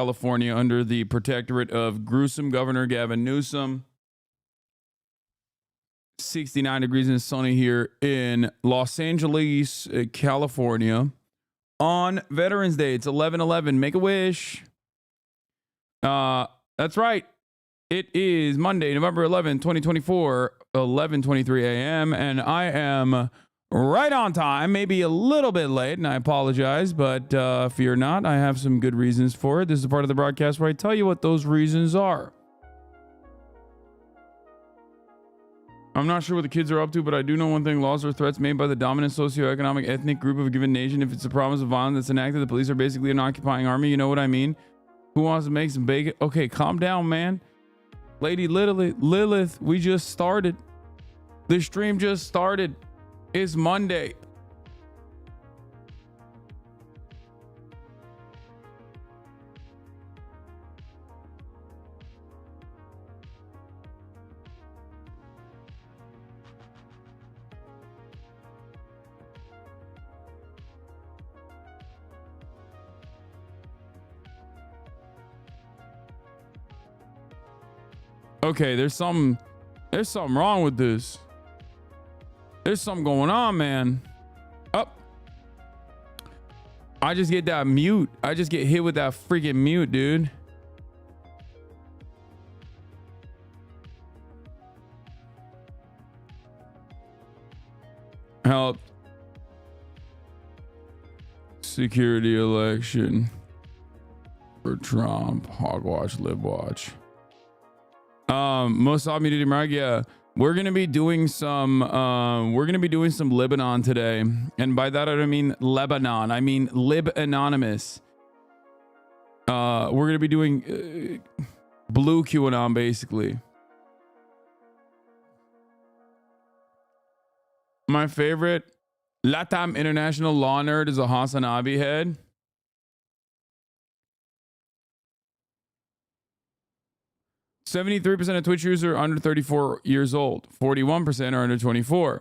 California under the protectorate of gruesome Governor Gavin Newsom. 69 degrees and sunny here in Los Angeles, California. On Veterans Day, it's 11/11. Make a wish. That's right. It is Monday, November 11, 2024, 11:23 a.m. And I am right on time, maybe a little bit late, and I apologize, but fear not. I have some good reasons for it. This is a part of the broadcast where I tell you what those reasons are. I'm not sure what the kids are up to, but I do know one thing. Laws are threats made by the dominant socioeconomic ethnic group of a given nation. If it's a promise of violence that's enacted, the police are basically an occupying army. You know what I mean? Who wants to make some bacon? Okay, calm down, man. Lady Lilith, we just started. The stream just started. It's Monday. Okay, there's something wrong with this. There's something going on, man. Up. I just get that mute. I just get hit with that freaking mute, dude. Help. Security election for Trump. Hogwatch, libwatch. Most community mark, yeah. We're gonna be doing some Lebanon today, and by that I don't mean Lebanon, I mean Lib Anonymous. We're gonna be doing blue QAnon basically. My favorite Latam international law nerd is a HasnAbi head. %73% of Twitch users are under 34 years old. 41% are under 24.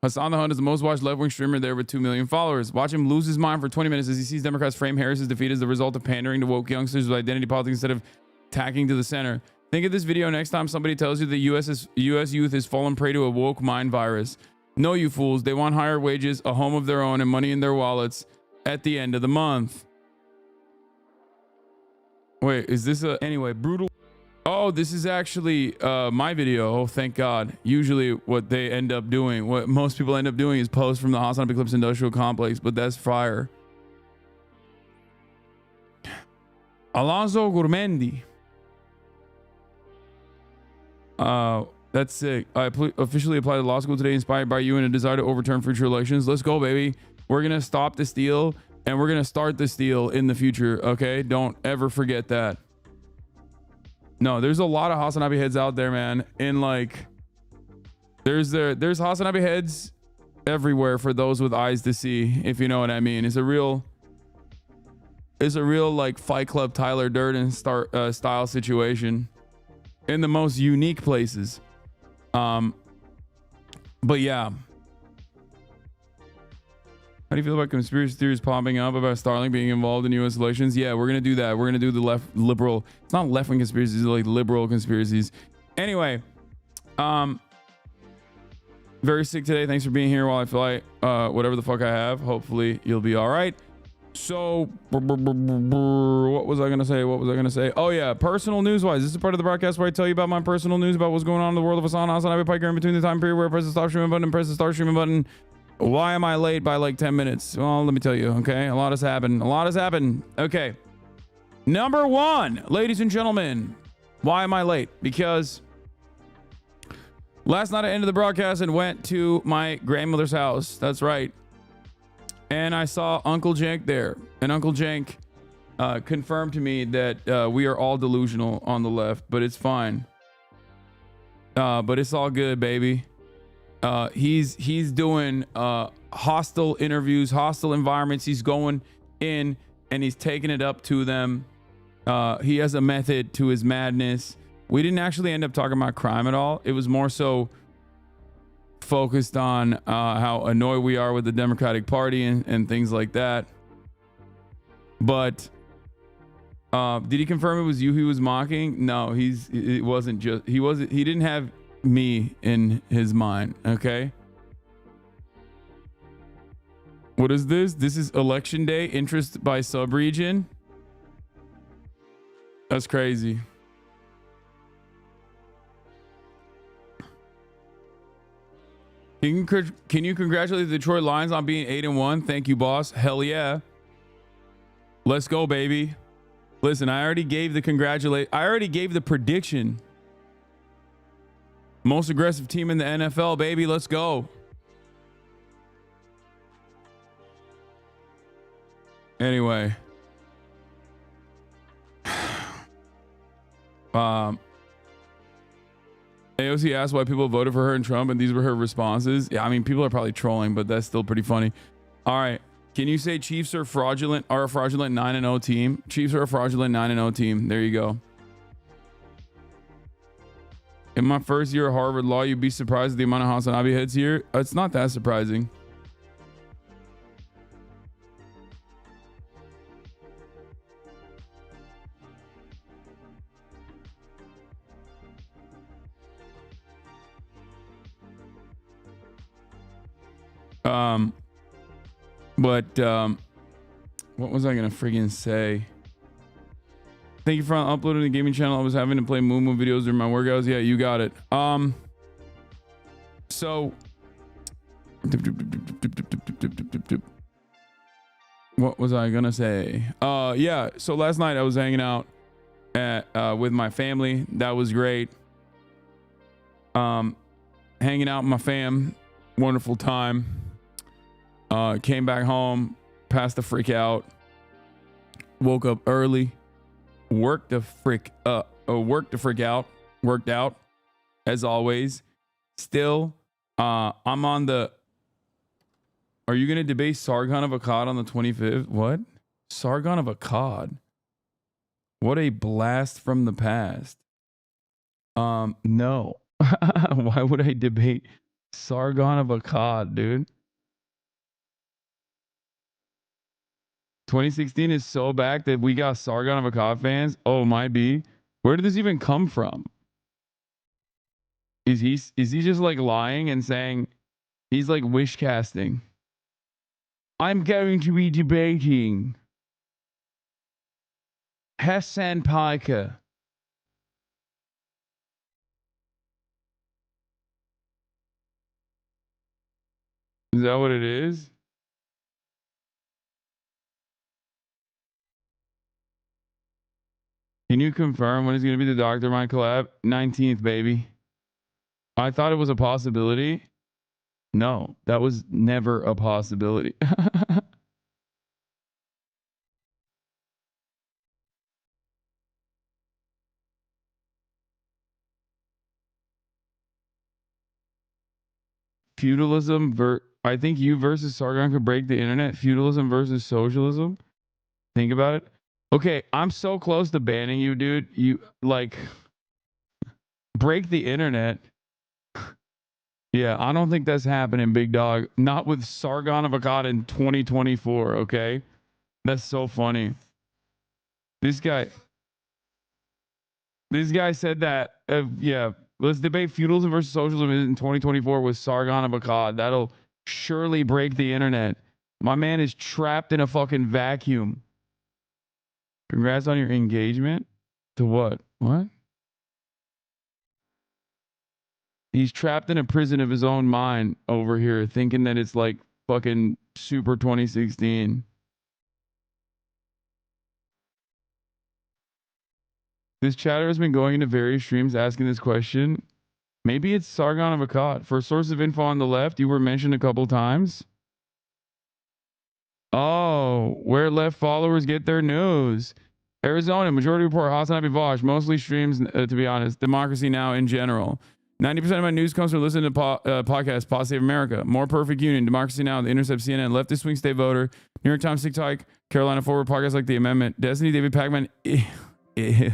Hasan the Hunt is the most watched left-wing streamer there with 2 million followers. Watch him lose his mind for 20 minutes as he sees Democrats frame Harris's defeat as the result of pandering to woke youngsters with identity politics instead of tacking to the center. Think of this video next time somebody tells you the US youth is fallen prey to a woke mind virus. No, you fools. They want higher wages, a home of their own, and money in their wallets at the end of the month. Wait, is this a... Anyway, brutal... Oh, this is actually my video. Oh, thank God. Usually what they end up doing, what most people end up doing is post from the HasnAbi Clips Industrial Complex, but that's fire. Alonso Gourmendi. That's sick. I officially applied to law school today, inspired by you and a desire to overturn future elections. Let's go, baby. We're going to stop the steal and we're going to start the steal in the future. Okay. Don't ever forget that. No, there's a lot of HasnAbi heads out there, man. And like, there's HasnAbi heads everywhere for those with eyes to see, if you know what I mean. It's a real like Fight Club Tyler Durden style situation in the most unique places. But yeah. How do you feel about conspiracy theories popping up about Starlink being involved in U.S. elections? Yeah, we're going to do that. We're going to do the liberal. It's not left-wing conspiracies, like liberal conspiracies. Anyway, very sick today. Thanks for being here while I fly whatever the fuck I have. Hopefully you'll be all right. So, what was I going to say? Oh, yeah. Personal news-wise, this is part of the broadcast where I tell you about my personal news about what's going on in the world of Hasan, HasnAbi, Piker, in between the time period where I press the stop streaming button and press the start streaming button. Why am I late by like 10 minutes? Well, let me tell you, okay? A lot has happened. Okay. Number one, ladies and gentlemen, why am I late? Because last night I ended the broadcast and went to my grandmother's house. That's right. And I saw Uncle Jank there. And Uncle Jank confirmed to me that we are all delusional on the left, but it's fine. But it's all good, baby. He's doing hostile interviews, hostile environments. He's going in and he's taking it up to them. He has a method to his madness. We didn't actually end up talking about crime at all. It was more so focused on how annoyed we are with the Democratic Party and things like that. But Did he confirm it was you he was mocking? No, he didn't have me in his mind. Okay. What is this? This is election day. Interest by sub-region. That's crazy. Can you congratulate the Detroit Lions on being 8-1? Thank you, boss. Hell yeah. Let's go, baby. Listen, I already gave the prediction. Most aggressive team in the NFL, baby. Let's go. Anyway. AOC asked why people voted for her and Trump, and these were her responses. Yeah, I mean, people are probably trolling, but that's still pretty funny. All right. Can you say Chiefs are a fraudulent 9-0 team? Chiefs are a fraudulent 9-0 team. There you go. In my first year of Harvard Law, you'd be surprised at the amount of HasnAbi heads here. It's not that surprising. What was I gonna friggin' say? Thank you for uploading the gaming channel. I was having to play Moo Moo videos during my workouts. Yeah, you got it. So what was I gonna say? Yeah, so last night I was hanging out with my family. That was great. Hanging out with my fam, wonderful time. Came back home, passed the freak out, woke up early, worked the freak out, worked out as always. Still, I'm on the. Are you gonna debate Sargon of Akkad on the 25th? What? Sargon of Akkad? What a blast from the past. No. Why would I debate Sargon of Akkad, dude? 2016 is so back that we got Sargon of Akkad fans. Oh, might be. Where did this even come from? Is he just like lying and saying he's like wish casting? I'm going to be debating Hasan Piker. Is that what it is? Can you confirm when it's going to be the Dr. Mind collab? 19th, baby. I thought it was a possibility. No, that was never a possibility. Feudalism I think you versus Sargon could break the internet. Feudalism versus socialism. Think about it. Okay, I'm so close to banning you, dude. You like break the internet. Yeah, I don't think that's happening, big dog. Not with Sargon of Akkad in 2024, okay? That's so funny. This guy said that, yeah, let's debate feudalism versus socialism in 2024 with Sargon of Akkad. That'll surely break the internet. My man is trapped in a fucking vacuum. Congrats on your engagement. To what? What? He's trapped in a prison of his own mind over here, thinking that it's like fucking super 2016. This chatter has been going into various streams asking this question. Maybe it's Sargon of Akkad. For a source of info on the left, you were mentioned a couple times. Oh, where left followers get their news. Arizona, Majority Report, HasnAbi Vosh, mostly streams, to be honest. Democracy Now! In general. 90% of my news comes from listening to podcasts, Pod Save America, More Perfect Union, Democracy Now!, The Intercept, CNN, Leftist Swing State Voter, New York Times, TikTok, Carolina Forward, podcasts like The Amendment, Destiny, David Pacman. Ew.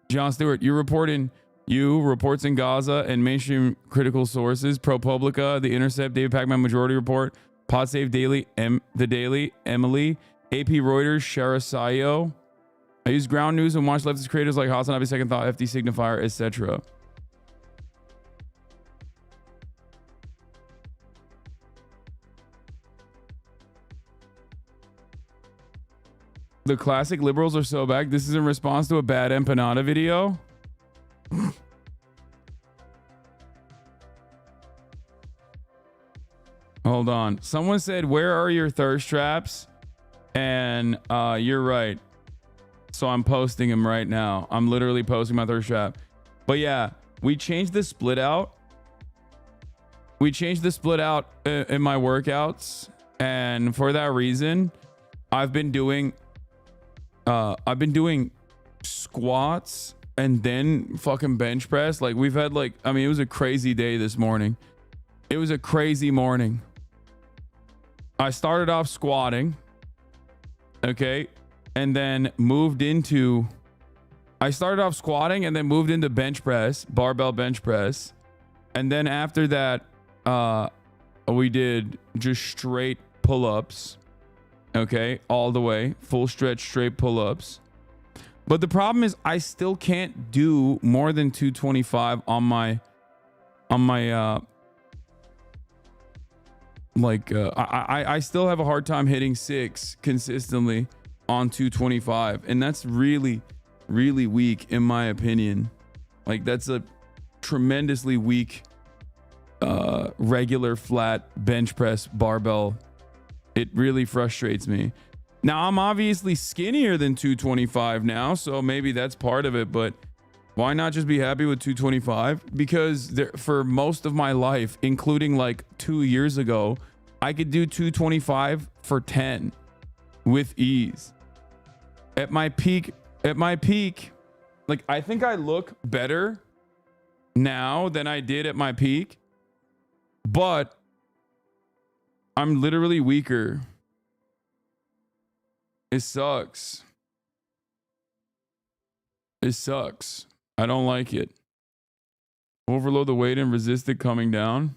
John Stewart, reports in Gaza and mainstream critical sources, ProPublica, The Intercept, David Pacman, Majority Report, Pod Save Daily, The Daily, Emily, AP Reuters, Sharasayo. I use ground news and watch leftist creators like HasnAbi, Second Thought, FD Signifier, etc. The classic liberals are so back. This is in response to a bad empanada video. Hold on. Someone said, where are your thirst traps? And you're right. So I'm posting them right now. I'm literally posting my thirst trap. But yeah, we changed the split out. We changed the split out in my workouts. And for that reason, I've been doing squats and then fucking bench press. Like we've had like, I mean, it was a crazy day this morning. It was a crazy morning. I started off squatting. Okay. And then moved into, I started off squatting and then moved into bench press, barbell bench press. And then after that, we did just straight pull-ups. Okay. All the way, full stretch, straight pull-ups. But the problem is I still can't do more than 225 on my I still have a hard time hitting 6 consistently on 225, and that's really weak in my opinion. Like that's a tremendously weak regular flat bench press barbell. It really frustrates me. Now I'm obviously skinnier than 225 now, so maybe that's part of it, but why not just be happy with 225? Because for most of my life, including like 2 years ago, I could do 225 for 10 with ease. At my peak, like I think I look better now than I did at my peak, but I'm literally weaker. It sucks. It sucks. I don't like it. Overload the weight and resist it coming down.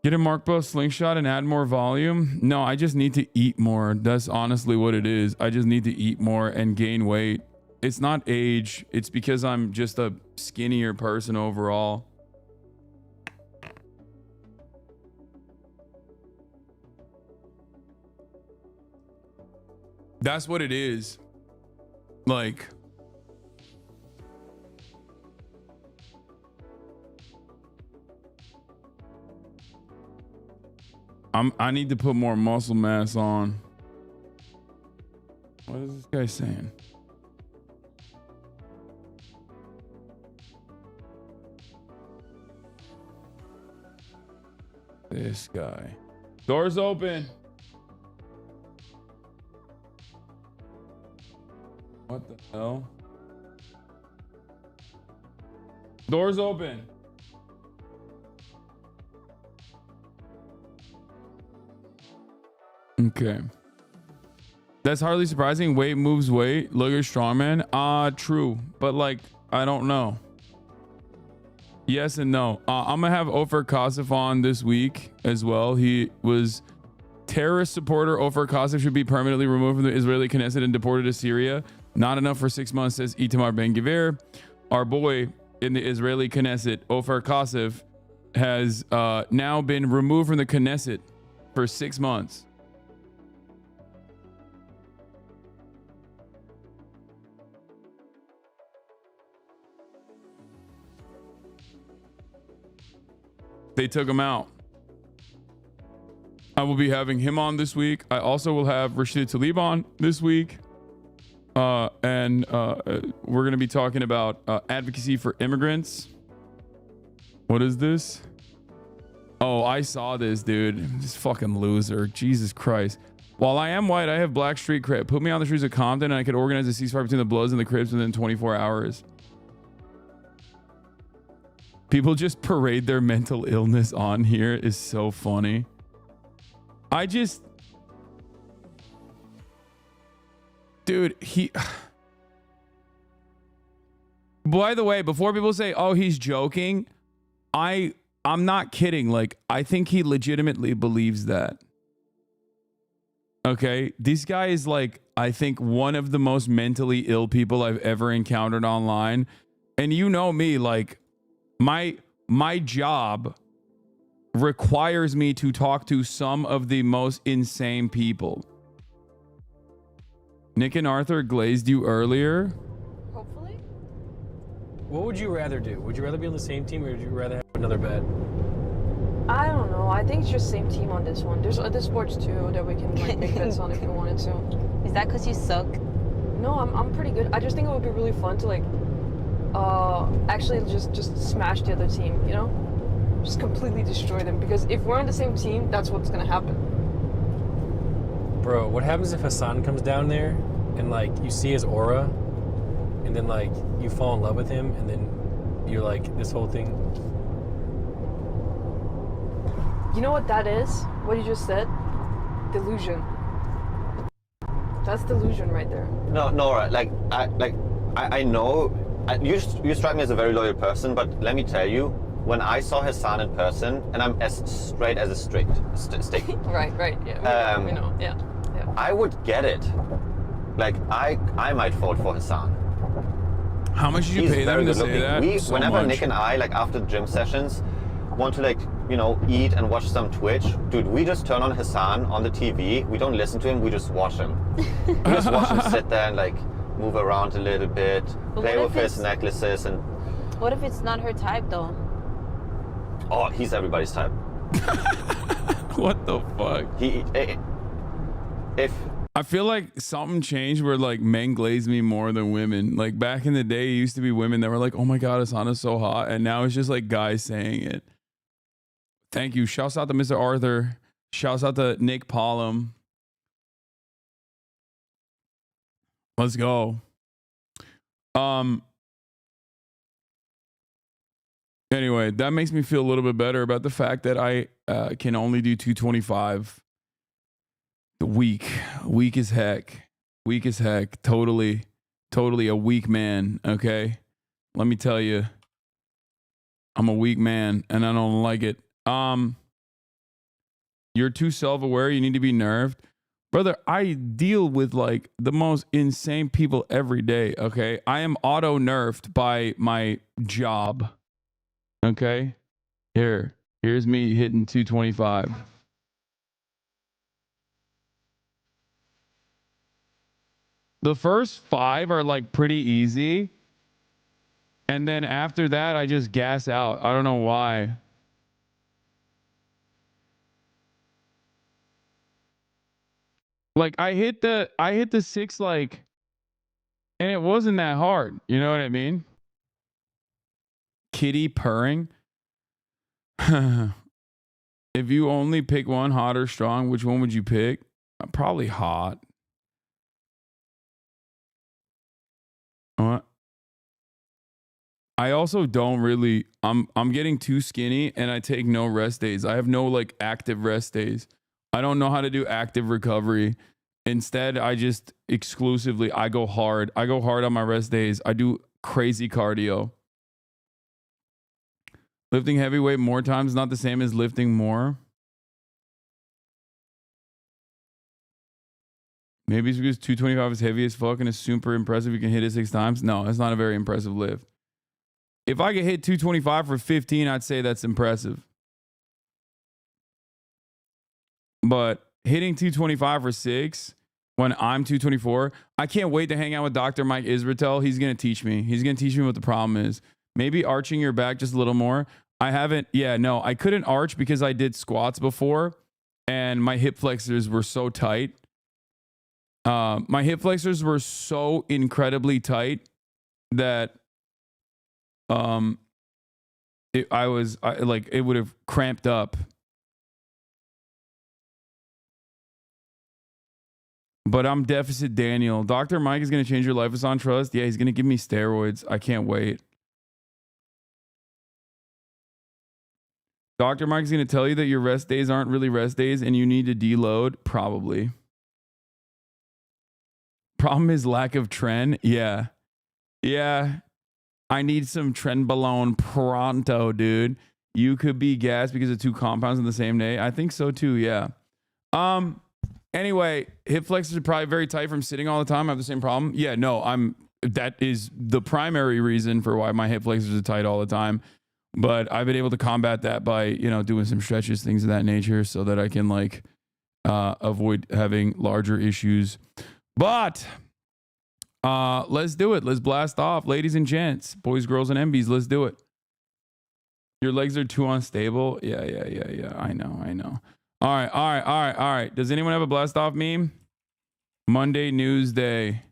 Get a mark bow slingshot and add more volume. No, I just need to eat more. That's honestly what it is. I just need to eat more and gain weight. It's not age. It's because I'm just a skinnier person overall. That's what it is. Like, I need to put more muscle mass on. What is this guy saying? This guy. Doors open. What the hell? Doors open. Okay. That's hardly surprising. Weight moves weight. Look at strongman. True. But like, I don't know. Yes and no. I'm gonna have Ofer Kasif on this week as well. He was terrorist supporter. Ofer Kasif should be permanently removed from the Israeli Knesset and deported to Syria. Not enough for 6 months, says Itamar Ben-Gvir. Our boy in the Israeli Knesset, Ofer Kasif, has now been removed from the Knesset for 6 months. They took him out. I will be having him on this week. I also will have Rashid Tlaib on this week. And we're going to be talking about advocacy for immigrants. What is this? Oh, I saw this, dude. This fucking loser. Jesus Christ. While I am white, I have black street cred. Put me on the streets of Compton and I could organize a ceasefire between the Bloods and the Crips within 24 hours. People just parade their mental illness on here is so funny. Dude, by the way, before people say, oh, he's joking, I'm not kidding. Like, I think he legitimately believes that. Okay, this guy is like, I think, one of the most mentally ill people I've ever encountered online. And you know me, like my job requires me to talk to some of the most insane people. Nick and Arthur glazed you earlier. Hopefully. What would you rather do? Would you rather be on the same team, or would you rather have another bet? I don't know. I think it's just same team on this one. There's other sports too that we can like make bets on if we wanted to. Is that because you suck? No, I'm pretty good. I just think it would be really fun to like, actually just smash the other team. You know, just completely destroy them. Because if we're on the same team, that's what's gonna happen. Bro, what happens if Hasan comes down there and like you see his aura, and then like you fall in love with him, and then you're like this whole thing? You know what that is? What you just said? Delusion. That's delusion right there. No, Nora, I know, you strike me as a very loyal person, but let me tell you, when I saw Hasan in person, and I'm as straight as a steak. Right, yeah, we know, yeah. I would get it. Like, I might vote for Hasan. How much did you pay them to say that? Whenever Nick and I, like after the gym sessions, want to like, you know, eat and watch some Twitch, dude, we just turn on Hasan on the TV. We don't listen to him, we just watch him. We just watch him sit there and like move around a little bit, play with his necklaces and... What if it's not her type though? Oh, he's everybody's type. What the fuck? If I feel like something changed where like men glaze me more than women. Like back in the day, it used to be women that were like, "Oh my god, Hasan is so hot," and now it's just like guys saying it. Thank you. Shouts out to Mr. Arthur. Shouts out to Nick Pollum. Let's go. Anyway, that makes me feel a little bit better about the fact that I can only do 225. Weak as heck. Weak as heck. Totally a weak man. Okay, let me tell you, I'm a weak man, and I don't like it. You're too self-aware. You need to be nerfed, brother. I deal with like the most insane people every day. Okay, I am auto nerfed by my job. Okay, here's me hitting 225. The first 5 are like pretty easy. And then after that, I just gas out. I don't know why. Like I hit the 6 like, and it wasn't that hard. You know what I mean? Kitty purring. If you only pick one, hot or strong, which one would you pick? Probably hot. I also don't really, I'm getting too skinny and I take no rest days. I have no like active rest days. I don't know how to do active recovery. Instead, I just exclusively, I go hard. I go hard on my rest days. I do crazy cardio. Lifting heavyweight more times, not the same as lifting more. Maybe it's because 225 is heavy as fuck and it's super impressive. You can hit it 6 times. No, it's not a very impressive lift. If I could hit 225 for 15, I'd say that's impressive. But hitting 225 for 6 when I'm 224, I can't wait to hang out with Dr. Mike Israel. He's going to teach me. He's going to teach me what the problem is. Maybe arching your back just a little more. I couldn't arch because I did squats before and my hip flexors were so tight. My hip flexors were so incredibly tight that it would have cramped up. But I'm deficit Daniel. Dr. Mike is going to change your life, Hasan. Trust. Yeah, he's going to give me steroids. I can't wait. Dr. Mike is going to tell you that your rest days aren't really rest days and you need to deload. Probably. Problem is lack of trend. Yeah. I need some trenbolone pronto, dude. You could be gassed because of 2 compounds in the same day. I think so too. Yeah. Anyway, hip flexors are probably very tight from sitting all the time. I have the same problem. Yeah, no, that is the primary reason for why my hip flexors are tight all the time. But I've been able to combat that by, doing some stretches, things of that nature, so that I can like avoid having larger issues. But let's do it. Let's blast off. Ladies and gents, boys, girls, and MBs, let's do it. Your legs are too unstable. Yeah. I know. All right. Does anyone have a blast off meme? Monday News Day.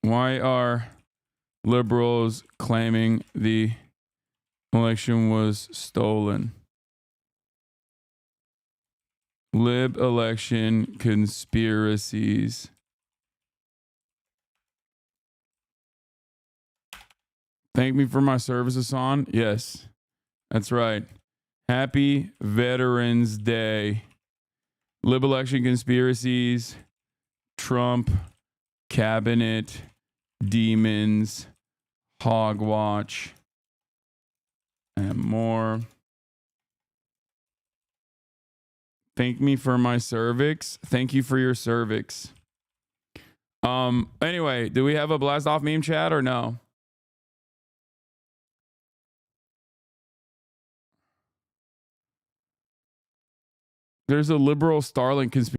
Why are liberals claiming the election was stolen? Lib election conspiracies. Thank me for my service, Hasan. Yes, that's right. Happy Veterans Day. Lib election conspiracies. Trump cabinet demons. Hogwatch. And more. Thank me for my cervix. Thank you for your cervix. Anyway, do we have a blast off meme chat or no? There's a liberal Starlink conspiracy.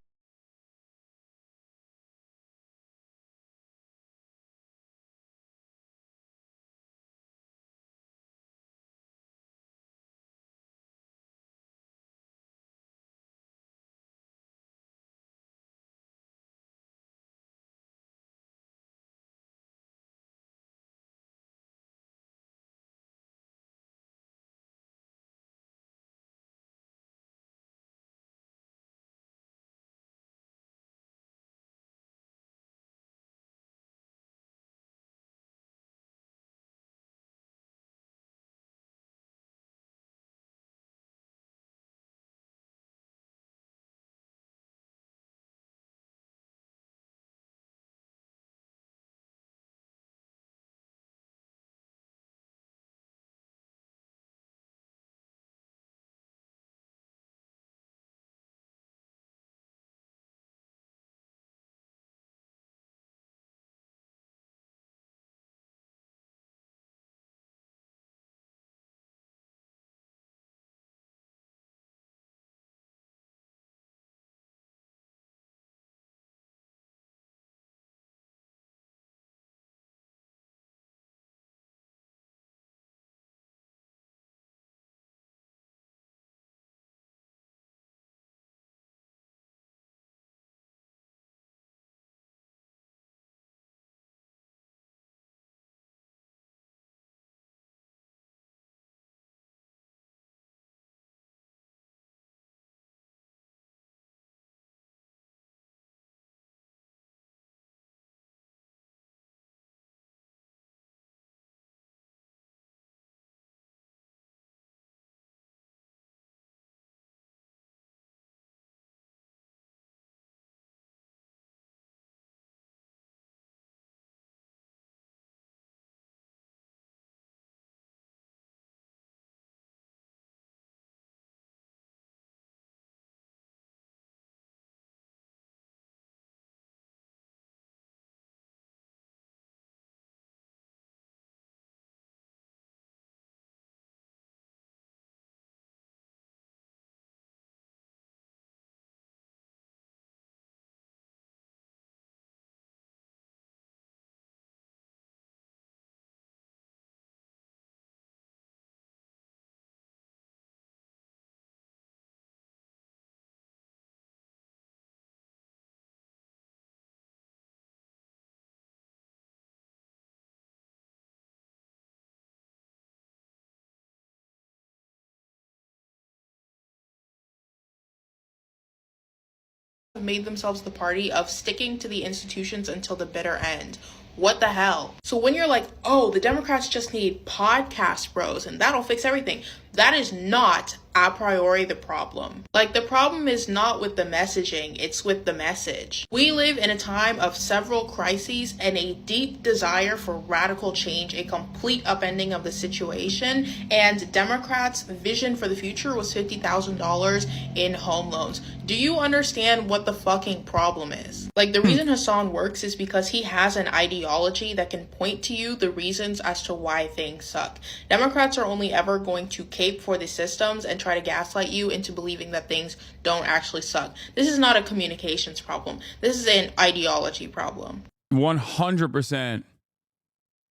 Made themselves the party of sticking to the institutions until the bitter end. What the hell? So when you're like, oh, the Democrats just need podcast bros and that'll fix everything. That is not a priori the problem. Like, the problem is not with the messaging, it's with the message. We live in a time of several crises and a deep desire for radical change, a complete upending of the situation, and Democrats' vision for the future was $50,000 in home loans. Do you understand what the fucking problem is? Like, the reason Hasan works is because he has an ideology that can point to you the reasons as to why things suck. Democrats are only ever going to cape for the systems and try to gaslight you into believing that things don't actually suck. This is not a communications problem. This is an ideology problem. 100%.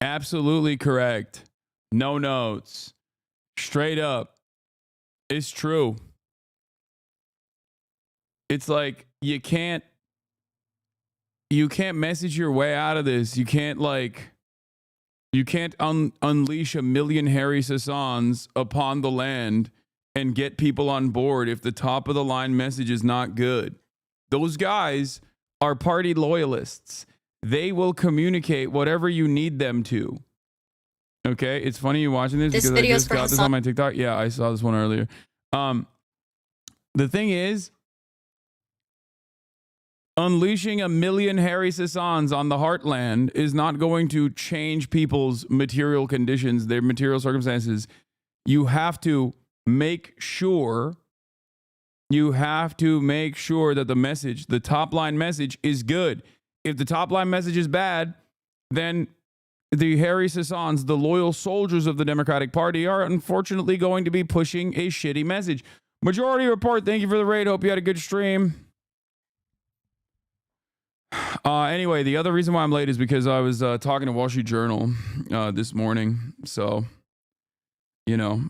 Absolutely correct. No notes. Straight up. It's true. It's like you can't message your way out of this. You can't unleash a million Harry Hasans upon the land and get people on board if the top of the line message is not good. Those guys are party loyalists. They will communicate whatever you need them to. Okay, it's funny you watching this because I just got this on my TikTok. Yeah, I saw this one earlier. The thing is, unleashing a million Harry Hasans on the heartland is not going to change people's material conditions, their material circumstances. You have to make sure that the message, the top line message, is good. If the top line message is bad, then the Harry Hasans, the loyal soldiers of the Democratic Party, are unfortunately going to be pushing a shitty message. Majority Report, thank you for the raid. Hope you had a good stream. Anyway, the other reason why I'm late is because I was talking to Wall Street Journal this morning. So, you know,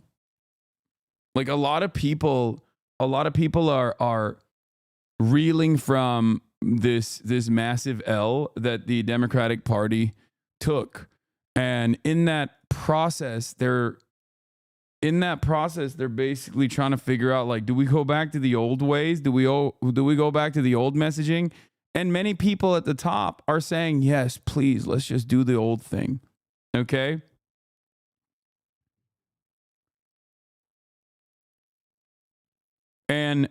like a lot of people are reeling from this massive L that the Democratic Party took, and in that process, they're basically trying to figure out, like, do we go back to the old ways? Do we go back to the old messaging? And many people at the top are saying, yes, please, let's just do the old thing. Okay? And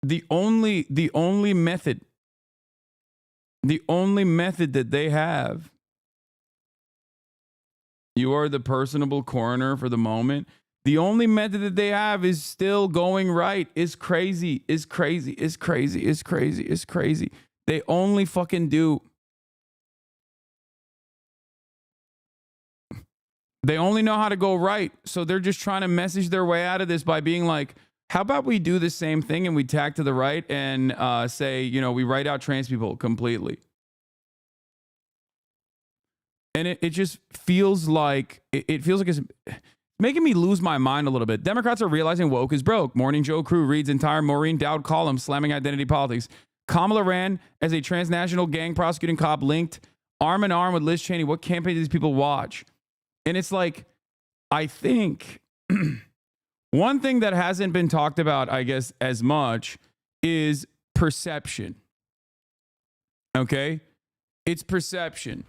the only method that they have, you are the personable coroner for the moment. The only method that they have is still going right. Is crazy. They only fucking do. They only know how to go right. So they're just trying to message their way out of this by being like, how about we do the same thing and we tack to the right and say, you know, we write out trans people completely. And it just feels like, it feels like it's making me lose my mind a little bit. Democrats are realizing woke is broke. Morning Joe crew reads entire Maureen Dowd column slamming identity politics. Kamala ran as a transnational gang prosecuting cop linked arm in arm with Liz Cheney. What campaign do these people watch? And it's like, I think one thing that hasn't been talked about, I guess, as much is perception. Okay? It's perception.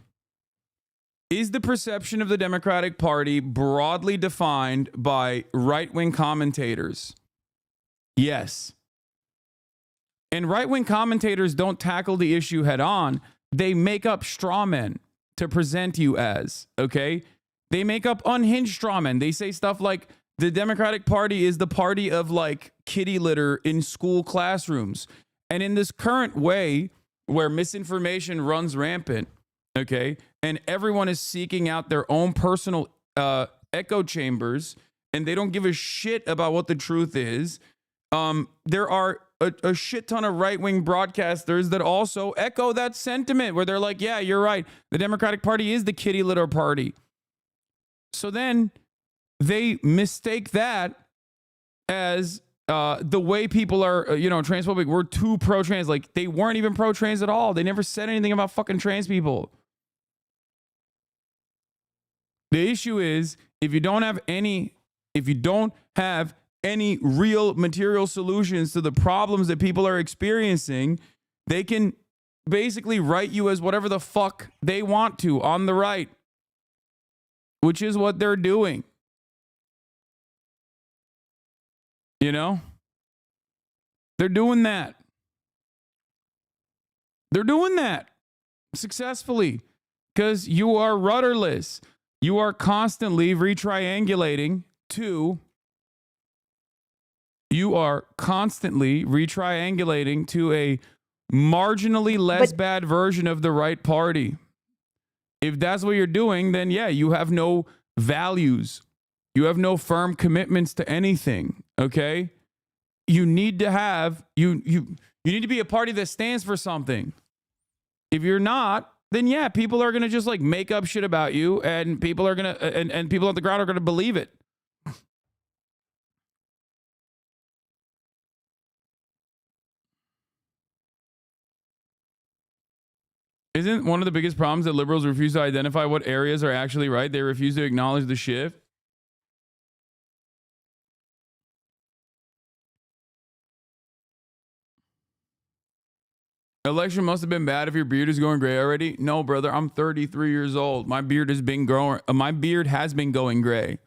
Is the perception of the Democratic Party broadly defined by right-wing commentators? Yes. And right-wing commentators don't tackle the issue head on. They make up straw men to present you as, okay? They make up unhinged straw men. They say stuff like, the Democratic Party is the party of, like, kitty litter in school classrooms. And in this current way where misinformation runs rampant, okay, and everyone is seeking out their own personal echo chambers, and they don't give a shit about what the truth is. There are a shit ton of right-wing broadcasters that also echo that sentiment, where they're like, yeah, you're right. The Democratic Party is the kitty litter party. So then they mistake that as the way people are, transphobic. We're too pro-trans. Like, they weren't even pro-trans at all. They never said anything about fucking trans people. The issue is, if you don't have any real material solutions to the problems that people are experiencing, they can basically write you as whatever the fuck they want to on the right, which is what they're doing. You know? They're doing that. They're doing that successfully because you are rudderless. You are constantly retriangulating to a marginally less bad version of the right party. If that's what you're doing, then yeah, you have no values. You have no firm commitments to anything, okay? You need to have you need to be a party that stands for something. If you're not, then yeah, people are going to just like make up shit about you and people are going to and people on the ground are going to believe it. Isn't one of the biggest problems that liberals refuse to identify what areas are actually right? They refuse to acknowledge the shift. Election must have been bad if your beard is going gray already. No, brother, I'm 33 years old. My beard has been growing. My beard has been going gray.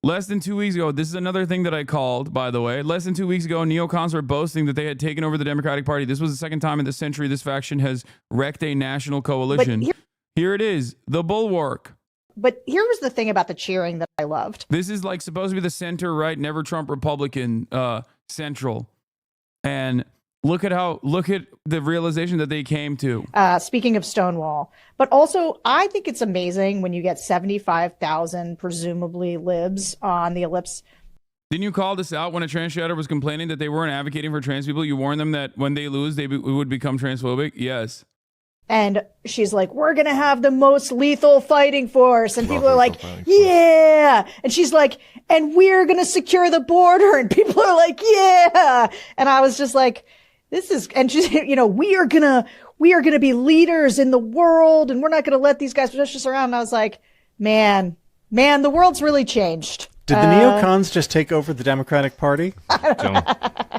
Less than 2 weeks ago, this is another thing that I called, by the way. Less than 2 weeks ago, neocons were boasting that they had taken over the Democratic Party. This was the second time in this century this faction has wrecked a national coalition. Here it is, the bulwark. But here was the thing about the cheering that I loved. This is like supposed to be the center-right, never Trump Republican central. And look at the realization that they came to. Speaking of Stonewall. But also, I think it's amazing when you get 75,000 presumably libs on the ellipse. Didn't you call this out when a trans chatter was complaining that they weren't advocating for trans people? You warned them that when they lose, they would become transphobic? Yes. And she's like, we're going to have the most lethal fighting force. And people are like, yeah. And she's like, and we're going to secure the border. And people are like, yeah. And I was just like, this is, and she's, we are going to be leaders in the world. And we're not going to let these guys push us around. And I was like, man, the world's really changed. Did the neocons just take over the Democratic Party?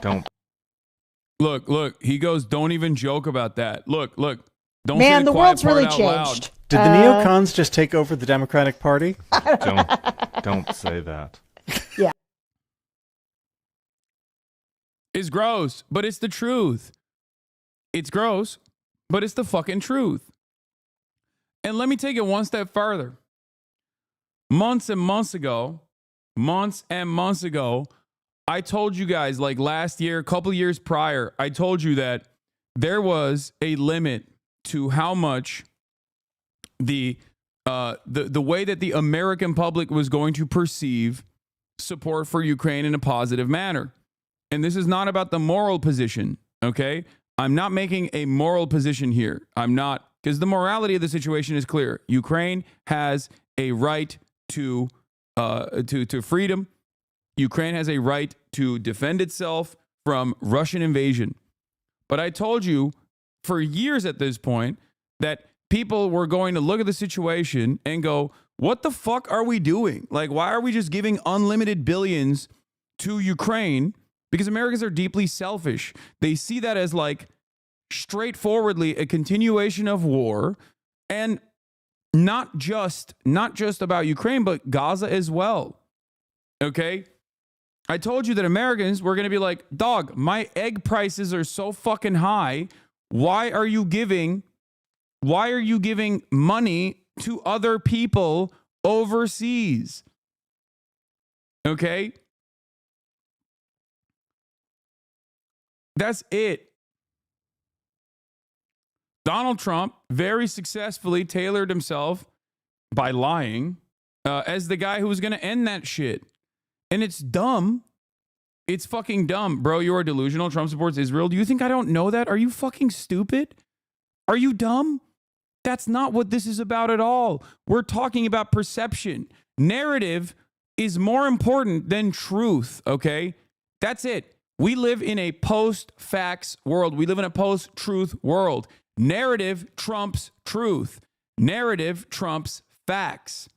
Don't. Look, he goes, don't even joke about that. Look. Don't Man, say the world's really changed. Loud. Did the neocons just take over the Democratic Party? Don't say that. Yeah. It's gross, but it's the truth. It's gross, but it's the fucking truth. And let me take it one step further. Months and months ago, I told you guys, like last year, a couple years prior, I told you that there was a limit to how much the way that the American public was going to perceive support for Ukraine in a positive manner. And this is not about the moral position, okay? I'm not making a moral position here. I'm not, because the morality of the situation is clear. Ukraine has a right to freedom. Ukraine has a right to defend itself from Russian invasion. But I told you for years at this point that people were going to look at the situation and go, what the fuck are we doing? Like, why are we just giving unlimited billions to Ukraine? Because Americans are deeply selfish. They see that as like straightforwardly a continuation of war, and not just about Ukraine, but Gaza as well. Okay? I told you that Americans were going to be like, dog, my egg prices are so fucking high. Why are you giving money to other people overseas? Okay? That's it. Donald Trump very successfully tailored himself by lying as the guy who was going to end that shit. And it's dumb. It's fucking dumb. Bro, you are delusional. Trump supports Israel. Do you think I don't know that? Are you fucking stupid? Are you dumb? That's not what this is about at all. We're talking about perception. Narrative is more important than truth, okay? That's it. We live in a post-facts world. We live in a post-truth world. Narrative trumps truth. Narrative trumps facts.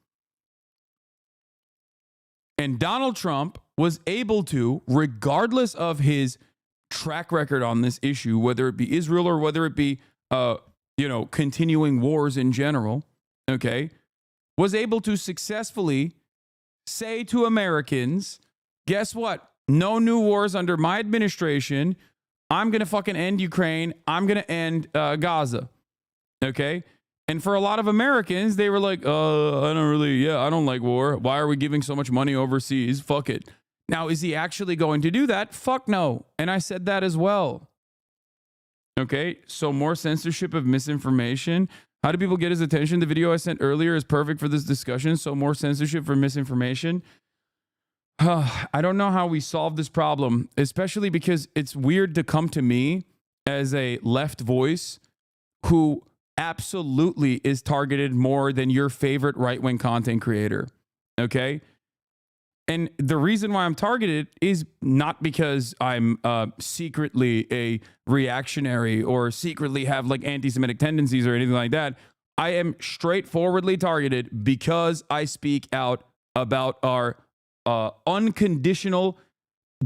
And Donald Trump was able to, regardless of his track record on this issue, whether it be Israel or whether it be, continuing wars in general, okay, was able to successfully say to Americans, guess what? No new wars under my administration. I'm going to fucking end Ukraine. I'm going to end Gaza. Okay? And for a lot of Americans, they were like, I don't like war. Why are we giving so much money overseas? Fuck it. Now, is he actually going to do that? Fuck no. And I said that as well. Okay? So more censorship of misinformation. How do people get his attention? The video I sent earlier is perfect for this discussion. So more censorship for misinformation. I don't know how we solve this problem, especially because it's weird to come to me as a left voice who absolutely is targeted more than your favorite right-wing content creator. Okay? And the reason why I'm targeted is not because I'm secretly a reactionary or secretly have like anti-Semitic tendencies or anything like that. I am straightforwardly targeted because I speak out about our unconditional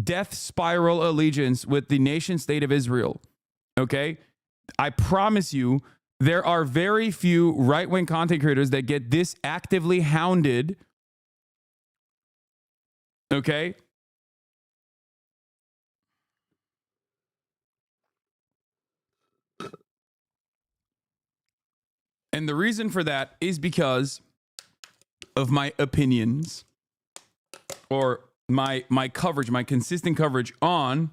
death spiral allegiance with the nation state of Israel. Okay? I promise you, there are very few right-wing content creators that get this actively hounded. Okay? And the reason for that is because of my opinions or my coverage, my consistent coverage on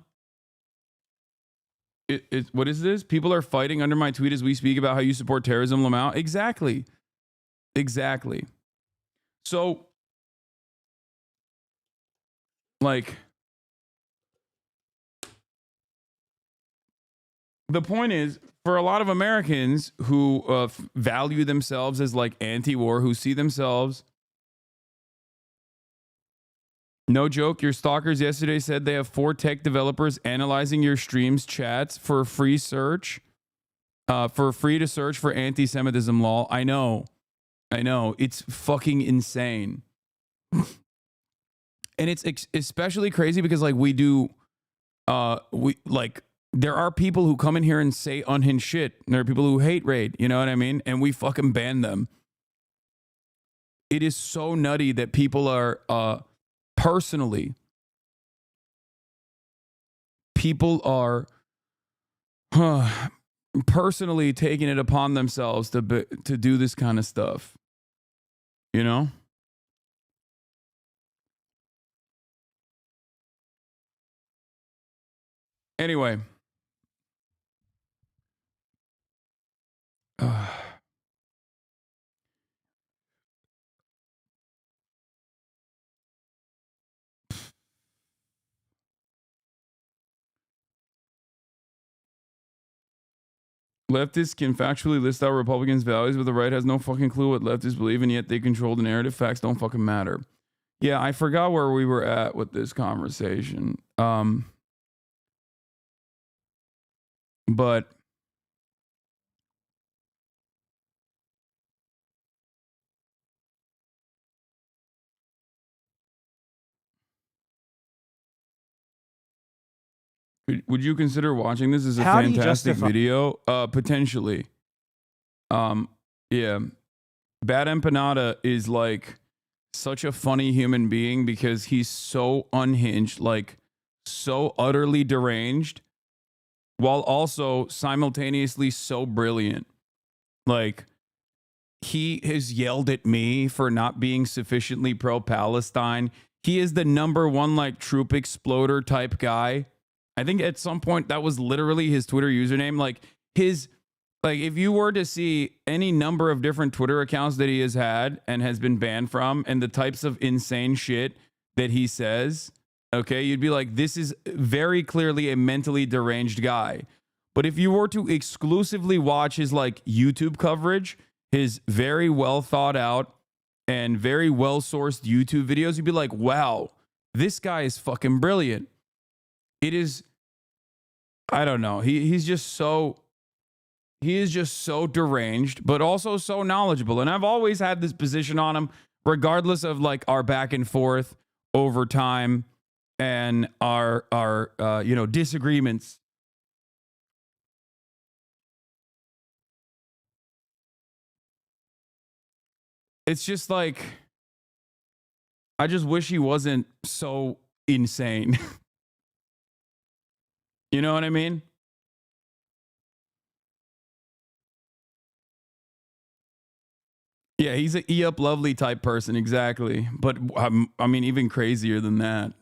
what is this? People are fighting under my tweet as we speak about how you support terrorism, Lamau. Exactly. So, like, the point is, for a lot of Americans who value themselves as like anti-war, who see themselves, no joke, your stalkers yesterday said they have 4 tech developers analyzing your streams chats for free search, for free to search for anti-Semitism law. I know. It's fucking insane. And it's especially crazy because like there are people who come in here and say unhinged shit. There are people who hate raid, you know what I mean? And we fucking ban them. It is so nutty that people are personally taking it upon themselves to do this kind of stuff. You know? Anyway. Leftists can factually list out Republicans' values, but the right has no fucking clue what leftists believe, and yet they control the narrative. Facts don't fucking matter. Yeah, I forgot where we were at with this conversation. But would you consider watching this as a fantastic video? Potentially. Yeah. Bad Empanada is like such a funny human being because he's so unhinged, like so utterly deranged, while also simultaneously so brilliant. Like, he has yelled at me for not being sufficiently pro-Palestine. He is the #1 like troop exploder type guy. I think at some point that was literally his Twitter username. Like if you were to see any number of different Twitter accounts that he has had and has been banned from, and the types of insane shit that he says, okay, you'd be like, this is very clearly a mentally deranged guy. But if you were to exclusively watch his like YouTube coverage, his very well thought out and very well sourced YouTube videos, you'd be like, wow, this guy is fucking brilliant. It is, I don't know. He is just so deranged, but also so knowledgeable. And I've always had this position on him, regardless of like our back and forth over time and our disagreements. it's just like, I just wish he wasn't so insane. You know what I mean? Yeah, he's an E-Up Lovely type person, exactly. But I mean, even crazier than that.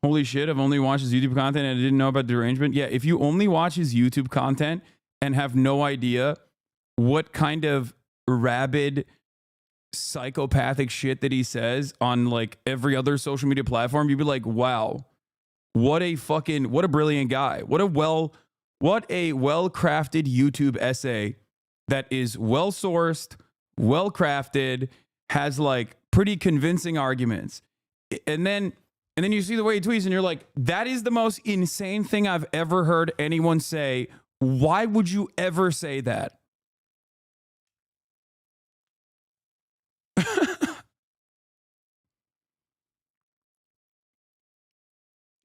Holy shit, I've only watched his YouTube content and I didn't know about derangement. Yeah, if you only watch his YouTube content and have no idea what kind of rabid psychopathic shit that he says on like every other social media platform, you'd be like, wow, what a brilliant guy. What a well-crafted YouTube essay that is well-sourced, well-crafted, has like pretty convincing arguments. And then you see the way he tweets and you're like, that is the most insane thing I've ever heard anyone say. Why would you ever say that?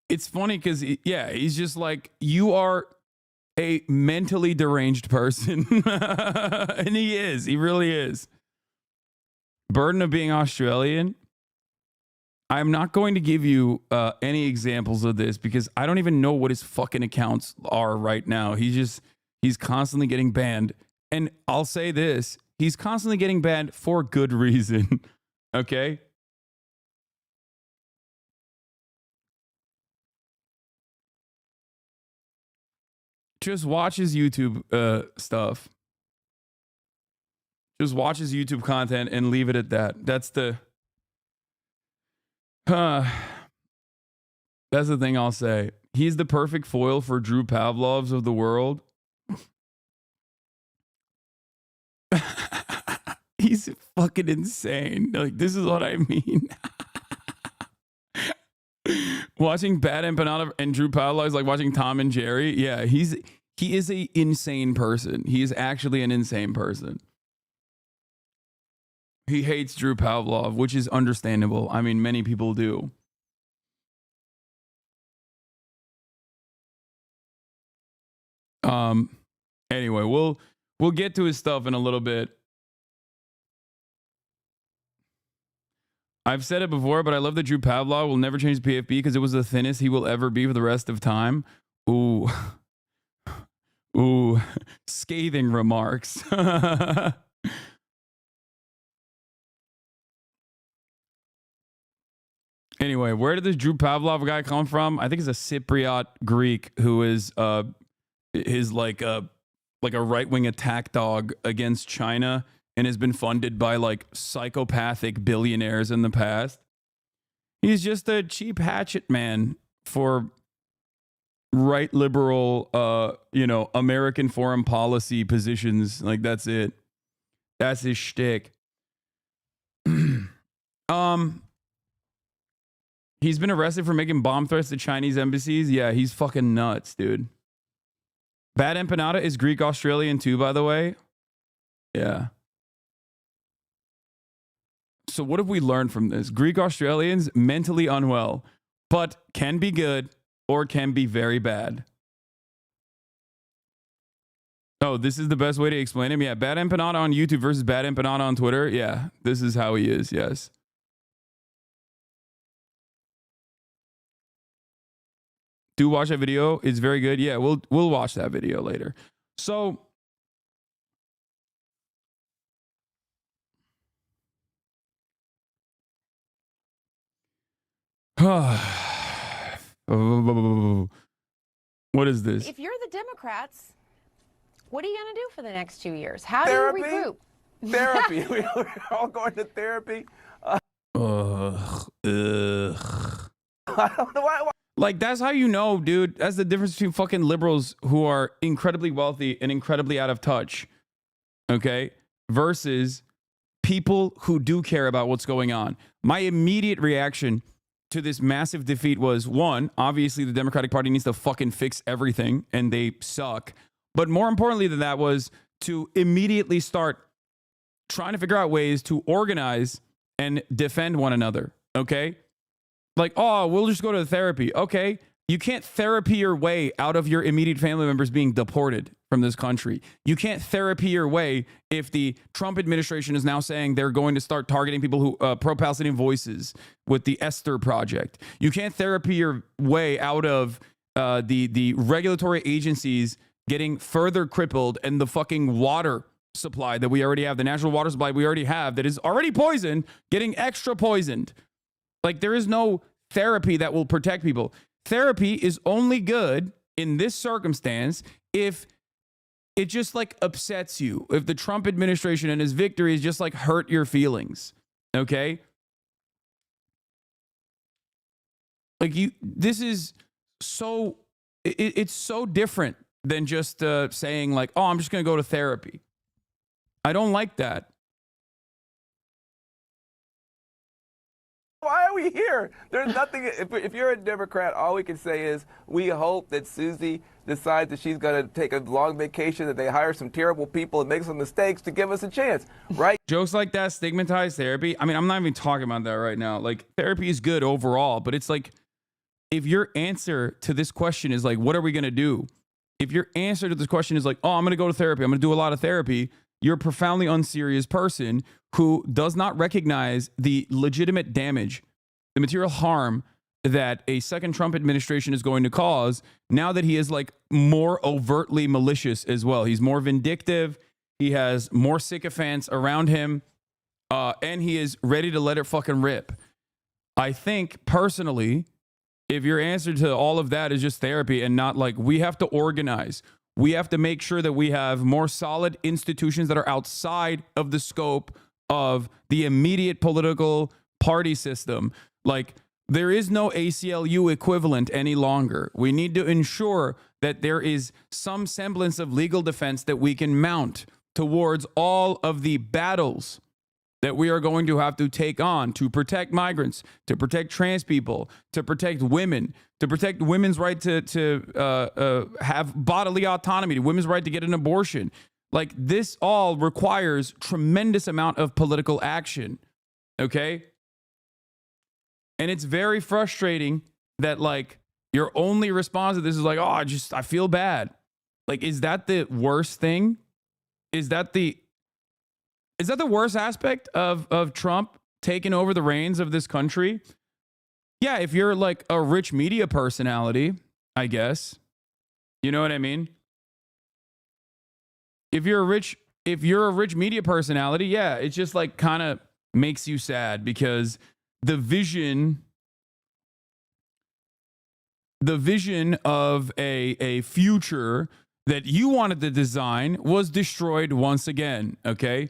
It's funny because, yeah, he's just like, you are a mentally deranged person. And he is. He really is. Burden of being Australian. I'm not going to give you any examples of this because I don't even know what his fucking accounts are right now. He's constantly getting banned. And I'll say this, he's constantly getting banned for good reason. Okay? Just watch his YouTube stuff. Just watch his YouTube content and leave it at that. That's the thing I'll say. He's the perfect foil for Drew Pavlovs of the world. He's fucking insane. Like, this is what I mean. Watching Bad Empanada and Drew Pavlov is like watching Tom and Jerry. Yeah, he is an insane person. He is actually an insane person. He hates Drew Pavlov, which is understandable. I mean, many people do. Anyway, we'll get to his stuff in a little bit. I've said it before, but I love that Drew Pavlov will never change PFP because it was the thinnest he will ever be for the rest of time. Ooh. Ooh. Scathing remarks. Anyway, where did this Drew Pavlov guy come from? I think he's a Cypriot Greek who is like a right-wing attack dog against China and has been funded by like psychopathic billionaires in the past. He's just a cheap hatchet man for right liberal American foreign policy positions. Like, that's it. That's his shtick. He's been arrested for making bomb threats to Chinese embassies. Yeah, he's fucking nuts, dude. Bad Empanada is Greek Australian too, by the way. Yeah. So what have we learned from this? Greek Australians, mentally unwell, but can be good or can be very bad. Oh, this is the best way to explain him? Yeah, Bad Empanada on YouTube versus Bad Empanada on Twitter. Yeah, this is how he is, yes. Do watch that video. It's very good. Yeah, we'll watch that video later. So what is this? If you're the Democrats, what are you going to do for the next 2 years? How do you regroup? Therapy. We're all going to therapy. I don't know why. Like, that's how you know, dude. That's the difference between fucking liberals who are incredibly wealthy and incredibly out of touch, okay, versus people who do care about what's going on. My immediate reaction to this massive defeat was, one, obviously the Democratic Party needs to fucking fix everything, and they suck. But more importantly than that was to immediately start trying to figure out ways to organize and defend one another, okay? Like, oh, we'll just go to therapy. Okay, You can't therapy your way out of your immediate family members being deported from this country. You can't therapy your way if the Trump administration is now saying they're going to start targeting people who pro-Palestinian voices with the Esther Project. You can't therapy your way out of the regulatory agencies getting further crippled and the fucking water supply that we already have, the natural water supply we already have that is already poisoned, getting extra poisoned. Like, there is no therapy that will protect people. Therapy is only good in this circumstance if it just like upsets you. If the Trump administration and his victories just like hurt your feelings. Okay? Like, this is so, it's so different than just saying like, oh, I'm just going to go to therapy. I don't like that. Why are we here? There's nothing. If you're a Democrat, all we can say is we hope that Susie decides that she's going to take a long vacation, that they hire some terrible people and make some mistakes to give us a chance, right? Jokes like that stigmatize therapy. I mean, I'm not even talking about that right now. Like, therapy is good overall, but it's like, if your answer to this question is like, what are we going to do? If your answer to this question is like, oh, I'm going to go to therapy, I'm going to do a lot of therapy, you're a profoundly unserious person who does not recognize the legitimate damage, the material harm that a second Trump administration is going to cause now that he is like more overtly malicious as well. He's more vindictive. He has more sycophants around him, and he is ready to let it fucking rip. I think personally, if your answer to all of that is just therapy and not like, we have to organize, we have to make sure that we have more solid institutions that are outside of the scope of the immediate political party system. Like, there is no ACLU equivalent any longer. We need to ensure that there is some semblance of legal defense that we can mount towards all of the battles that we are going to have to take on to protect migrants, to protect trans people, to protect women, to protect women's right to have bodily autonomy, to women's right to get an abortion. Like, this all requires tremendous amount of political action, okay? And it's very frustrating that, like, your only response to this is like, oh, I feel bad. Like, is that the worst thing? Is that the worst aspect of Trump taking over the reins of this country? Yeah, if you're like a rich media personality, I guess. You know what I mean? If you're a rich media personality, yeah, it just like kind of makes you sad because the vision of a future that you wanted to design was destroyed once again, okay?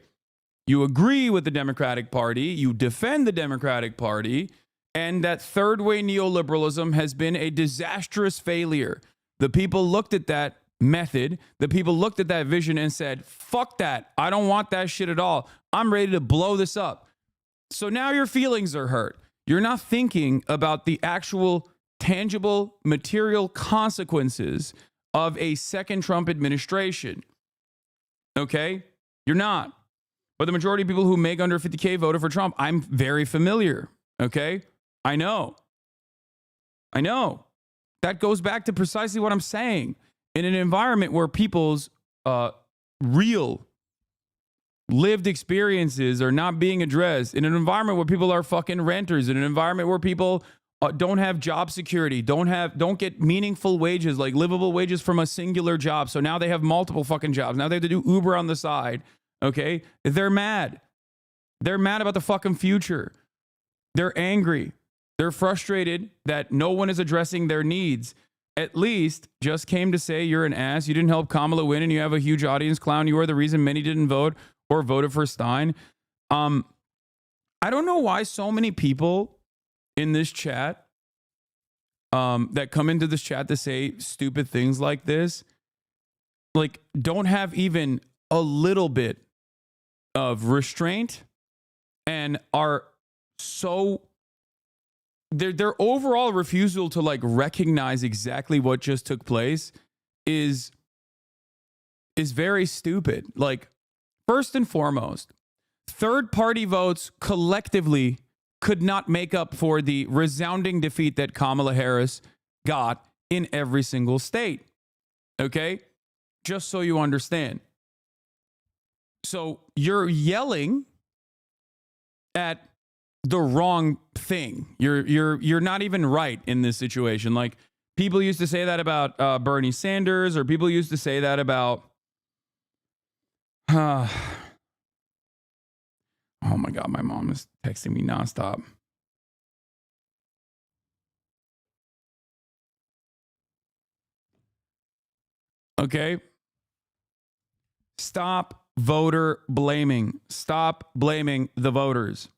You agree with the Democratic Party, you defend the Democratic Party, and that third way neoliberalism has been a disastrous failure. The people looked at that method, the people looked at that vision and said, fuck that, I don't want that shit at all. I'm ready to blow this up. So now your feelings are hurt. You're not thinking about the actual tangible material consequences of a second Trump administration. Okay? You're not. But the majority of people who make under 50K voted for Trump. I'm very familiar. Okay? I know. That goes back to precisely what I'm saying. In an environment where people's real lived experiences are not being addressed, in an environment where people are fucking renters, in an environment where people don't have job security, don't get meaningful wages, like livable wages from a singular job. So now they have multiple fucking jobs. Now they have to do Uber on the side. Okay? They're mad. They're mad about the fucking future. They're angry. They're frustrated that no one is addressing their needs. At least just came to say you're an ass. You didn't help Kamala win and you have a huge audience clown. You are the reason many didn't vote or voted for Stein. I don't know why so many people in this chat that come into this chat to say stupid things like this, like, don't have even a little bit of restraint and are so their overall refusal to like recognize exactly what just took place is very stupid. Like, first and foremost, third party votes collectively could not make up for the resounding defeat that Kamala Harris got in every single state. Okay? Just so you understand. So you're yelling at the wrong thing. You're not even right in this situation. Like, people used to say that about Bernie Sanders, or people used to say that about oh my God, my mom is texting me nonstop. Okay? Stop voter blaming. Stop blaming the voters.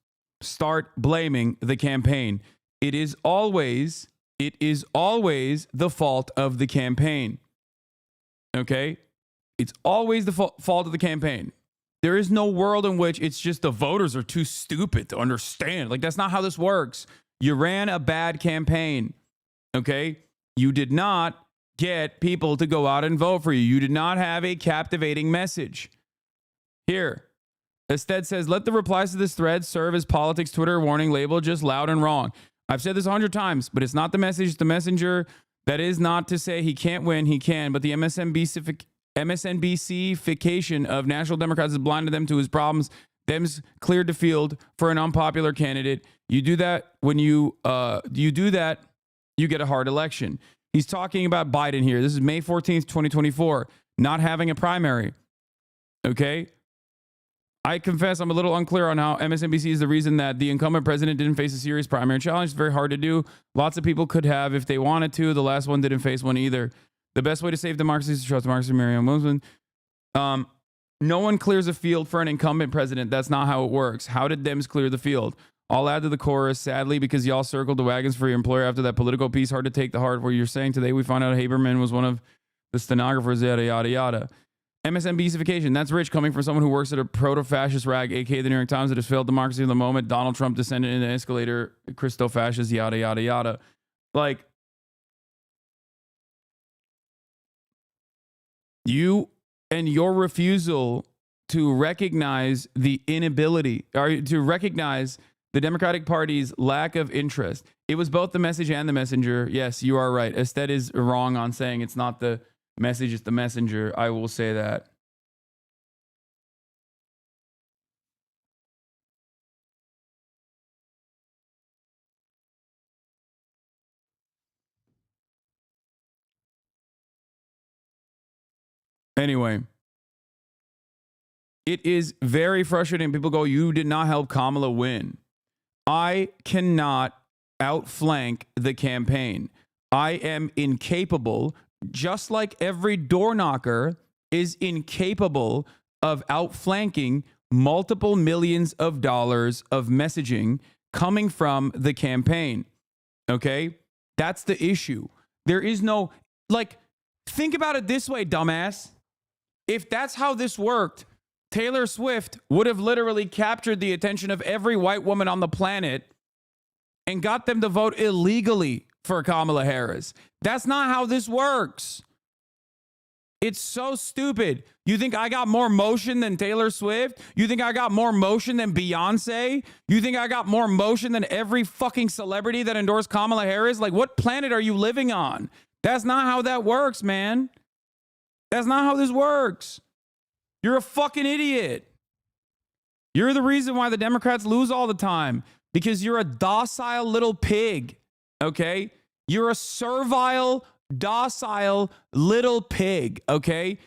Start blaming the campaign. It is always the fault of the campaign. Okay? It's always the fault of the campaign. There is no world in which it's just the voters are too stupid to understand. Like, that's not how this works. You ran a bad campaign. Okay? You did not get people to go out and vote for you. You did not have a captivating message. Here, Ested says, let the replies to this thread serve as politics Twitter warning label, just loud and wrong. I've said this 100 times, but it's not the message, it's the messenger. That is not to say he can't win, he can, but the MSNBC-fication of National Democrats has blinded them to his problems. Them's cleared the field for an unpopular candidate. You do that when you do that, you get a hard election. He's talking about Biden here. This is May 14th, 2024, not having a primary. Okay? I confess I'm a little unclear on how MSNBC is the reason that the incumbent president didn't face a serious primary challenge. It's very hard to do. Lots of people could have if they wanted to. The last one didn't face one either. The best way to save democracy is to trust democracy, Marianne Williamson. No one clears a field for an incumbent president. That's not how it works. How did Dems clear the field? I'll add to the chorus, sadly, because y'all circled the wagons for your employer after that political piece. Hard to take the heart where you're saying today we found out Haberman was one of the stenographers, yada, yada, yada. MSNBCification. That's rich coming from someone who works at a proto-fascist rag, aka the New York Times, that has failed democracy in the moment. Donald Trump descended in the escalator, Christo-fascist, yada, yada, yada. Like, you and your refusal to recognize the inability, or to recognize the Democratic Party's lack of interest. It was both the message and the messenger. Yes, you are right. Ested is wrong on saying it's not the message, it's the messenger. I will say that. Anyway, it is very frustrating. People go, you did not help Kamala win. I cannot outflank the campaign. I am incapable, just like every door knocker is incapable of outflanking multiple millions of dollars of messaging coming from the campaign. Okay? That's the issue. There is no, like, think about it this way, dumbass. If that's how this worked, Taylor Swift would have literally captured the attention of every white woman on the planet and got them to vote illegally for Kamala Harris. That's not how this works. It's so stupid. You think I got more motion than Taylor Swift? You think I got more motion than Beyonce? You think I got more motion than every fucking celebrity that endorsed Kamala Harris? Like, what planet are you living on? That's not how that works, man. That's not how this works. You're a fucking idiot. You're the reason why the Democrats lose all the time, because you're a docile little pig, okay? You're a servile, docile little pig, okay?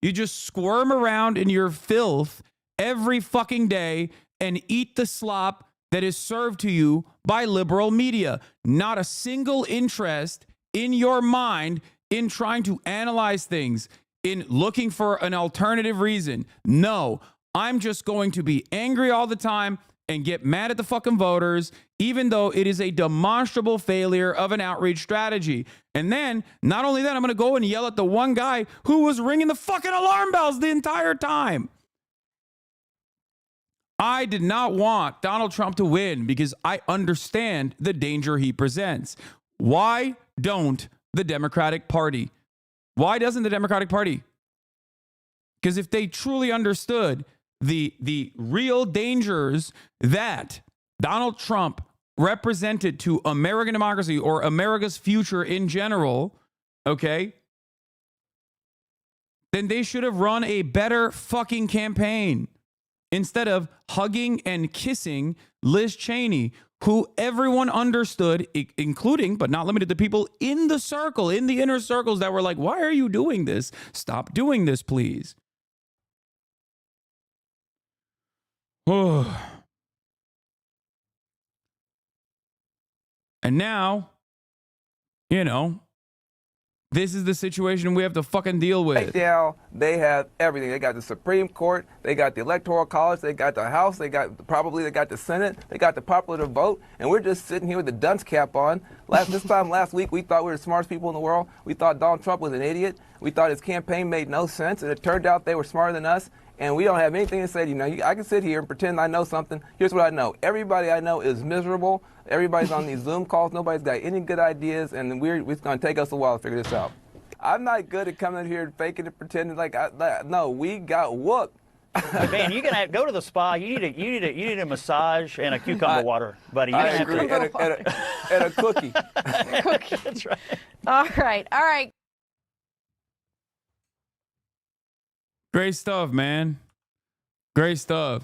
You just squirm around in your filth every fucking day and eat the slop that is served to you by liberal media. Not a single interest in your mind in trying to analyze things, in looking for an alternative reason. No, I'm just going to be angry all the time and get mad at the fucking voters, even though it is a demonstrable failure of an outreach strategy. And then, not only that, I'm going to go and yell at the one guy who was ringing the fucking alarm bells the entire time. I did not want Donald Trump to win because I understand the danger he presents. Why don't the Democratic Party? Why doesn't the Democratic Party? Because if they truly understood the real dangers that Donald Trump represented to American democracy or America's future in general, okay, then they should have run a better fucking campaign instead of hugging and kissing Liz Cheney, who everyone understood, including but not limited to people in the circle, in the inner circles that were like, why are you doing this? Stop doing this, please. And now, you know, this is the situation we have to fucking deal with. Right now, they have everything. They got the Supreme Court, they got the Electoral College, they got the House, they got the Senate, they got the popular vote, and we're just sitting here with the dunce cap on. This time last week, we thought we were the smartest people in the world. We thought Donald Trump was an idiot. We thought his campaign made no sense, and it turned out they were smarter than us. And we don't have anything to say. You know, I can sit here and pretend I know something. Here's what I know. Everybody I know is miserable. Everybody's on these Zoom calls. Nobody's got any good ideas, and it's going to take us a while to figure this out. I'm not good at coming here and faking and pretending no, we got whooped. Man, you're gonna go to the spa. You need a massage and a cucumber water, buddy. I agree. And a cookie. Cookie. That's right. All right. Great stuff, man. Great stuff.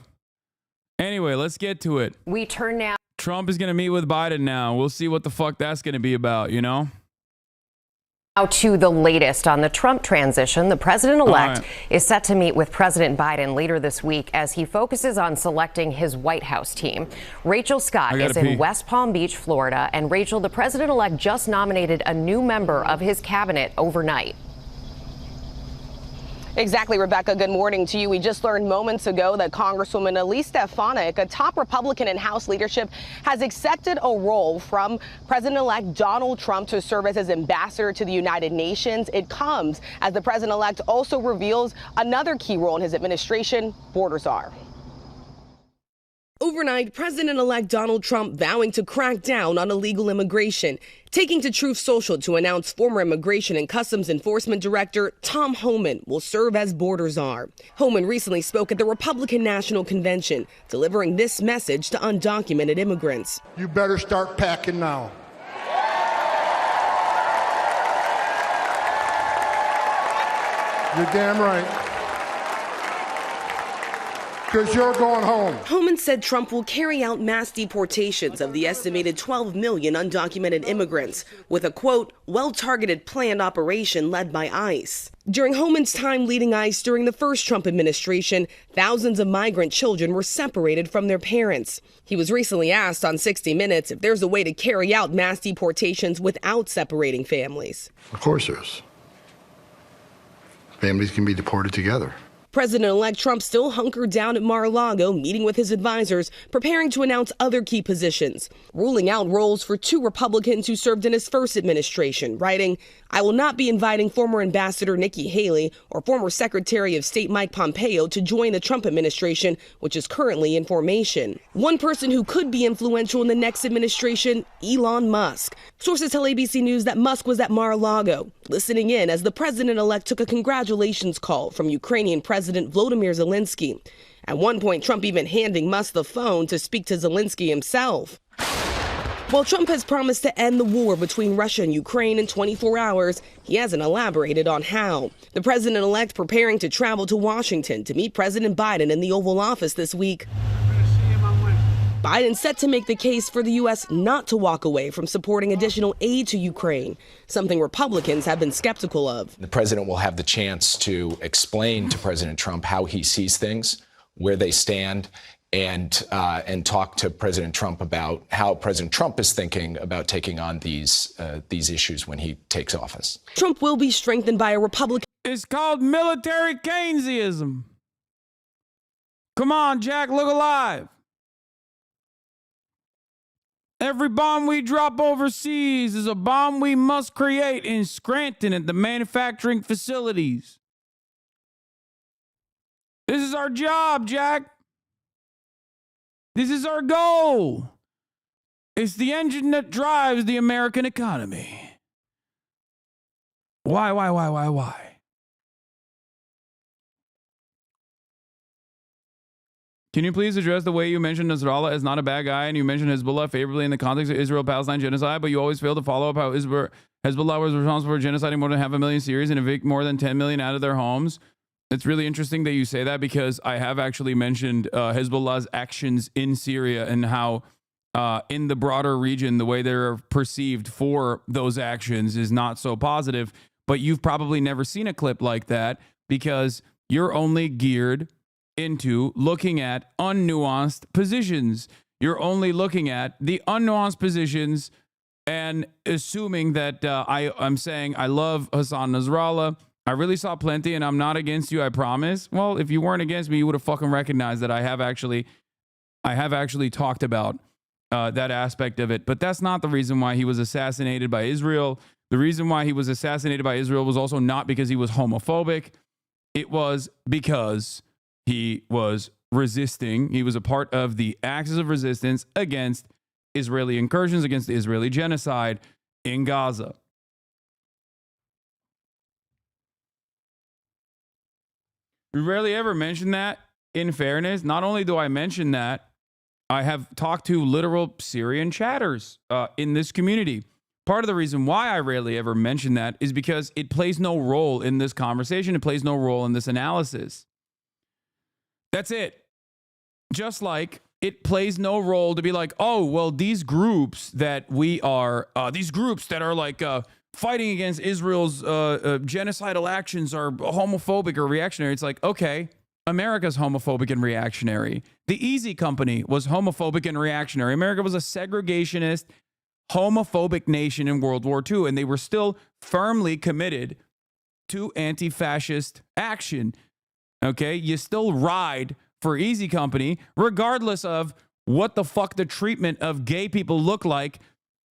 Anyway, let's get to it. We turn now. Trump is going to meet with Biden now. We'll see what the fuck that's going to be about, you know? Now to the latest on the Trump transition. The president-elect is set to meet with President Biden later this week as he focuses on selecting his White House team. Rachel Scott is in West Palm Beach, Florida. And Rachel, the president-elect just nominated a new member of his cabinet overnight. Exactly, Rebecca. Good morning to you. We just learned moments ago that Congresswoman Elise Stefanik, a top Republican in House leadership, has accepted a role from President-elect Donald Trump to serve as his ambassador to the United Nations. It comes as the president-elect also reveals another key role in his administration, border czar. Overnight, President-elect Donald Trump vowing to crack down on illegal immigration, taking to Truth Social to announce former Immigration and Customs Enforcement Director Tom Homan will serve as border czar. Homan recently spoke at the Republican National Convention, delivering this message to undocumented immigrants. You better start packing now. You're damn right. Because you're going home. Homan said Trump will carry out mass deportations of the estimated 12 million undocumented immigrants with a, quote, well-targeted planned operation led by ICE. During Homan's time leading ICE during the first Trump administration, thousands of migrant children were separated from their parents. He was recently asked on 60 Minutes if there's a way to carry out mass deportations without separating families. Of course there is. Families can be deported together. President-elect Trump still hunkered down at Mar-a-Lago, meeting with his advisors, preparing to announce other key positions, ruling out roles for two Republicans who served in his first administration, writing, I will not be inviting former Ambassador Nikki Haley or former Secretary of State Mike Pompeo to join the Trump administration, which is currently in formation. One person who could be influential in the next administration, Elon Musk. Sources tell ABC News that Musk was at Mar-a-Lago, listening in as the president-elect took a congratulations call from Ukrainian President Volodymyr Zelensky. At one point, Trump even handing Musk the phone to speak to Zelensky himself. While Trump has promised to end the war between Russia and Ukraine in 24 hours, he hasn't elaborated on how. The president-elect preparing to travel to Washington to meet President Biden in the Oval Office this week. Biden set to make the case for the U.S. not to walk away from supporting additional aid to Ukraine, something Republicans have been skeptical of. The president will have the chance to explain to President Trump how he sees things, where they stand, and talk to President Trump about how President Trump is thinking about taking on these issues when he takes office. Trump will be strengthened by a Republican. It's called military Keynesianism. Come on, Jack, look alive. Every bomb we drop overseas is a bomb we must create in Scranton at the manufacturing facilities. This is our job, Jack. This is our goal. It's the engine that drives the American economy. Why? Can you please address the way you mentioned Nasrallah as not a bad guy and you mentioned Hezbollah favorably in the context of Israel-Palestine genocide, but you always fail to follow up how Hezbollah was responsible for genociding more than 500,000 Syrians and evict more than 10 million out of their homes. It's really interesting that you say that because I have actually mentioned Hezbollah's actions in Syria and how in the broader region, the way they're perceived for those actions is not so positive. But you've probably never seen a clip like that because you're only geared into looking at unnuanced positions. You're only looking at the unnuanced positions and assuming that I'm saying I love Hassan Nasrallah. I really saw plenty and I'm not against you, I promise. Well, if you weren't against me, you would have fucking recognized that I have actually talked about that aspect of it. But that's not the reason why he was assassinated by Israel. The reason why he was assassinated by Israel was also not because he was homophobic. It was because he was resisting. He was a part of the axis of resistance against Israeli incursions, against the Israeli genocide in Gaza. We rarely ever mention that, in fairness. Not only do I mention that, I have talked to literal Syrian chatters in this community. Part of the reason why I rarely ever mention that is because it plays no role in this conversation. It plays no role in this analysis. That's it. Just like it plays no role to be like, oh, well, these groups that are like fighting against Israel's genocidal actions are homophobic or reactionary. It's like, okay, America's homophobic and reactionary. The Easy Company was homophobic and reactionary. America was a segregationist, homophobic nation in World War II, and they were still firmly committed to anti-fascist action. Okay, you still ride for Easy Company, regardless of what the fuck the treatment of gay people look like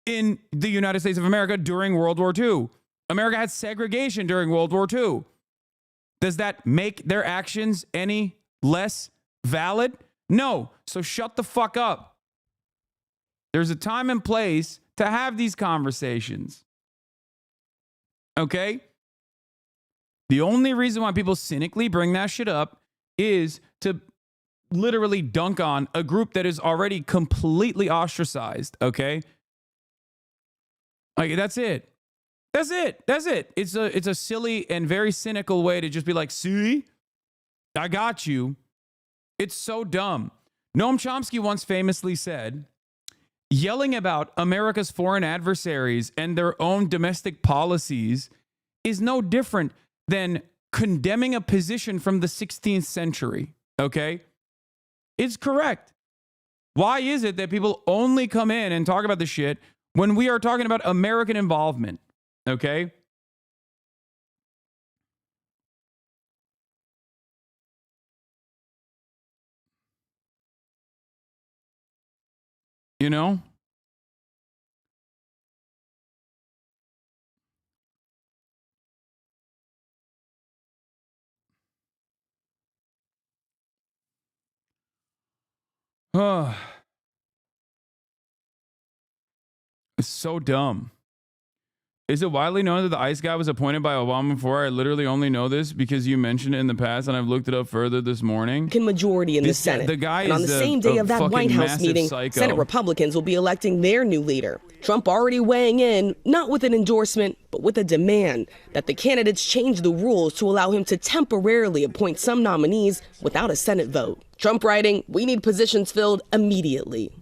in the United States of America during World War II. America had segregation during World War II. Does that make their actions any less valid? No. So shut the fuck up. There's a time and place to have these conversations. Okay? The only reason why people cynically bring that shit up is to literally dunk on a group that is already completely ostracized, okay? Like, that's it. That's it. That's it. It's a silly and very cynical way to just be like, see? I got you. It's so dumb. Noam Chomsky once famously said, yelling about America's foreign adversaries and their own domestic policies is no different than condemning a position from the 16th century, okay? It's correct. Why is it that people only come in and talk about this shit when we are talking about American involvement, okay? You know? It's so dumb. Is it widely known that the ICE guy was appointed by Obama before? I literally only know this because you mentioned it in the past, and I've looked it up further this morning. Majority in the Senate. The guy and on the same day of that White House meeting, psycho. Senate Republicans will be electing their new leader. Trump already weighing in, not with an endorsement, but with a demand that the candidates change the rules to allow him to temporarily appoint some nominees without a Senate vote. Trump writing, we need positions filled immediately.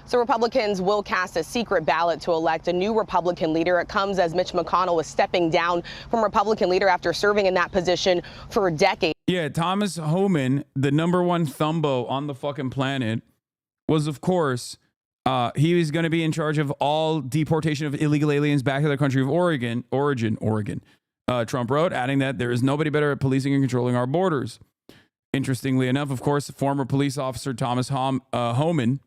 So Republicans will cast a secret ballot to elect a new Republican leader. It comes as Mitch McConnell is stepping down from Republican leader after serving in that position for a decade. Yeah, Thomas Homan, the number one thumbo on the fucking planet, was, of course, he was going to be in charge of all deportation of illegal aliens back to their country of origin. Trump wrote, adding that there is nobody better at policing and controlling our borders. Interestingly enough, of course, former police officer Thomas Homan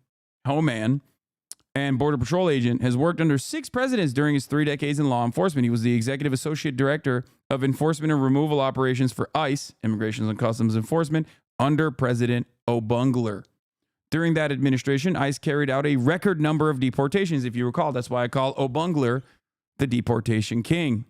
and Border Patrol agent, has worked under 6 presidents during his 3 decades in law enforcement. He was the executive associate director of enforcement and removal operations for ICE, Immigration and Customs Enforcement, under President Obungler. During that administration, ICE carried out a record number of deportations. If you recall, that's why I call Obungler the deportation king.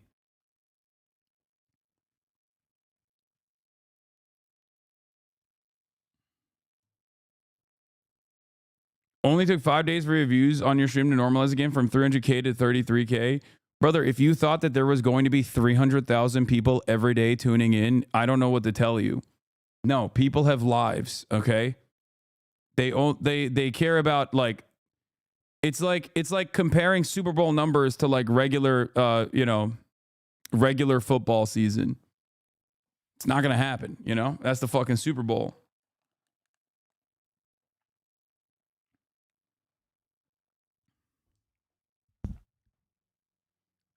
Only took 5 days for reviews on your stream to normalize again from 300K to 33K. Brother, if you thought that there was going to be 300,000 people every day tuning in, I don't know what to tell you. No, people have lives, okay? They care about like it's like comparing Super Bowl numbers to like regular regular football season. It's not going to happen, you know? That's the fucking Super Bowl.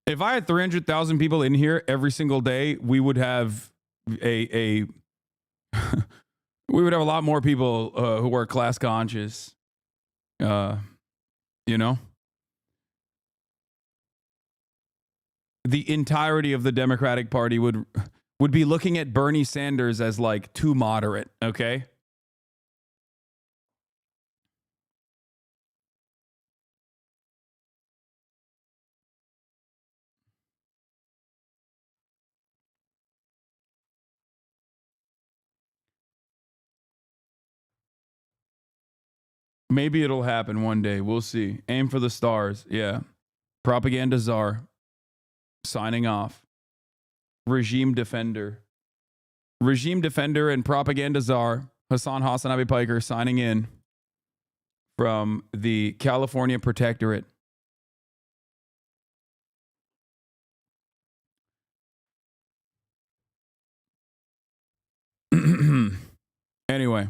If I had 300,000 people in here every single day, we would have we would have a lot more people who are class conscious. You know? The entirety of the Democratic Party would be looking at Bernie Sanders as like too moderate, okay? Maybe it'll happen one day. We'll see. Aim for the stars. Yeah. Propaganda czar. Signing off. Regime defender. Regime defender and propaganda czar. HasnAbi Piker signing in from the California Protectorate. Anyway.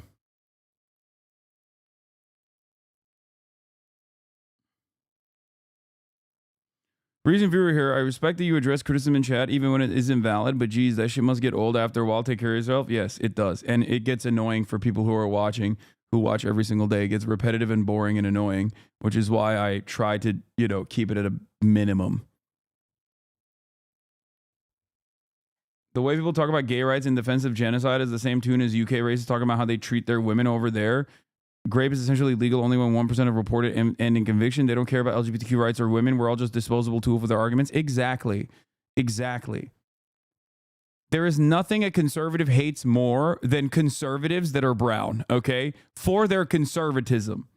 Reason viewer here, I respect that you address criticism in chat even when it isn't valid, but geez, that shit must get old after a while. Take care of yourself. Yes, it does. And it gets annoying for people who are watching, who watch every single day. It gets repetitive and boring and annoying, which is why I try to, keep it at a minimum. The way people talk about gay rights and defense of genocide is the same tune as UK racists talking about how they treat their women over there. Grape is essentially legal only when 1% of reported end in conviction. They don't care about LGBTQ rights or women. We're all just disposable tools for their arguments. Exactly. There is nothing a conservative hates more than conservatives that are brown, okay? For their conservatism.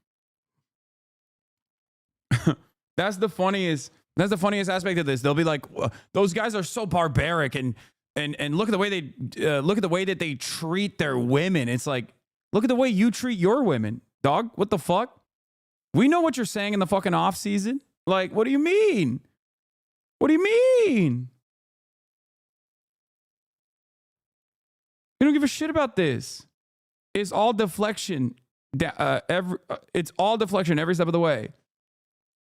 That's the funniest aspect of this. They'll be like, those guys are so barbaric and look at the way that they treat their women. It's like, look at the way you treat your women, dog. What the fuck? We know what you're saying in the fucking off season. Like, what do you mean? What do you mean? You don't give a shit about this. It's all deflection. It's all deflection every step of the way.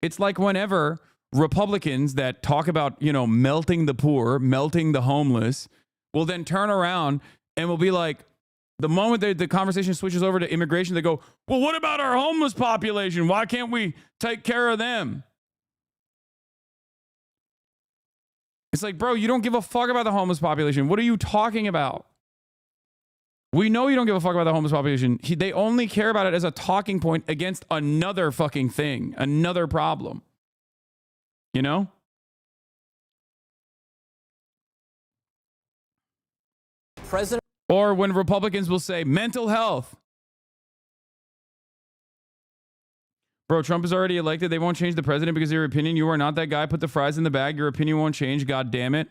It's like whenever Republicans that talk about, melting the poor, melting the homeless, will then turn around and will be like, the moment the conversation switches over to immigration, they go, well, what about our homeless population? Why can't we take care of them? It's like, bro, you don't give a fuck about the homeless population. What are you talking about? We know you don't give a fuck about the homeless population. They only care about it as a talking point against another fucking thing, another problem. You know? Or when Republicans will say mental health. Bro, Trump is already elected. They won't change the president because of your opinion. You are not that guy. Put the fries in the bag. Your opinion won't change. God damn it.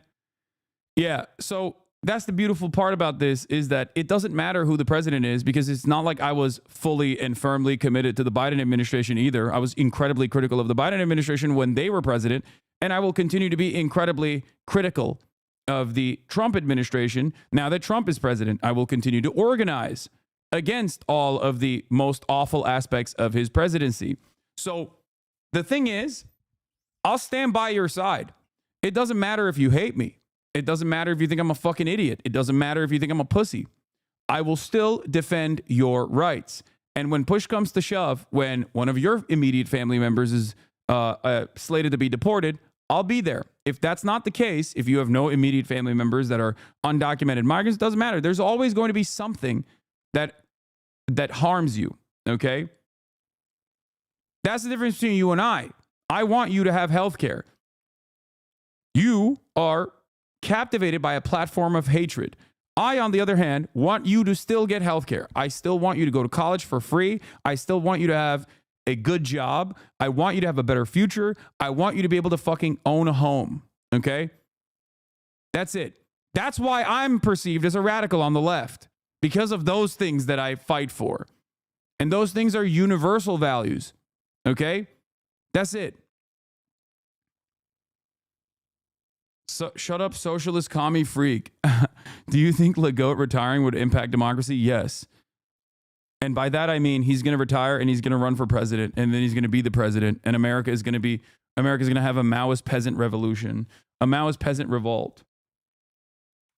Yeah. So that's the beautiful part about this is that it doesn't matter who the president is because it's not like I was fully and firmly committed to the Biden administration either. I was incredibly critical of the Biden administration when they were president, and I will continue to be incredibly critical of the Trump administration. Now that Trump is president, I will continue to organize against all of the most awful aspects of his presidency. So the thing is, I'll stand by your side. It doesn't matter if you hate me. It doesn't matter if you think I'm a fucking idiot. It doesn't matter if you think I'm a pussy. I will still defend your rights. And when push comes to shove, when one of your immediate family members is slated to be deported, I'll be there. If that's not the case, if you have no immediate family members that are undocumented migrants, it doesn't matter. There's always going to be something that harms you, okay? That's the difference between you and I. I want you to have health care. You are captivated by a platform of hatred. I, on the other hand, want you to still get health care. I still want you to go to college for free. I still want you to have a good job. I want you to have a better future. I want you to be able to fucking own a home. Okay? That's it. That's why I'm perceived as a radical on the left, because of those things that I fight for. And those things are universal values. Okay? That's it. So, shut up, socialist commie freak. Do you think Legault retiring would impact democracy? Yes. And by that I mean he's going to retire and he's going to run for president, and then he's going to be the president, and America's going to have a Maoist peasant revolution, a Maoist peasant revolt.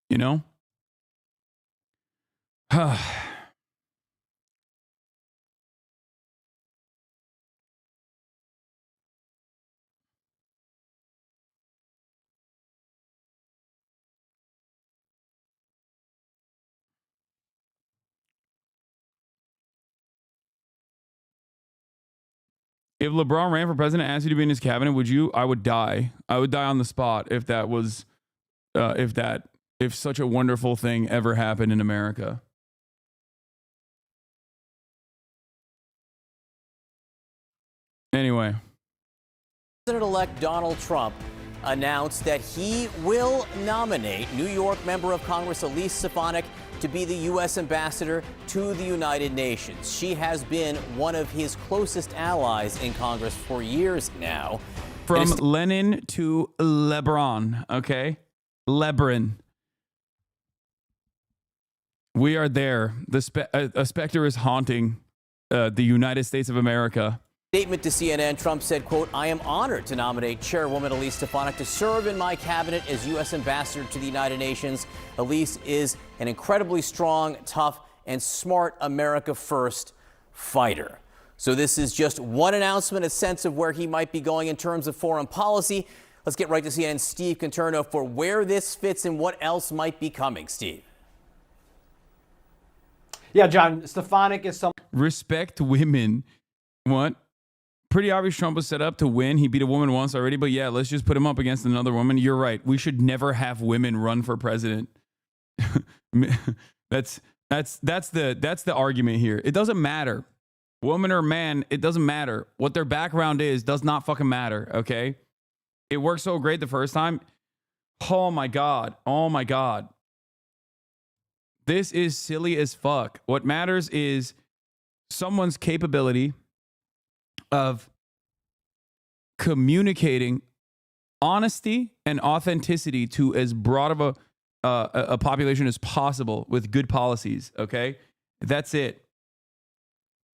You know? If LeBron ran for president and asked you to be in his cabinet, would you? I would die. I would die on the spot if that was, if such a wonderful thing ever happened in America. Anyway. President-elect Donald Trump announced that he will nominate New York member of Congress Elise Stefanik to be the U.S. ambassador to the United Nations. She has been one of his closest allies in Congress for years now. From Lenin to LeBron, okay? LeBron. We are there. A specter is haunting the United States of America. Statement to CNN, Trump said, quote, I am honored to nominate Chairwoman Elise Stefanik to serve in my cabinet as U.S. ambassador to the United Nations. Elise is an incredibly strong, tough, and smart America First fighter. So this is just one announcement, a sense of where he might be going in terms of foreign policy. Let's get right to CNN's Steve Conterno for where this fits and what else might be coming. Steve. Yeah, John, Stefanik is some. Respect women. What? Pretty obvious Trump was set up to win. He beat a woman once already, but yeah, let's just put him up against another woman. You're right. We should never have women run for president. That's the argument here. It doesn't matter. Woman or man, it doesn't matter. What their background is does not fucking matter, okay? It worked so great the first time. Oh my God. Oh my God. This is silly as fuck. What matters is someone's capability of communicating honesty and authenticity to as broad of a population as possible with good policies, okay? That's it.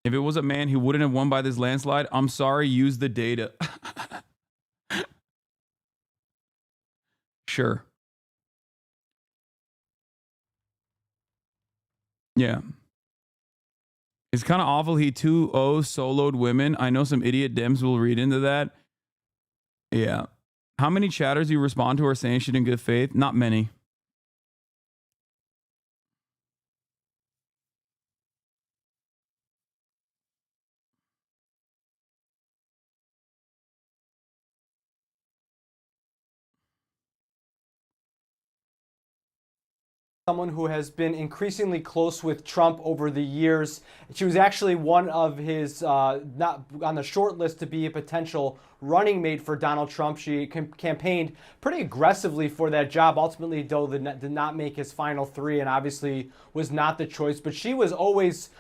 If it was a man, he wouldn't have won by this landslide. I'm sorry, use the data. Sure. Yeah. It's kind of awful he 2-0 soloed women. I know some idiot Dems will read into that. Yeah. How many chatters you respond to are saying shit in good faith? Not many. Someone who has been increasingly close with Trump over the years. She was actually one of his, not on the short list to be a potential running mate for Donald Trump. She campaigned pretty aggressively for that job. Ultimately, though, did not make his final three and obviously was not the choice. But she was always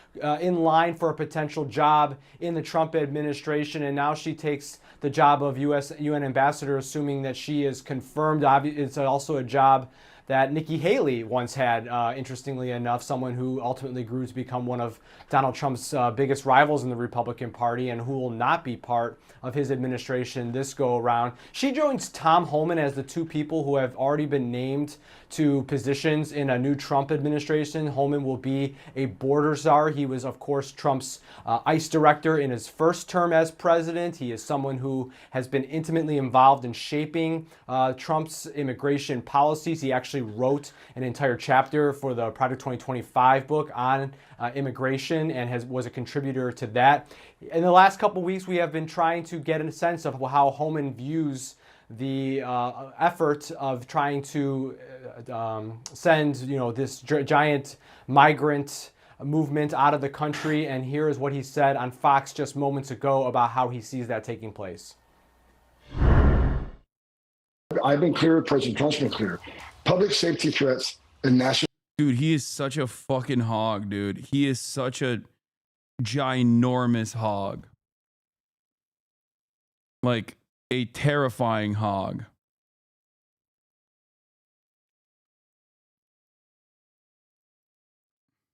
in line for a potential job in the Trump administration. And now she takes the job of UN ambassador, assuming that she is confirmed. It's also a job that Nikki Haley once had, interestingly enough, someone who ultimately grew to become one of Donald Trump's biggest rivals in the Republican Party and who will not be part of his administration this go around. She joins Tom Homan as the two people who have already been named to positions in a new Trump administration. Homan will be a border czar. He was, of course, Trump's ICE director in his first term as president. He is someone who has been intimately involved in shaping Trump's immigration policies. He actually wrote an entire chapter for the Project 2025 book on immigration and was a contributor to that. In the last couple of weeks, we have been trying to get a sense of how Homan views the effort of trying to send, this giant migrant movement out of the country. And here is what he said on Fox just moments ago about how he sees that taking place. I've been clear, President Trump's been clear. Public safety threats and national. Dude, he is such a fucking hog, dude. He is such a ginormous hog. Like a terrifying hog.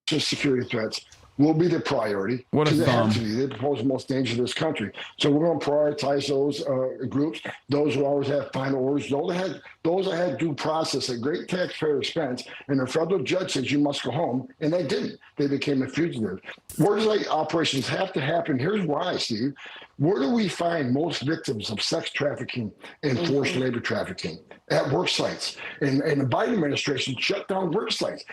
Security threats will be the priority. What a because they have thumb. to be. They pose the most danger to this country. So we're going to prioritize those groups, those who always have final orders, those that had due process at great taxpayer expense, and the federal judge says you must go home, and they didn't. They became a fugitive. Where does operations have to happen? Here's why, Steve. Where do we find most victims of sex trafficking and forced labor trafficking? At work sites. And the Biden administration shut down work sites.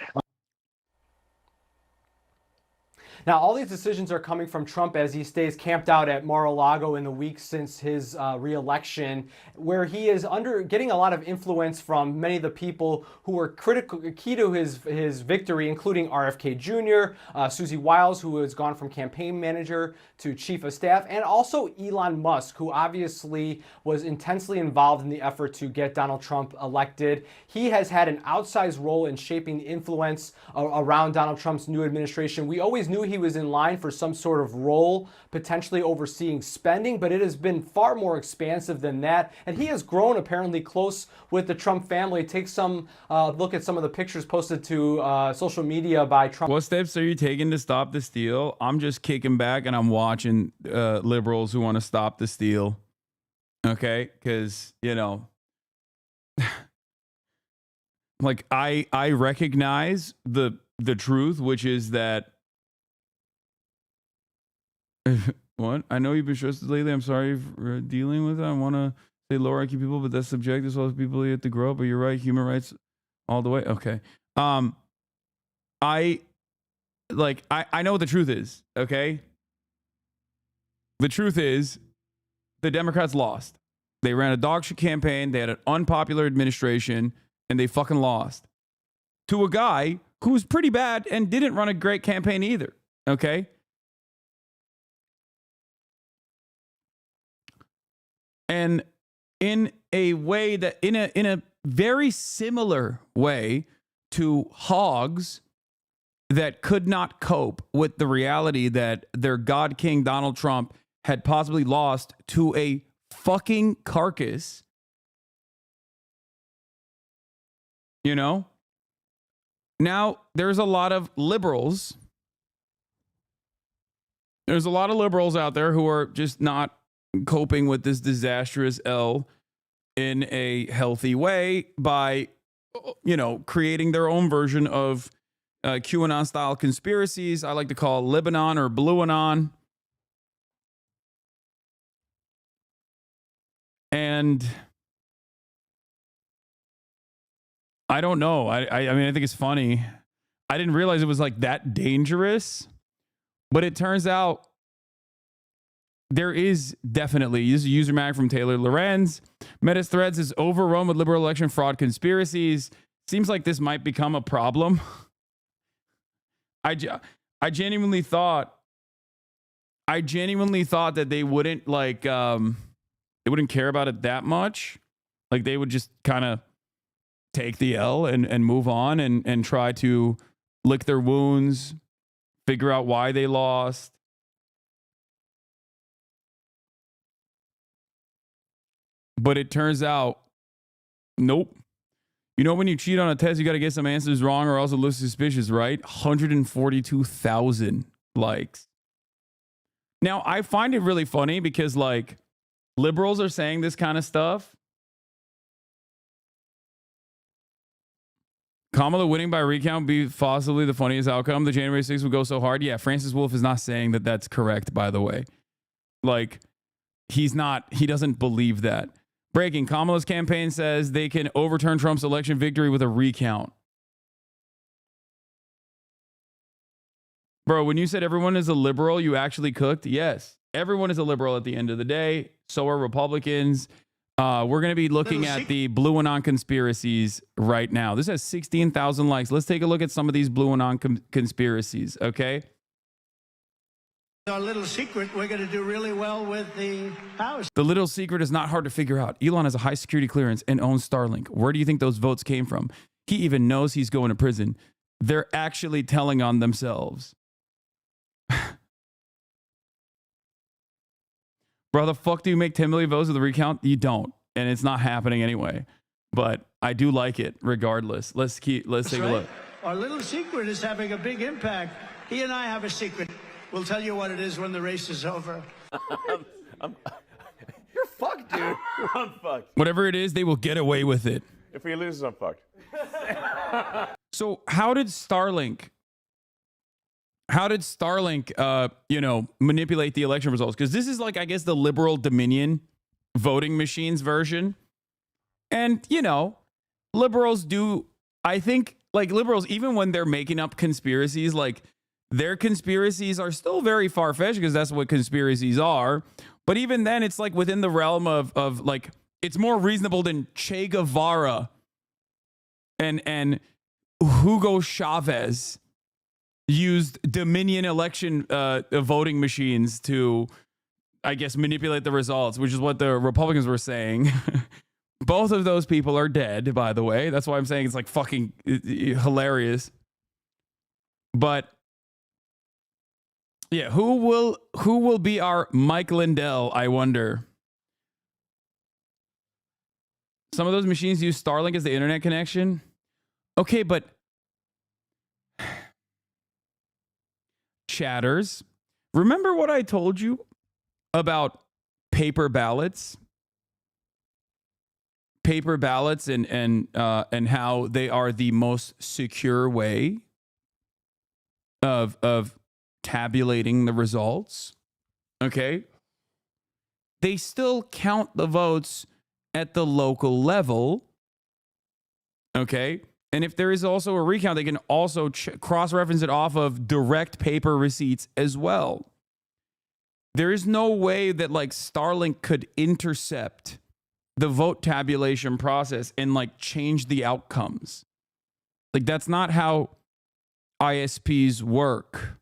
Now, all these decisions are coming from Trump as he stays camped out at Mar-a-Lago in the weeks since his re-election, where he is getting a lot of influence from many of the people who were key to his victory, including RFK Jr., Susie Wiles, who has gone from campaign manager to chief of staff, and also Elon Musk, who obviously was intensely involved in the effort to get Donald Trump elected. He has had an outsized role in shaping the influence around Donald Trump's new administration. We always knew he was in line for some sort of role, potentially overseeing spending, but it has been far more expansive than that. And he has grown apparently close with the Trump family. Take some look at some of the pictures posted to social media by Trump. What steps are you taking to stop the steal? I'm just kicking back and I'm watching liberals who want to stop the steal. Okay? Because, you know, like I recognize the truth, which is that what? I know you've been stressed lately. I'm sorry for dealing with it. I want to say low-ranking people, but that's subjective. As well as people you have to grow up. But you're right. Human rights all the way. Okay. I know what the truth is. Okay. The truth is the Democrats lost. They ran a dog shit campaign. They had an unpopular administration and they fucking lost to a guy who was pretty bad and didn't run a great campaign either. Okay. And in a way that in a very similar way to hogs that could not cope with the reality that their God King Donald Trump had possibly lost to a fucking carcass. You know? Now, there's a lot of liberals. There's a lot of liberals out there who are just not coping with this disastrous L in a healthy way by, you know, creating their own version of QAnon style conspiracies. I like to call Lebanon or Blueanon. And I don't know. I mean, I think it's funny. I didn't realize it was like that dangerous, but it turns out there is definitely, this is a user mag from Taylor Lorenz. Meta's threads is overrun with liberal election fraud conspiracies. Seems like this might become a problem. I genuinely thought that they wouldn't they wouldn't care about it that much. Like they would just kind of take the L and move on and try to lick their wounds, figure out why they lost. But it turns out, nope. You know, when you cheat on a test, you got to get some answers wrong or else it looks suspicious, right? 142,000 likes. Now, I find it really funny because, like, liberals are saying this kind of stuff. Kamala winning by recount be possibly the funniest outcome. The January 6th would go so hard. Yeah, Francis Wolf is not saying that that's correct, by the way. Like, he doesn't believe that. Breaking, Kamala's campaign says they can overturn Trump's election victory with a recount. Bro, when you said everyone is a liberal, you actually cooked? Yes. Everyone is a liberal at the end of the day. So are Republicans. We're going to be looking at the Blue Anon conspiracies right now. This has 16,000 likes. Let's take a look at some of these Blue Anon conspiracies, okay? Our little secret, we're going to do really well with the House. The little secret is not hard to figure out. Elon has a high security clearance and owns Starlink. Where do you think those votes came from? He even knows he's going to prison. They're actually telling on themselves. Bro, the fuck do you make 10 million votes with the recount? You don't. And it's not happening anyway. But I do like it regardless. Let's take a look. Our little secret is having a big impact. He and I have a secret. We'll tell you what it is when the race is over. You're fucked, dude. I'm fucked. Whatever it is, they will get away with it. If we lose, I'm fucked. So how did Starlink, manipulate the election results? Because this is like, I guess, the liberal Dominion voting machines version. And, liberals do, I think, like liberals, even when they're making up conspiracies, like their conspiracies are still very far-fetched because that's what conspiracies are. But even then, it's like within the realm of like, it's more reasonable than Che Guevara and Hugo Chavez used Dominion election voting machines to, I guess, manipulate the results, which is what the Republicans were saying. Both of those people are dead, by the way. That's why I'm saying it's like fucking hilarious. But yeah, who will be our Mike Lindell, I wonder? Some of those machines use Starlink as the internet connection. Okay, but chatters, remember what I told you about paper ballots? Paper ballots and how they are the most secure way of tabulating the results. Okay? They still count the votes at the local level. Okay? And if there is also a recount, they can also cross-reference it off of direct paper receipts as well. There is no way that like Starlink could intercept the vote tabulation process and like change the outcomes. Like that's not how ISPs work.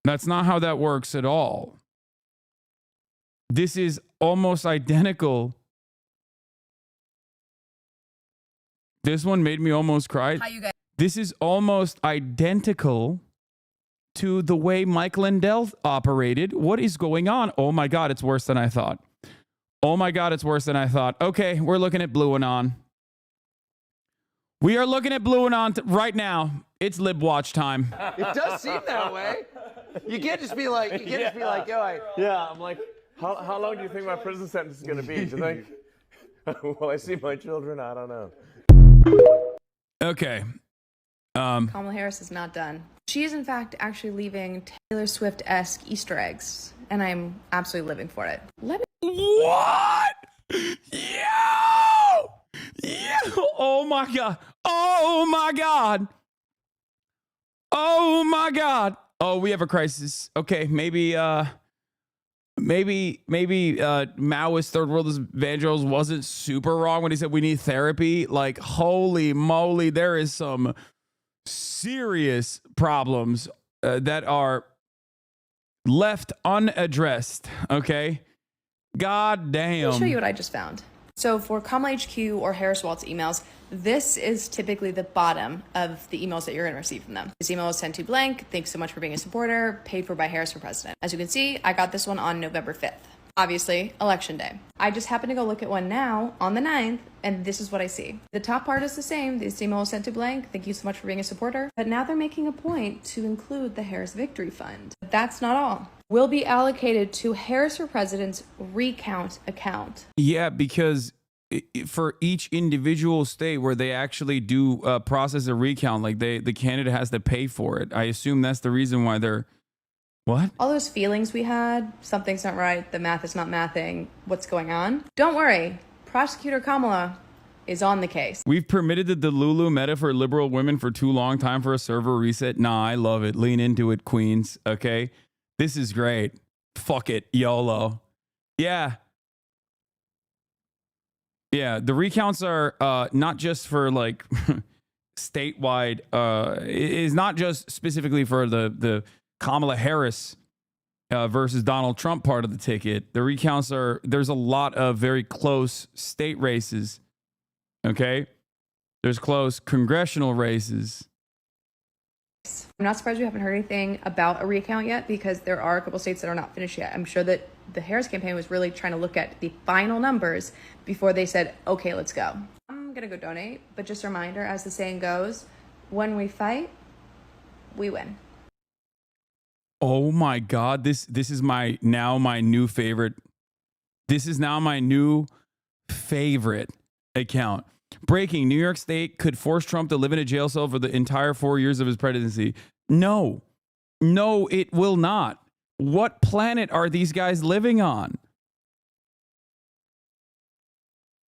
That's not how that works at all. This is almost identical. This one made me almost cry. How you guys? This is almost identical to the way Mike Lindell operated. What is going on? Oh my God, it's worse than I thought. Oh my God, it's worse than I thought. Okay, we're looking at Blue Anon. We are looking at Blue Anon right now. It's LibWatch time. It does seem that way. You can't just be like, Yeah, I'm like, how long do you think my prison sentence is going to be? Do you think? Will I see my children? I don't know. Okay. Kamala Harris is not done. She is, in fact, actually leaving Taylor Swift-esque Easter eggs, and I'm absolutely living for it. What? Yo! Oh my God. Oh my God. Oh my God. Oh, we have a crisis. Okay, maybe Maoist third world evangelicals wasn't super wrong when he said we need therapy. Like, holy moly, there is some serious problems that are left unaddressed. Okay, god damn. I'll show you what I just found. So for Kamala HQ or Harris Waltz emails, this is typically the bottom of the emails that you're going to receive from them. This email was sent to blank. Thanks so much for being a supporter. Paid for by Harris for president. As you can see, I got this one on November 5th. Obviously, election day. I just happened to go look at one now on the 9th, and this is what I see. The top part is the same. This email was sent to blank. Thank you so much for being a supporter. But now they're making a point to include the Harris Victory Fund. But that's not all. Will be allocated to Harris for President's recount account. Yeah, because for each individual state where they actually do process a recount, like the candidate has to pay for it. I assume that's the reason why they're... What? All those feelings we had, something's not right, the math is not mathing, what's going on? Don't worry, Prosecutor Kamala is on the case. We've permitted the Delulu meta for liberal women for too long. Time for a server reset. Nah, I love it. Lean into it, queens. Okay? This is great. Fuck it. YOLO. Yeah. Yeah. The recounts are not just for like statewide. It is not just specifically for the Kamala Harris versus Donald Trump part of the ticket. The recounts are, there's a lot of very close state races. Okay. There's close congressional races. I'm not surprised we haven't heard anything about a recount yet, because there are a couple states that are not finished yet. I'm sure that the Harris campaign was really trying to look at the final numbers before they said, okay, let's go. I'm going to go donate, but just a reminder, as the saying goes, when we fight, we win. Oh my God. This is my new favorite. This is now my new favorite account. Breaking: New York State could force Trump to live in a jail cell for the entire 4 years of his presidency. No, it will not. What planet are these guys living on?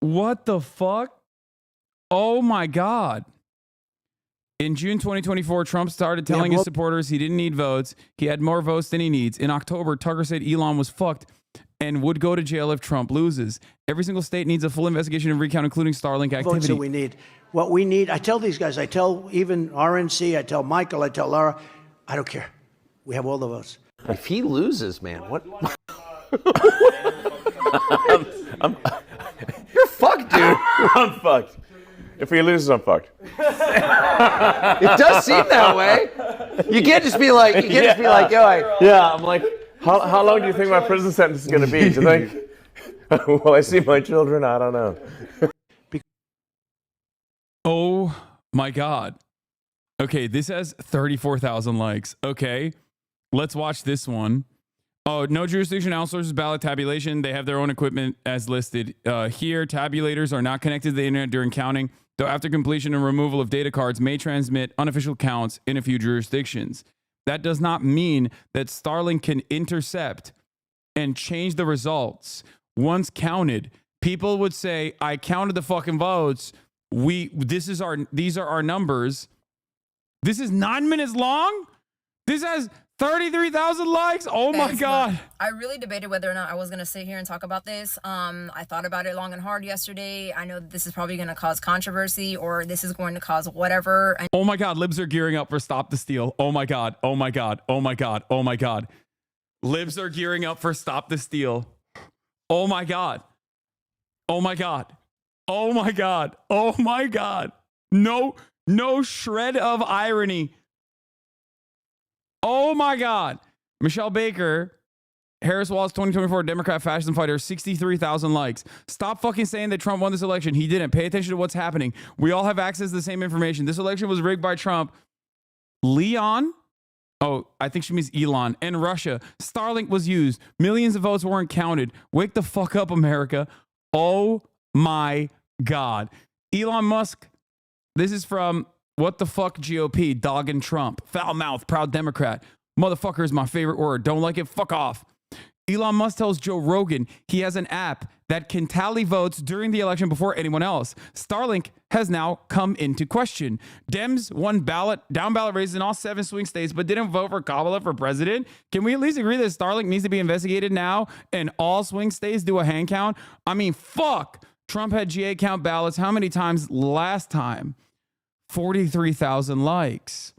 What the fuck? Oh my God. In June 2024, Trump started telling his supporters he didn't need votes. He had more votes than he needs. In October, Tucker said Elon was fucked and would go to jail if Trump loses. Every single state needs a full investigation and recount, including Starlink activity. Votes that we need. What we need, I tell these guys, I tell even RNC, I tell Michael, I tell Laura, I don't care. We have all the votes. If he loses, man, what? You're fucked, dude. I'm fucked. If he loses, I'm fucked. It does seem that way. You can't just be like, Yeah, I'm like, how long do you think my prison sentence is going to be? Do you think, will I see my children? I don't know. Oh my God. Okay, this has 34,000 likes. Okay, let's watch this one. Oh, no jurisdiction outsources ballot tabulation. They have their own equipment as listed here. Tabulators are not connected to the internet during counting, though after completion and removal of data cards may transmit unofficial counts in a few jurisdictions. That does not mean that Starlink can intercept and change the results. Once counted, people would say, I counted the fucking votes. These are our numbers. This is 9 minutes long. This has 33,000 likes. Oh my God. I really debated whether or not I was going to sit here and talk about this. I thought about it long and hard yesterday. I know that this is probably going to cause controversy, or this is going to cause whatever. Oh my God. Libs are gearing up for Stop the Steal. Oh my God. Oh my God. Oh my God. Oh my God. Libs are gearing up for Stop the Steal. Oh my God. Oh my God. Oh my God. Oh my God. No shred of irony. Oh my God. Michelle Baker, Harris Walls 2024 Democrat fashion fighter, 63,000 likes. Stop fucking saying that Trump won this election. He didn't. Pay attention to what's happening. We all have access to the same information. This election was rigged by Trump. Leon? Oh, I think she means Elon. And Russia. Starlink was used. Millions of votes weren't counted. Wake the fuck up, America. Oh my God. Elon Musk. This is from What the Fuck GOP, Dog and Trump. Foul mouth, proud Democrat. Motherfucker is my favorite word. Don't like it? Fuck off. Elon Musk tells Joe Rogan he has an app that can tally votes during the election before anyone else. Starlink has now come into question. Dems won down ballot races in all 7 swing states, but didn't vote for Kamala for president. Can we at least agree that Starlink needs to be investigated now and all swing states do a hand count? I mean, fuck. Trump had GA count ballots how many times last time? 43,000 likes.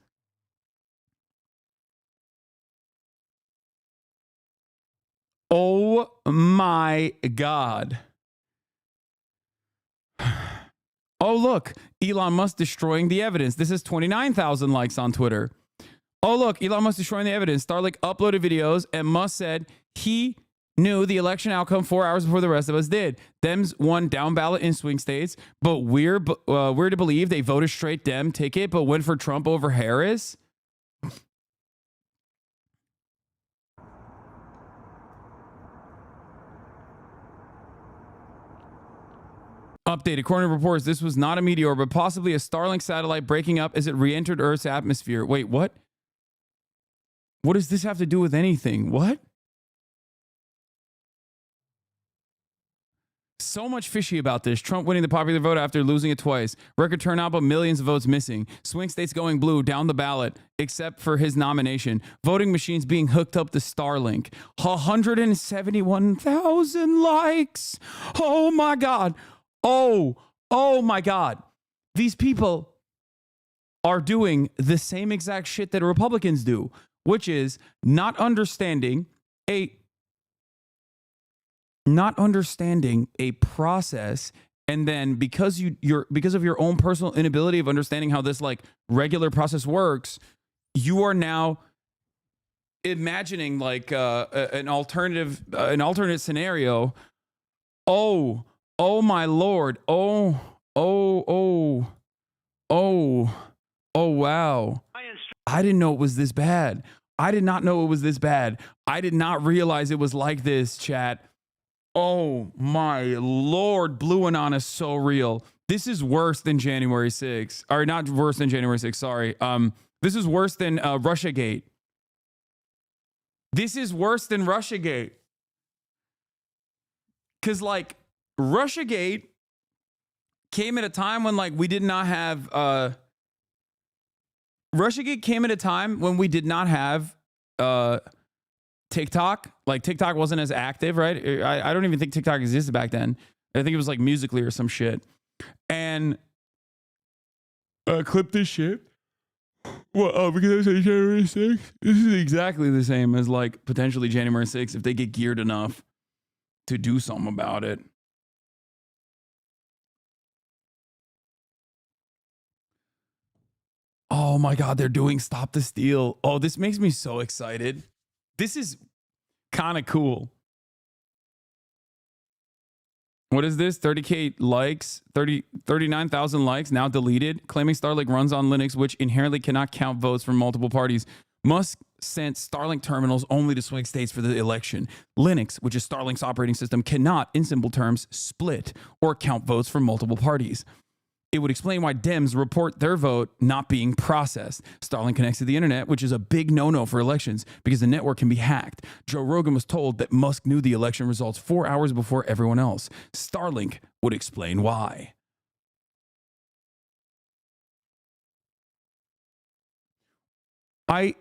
Oh my God. Oh, look, Elon Musk destroying the evidence. This is 29,000 likes on Twitter. Oh, look, Elon Musk destroying the evidence. Starlink uploaded videos and Musk said he knew the election outcome 4 hours before the rest of us did. Dems won down ballot in swing states, but we're to believe they voted straight Dem ticket, but went for Trump over Harris. Update. According to reports, this was not a meteor, but possibly a Starlink satellite breaking up as it re-entered Earth's atmosphere. Wait, what? What does this have to do with anything? What? So much fishy about this. Trump winning the popular vote after losing it twice. Record turnout, but millions of votes missing. Swing states going blue down the ballot, except for his nomination. Voting machines being hooked up to Starlink. 171,000 likes. Oh my God. Oh my God. These people are doing the same exact shit that Republicans do, which is not understanding a process, and then because of your own personal inability of understanding how this like regular process works, you are now imagining like an alternate scenario. Oh my Lord. Oh wow. I didn't know it was this bad. I did not know it was this bad. I did not realize it was like this, chat. Oh my Lord, Blue Anon is so real. This is worse than January 6th. Or not worse than January 6th, sorry. This is worse than Russiagate. This is worse than Russiagate. Because like Russiagate came at a time when like we did not have Russiagate came at a time when we did not have TikTok. Like TikTok wasn't as active, right? I don't even think TikTok existed back then. I think it was like Musical.ly or some shit. And clip this shit. Well, because I say January 6th. This is exactly the same as like potentially January 6th if they get geared enough to do something about it. Oh my God, they're doing Stop the Steal. Oh, this makes me so excited. This is kind of cool. What is this? 30K likes, 39,000 likes, now deleted. Claiming Starlink runs on Linux, which inherently cannot count votes from multiple parties. Musk sent Starlink terminals only to swing states for the election. Linux, which is Starlink's operating system, cannot, in simple terms, split or count votes from multiple parties. It would explain why Dems report their vote not being processed. Starlink connects to the internet, which is a big no-no for elections because the network can be hacked. Joe Rogan was told that Musk knew the election results 4 hours before everyone else. Starlink would explain why. I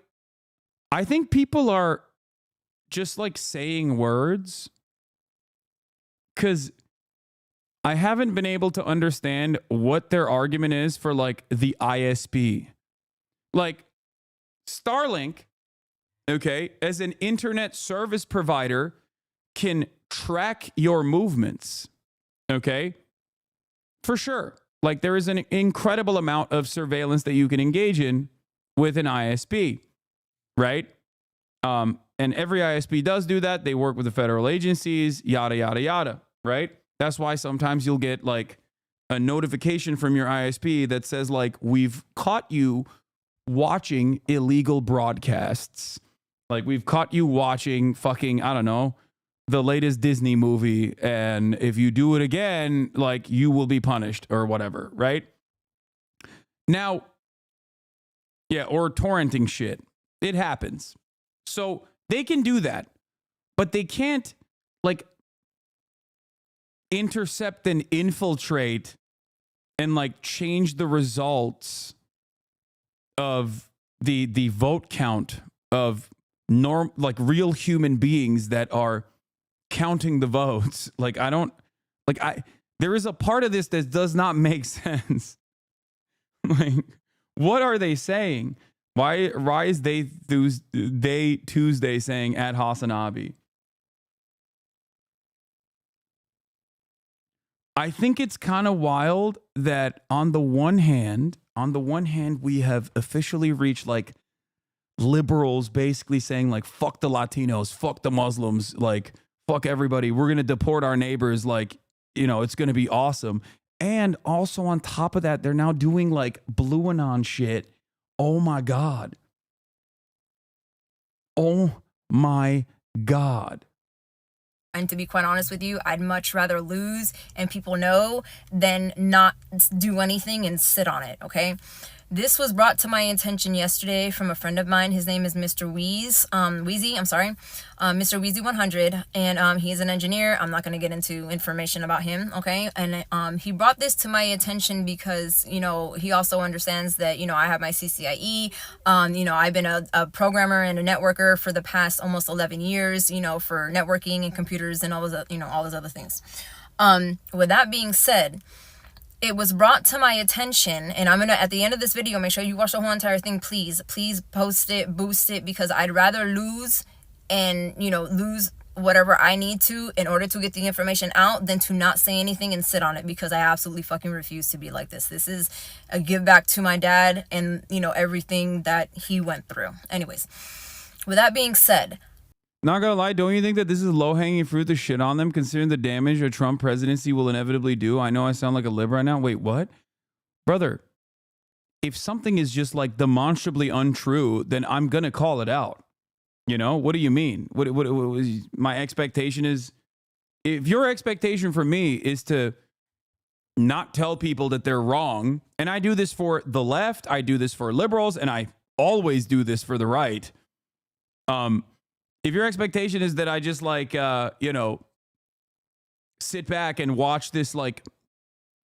think people are just like saying words because I haven't been able to understand what their argument is for like the ISP. Like Starlink, okay, as an internet service provider can track your movements, okay? For sure. Like there is an incredible amount of surveillance that you can engage in with an ISP, right? And every ISP does do that. They work with the federal agencies, yada, yada, yada, right? That's why sometimes you'll get like a notification from your ISP that says like, we've caught you watching illegal broadcasts. Like we've caught you watching fucking, I don't know, the latest Disney movie. And if you do it again, like you will be punished or whatever, right? Now, yeah, or torrenting shit. It happens. So they can do that, but they can't like intercept and infiltrate and like change the results of the vote count of like real human beings that are counting the votes. Like there is a part of this that does not make sense. Like what are they saying? Why is they Tuesday saying at HasnAbi? I think it's kind of wild that on the one hand, we have officially reached like liberals basically saying like, fuck the Latinos, fuck the Muslims, like, fuck everybody. We're going to deport our neighbors. Like, you know, it's going to be awesome. And also on top of that, they're now doing like Blue Anon shit. Oh my God. Oh my God. And to be quite honest with you, I'd much rather lose and people know than not do anything and sit on it, okay? This was brought to my attention yesterday from a friend of mine. His name is Mr. Wheezy, I'm sorry. Mr. Wheezy 100, and he is an engineer. I'm not going to get into information about him, okay? And he brought this to my attention because, you know, he also understands that, you know, I have my CCIE. You know, I've been a programmer and a networker for the past almost 11 years, you know, for networking and computers and all those, you know, all those other things. With that being said, it was brought to my attention, and I'm gonna, at the end of this video, make sure you watch the whole entire thing, please post it, boost it, because I'd rather lose and, you know, lose whatever I need to in order to get the information out than to not say anything and sit on it, because I absolutely fucking refuse to be like this. This is a give back to my dad and, you know, everything that he went through. Anyways, with that being said, not gonna lie, don't you think that this is low-hanging fruit to shit on them, considering the damage a Trump presidency will inevitably do? I know I sound like a lib right now. Wait, what? Brother, if something is just like demonstrably untrue, then I'm gonna call it out. You know, what do you mean? What my expectation is, if your expectation for me is to not tell people that they're wrong, and I do this for the left, I do this for liberals, and I always do this for the right. If your expectation is that I just like, you know, sit back and watch this like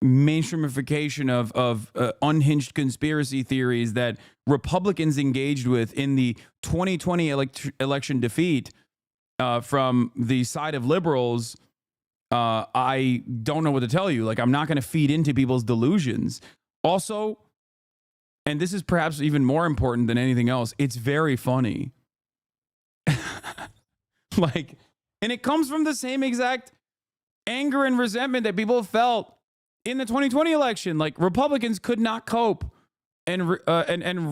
mainstreamification of unhinged conspiracy theories that Republicans engaged with in the 2020 election defeat from the side of liberals, I don't know what to tell you. Like, I'm not going to feed into people's delusions. Also, and this is perhaps even more important than anything else, it's very funny. Like, and it comes from the same exact anger and resentment that people felt in the 2020 election. Like, Republicans could not cope and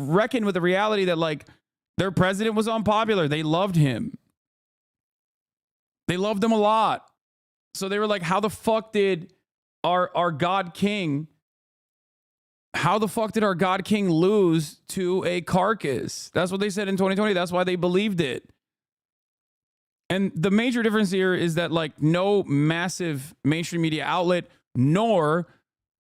reckon with the reality that, like, their president was unpopular. They loved him. They loved him a lot. So they were like, how the fuck did our God King, how the fuck did our God King lose to a carcass? That's what they said in 2020. That's why they believed it. And the major difference here is that, like, no massive mainstream media outlet nor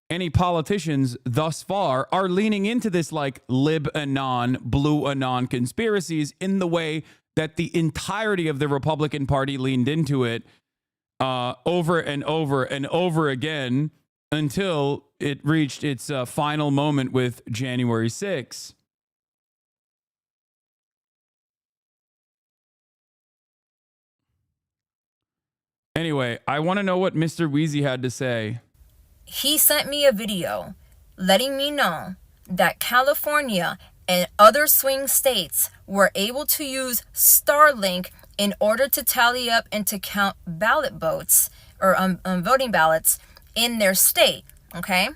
any politicians thus far are leaning into this, like, lib anon, blue anon conspiracies in the way that the entirety of the Republican Party leaned into it over and over and over again until it reached its final moment with January 6th. Anyway, I want to know what Mr. Wheezy had to say. he sent me a video letting me know that California and other swing states were able to use Starlink in order to tally up and to count ballot votes or voting ballots in their state. Okay.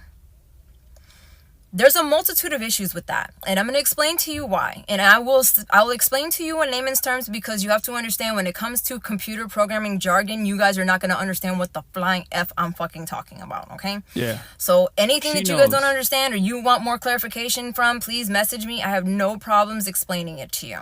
There's a multitude of issues with that, and I'm going to explain to you why. And I will explain to you in layman's terms, because you have to understand when it comes to computer programming jargon, you guys are not going to understand what the flying F I'm fucking talking about, okay? Yeah. So anything that you guys don't understand or you want more clarification from, please message me. I have no problems explaining it to you.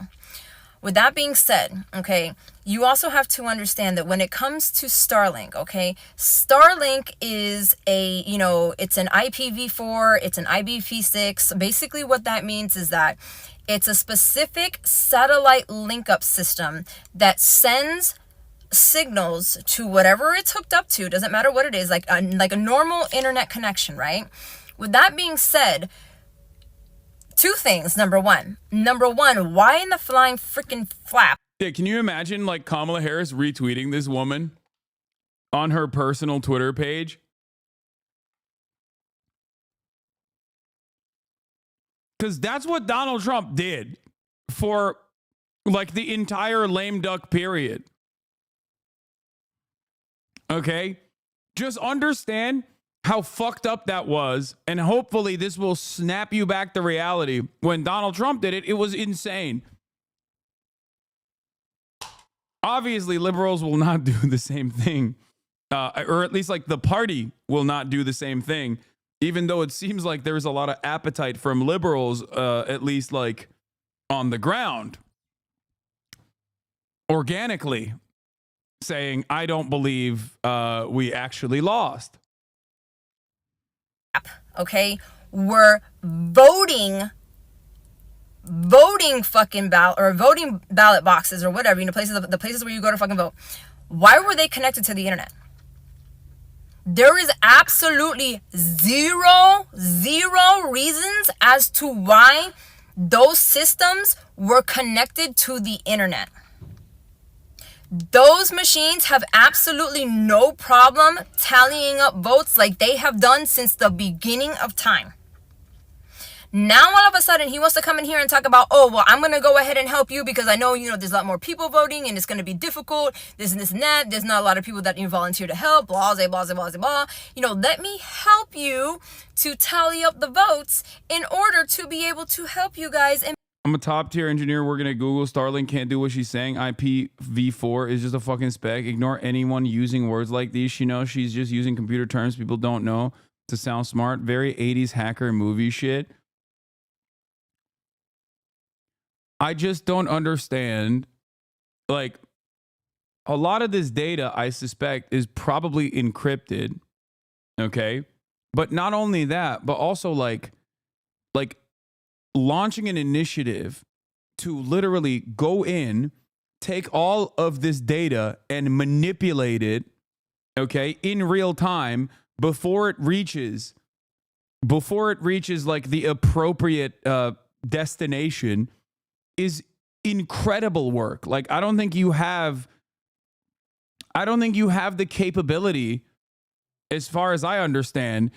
With that being said, okay, you also have to understand that when it comes to Starlink, okay, Starlink is it's an IPv4, it's an IPv6. Basically what that means is that it's a specific satellite link-up system that sends signals to whatever it's hooked up to, doesn't matter what it is, like a normal internet connection, right? With that being said, two things. Number one, why in the flying freaking flap? Yeah, can you imagine like Kamala Harris retweeting this woman on her personal Twitter page? Because that's what Donald Trump did for like the entire lame duck period. Okay? Just understand how fucked up that was, and hopefully this will snap you back to reality. When Donald Trump did it, it was insane. Obviously, liberals will not do the same thing, or at least like the party will not do the same thing, even though it seems like there's a lot of appetite from liberals, at least like on the ground, organically saying, I don't believe we actually lost. Okay, were voting fucking ballot or voting ballot boxes or whatever, you know, the places where you go to fucking vote, why were they connected to the internet? There is absolutely zero reasons as to why those systems were connected to the internet. Those machines have absolutely no problem tallying up votes like they have done since the beginning of time. Now, all of a sudden, he wants to come in here and talk about, oh, well, I'm going to go ahead and help you because I know, you know, there's a lot more people voting and it's going to be difficult, this and this and that. There's not a lot of people that you volunteer to help, blah, blah, blah, blah, blah. You know, let me help you to tally up the votes in order to be able to help you guys. And I'm a top tier engineer working at Google. Starlink can't do what she's saying. IPv4 is just a fucking spec. Ignore anyone using words like these. She knows she's just using computer terms people don't know to sound smart. Very 80s hacker movie shit. I just don't understand. Like, a lot of this data, I suspect, is probably encrypted. Okay? But not only that, but also like launching an initiative to literally go in, take all of this data and manipulate it, okay, in real time before it reaches like the appropriate destination is incredible work. Like, I don't think you have the capability, as far as I understand,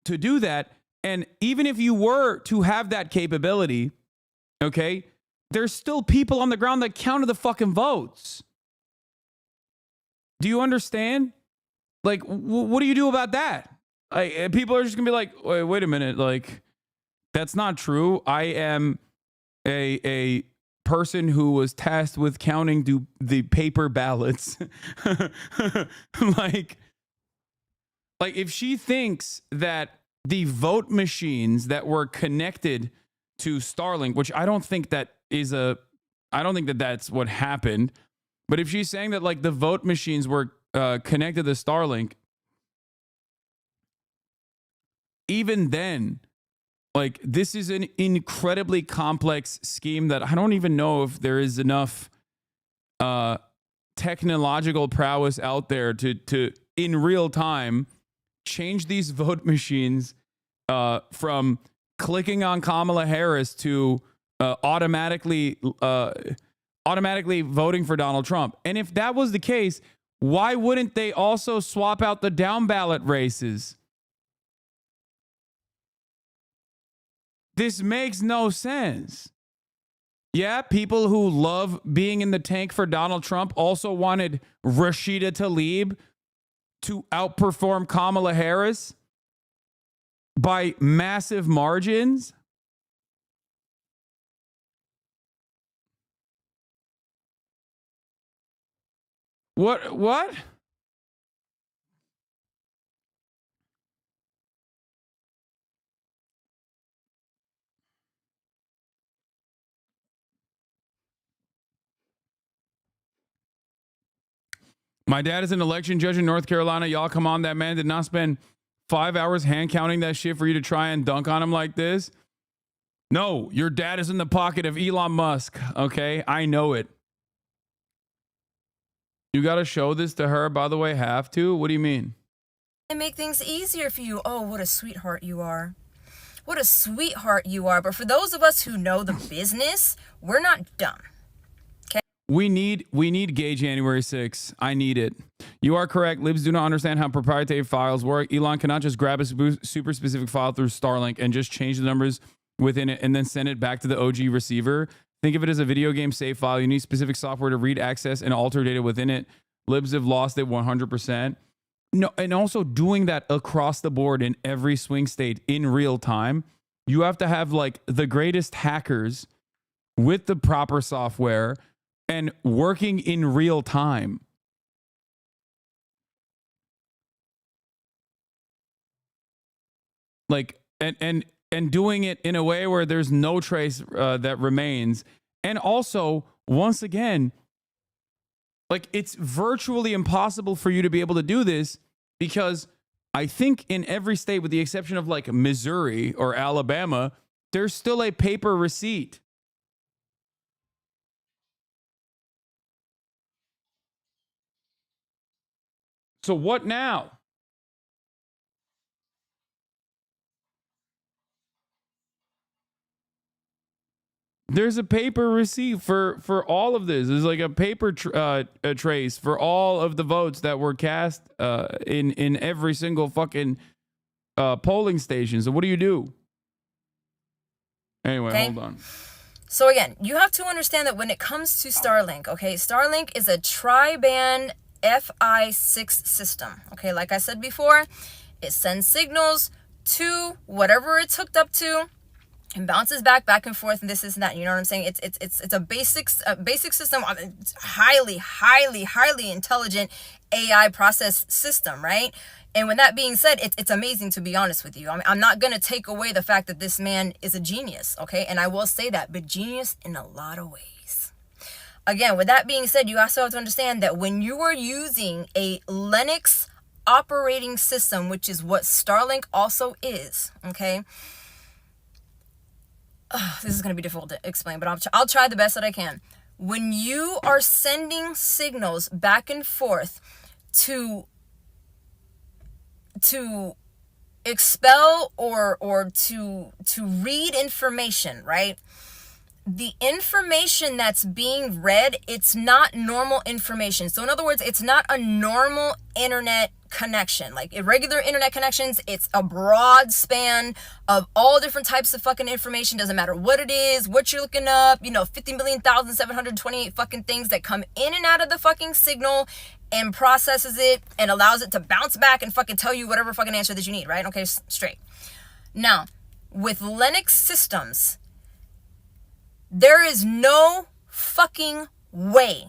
to do that. And even if you were to have that capability, okay, there's still people on the ground that counted the fucking votes. Do you understand? Like, what do you do about that? People are just gonna be like, wait a minute, like, that's not true. I am a person who was tasked with counting the paper ballots. like if she thinks that the vote machines that were connected to Starlink, which I don't think that that's what happened. But if she's saying that like the vote machines were connected to Starlink, even then, like, this is an incredibly complex scheme that I don't even know if there is enough technological prowess out there to in real time change these vote machines from clicking on Kamala Harris to automatically voting for Donald Trump. And if that was the case, why wouldn't they also swap out the down ballot races? This makes no sense. Yeah, people who love being in the tank for Donald Trump also wanted Rashida Tlaib to outperform Kamala Harris by massive margins. What? My dad is an election judge in North Carolina. Y'all come on, that man did not spend 5 hours hand counting that shit for you to try and dunk on him like this. No, your dad is in the pocket of Elon Musk, okay? I know it. You got to show this to her, by the way, have to? What do you mean? and make things easier for you. Oh, what a sweetheart you are. What a sweetheart you are. But for those of us who know the business, we're not dumb. Okay? We need gay January 6th. I need it. You are correct. Libs do not understand how proprietary files work. Elon cannot just grab a super specific file through Starlink and just change the numbers within it and then send it back to the OG receiver. Think of it as a video game save file. You need specific software to read, access, and alter data within it. Libs have lost it 100%. No, and also doing that across the board in every swing state in real time. You have to have like the greatest hackers with the proper software and working in real time. Like, and doing it in a way where there's no trace that remains. And also, once again, like, it's virtually impossible for you to be able to do this because I think in every state, with the exception of like Missouri or Alabama, there's still a paper receipt. So what now? There's a paper receipt for all of this. There's like a paper trace for all of the votes that were cast in every single fucking polling station. So what do you do? Anyway, Okay. hold on. So again, you have to understand that when it comes to Starlink, okay, Starlink is a tri-band Fi6 system. Okay, like I said before, it sends signals to whatever it's hooked up to and bounces back and forth, and this is that. You know what I'm saying? It's a basic system, it's highly intelligent AI process system, right? And with that being said, it's amazing, to be honest with you. I'm not going to take away the fact that this man is a genius, okay? And I will say that, but genius in a lot of ways. Again, with that being said, you also have to understand that when you are using a Linux operating system, which is what Starlink also is, okay? This is going to be difficult to explain, but I'll try the best that I can. When you are sending signals back and forth to expel or to read information, right? The information that's being read, it's not normal information. So in other words, it's not a normal internet connection. Like irregular internet connections, it's a broad span of all different types of fucking information. Doesn't matter what it is, what you're looking up, 50,000,728 fucking things that come in and out of the fucking signal and processes it and allows it to bounce back and fucking tell you whatever fucking answer that you need, right? Okay, straight. Now, with Linux systems, there is no fucking way,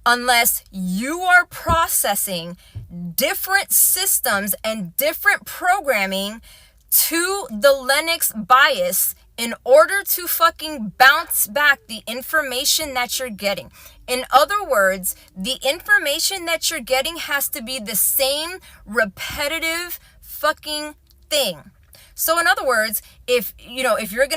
unless you are processing different systems and different programming to the Linux BIOS in order to fucking bounce back the information that you're getting. In other words, the information that you're getting has to be the same repetitive fucking thing. So in other words, if you're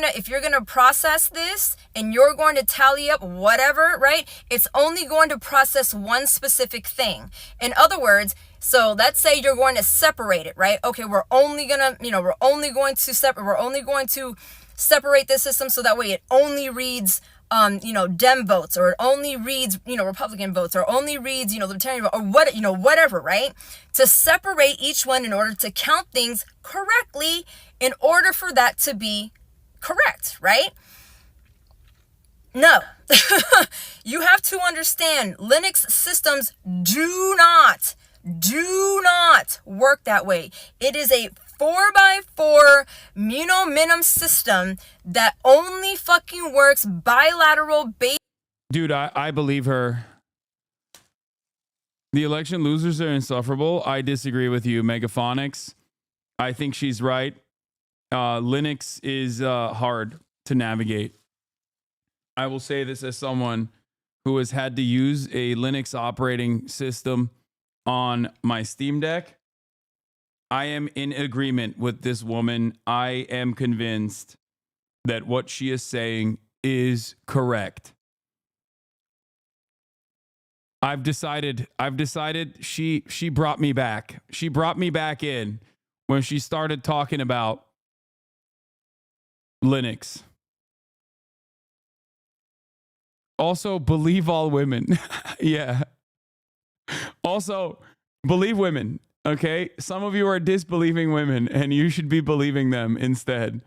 gonna process this and you're going to tally up whatever, right? It's only going to process one specific thing. In other words, so let's say you're going to separate it, right? Okay, we're only going to separate this system so that way it only reads Dem votes, or it only reads, Republican votes, or only reads, Libertarian vote, or whatever, right? To separate each one in order to count things correctly, in order for that to be correct, right? No. You have to understand, Linux systems do not work that way. It is a 4x4 minim system that only fucking works bilateral base. Dude, I believe her. The election losers are insufferable. I disagree with you, Megaphonics. I think she's right. Linux is hard to navigate. I will say this as someone who has had to use a Linux operating system on my Steam Deck. I am in agreement with this woman. I am convinced that what she is saying is correct. I've decided she brought me back. She brought me back in when she started talking about Linux. Also, believe all women. Yeah. Also, believe women. Okay? Some of you are disbelieving women, and you should be believing them instead.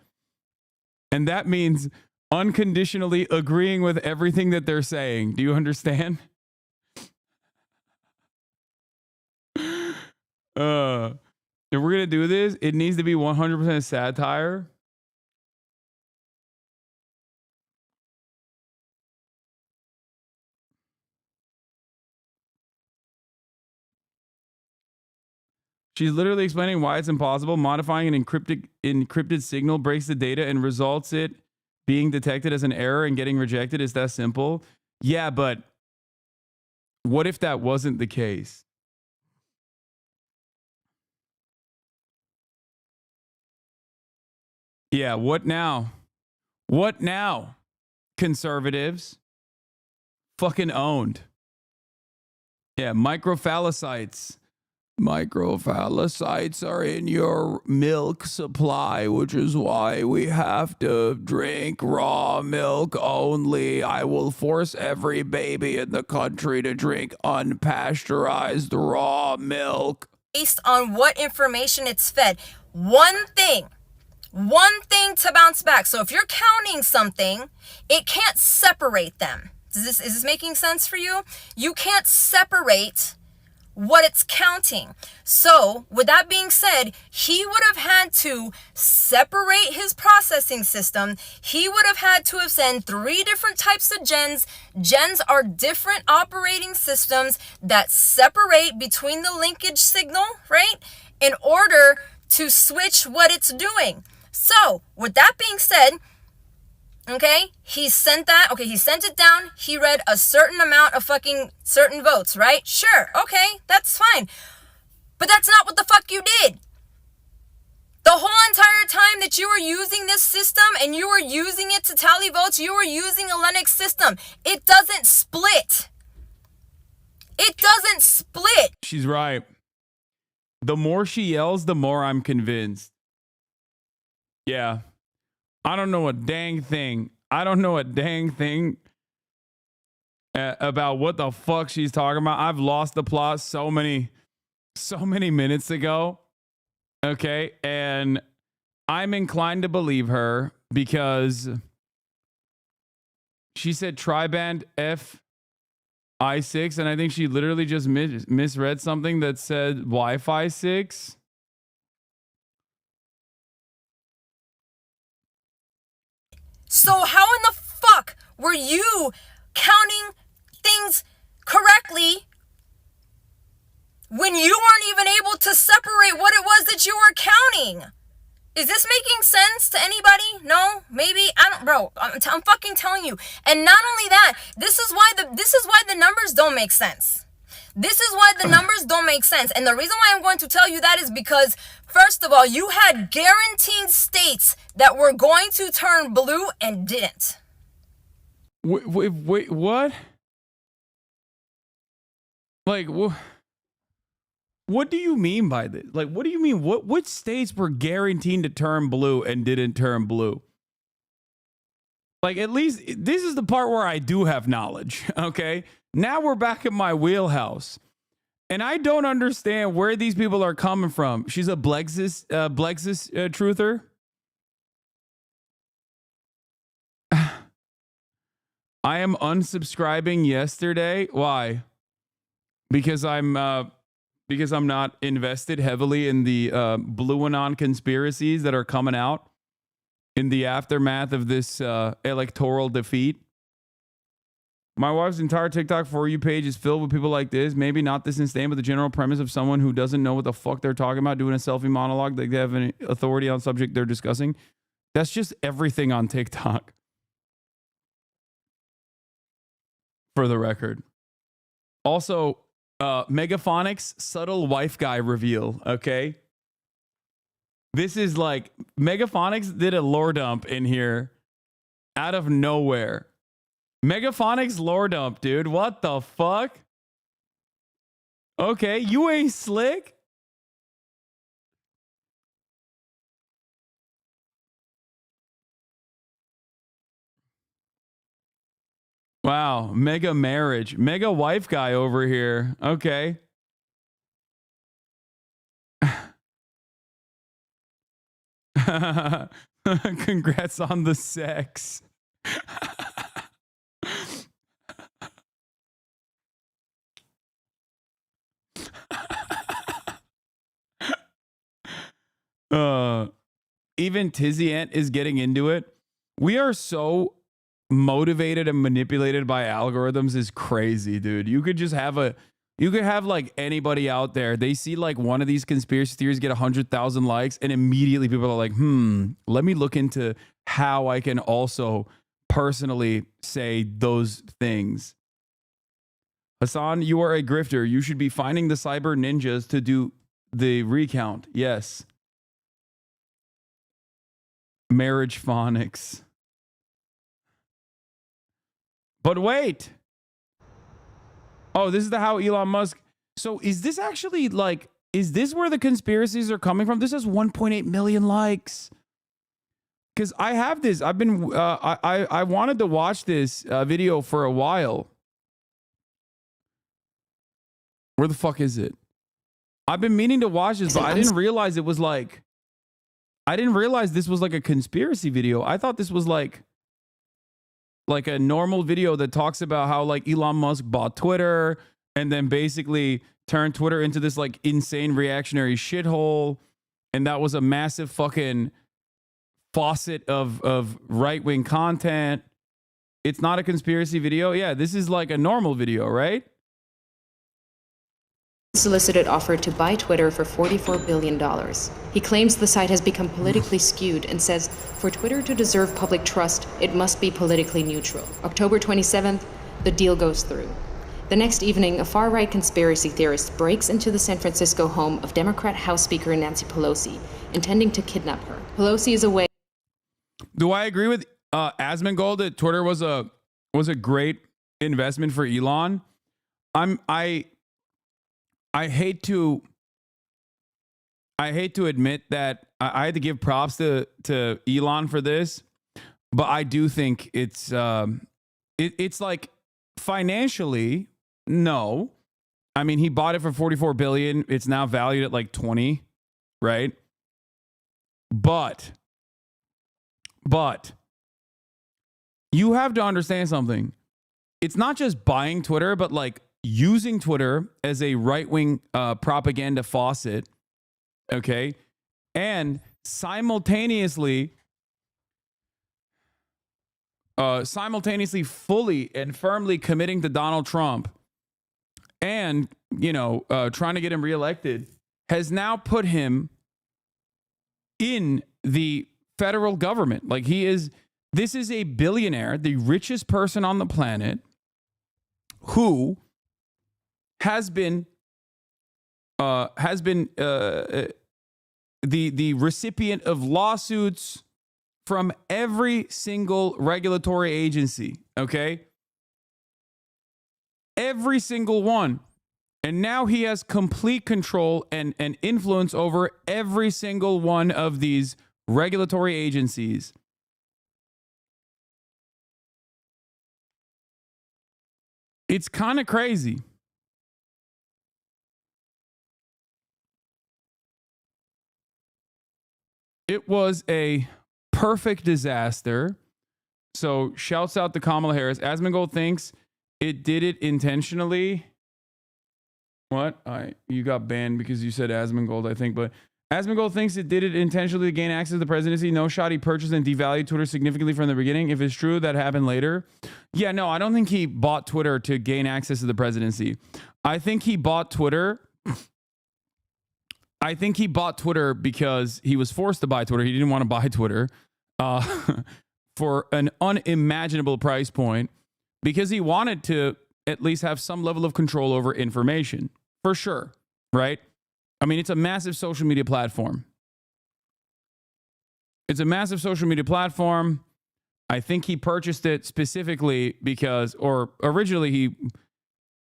And that means unconditionally agreeing with everything that they're saying. Do you understand? If we're going to do this, it needs to be 100% satire. She's literally explaining why it's impossible. Modifying an encrypted signal breaks the data and results it being detected as an error and getting rejected. Is that simple? Yeah, but what if that wasn't the case? Yeah, what now? What now? Conservatives. Fucking owned. Yeah, microphallocytes. Microphallocytes are in your milk supply, which is why we have to drink raw milk only. I will force every baby in the country to drink unpasteurized raw milk. Based on what information it's fed. One thing to bounce back. So if you're counting something, it can't separate them. Is this making sense for you? You can't separate what it's counting. So with that being said, he would have had to separate his processing system. He would have had to have sent 3 different types of gens. Gens are different operating systems that separate between the linkage signal, right? In order to switch what it's doing. So with that being said, okay, he sent that. Okay, he sent it down. He read a certain amount of fucking certain votes, right? Sure, okay, that's fine. But that's not what the fuck you did. The whole entire time that you were using this system and you were using it to tally votes, you were using a Linux system. It doesn't split. It doesn't split. She's right. The more she yells, the more I'm convinced. Yeah. I don't know a dang thing. I don't know a dang thing about what the fuck she's talking about. I've lost the plot so many minutes ago. Okay. And I'm inclined to believe her because she said triband FI6. And I think she literally just misread something that said Wi-Fi 6. So how in the fuck were you counting things correctly when you weren't even able to separate what it was that you were counting? Is this making sense to anybody? No? Maybe? I don't, bro. I'm fucking telling you. And not only that, this is why the numbers don't make sense. This is why the numbers don't make sense. And the reason why I'm going to tell you that is because, first of all, you had guaranteed states that were going to turn blue and didn't. Wait, what? Like, what do you mean by this? Like, what do you mean? Which states were guaranteed to turn blue and didn't turn blue? Like, at least this is the part where I do have knowledge, okay? Now we're back in my wheelhouse. And I don't understand where these people are coming from. She's a Blexis truther. I am unsubscribing yesterday. Why? Because I'm not invested heavily in the Blue Anon conspiracies that are coming out in the aftermath of this electoral defeat. My wife's entire TikTok For You page is filled with people like this. Maybe not this insane, but the general premise of someone who doesn't know what the fuck they're talking about doing a selfie monologue, like they have any authority on subject they're discussing. That's just everything on TikTok. For the record. Also, Megaphonics subtle wife guy reveal, okay? This is like, Megaphonics did a lore dump in here out of nowhere. Megaphonics lore dump, dude. What the fuck? Okay, you ain't slick. Wow, mega marriage. Mega wife guy over here. Okay. Congrats on the sex. Even Tizzy Ant is getting into it. We are so motivated and manipulated by algorithms is crazy, dude. You could have like anybody out there. They see like one of these conspiracy theories get 100,000 likes and immediately people are like, let me look into how I can also personally say those things. Hasan, you are a grifter. You should be finding the cyber ninjas to do the recount. Yes. Marriage phonics. But wait. Oh, this is the how Elon Musk. So is this actually like, is this where the conspiracies are coming from? This has 1.8 million likes. Because I have this. I've been, I wanted to watch this video for a while. Where the fuck is it? I've been meaning to watch this, but I didn't realize it was like, I didn't realize this was like a conspiracy video. I thought this was like a normal video that talks about how like Elon Musk bought Twitter and then basically turned Twitter into this like insane reactionary shithole. And that was a massive fucking faucet of right-wing content. It's not a conspiracy video. Yeah, this is like a normal video, right? Solicited offer to buy Twitter for $44 billion. He claims the site has become politically skewed and says, for Twitter to deserve public trust, it must be politically neutral. October 27th, the deal goes through. The next evening, a far-right conspiracy theorist breaks into the San Francisco home of Democrat House Speaker Nancy Pelosi, intending to kidnap her. Pelosi is away. Do I agree with Asmongold that Twitter was a great investment for Elon? I hate to admit that I had to give props to Elon for this, but I do think it's like financially, no. I mean, he bought it for 44 billion. It's now valued at like 20, right? But you have to understand something. It's not just buying Twitter, but like using Twitter as a right-wing propaganda faucet, okay, and simultaneously fully and firmly committing to Donald Trump and, trying to get him reelected, has now put him in the federal government. Like this is a billionaire, the richest person on the planet, who has been the recipient of lawsuits from every single regulatory agency, okay? Every single one. And now he has complete control and influence over every single one of these regulatory agencies. It's kind of crazy. It was a perfect disaster. So shouts out to Kamala Harris. Asmongold thinks it did it intentionally. What? You got banned because you said Asmongold, I think. But Asmongold thinks it did it intentionally to gain access to the presidency. No shot he purchased and devalued Twitter significantly from the beginning. If it's true, that happened later. Yeah, no, I don't think he bought Twitter to gain access to the presidency. I think he bought Twitter because he was forced to buy Twitter. He didn't want to buy Twitter for an unimaginable price point because he wanted to at least have some level of control over information, for sure, right? I mean, it's a massive social media platform. I think he purchased it specifically because, or originally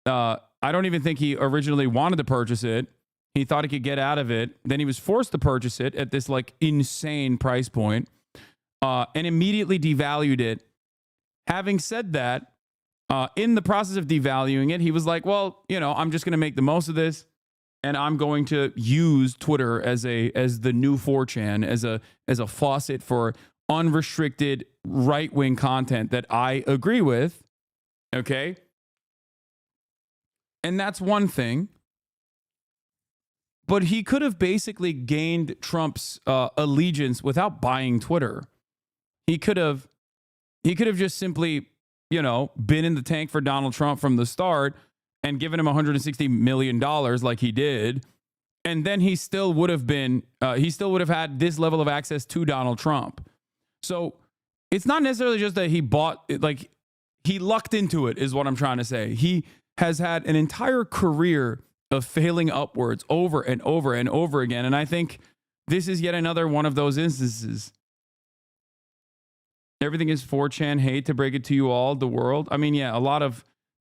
I don't even think he originally wanted to purchase it. He thought he could get out of it. Then he was forced to purchase it at this like insane price point and immediately devalued it. Having said that, in the process of devaluing it, he was like, well, I'm just going to make the most of this. And I'm going to use Twitter as the new 4chan, as a faucet for unrestricted right-wing content that I agree with. Okay? And that's one thing. But he could have basically gained Trump's allegiance without buying Twitter. He could have just simply, been in the tank for Donald Trump from the start and given him $160 million like he did. And then he still would have had this level of access to Donald Trump. So it's not necessarily just that he bought it, like he lucked into it is what I'm trying to say. He has had an entire career of failing upwards over and over and over again. And I think this is yet another one of those instances. Everything is 4chan hate to break it to you all, the world. I mean, yeah,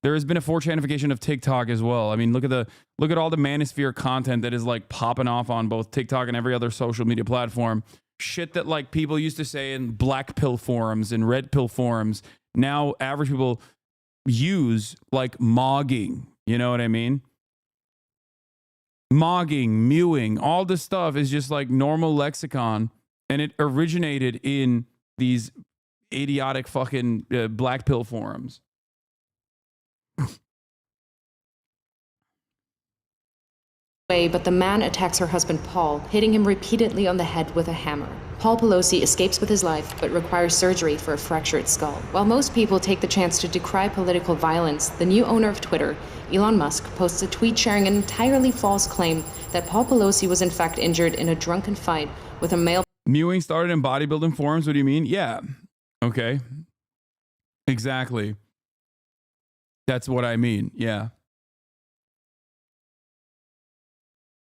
there has been a 4chanification of TikTok as well. I mean, look at all the manosphere content that is like popping off on both TikTok and every other social media platform. Shit that like people used to say in black pill forums and red pill forums. Now average people use like mogging. You know what I mean? Mogging, mewing, all this stuff is just like normal lexicon, and it originated in these idiotic fucking black pill forums. But the man attacks her husband Paul, hitting him repeatedly on the head with a hammer. Paul Pelosi escapes with his life, but requires surgery for a fractured skull. While most people take the chance to decry political violence, the new owner of Twitter, Elon Musk, posts a tweet sharing an entirely false claim that Paul Pelosi was in fact injured in a drunken fight with a male. Mewing started in bodybuilding forums? What do you mean? Yeah. Okay. Exactly. That's what I mean. Yeah.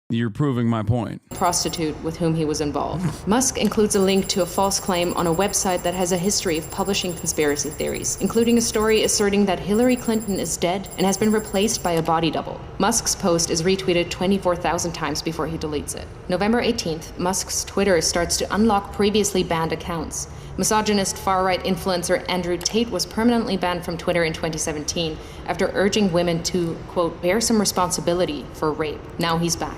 You're proving my point. Prostitute with whom he was involved. Musk includes a link to a false claim on a website that has a history of publishing conspiracy theories, including a story asserting that Hillary Clinton is dead and has been replaced by a body double. Musk's post is retweeted 24,000 times before he deletes it. November 18th, Musk's Twitter starts to unlock previously banned accounts. Misogynist far-right influencer Andrew Tate was permanently banned from Twitter in 2017 after urging women to, quote, bear some responsibility for rape. Now he's back.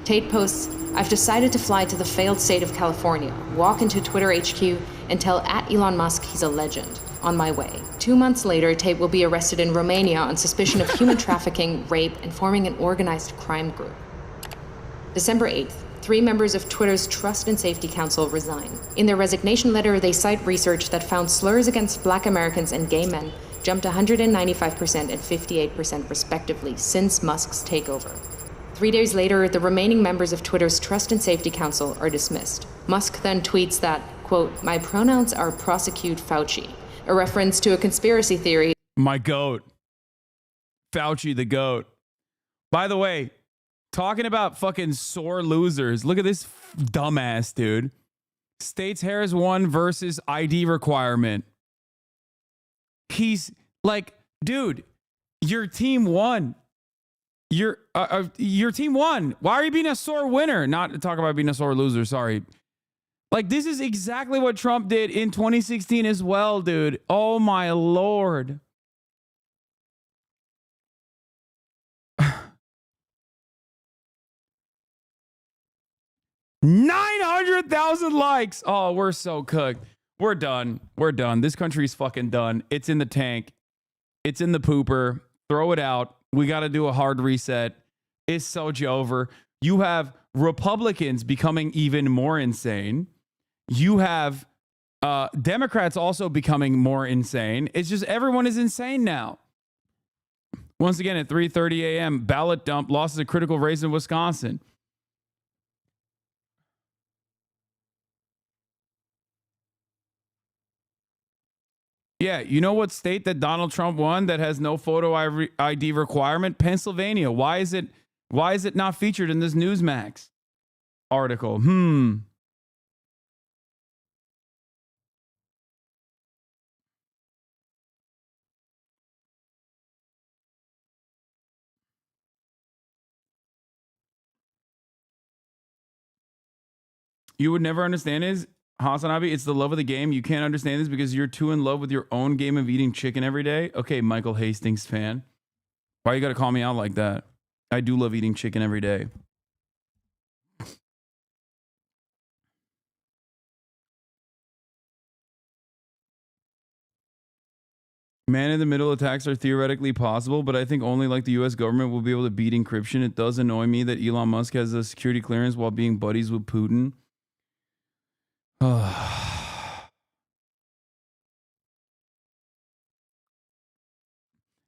Tate posts, I've decided to fly to the failed state of California, walk into Twitter HQ, and tell @Elon Musk he's a legend. On my way. 2 months later, Tate will be arrested in Romania on suspicion of human trafficking, rape, and forming an organized crime group. December 8th, 3 members of Twitter's Trust and Safety Council resign. In their resignation letter, they cite research that found slurs against Black Americans and gay men jumped 195% and 58% respectively since Musk's takeover. 3 days later, the remaining members of Twitter's Trust and Safety Council are dismissed. Musk then tweets that, quote, my pronouns are prosecute Fauci, a reference to a conspiracy theory. My goat. Fauci the goat. By the way, talking about fucking sore losers, look at this dumbass dude. States Harris won versus ID requirement. He's like, dude, your team won. Your team won. Why are you being a sore winner? Not to talk about being a sore loser. Sorry. Like, this is exactly what Trump did in 2016 as well, dude. Oh, my Lord. $900,000 likes. Oh, we're so cooked. We're done. We're done. This country's fucking done. It's in the tank. It's in the pooper. Throw it out. We got to do a hard reset. It's so over. You have Republicans becoming even more insane. You have Democrats also becoming more insane. It's just everyone is insane now. Once again, at 3:30 a.m., ballot dump, losses a critical race in Wisconsin. Yeah, you know what state that Donald Trump won that has no photo ID requirement? Pennsylvania. Why is it not featured in this Newsmax article? You would never understand is HasnAbi, it's the love of the game. You can't understand this because you're too in love with your own game of eating chicken every day. Okay, Michael Hastings fan. Why you got to call me out like that? I do love eating chicken every day. Man-in-the-middle attacks are theoretically possible, but I think only like the U.S. government will be able to beat encryption. It does annoy me that Elon Musk has a security clearance while being buddies with Putin.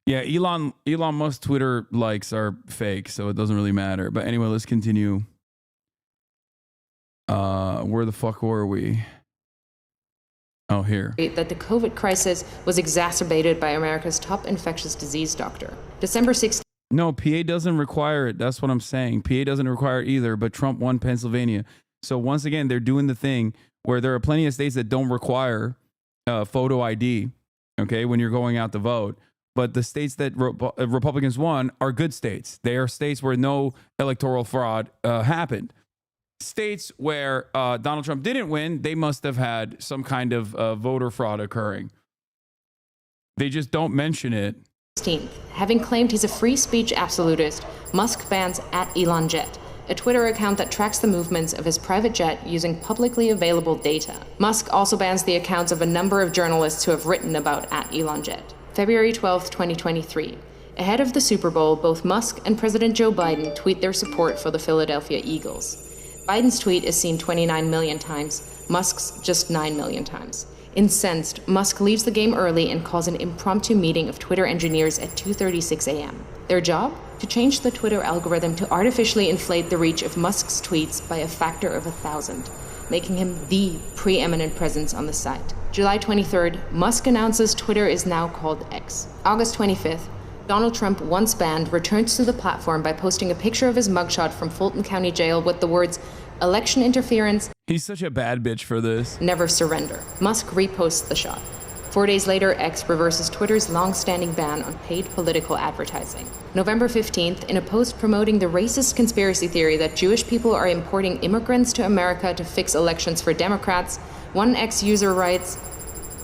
Yeah, Elon Musk's Twitter likes are fake, so it doesn't really matter. But anyway, let's continue. Where the fuck were we? Oh, here. That the COVID crisis was exacerbated by America's top infectious disease doctor. December 16th. No, PA doesn't require it. That's what I'm saying. PA doesn't require it either, but Trump won Pennsylvania. So once again, they're doing the thing where there are plenty of states that don't require photo ID, okay, when you're going out to vote. But the states that Republicans won are good states. They are states where no electoral fraud happened. States where Donald Trump didn't win, they must have had some kind of voter fraud occurring. They just don't mention it. 16th, having claimed he's a free speech absolutist, Musk bans @ElonJet, a Twitter account that tracks the movements of his private jet using publicly available data. Musk also bans the accounts of a number of journalists who have written about @ElonJet. February 12, 2023. Ahead of the Super Bowl, both Musk and President Joe Biden tweet their support for the Philadelphia Eagles. Biden's tweet is seen 29 million times, Musk's just 9 million times. Incensed, Musk leaves the game early and calls an impromptu meeting of Twitter engineers at 2:36 a.m. Their job? To change the Twitter algorithm to artificially inflate the reach of Musk's tweets by a factor of 1,000, making him the preeminent presence on the site. July 23rd, Musk announces Twitter is now called X. August 25th, Donald Trump, once banned, returns to the platform by posting a picture of his mugshot from Fulton County Jail with the words, "Election interference." He's such a bad bitch for this. "Never surrender." Musk reposts the shot. 4 days later, X reverses Twitter's long-standing ban on paid political advertising. November 15th, in a post promoting the racist conspiracy theory that Jewish people are importing immigrants to America to fix elections for Democrats, one X user writes,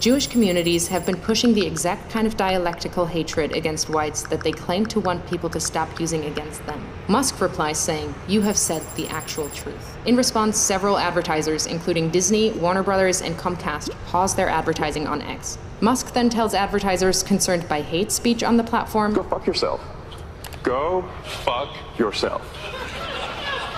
"Jewish communities have been pushing the exact kind of dialectical hatred against whites that they claim to want people to stop using against them." Musk replies saying, "You have said the actual truth." In response, several advertisers, including Disney, Warner Brothers, and Comcast, pause their advertising on X. Musk then tells advertisers concerned by hate speech on the platform, "Go fuck yourself. Go fuck yourself."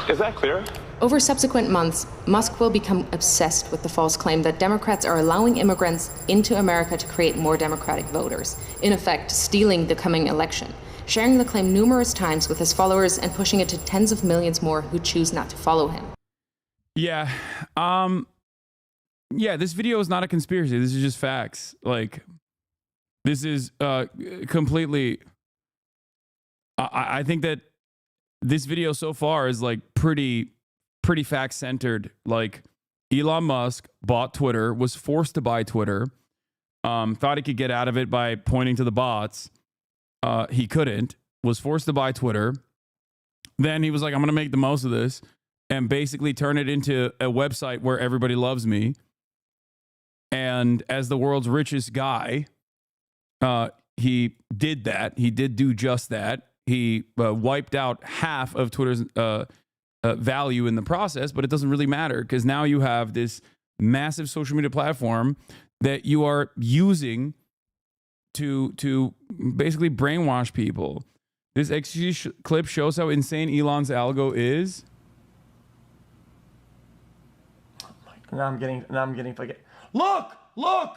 Is that clear? Over subsequent months, Musk will become obsessed with the false claim that Democrats are allowing immigrants into America to create more Democratic voters, in effect, stealing the coming election, sharing the claim numerous times with his followers and pushing it to tens of millions more who choose not to follow him. Yeah. Yeah, this video is not a conspiracy. This is just facts. Like, this is completely... I think that this video so far is like pretty fact-centered. Like, Elon Musk bought Twitter, was forced to buy Twitter, thought he could get out of it by pointing to the bots. He couldn't, was forced to buy Twitter. Then he was like, I'm going to make the most of this and basically turn it into a website where everybody loves me. And as the world's richest guy, he did that. He did do just that. He wiped out half of Twitter's value in the process, but it doesn't really matter because now you have this massive social media platform that you are using to basically brainwash people. This XG clip shows how insane Elon's algo is. Now I'm getting fucking. Look! Look!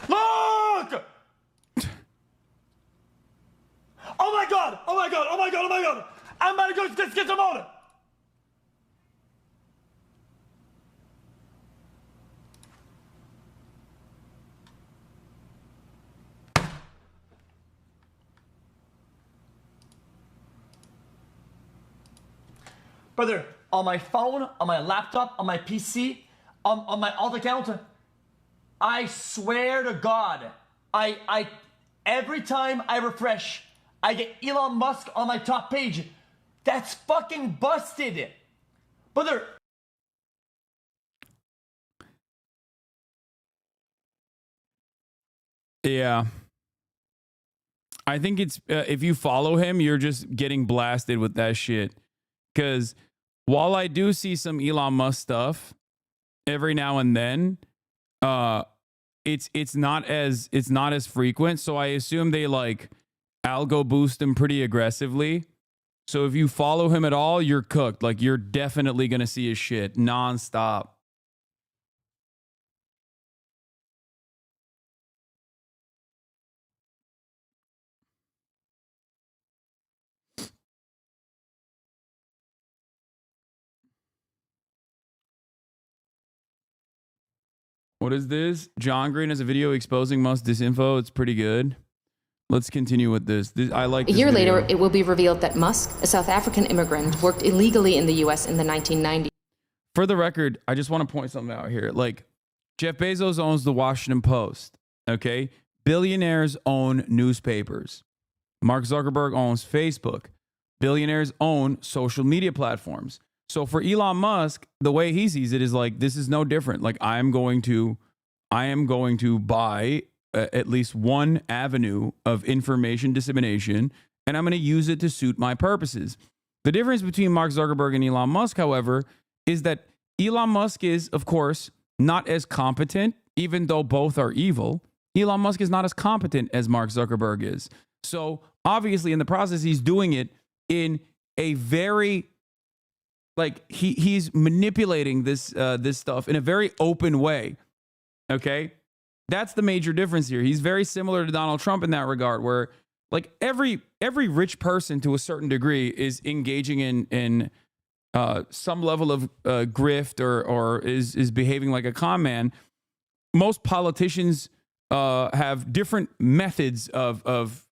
Look! Oh my god! Oh my god! Oh my god! Oh my god! I'm about to go get some water! Brother, on my phone, on my laptop, on my PC, on my alt account, I swear to God, I every time I refresh, I get Elon Musk on my top page. That's fucking busted. Brother. Yeah. I think it's, if you follow him, you're just getting blasted with that shit. Because while I do see some Elon Musk stuff every now and then, it's not as frequent. So I assume they like algo boost him pretty aggressively. So if you follow him at all, you're cooked. Like, you're definitely gonna see his shit nonstop. What is this? John Green has a video exposing Musk disinfo. It's pretty good. Let's continue with this. I like A this year video. later, it will be revealed that Musk, a South African immigrant, worked illegally in the U.S. in the 1990s. For the record, I just want to point something out here. Like, Jeff Bezos owns the Washington Post, okay? Billionaires own newspapers. Mark Zuckerberg owns Facebook. Billionaires own social media platforms. So for Elon Musk, the way he sees it is like, this is no different. Like, I am going to buy at least one avenue of information dissemination, and I'm going to use it to suit my purposes. The difference between Mark Zuckerberg and Elon Musk, however, is that Elon Musk is, of course, not as competent, even though both are evil. Elon Musk is not as competent as Mark Zuckerberg is. So obviously in the process, he's doing it in a very, like, he's manipulating this stuff in a very open way. Okay? That's the major difference here. He's very similar to Donald Trump in that regard, where like every rich person to a certain degree is engaging in some level of grift or is behaving like a con man. Most politicians have different methods of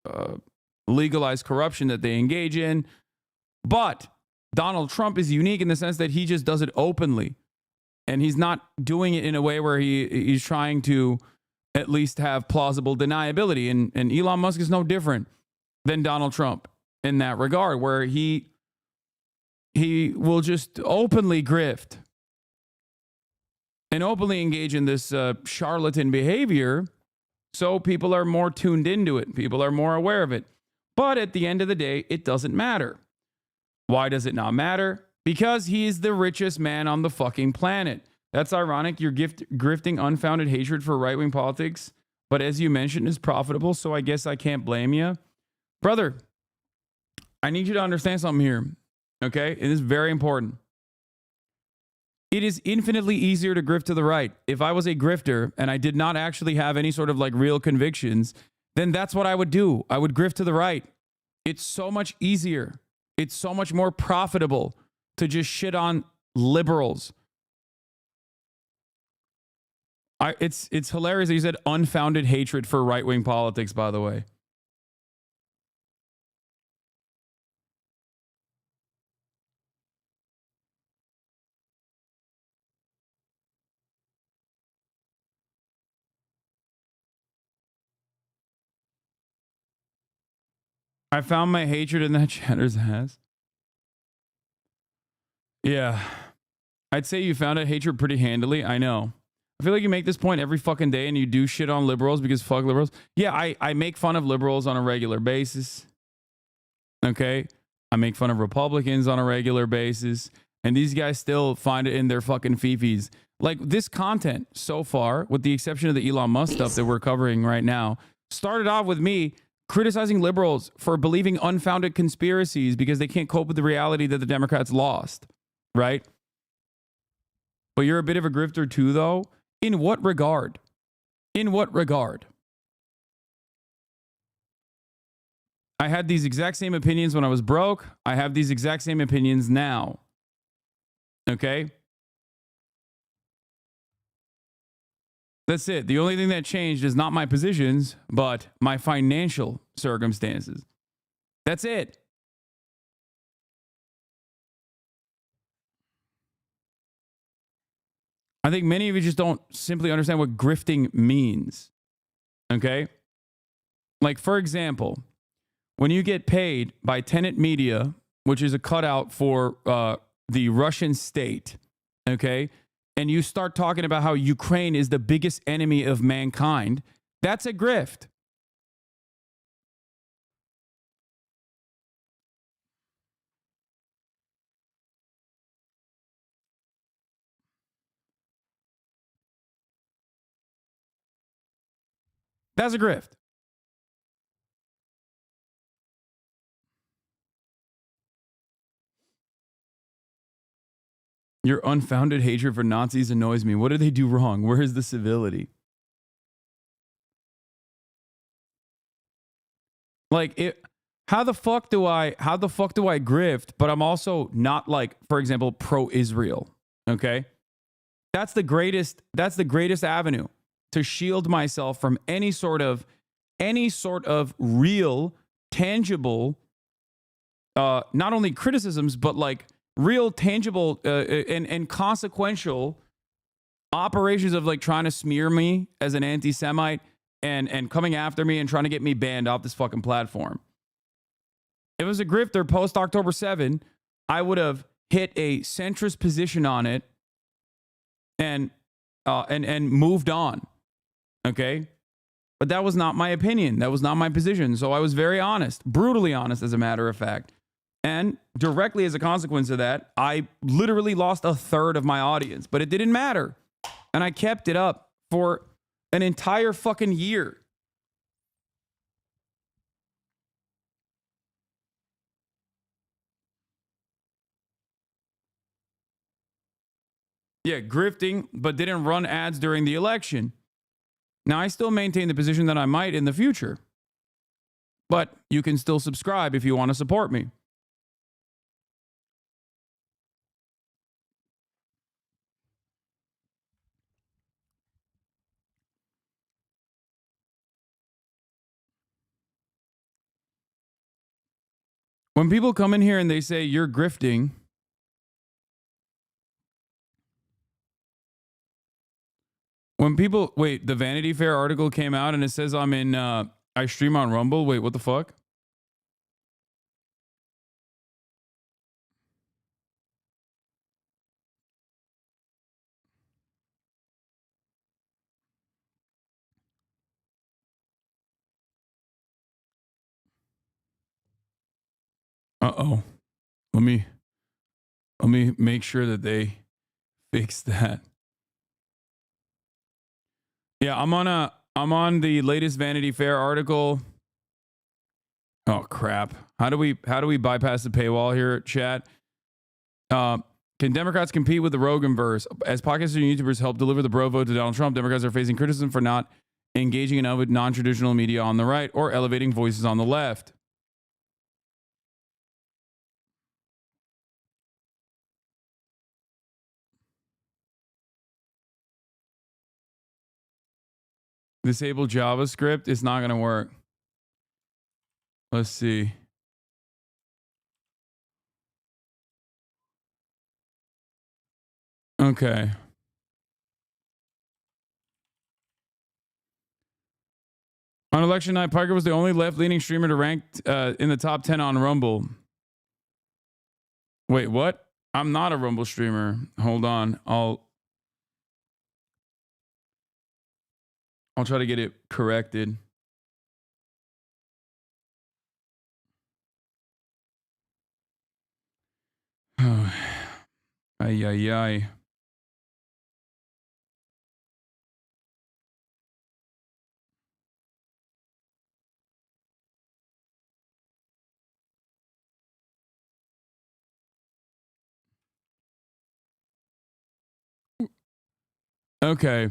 legalized corruption that they engage in, but Donald Trump is unique in the sense that he just does it openly, and he's not doing it in a way where he's trying to at least have plausible deniability. And Elon Musk is no different than Donald Trump in that regard, where he will just openly grift and openly engage in this charlatan behavior. So people are more tuned into it. People are more aware of it. But at the end of the day, it doesn't matter. Why does it not matter? Because he is the richest man on the fucking planet. That's ironic. You're grifting unfounded hatred for right-wing politics, but as you mentioned, is profitable, so I guess I can't blame you. Brother, I need you to understand something here, okay? It is very important. It is infinitely easier to grift to the right. If I was a grifter and I did not actually have any sort of like real convictions, then that's what I would do. I would grift to the right. It's so much easier. It's so much more profitable to just shit on liberals. It's hilarious that you said unfounded hatred for right-wing politics, by the way. I found my hatred in that chatter's ass. Yeah. I'd say you found a hatred pretty handily. I know. I feel like you make this point every fucking day and you do shit on liberals because fuck liberals. Yeah, I make fun of liberals on a regular basis. Okay? I make fun of Republicans on a regular basis. And these guys still find it in their fucking fifis. Like, this content so far, with the exception of the Elon Musk stuff that we're covering right now, started off with me criticizing liberals for believing unfounded conspiracies because they can't cope with the reality that the Democrats lost. Right? But you're a bit of a grifter too, though. In what regard? In what regard? I had these exact same opinions when I was broke. I have these exact same opinions now. Okay? That's it. The only thing that changed is not my positions, but my financial circumstances. That's it. I think many of you just don't simply understand what grifting means. Okay? Like, for example, when you get paid by Tenet Media, which is a cutout for the Russian state, okay, and you start talking about how Ukraine is the biggest enemy of mankind, that's a grift. That's a grift. Your unfounded hatred for Nazis annoys me. What did they do wrong? Where is the civility? Like, how the fuck do I grift, but I'm also not, like, for example, pro-Israel, okay? That's the greatest avenue to shield myself from any sort of real, tangible, not only criticisms, but like real, tangible, and consequential operations of like trying to smear me as an anti-Semite and coming after me and trying to get me banned off this fucking platform. If it was a grifter post October 7, I would have hit a centrist position on it and moved on. Okay? But that was not my opinion. That was not my position. So I was very honest, brutally honest, as a matter of fact. And directly as a consequence of that, I literally lost a third of my audience, but it didn't matter. And I kept it up for an entire fucking year. Yeah, grifting, but didn't run ads during the election. Now, I still maintain the position that I might in the future. But you can still subscribe if you want to support me. When people come in here and they say you're grifting, when people, wait, the Vanity Fair article came out and it says I'm in, I stream on Rumble. Wait, what the fuck? Uh-oh. Let me make sure that they fix that. Yeah, I'm on the latest Vanity Fair article. Oh crap. How do we bypass the paywall here, chat? Can Democrats compete with the Rogan verse? As podcasters and YouTubers help deliver the bro vote to Donald Trump, Democrats are facing criticism for not engaging enough with non-traditional media on the right or elevating voices on the left. Disable JavaScript. It's not going to work. Let's see. Okay. On election night, Parker was the only left-leaning streamer to rank in the top 10 on Rumble. Wait, what? I'm not a Rumble streamer. Hold on. I'll try to get it corrected. Ay, ay, ay. Okay.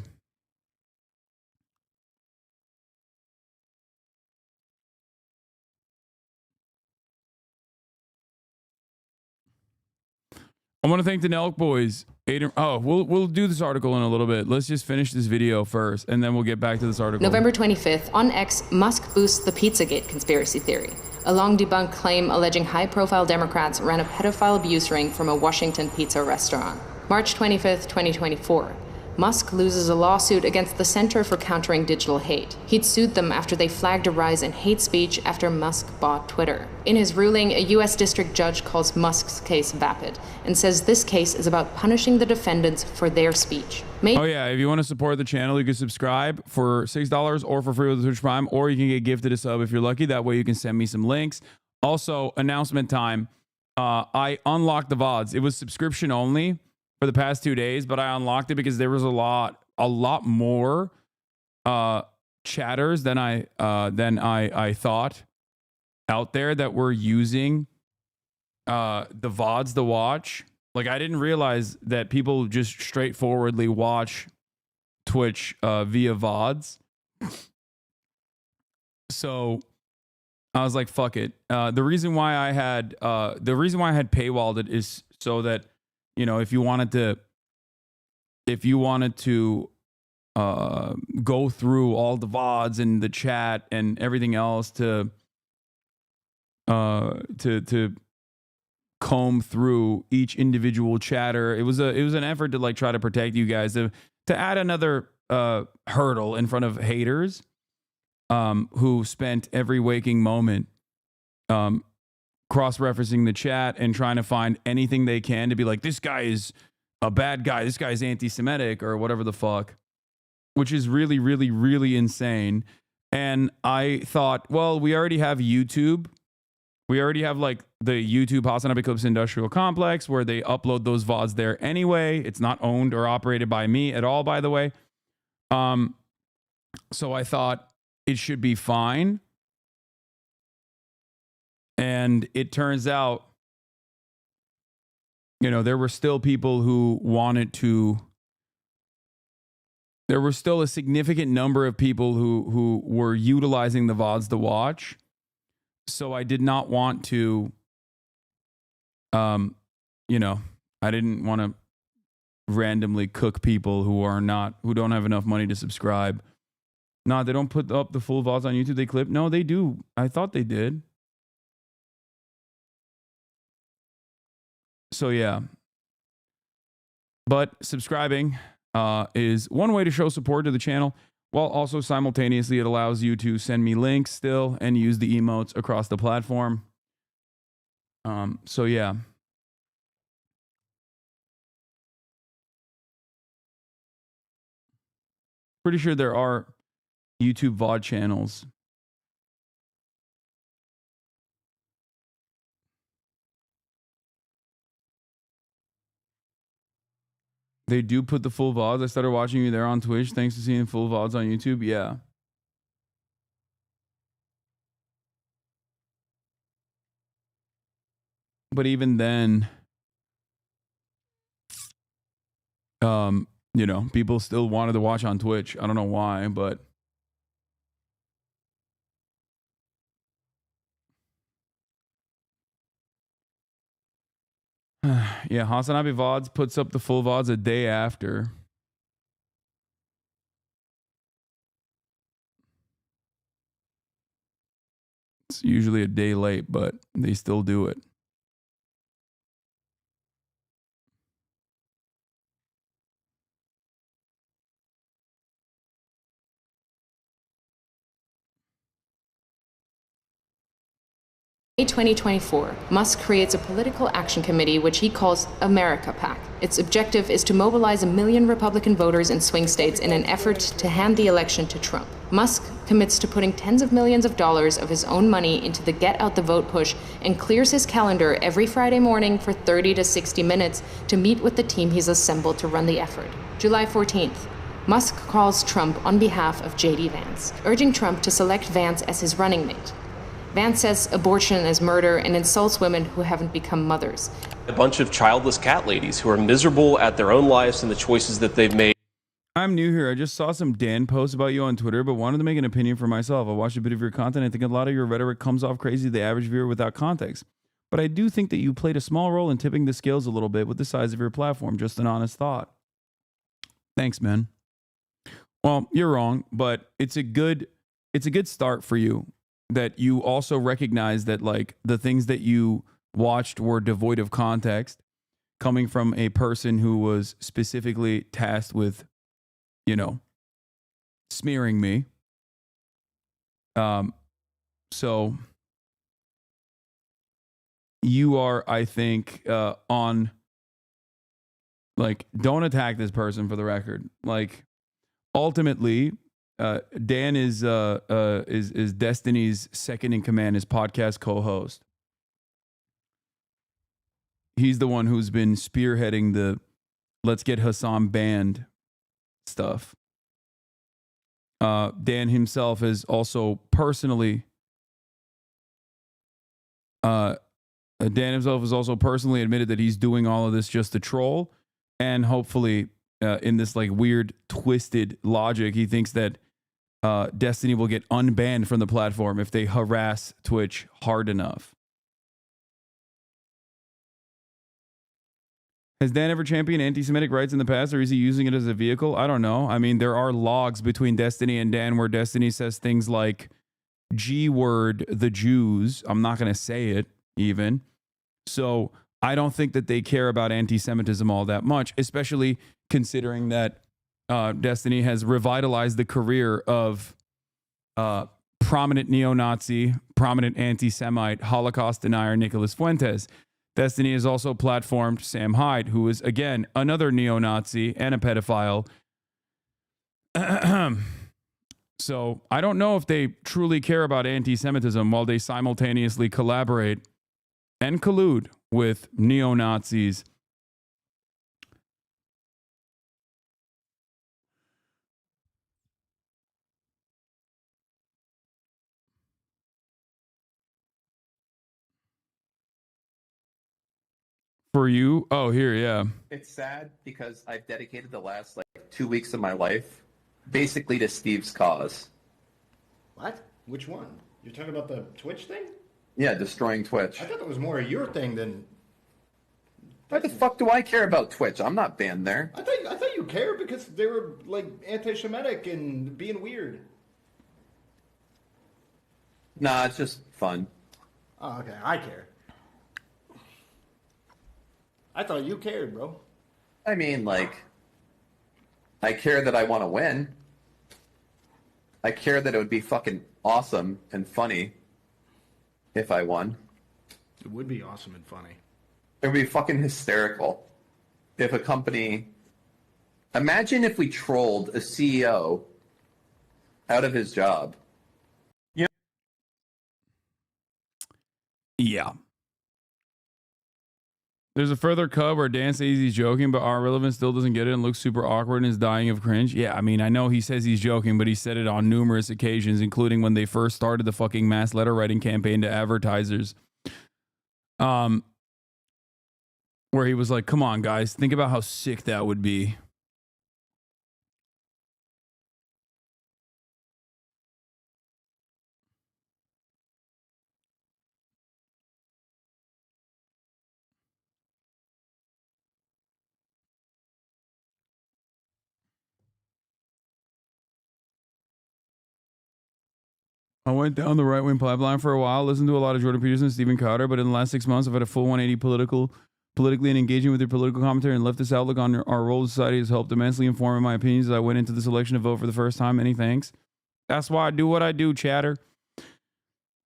I want to thank the Nelk boys. We'll do this article in a little bit. Let's just finish this video first, and then we'll get back to this article. November 25th, on X, Musk boosts the Pizzagate conspiracy theory. A long-debunked claim alleging high-profile Democrats ran a pedophile abuse ring from a Washington pizza restaurant. March 25th, 2024. Musk loses a lawsuit against the Center for Countering Digital Hate. He'd sued them after they flagged a rise in hate speech after Musk bought Twitter. In his ruling, a U.S. district judge calls Musk's case vapid and says this case is about punishing the defendants for their speech. Oh yeah, if you want to support the channel, you can subscribe for $6 or for free with the Twitch Prime, or you can get gifted a sub if you're lucky. That way you can send me some links. Also, announcement time. I unlocked the VODs. It was subscription only for the past 2 days, but I unlocked it because there was a lot more chatters than I thought out there that were using the VODs to watch. Like, I didn't realize that people just straightforwardly watch Twitch via VODs. So I was like, fuck it. The reason why I had paywalled it is so that, you know, if you wanted if you wanted to go through all the VODs and the chat and everything else to comb through each individual chatter, it was an effort to like try to protect you guys, to add another hurdle in front of haters who spent every waking moment cross-referencing the chat and trying to find anything they can to be like, this guy is a bad guy, this guy's anti-Semitic or whatever the fuck, which is really, really, really insane. And I thought, well, we already have YouTube. We already have like the YouTube HasnAbi Clips Industrial Complex where they upload those VODs there anyway. It's not owned or operated by me at all, by the way. So I thought it should be fine. And it turns out, you know, there were still people who wanted to. There were still a significant number of people who were utilizing the VODs to watch. So I did not want to, you know, I didn't want to randomly cook people who don't have enough money to subscribe. No, they don't put up the full VODs on YouTube. They clip. No, they do. I thought they did. So yeah. But subscribing is one way to show support to the channel, while also simultaneously it allows you to send me links still and use the emotes across the platform. So yeah. Pretty sure there are YouTube VOD channels. They do put the full VODs. I started watching you there on Twitch thanks to seeing full VODs on YouTube. Yeah. But even then, you know, people still wanted to watch on Twitch. I don't know why, but yeah, HasnAbi VODs puts up the full VODs a day after. It's usually a day late, but they still do it. In 2024, Musk creates a political action committee which he calls America PAC. Its objective is to mobilize 1 million Republican voters in swing states in an effort to hand the election to Trump. Musk commits to putting tens of millions of dollars of his own money into the Get Out the Vote push and clears his calendar every Friday morning for 30 to 60 minutes to meet with the team he's assembled to run the effort. July 14th. Musk calls Trump on behalf of J.D. Vance, urging Trump to select Vance as his running mate. Vance says abortion is murder and insults women who haven't become mothers. A bunch of childless cat ladies who are miserable at their own lives and the choices that they've made. I'm new here. I just saw some Dan posts about you on Twitter, but wanted to make an opinion for myself. I watched a bit of your content. I think a lot of your rhetoric comes off crazy to the average viewer without context. But I do think that you played a small role in tipping the scales a little bit with the size of your platform. Just an honest thought. Thanks, man. Well, you're wrong, but it's a good start for you. That you also recognize that like the things that you watched were devoid of context, coming from a person who was specifically tasked with, you know, smearing me. So you are, I think, on like, don't attack this person for the record. Like, ultimately, Dan is Destiny's second in command, his podcast co-host. He's the one who's been spearheading the "Let's get Hasan banned" stuff. Dan himself has also personally, admitted that he's doing all of this just to troll, and hopefully, in this like weird twisted logic, he thinks that Destiny will get unbanned from the platform if they harass Twitch hard enough. Has Dan ever championed anti-Semitic rights in the past, or is he using it as a vehicle? I don't know. I mean, there are logs between Destiny and Dan where Destiny says things like G word, the Jews. I'm not going to say it even. So I don't think that they care about anti-Semitism all that much, especially considering that Destiny has revitalized the career of prominent neo-Nazi, prominent anti-Semite, Holocaust denier Nicholas Fuentes. Destiny has also platformed Sam Hyde, who is, again, another neo-Nazi and a pedophile. So I don't know if they truly care about anti-Semitism while they simultaneously collaborate and collude with neo-Nazis. For you? Oh, here, yeah. It's sad because I've dedicated the last 2 weeks of my life basically to Steve's cause. What? Which one? You're talking about the Twitch thing? Yeah, destroying Twitch. I thought that was more your thing than... Why the fuck do I care about Twitch? I'm not banned there. I thought you cared because they were anti-Semitic and being weird. Nah, it's just fun. Oh, okay. I care. I thought you cared, bro. I mean, I care that I want to win. I care that it would be fucking awesome and funny if I won. It would be awesome and funny. It would be fucking hysterical if a company... Imagine if we trolled a CEO out of his job. Yeah. There's a further cut where Dan says he's joking, but our relevant still doesn't get it and looks super awkward and is dying of cringe. Yeah, I mean, I know he says he's joking, but he said it on numerous occasions, including when they first started the fucking mass letter writing campaign to advertisers. Where he was like, come on, guys, think about how sick that would be. I went down the right-wing pipeline for a while, listened to a lot of Jordan Peterson and Stephen Carter, but in the last 6 months, I've had a full 180 politically and engaging with your political commentary and leftist outlook on our role in society has helped immensely inform my opinions as I went into this election to vote for the first time. Many thanks. That's why I do what I do, chatter.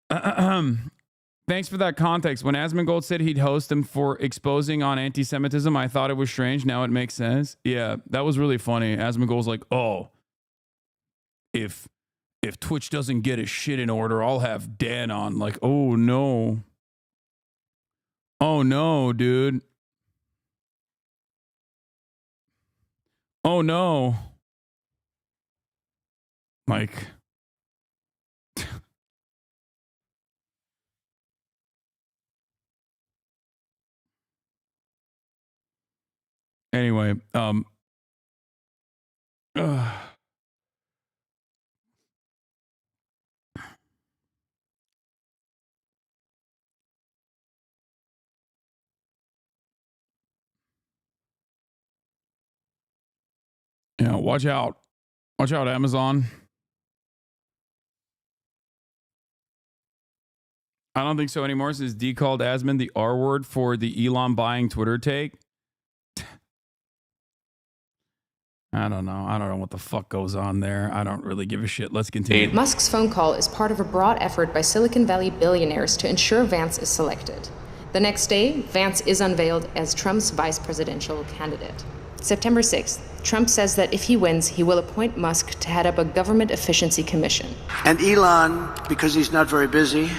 Thanks for that context. When Asmongold said he'd host him for exposing on anti-Semitism, I thought it was strange. Now it makes sense. Yeah, that was really funny. Asmongold's like, oh, if Twitch doesn't get his shit in order, I'll have Dan on. Like, oh no. Oh no, dude. Oh no. Like, anyway, yeah, watch out. Watch out, Amazon. I don't think so anymore. Says D called Asmon the R word for the Elon buying Twitter take. I don't know. I don't know what the fuck goes on there. I don't really give a shit. Let's continue. Musk's phone call is part of a broad effort by Silicon Valley billionaires to ensure Vance is selected. The next day, Vance is unveiled as Trump's vice presidential candidate. September 6th, Trump says that if he wins, he will appoint Musk to head up a government efficiency commission. And Elon, because he's not very busy,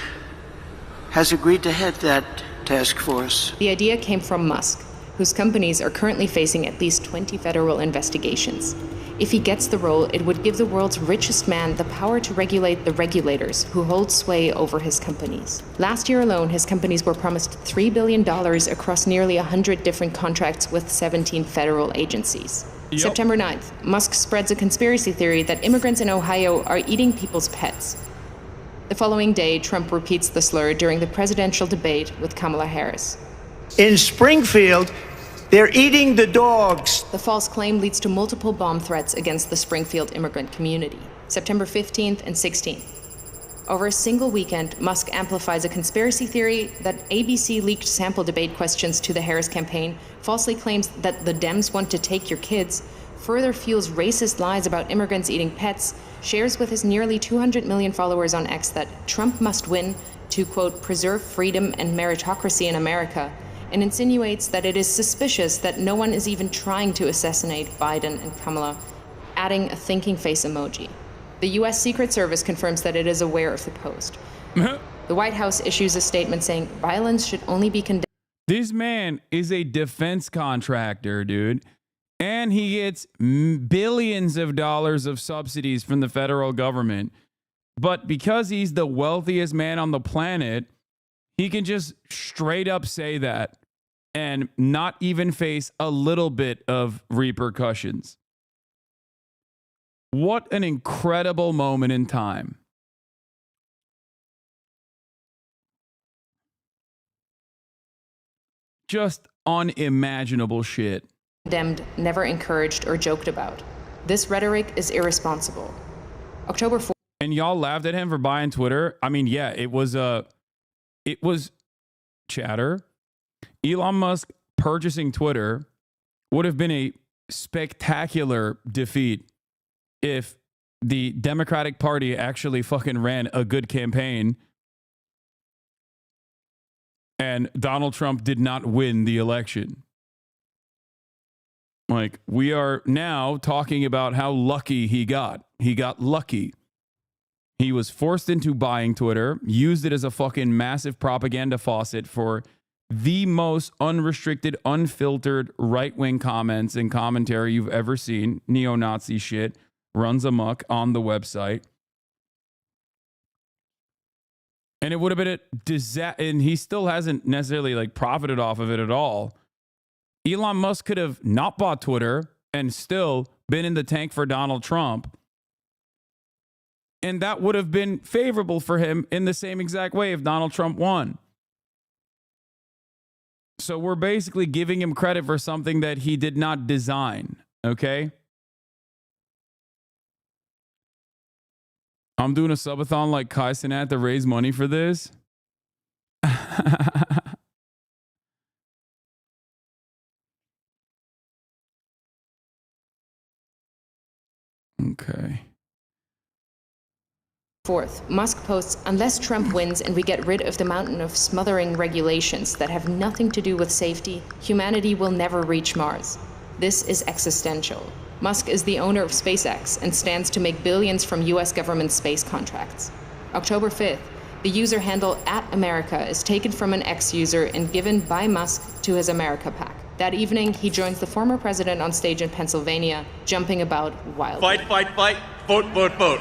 has agreed to head that task force. The idea came from Musk, whose companies are currently facing at least 20 federal investigations. If he gets the role, it would give the world's richest man the power to regulate the regulators who hold sway over his companies. Last year alone, his companies were promised $3 billion across nearly 100 different contracts with 17 federal agencies. Yep. September 9th, Musk spreads a conspiracy theory that immigrants in Ohio are eating people's pets. The following day, Trump repeats the slur during the presidential debate with Kamala Harris. In Springfield, They're eating the dogs. The false claim leads to multiple bomb threats against the Springfield immigrant community, September 15th and 16th. Over a single weekend, Musk amplifies a conspiracy theory that ABC leaked sample debate questions to the Harris campaign, falsely claims that the Dems want to take your kids, further fuels racist lies about immigrants eating pets, shares with his nearly 200 million followers on X that Trump must win to, quote, preserve freedom and meritocracy in America, and insinuates that it is suspicious that no one is even trying to assassinate Biden and Kamala, adding a thinking face emoji. The U.S. Secret Service confirms that it is aware of the post. The White House issues a statement saying violence should only be condemned. This man is a defense contractor, dude. And he gets billions of dollars of subsidies from the federal government. But because he's the wealthiest man on the planet, he can just straight up say that and not even face a little bit of repercussions. What an incredible moment in time. Just unimaginable shit. Condemned, never encouraged or joked about. This rhetoric is irresponsible. October 4th. And y'all laughed at him for buying Twitter. I mean, yeah, it was chatter. Elon Musk purchasing Twitter would have been a spectacular defeat if the Democratic Party actually fucking ran a good campaign and Donald Trump did not win the election. Like, we are now talking about how lucky he got. He got lucky. He was forced into buying Twitter, used it as a fucking massive propaganda faucet for the most unrestricted, unfiltered right-wing comments and commentary you've ever seen. Neo-Nazi shit runs amok on the website. And it would have been a disaster. And he still hasn't necessarily like profited off of it at all. Elon Musk could have not bought Twitter and still been in the tank for Donald Trump. And that would have been favorable for him in the same exact way if Donald Trump won. So we're basically giving him credit for something that he did not design. Okay? I'm doing a subathon like Kai Cenat to raise money for this. Okay. 4th, Musk posts, unless Trump wins and we get rid of the mountain of smothering regulations that have nothing to do with safety, humanity will never reach Mars. This is existential. Musk is the owner of SpaceX and stands to make billions from US government space contracts. October 5th, the user handle @America is taken from an X user and given by Musk to his America PAC. That evening, he joins the former president on stage in Pennsylvania, jumping about wildly. Fight, fight, fight. Vote, vote, vote.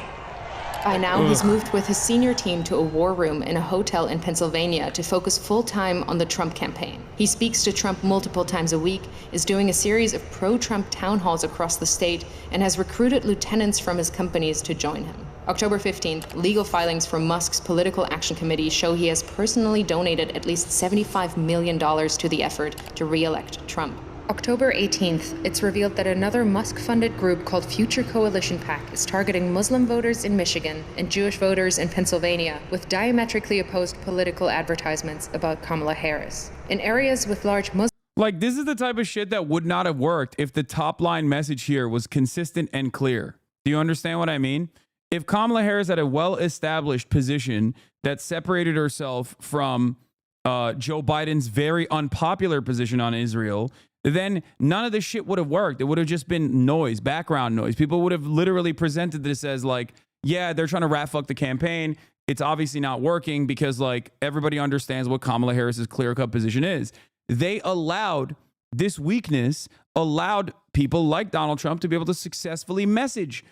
By now, he's moved with his senior team to a war room in a hotel in Pennsylvania to focus full-time on the Trump campaign. He speaks to Trump multiple times a week, is doing a series of pro-Trump town halls across the state, and has recruited lieutenants from his companies to join him. October 15th, legal filings from Musk's Political Action Committee show he has personally donated at least $75 million to the effort to re-elect Trump. October 18th, it's revealed that another Musk-funded group called Future Coalition PAC is targeting Muslim voters in Michigan and Jewish voters in Pennsylvania with diametrically opposed political advertisements about Kamala Harris. In areas with large Muslim... Like, this is the type of shit that would not have worked if the top line message here was consistent and clear. Do you understand what I mean? If Kamala Harris had a well-established position that separated herself from Joe Biden's very unpopular position on Israel, then none of this shit would have worked. It would have just been noise, background noise. People would have literally presented this as like, yeah, they're trying to rat fuck the campaign. It's obviously not working because like everybody understands what Kamala Harris's clear-cut position is. They allowed this weakness, allowed people like Donald Trump to be able to successfully message.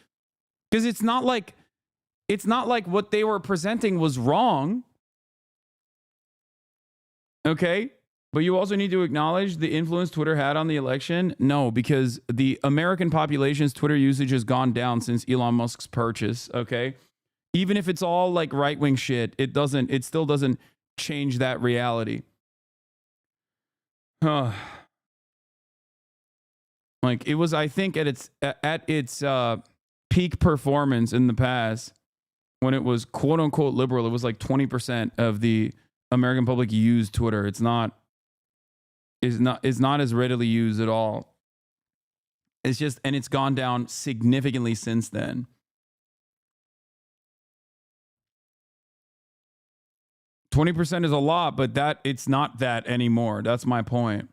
Because it's not like what they were presenting was wrong. Okay? But you also need to acknowledge the influence Twitter had on the election. No, because the American population's Twitter usage has gone down since Elon Musk's purchase. Okay, even if it's all like right-wing shit, it still doesn't change that reality. Like it was, I think, at its peak performance in the past, when it was quote unquote liberal, it was like 20% of the American public used Twitter. It's not as readily used at all. It's just, and it's gone down significantly since then. %20 is a lot, but it's not that anymore. That's my point.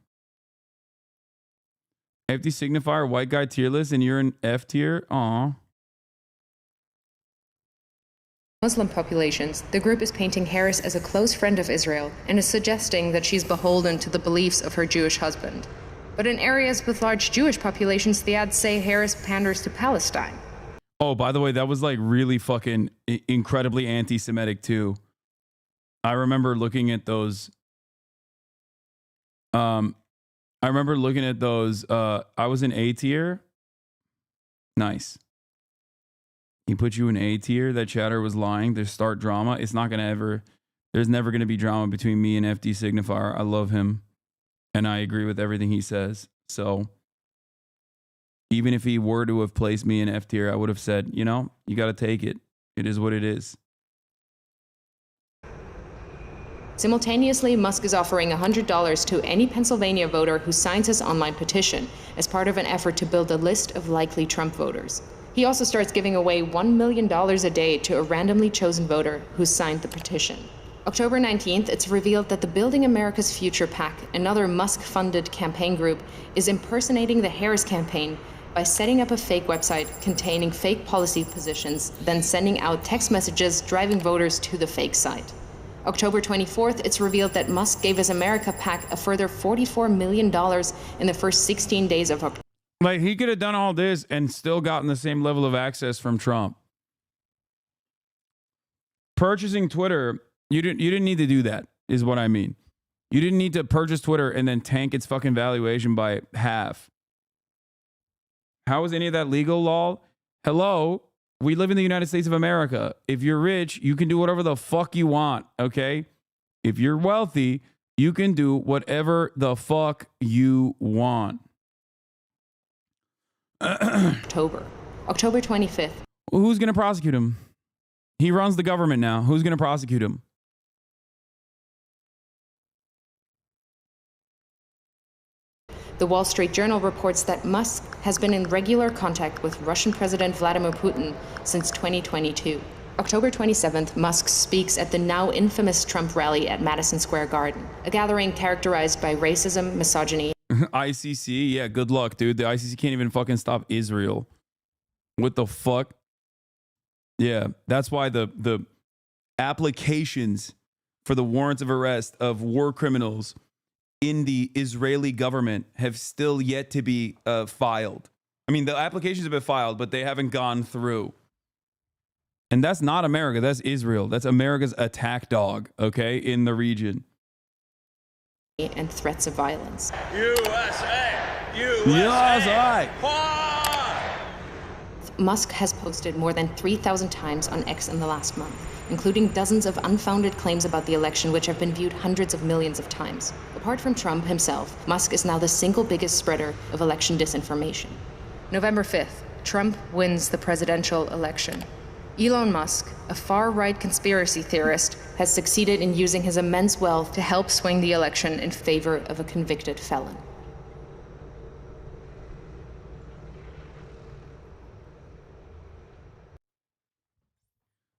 FD signifier, white guy tier list, and you're in F tier? Aw. Muslim populations, the group is painting Harris as a close friend of Israel and is suggesting that she's beholden to the beliefs of her Jewish husband. But in areas with large Jewish populations, the ads say Harris panders to Palestine. Oh, by the way, that was like really fucking incredibly anti-Semitic too. I remember looking at those. I was in A tier. Nice. He put you in A tier. That chatter was lying. There's start drama. It's not going to ever, there's never going to be drama between me and FD Signifier. I love him. And I agree with everything he says. So even if he were to have placed me in F tier, I would have said, you know, you got to take it. It is what it is. Simultaneously, Musk is offering $100 to any Pennsylvania voter who signs his online petition as part of an effort to build a list of likely Trump voters. He also starts giving away $1 million a day to a randomly chosen voter who signed the petition. October 19th, it's revealed that the Building America's Future PAC, another Musk-funded campaign group, is impersonating the Harris campaign by setting up a fake website containing fake policy positions, then sending out text messages driving voters to the fake site. October 24th, it's revealed that Musk gave his America PAC a further $44 million in the first 16 days of October. Like, he could have done all this and still gotten the same level of access from Trump. Purchasing Twitter, you didn't need to do that, is what I mean. You didn't need to purchase Twitter and then tank its fucking valuation by half. How is any of that legal, lol? Hello? We live in the United States of America. If you're rich, you can do whatever the fuck you want, okay? If you're wealthy, you can do whatever the fuck you want. October 25th. Who's going to prosecute him? He runs the government now. Who's going to prosecute him? The Wall Street Journal reports that Musk has been in regular contact with Russian President Vladimir Putin since 2022. October 27th, Musk speaks at the now infamous Trump rally at Madison Square Garden, a gathering characterized by racism, misogyny. ICC? Yeah, good luck, dude. The ICC can't even fucking stop Israel. What the fuck? Yeah, that's why the applications for the warrants of arrest of war criminals in the Israeli government have still yet to be filed. I mean, the applications have been filed, but they haven't gone through. And that's not America. That's Israel. That's America's attack dog, okay, in the region. And threats of violence. USA! USA! Musk has posted more than 3,000 times on X in the last month, including dozens of unfounded claims about the election, which have been viewed hundreds of millions of times. Apart from Trump himself, Musk is now the single biggest spreader of election disinformation. November 5th, Trump wins the presidential election. Elon Musk, a far-right conspiracy theorist, has succeeded in using his immense wealth to help swing the election in favor of a convicted felon.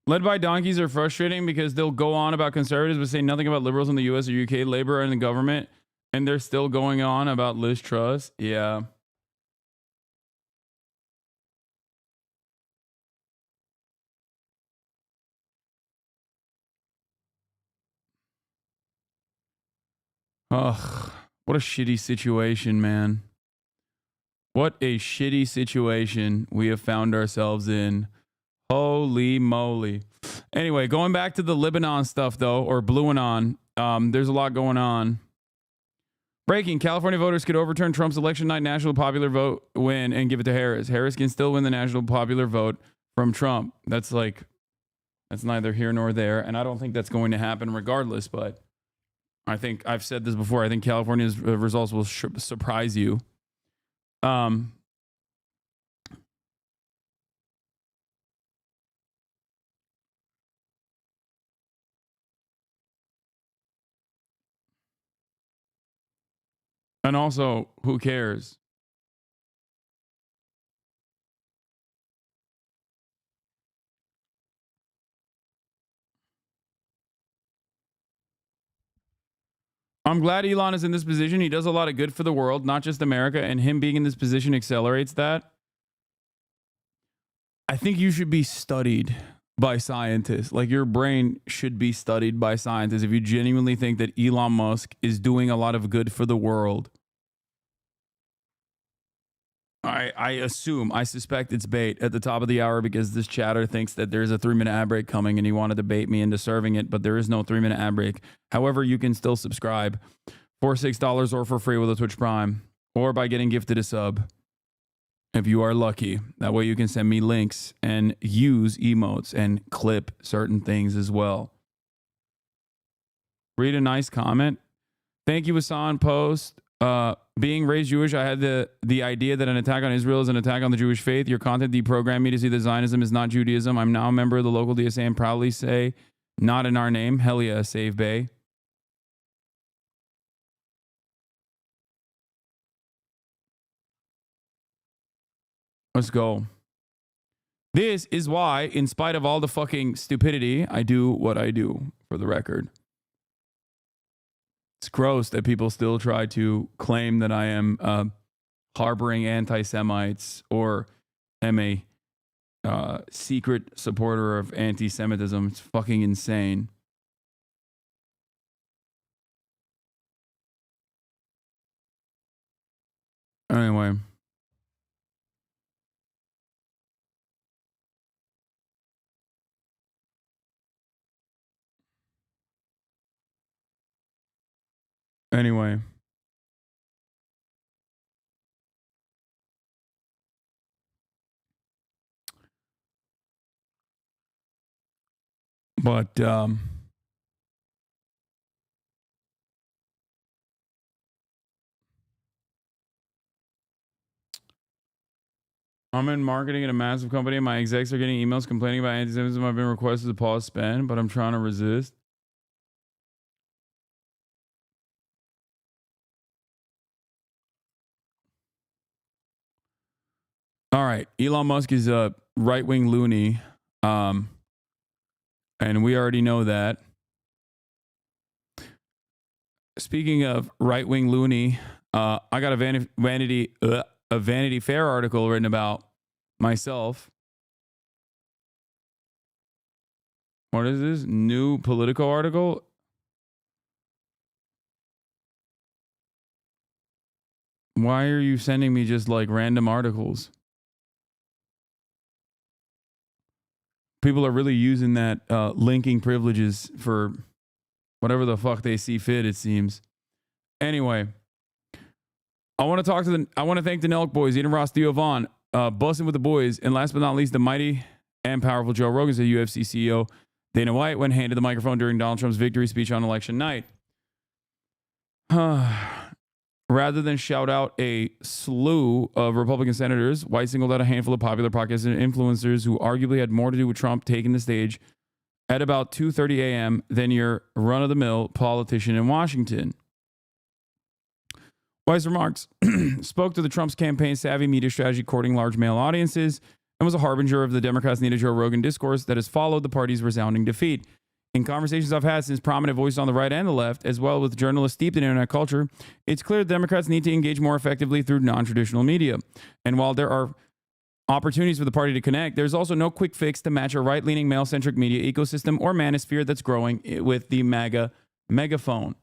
Led by donkeys are frustrating because they'll go on about conservatives but say nothing about liberals in the US or UK, labor and the government, and they're still going on about Liz Truss. Yeah. Ugh, what a shitty situation, man. What a shitty situation we have found ourselves in. Holy moly. Anyway, going back to the Lebanon stuff, though, or Blueanon, there's a lot going on. Breaking, California voters could overturn Trump's election night national popular vote win and give it to Harris. Harris can still win the national popular vote from Trump. That's neither here nor there, and I don't think that's going to happen regardless, but I think I've said this before. I think California's results will surprise you. And also, who cares? I'm glad Elon is in this position. He does a lot of good for the world, not just America, and him being in this position accelerates that. I think you should be studied by scientists. Like, your brain should be studied by scientists if you genuinely think that Elon Musk is doing a lot of good for the world. I suspect it's bait at the top of the hour because this chatter thinks that there's a 3-minute ad break coming and he wanted to bait me into serving it, but there is no 3-minute ad break. However, you can still subscribe for $6 or for free with a Twitch Prime or by getting gifted a sub if you are lucky. That way you can send me links and use emotes and clip certain things as well. Read a nice comment. Thank you, Hasan. Post. Being raised Jewish, I had the idea that an attack on Israel is an attack on the Jewish faith. Your content deprogrammed me to see that Zionism is not Judaism. I'm now a member of the local DSA and proudly say, not in our name. Hell yeah, save Bay. Let's go. This is why, in spite of all the fucking stupidity, I do what I do, for the record. It's gross that people still try to claim that I am harboring anti-Semites or am a secret supporter of anti-Semitism. It's fucking insane. Anyway. But I'm in marketing at a massive company. My execs are getting emails complaining about anti-Semitism. I've been requested to pause spend, but I'm trying to resist. All right. Elon Musk is a right-wing loony. And we already know that. Speaking of right-wing loony, I got a Vanity Fair article written about myself. What is this? New Politico article? Why are you sending me just like random articles? People are really using that linking privileges for whatever the fuck they see fit, it seems. Anyway, I want to thank the Nelk boys, Eden Ross, Theo Vaughn, Bussin' with the Boys, and last but not least, the mighty and powerful Joe Rogan, the UFC CEO Dana White, when handed the microphone during Donald Trump's victory speech on election night. Rather than shout out a slew of Republican senators, White singled out a handful of popular podcasts and influencers who arguably had more to do with Trump taking the stage at about 2:30 a.m. than your run-of-the-mill politician in Washington. White's remarks spoke to the Trump's campaign-savvy media strategy courting large male audiences and was a harbinger of the Democrats' needed Joe Rogan discourse that has followed the party's resounding defeat. In conversations I've had since prominent voices on the right and the left, as well with journalists steeped in internet culture, it's clear that Democrats need to engage more effectively through non-traditional media. And while there are opportunities for the party to connect, there's also no quick fix to match a right-leaning male-centric media ecosystem or manosphere that's growing with the MAGA megaphone.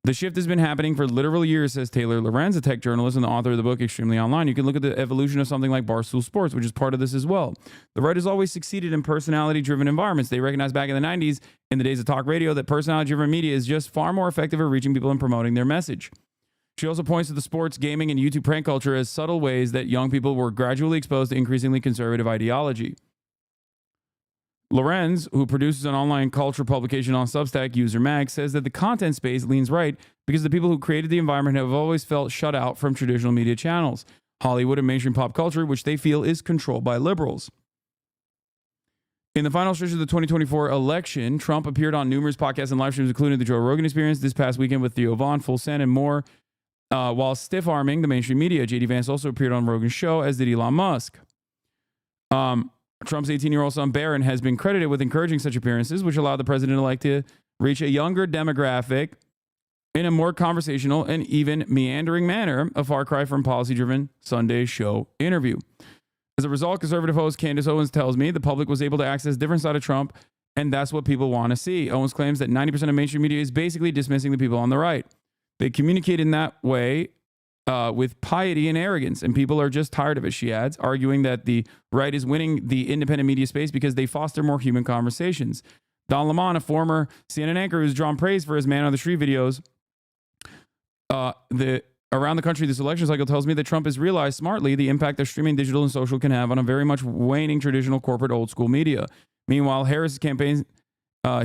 The shift has been happening for literal years, says Taylor Lorenz, a tech journalist and the author of the book Extremely Online. You can look at the evolution of something like Barstool Sports, which is part of this as well. The right has always succeeded in personality-driven environments. They recognized back in the 90s, in the days of talk radio, that personality-driven media is just far more effective at reaching people and promoting their message. She also points to the sports, gaming, and YouTube prank culture as subtle ways that young people were gradually exposed to increasingly conservative ideology. Lorenz, who produces an online culture publication on Substack, User Mag, says that the content space leans right because the people who created the environment have always felt shut out from traditional media channels, Hollywood, and mainstream pop culture, which they feel is controlled by liberals. In the final stretch of the 2024 election, Trump appeared on numerous podcasts and live streams, including the Joe Rogan Experience this past weekend with Theo Vaughn, Full Send, and more, while stiff-arming the mainstream media. J.D. Vance also appeared on Rogan's show, as did Elon Musk. Trump's 18-year-old son, Barron, has been credited with encouraging such appearances, which allowed the president-elect to reach a younger demographic in a more conversational and even meandering manner, a far cry from policy-driven Sunday show interview. As a result, conservative host Candace Owens tells me the public was able to access a different side of Trump, and that's what people want to see. Owens claims that 90% of mainstream media is basically dismissing the people on the right. They communicate in that way with piety and arrogance, and people are just tired of it, she adds, arguing that the right is winning the independent media space because they foster more human conversations. Don Lemon, a former CNN anchor who's drawn praise for his man on the street videos around the country this election cycle, tells me that Trump has realized smartly the impact that streaming, digital, and social can have on a very much waning traditional corporate old school media. Meanwhile, Harris's campaign,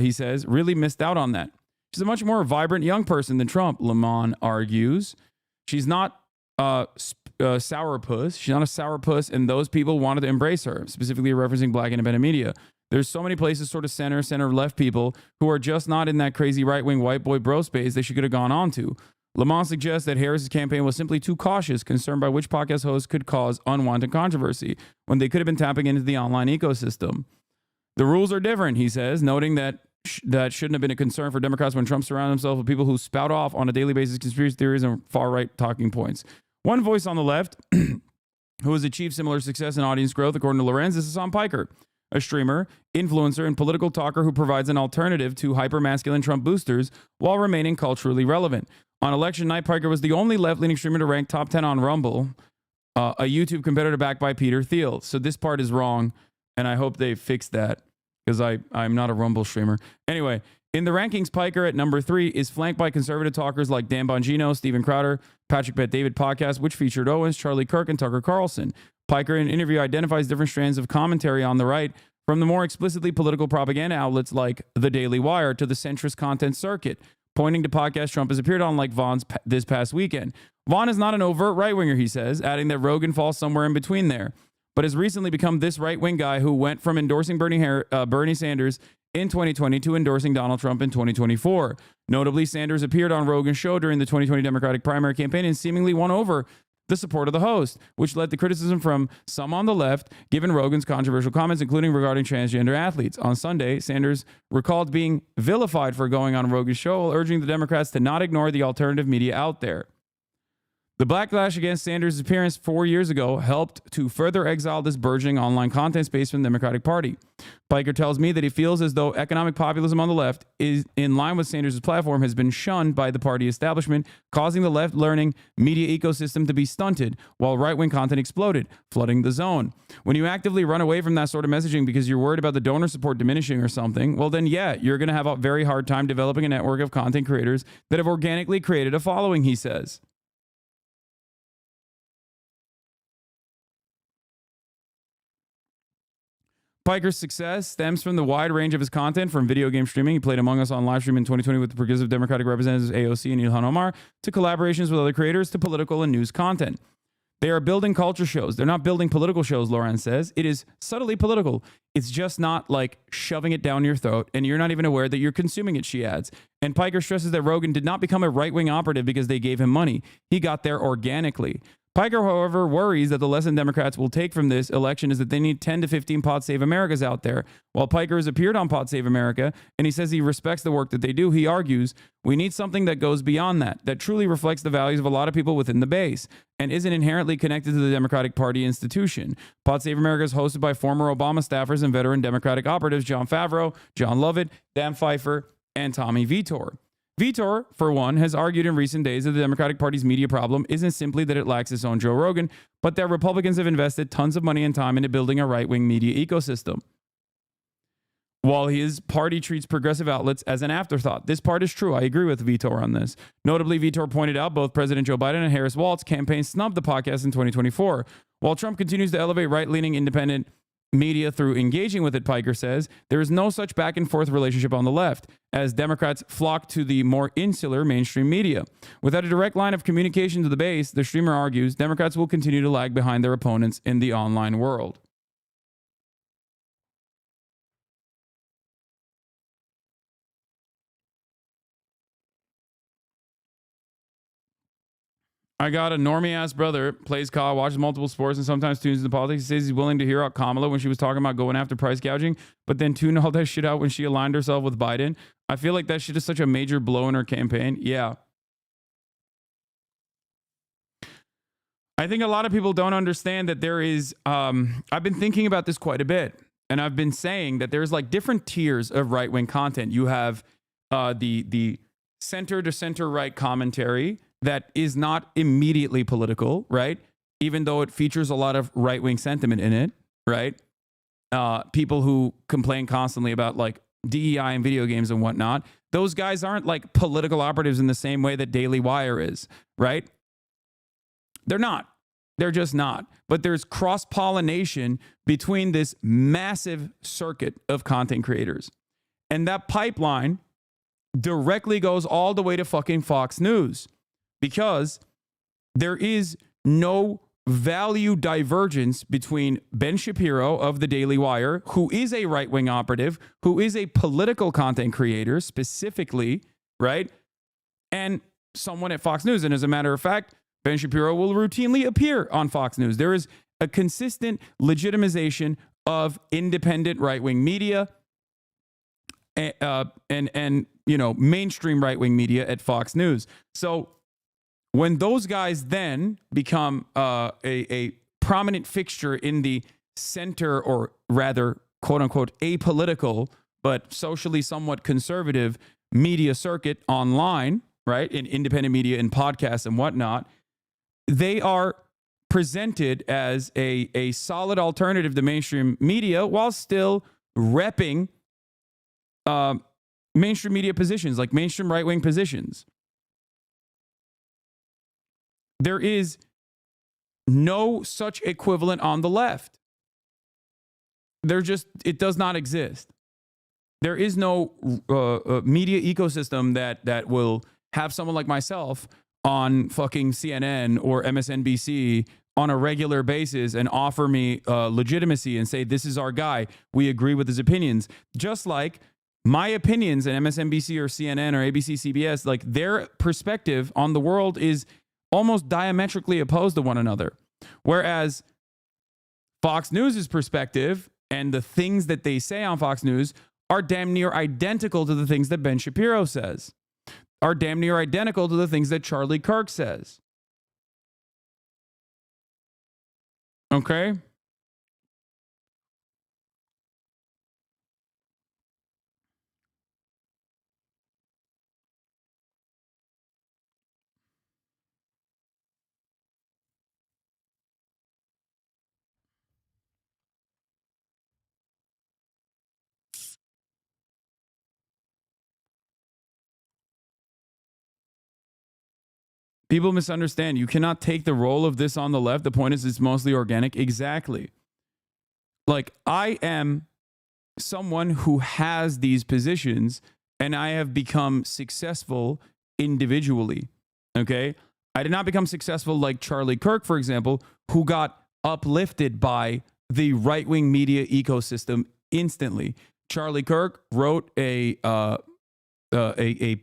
he says, really missed out on that. She's a much more vibrant young person than Trump, Lemon argues. She's not sourpuss. She's not a sourpuss, and those people wanted to embrace her, specifically referencing black independent media. There's so many places, sort of center left people who are just not in that crazy right-wing white boy bro space that she could have gone on to. Lemon suggests that Harris's campaign was simply too cautious, concerned by which podcast hosts could cause unwanted controversy, when they could have been tapping into the online ecosystem. The rules are different, he says, noting that shouldn't have been a concern for Democrats when Trump surrounded himself with people who spout off on a daily basis conspiracy theories and far-right talking points. One voice on the left who has achieved similar success in audience growth, according to Lorenz, is Hasan Piker, a streamer, influencer, and political talker who provides an alternative to hyper-masculine Trump boosters while remaining culturally relevant. On election night, Piker was the only left-leaning streamer to rank top 10 on Rumble, a YouTube competitor backed by Peter Thiel. So this part is wrong, and I hope they fix that, because I'm not a Rumble streamer. Anyway, in the rankings, Piker at number 3 is flanked by conservative talkers like Dan Bongino, Steven Crowder, Patrick Bet-David podcast, which featured Owens, Charlie Kirk, and Tucker Carlson. Piker in an interview identifies different strands of commentary on the right, from the more explicitly political propaganda outlets like The Daily Wire to the centrist content circuit, pointing to podcasts Trump has appeared on like Vaughn's this past weekend. Vaughn is not an overt right-winger, he says, adding that Rogan falls somewhere in between there, but has recently become this right-wing guy who went from endorsing Bernie Sanders in 2020 to endorsing Donald Trump in 2024. Notably, Sanders appeared on Rogan's show during the 2020 Democratic primary campaign and seemingly won over the support of the host, which led to criticism from some on the left, given Rogan's controversial comments, including regarding transgender athletes. On Sunday, Sanders recalled being vilified for going on Rogan's show while urging the Democrats to not ignore the alternative media out there. The backlash against Sanders' appearance 4 years ago helped to further exile this burgeoning online content space from the Democratic Party. Piker tells me that he feels as though economic populism on the left is in line with Sanders' platform has been shunned by the party establishment, causing the left-leaning media ecosystem to be stunted while right-wing content exploded, flooding the zone. When you actively run away from that sort of messaging because you're worried about the donor support diminishing or something, well then yeah, you're going to have a very hard time developing a network of content creators that have organically created a following, he says. Piker's success stems from the wide range of his content, from video game streaming. He played Among Us on live stream in 2020 with the Progressive Democratic Representatives AOC and Ilhan Omar, to collaborations with other creators, to political and news content. They are building culture shows. They're not building political shows, Lorenz says. It is subtly political. It's just not like shoving it down your throat, and you're not even aware that you're consuming it, she adds. And Piker stresses that Rogan did not become a right-wing operative because they gave him money. He got there organically. Piker, however, worries that the lesson Democrats will take from this election is that they need 10 to 15 Pod Save Americas out there. While Piker has appeared on Pod Save America, and he says he respects the work that they do, he argues, we need something that goes beyond that truly reflects the values of a lot of people within the base, and isn't inherently connected to the Democratic Party institution. Pod Save America is hosted by former Obama staffers and veteran Democratic operatives John Favreau, John Lovett, Dan Pfeiffer, and Tommy Vitor. Vitor, for one, has argued in recent days that the Democratic Party's media problem isn't simply that it lacks its own Joe Rogan, but that Republicans have invested tons of money and time into building a right-wing media ecosystem, while his party treats progressive outlets as an afterthought. This part is true. I agree with Vitor on this. Notably, Vitor pointed out both President Joe Biden and Harris Walt's campaign snubbed the podcast in 2024. While Trump continues to elevate right-leaning independent media through engaging with it, Piker says, there is no such back and forth relationship on the left, as Democrats flock to the more insular mainstream media. Without a direct line of communication to the base, the streamer argues, Democrats will continue to lag behind their opponents in the online world. I got a normie-ass brother, plays COD, watches multiple sports, and sometimes tunes into politics. He says he's willing to hear out Kamala when she was talking about going after price gouging, but then tuned all that shit out when she aligned herself with Biden. I feel like that shit is such a major blow in her campaign. Yeah. I think a lot of people don't understand that there is, I've been thinking about this quite a bit, and I've been saying that there's like different tiers of right-wing content. You have the center to center-right commentary that is not immediately political, right? Even though it features a lot of right-wing sentiment in it, right? People who complain constantly about like DEI and video games and whatnot, those guys aren't like political operatives in the same way that Daily Wire is, right? They're not. They're just not. But there's cross-pollination between this massive circuit of content creators. And that pipeline directly goes all the way to fucking Fox News. Because there is no value divergence between Ben Shapiro of the Daily Wire, who is a right-wing operative, who is a political content creator specifically, right? And someone at Fox News. And as a matter of fact, Ben Shapiro will routinely appear on Fox News. There is a consistent legitimization of independent right-wing media and you know, mainstream right-wing media at Fox News. So when those guys then become a prominent fixture in the center, or rather, quote unquote, apolitical, but socially somewhat conservative media circuit online, right, in independent media and podcasts and whatnot, they are presented as a solid alternative to mainstream media while still repping mainstream media positions, like mainstream right-wing positions. There is no such equivalent on the left. It does not exist. There is no media ecosystem that will have someone like myself on fucking CNN or MSNBC on a regular basis and offer me legitimacy and say, this is our guy. We agree with his opinions. Just like my opinions in MSNBC or CNN or ABC, CBS, like their perspective on the world is almost diametrically opposed to one another. Whereas Fox News' perspective and the things that they say on Fox News are damn near identical to the things that Ben Shapiro says, are damn near identical to the things that Charlie Kirk says. Okay? People misunderstand. You cannot take the role of this on the left. The point is it's mostly organic. Exactly. Like, I am someone who has these positions and I have become successful individually. Okay? I did not become successful like Charlie Kirk, for example, who got uplifted by the right-wing media ecosystem instantly. Charlie Kirk wrote a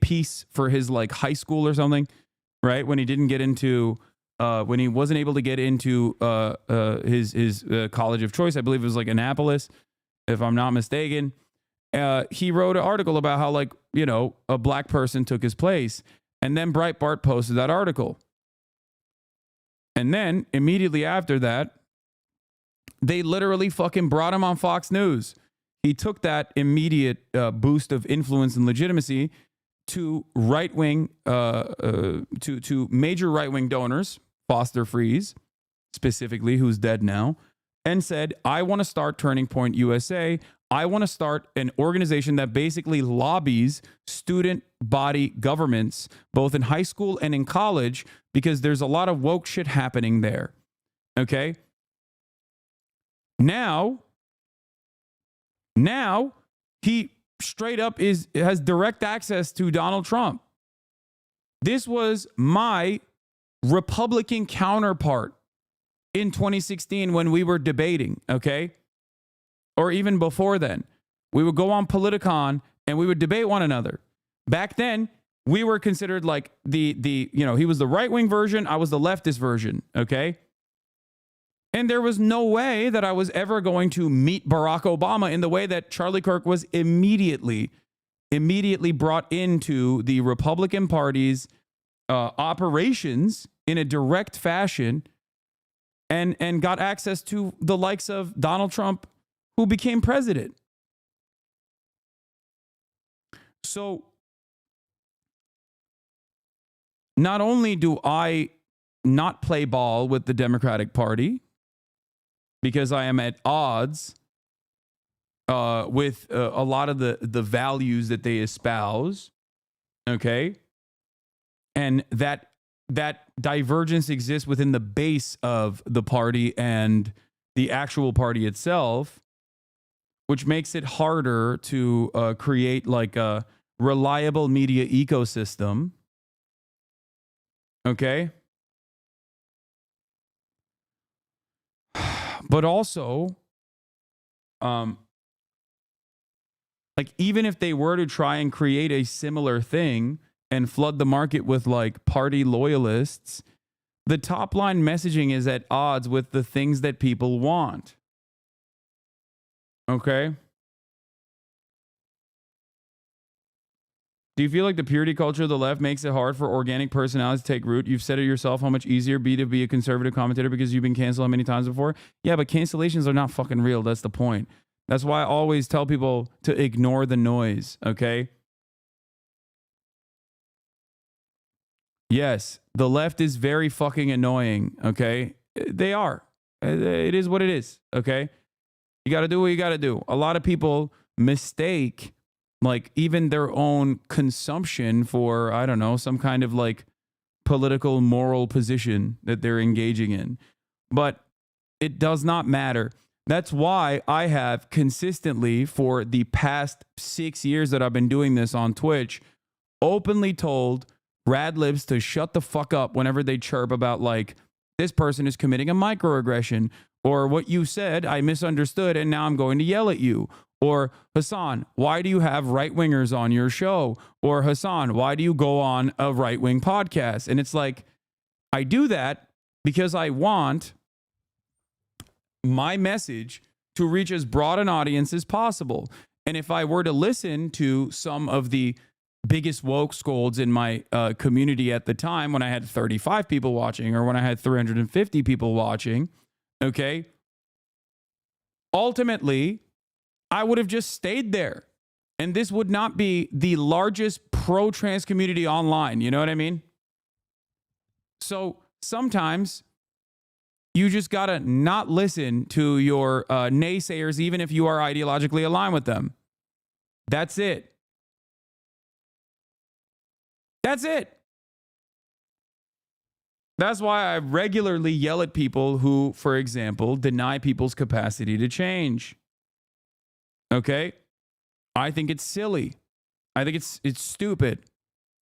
piece for his like high school or something, right? When he didn't get into, when he wasn't able to get into his college of choice, I believe it was like Annapolis, if I'm not mistaken. He wrote an article about how, like, you know, a black person took his place. And then Breitbart posted that article. And then immediately after that, they literally fucking brought him on Fox News. He took that immediate boost of influence and legitimacy to right-wing, to major right-wing donors, Foster Freeze, specifically, who's dead now, and said, I want to start Turning Point USA. I want to start an organization that basically lobbies student body governments, both in high school and in college, because there's a lot of woke shit happening there. Okay? Now, Now he straight up has direct access to Donald Trump. This was my Republican counterpart in 2016 when we were debating, okay? Or even before then. We would go on Politicon and we would debate one another. Back then, we were considered like he was the right-wing version, I was the leftist version, okay? And there was no way that I was ever going to meet Barack Obama in the way that Charlie Kirk was immediately brought into the Republican Party's operations in a direct fashion and got access to the likes of Donald Trump, who became president. So not only do I not play ball with the Democratic Party because I am at odds with a lot of the values that they espouse, okay? And that divergence exists within the base of the party and the actual party itself, which makes it harder to create like a reliable media ecosystem. Okay. But also, like even if they were to try and create a similar thing and flood the market with like party loyalists, the top line messaging is at odds with the things that people want. Okay. Do you feel like the purity culture of the left makes it hard for organic personalities to take root? You've said it yourself how much easier it'd be to be a conservative commentator because you've been canceled how many times before? Yeah, but cancellations are not fucking real. That's the point. That's why I always tell people to ignore the noise, okay? Yes, the left is very fucking annoying, okay? They are. It is what it is, okay? You got to do what you got to do. A lot of people mistake like even their own consumption for, I don't know, some kind of like political moral position that they're engaging in. But it does not matter. That's why I have consistently for the past 6 years that I've been doing this on Twitch, openly told rad libs to shut the fuck up whenever they chirp about like, this person is committing a microaggression, or what you said, I misunderstood, and now I'm going to yell at you. Or, Hasan, why do you have right-wingers on your show? Or, Hasan, why do you go on a right-wing podcast? And it's like, I do that because I want my message to reach as broad an audience as possible. And if I were to listen to some of the biggest woke scolds in my community at the time, when I had 35 people watching or when I had 350 people watching, okay, ultimately, I would have just stayed there. And this would not be the largest pro-trans community online. You know what I mean? So sometimes you just got to not listen to your naysayers, even if you are ideologically aligned with them. That's it. That's it. That's why I regularly yell at people who, for example, deny people's capacity to change. Okay? I think it's silly. I think it's stupid.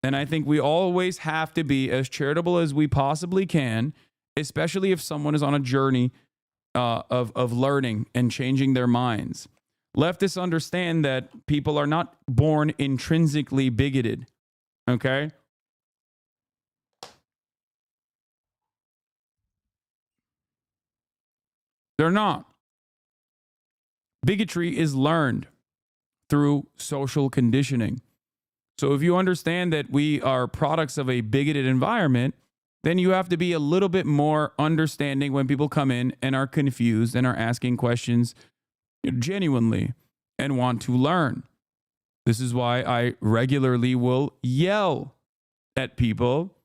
And I think we always have to be as charitable as we possibly can, especially if someone is on a journey of learning and changing their minds. Leftists understand that people are not born intrinsically bigoted. Okay? They're not. Bigotry is learned through social conditioning. So if you understand that we are products of a bigoted environment, then you have to be a little bit more understanding when people come in and are confused and are asking questions genuinely and want to learn. This is why I regularly will yell at people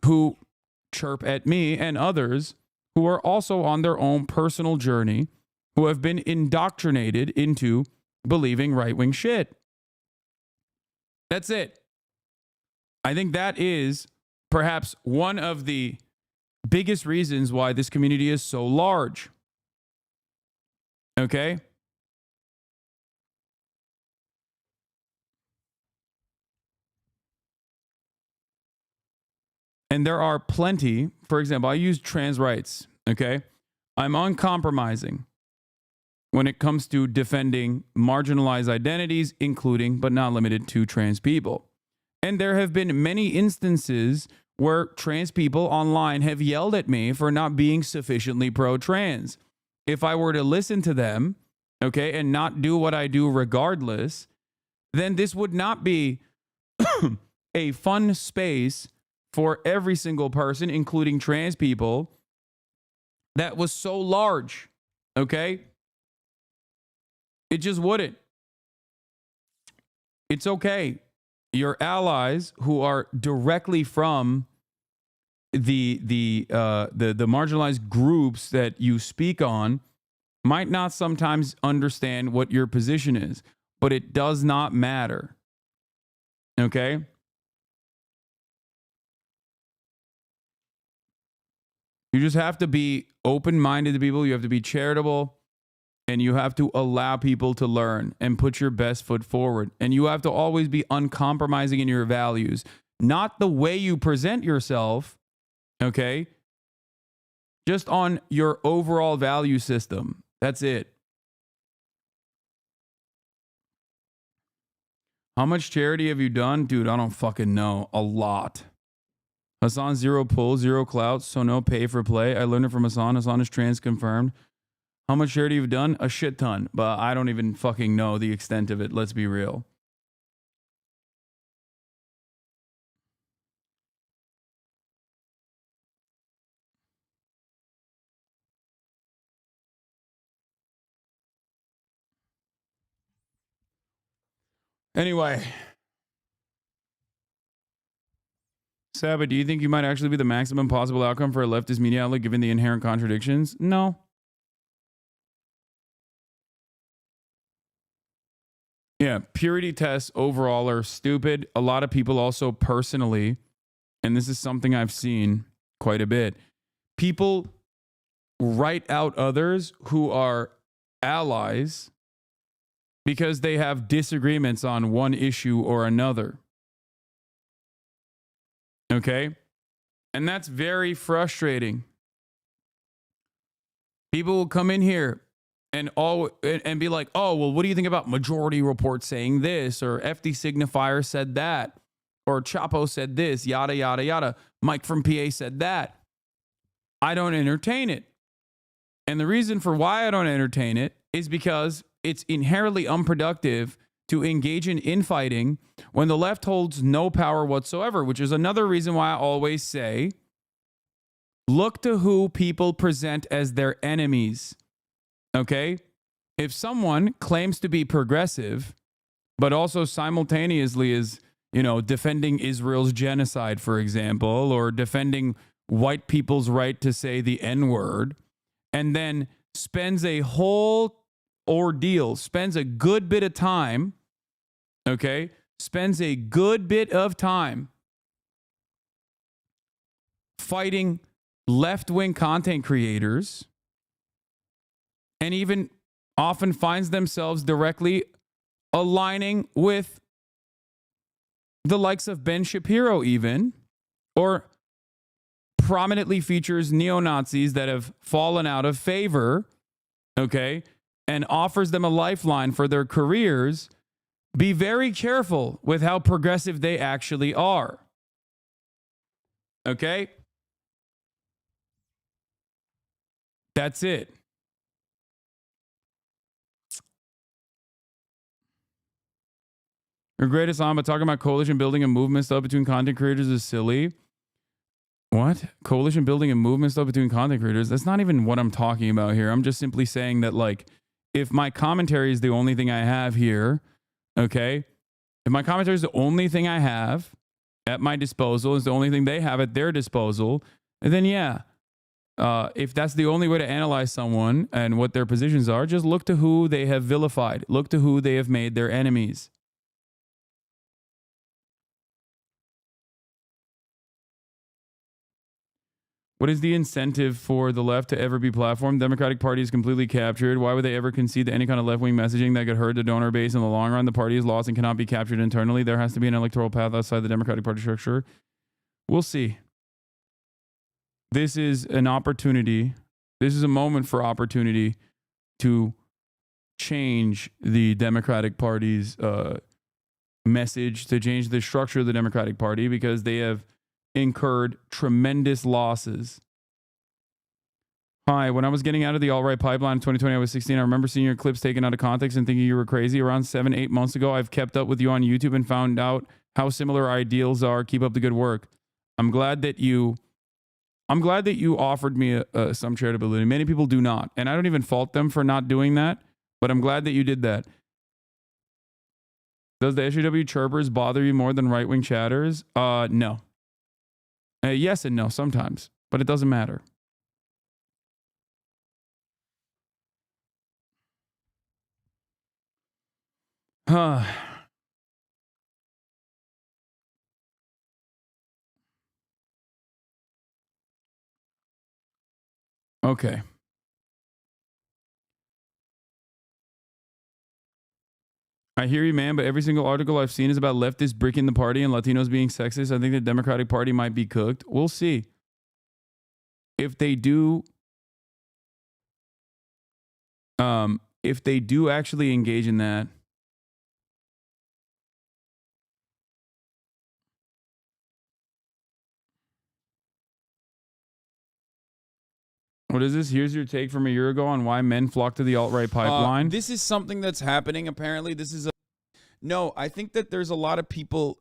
who chirp at me and others who are also on their own personal journey, who have been indoctrinated into believing right-wing shit. That's it. I think that is perhaps one of the biggest reasons why this community is so large. Okay? And there are plenty. For example, I use trans rights. Okay. I'm uncompromising when it comes to defending marginalized identities, including but not limited to trans people. And there have been many instances where trans people online have yelled at me for not being sufficiently pro-trans. If I were to listen to them, okay, and not do what I do regardless, then this would not be a fun space for every single person, including trans people, that was so large, okay? It just wouldn't. It's okay. Your allies who are directly from the marginalized groups that you speak on might not sometimes understand what your position is, but it does not matter. Okay? You just have to be open-minded to people. You have to be charitable. And you have to allow people to learn and put your best foot forward. And you have to always be uncompromising in your values. Not the way you present yourself, okay? Just on your overall value system. That's it. How much charity have you done? Dude, I don't fucking know. A lot. Hasan, 0 pull, 0 clout, so no pay for play. I learned it from Hasan. Hasan is trans confirmed. How much charity you've done? A shit ton, but I don't even fucking know the extent of it. Let's be real. Anyway. Saba, do you think you might actually be the maximum possible outcome for a leftist media outlet given the inherent contradictions? No. Yeah, purity tests overall are stupid. A lot of people also personally, and this is something I've seen quite a bit, people write out others who are allies because they have disagreements on one issue or another. Okay? And that's very frustrating. People will come in here and be like, oh, well, what do you think about Majority Report saying this? Or FD Signifier said that. Or Chapo said this, yada, yada, yada. Mike from PA said that. I don't entertain it. And the reason for why I don't entertain it is because it's inherently unproductive to engage in infighting when the left holds no power whatsoever, which is another reason why I always say, look to who people present as their enemies. Okay? If someone claims to be progressive, but also simultaneously is, defending Israel's genocide, for example, or defending white people's right to say the N-word, and then spends a whole ordeal, spends a good bit of time, okay? Spends a good bit of time fighting left-wing content creators, and even often finds themselves directly aligning with the likes of Ben Shapiro even, or prominently features neo-Nazis that have fallen out of favor, okay, and offers them a lifeline for their careers, be very careful with how progressive they actually are. Okay? That's it. Your greatest on, but talking about coalition building and movement stuff between content creators is silly. What? Coalition building and movement stuff between content creators? That's not even what I'm talking about here. I'm just simply saying that, like, if my commentary is the only thing I have here, okay? If my commentary is the only thing I have at my disposal, is the only thing they have at their disposal, then yeah. If that's the only way to analyze someone and what their positions are, just look to who they have vilified. Look to who they have made their enemies. What is the incentive for the left to ever be platformed? Democratic Party is completely captured. Why would they ever concede to any kind of left-wing messaging that could hurt the donor base in the long run? The party is lost and cannot be captured internally. There has to be an electoral path outside the Democratic Party structure. We'll see. this is an opportunity. This is a moment for opportunity to change the Democratic Party's message, to change the structure of the Democratic Party, because they have incurred tremendous losses. Hi, when I was getting out of the alt-right pipeline in 2020, I was 16. I remember seeing your clips taken out of context and thinking you were crazy. Around 7-8 months ago, I've kept up with you on YouTube and found out how similar our ideals are. Keep up the good work. I'm glad that you offered me some charitability. Many people do not, and I don't even fault them for not doing that, but I'm glad that you did that. Does the HasnAbi chirpers bother you more than right-wing chatters? No. Yes and no sometimes, but it doesn't matter. Okay. I hear you, man, but every single article I've seen is about leftists bricking the party and Latinos being sexist. I think the Democratic Party might be cooked. We'll see. If they do actually engage in that, what is this? Here's your take from a year ago on why men flock to the alt-right pipeline. This is something that's happening. Apparently, no, I think that there's a lot of people.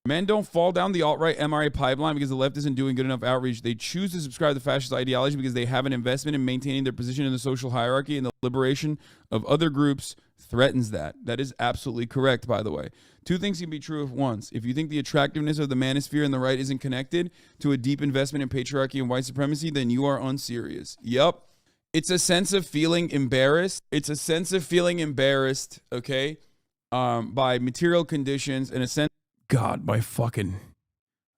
Men don't fall down the alt-right MRA pipeline because the left isn't doing good enough outreach. They choose to subscribe to fascist ideology because they have an investment in maintaining their position in the social hierarchy, and the liberation of other groups threatens that. That is absolutely correct, by the way. Two things can be true at once. If you think the attractiveness of the manosphere and the right isn't connected to a deep investment in patriarchy and white supremacy, then you are unserious. Yep. It's a sense of feeling embarrassed. Okay, by material conditions, and a sense, God, my fucking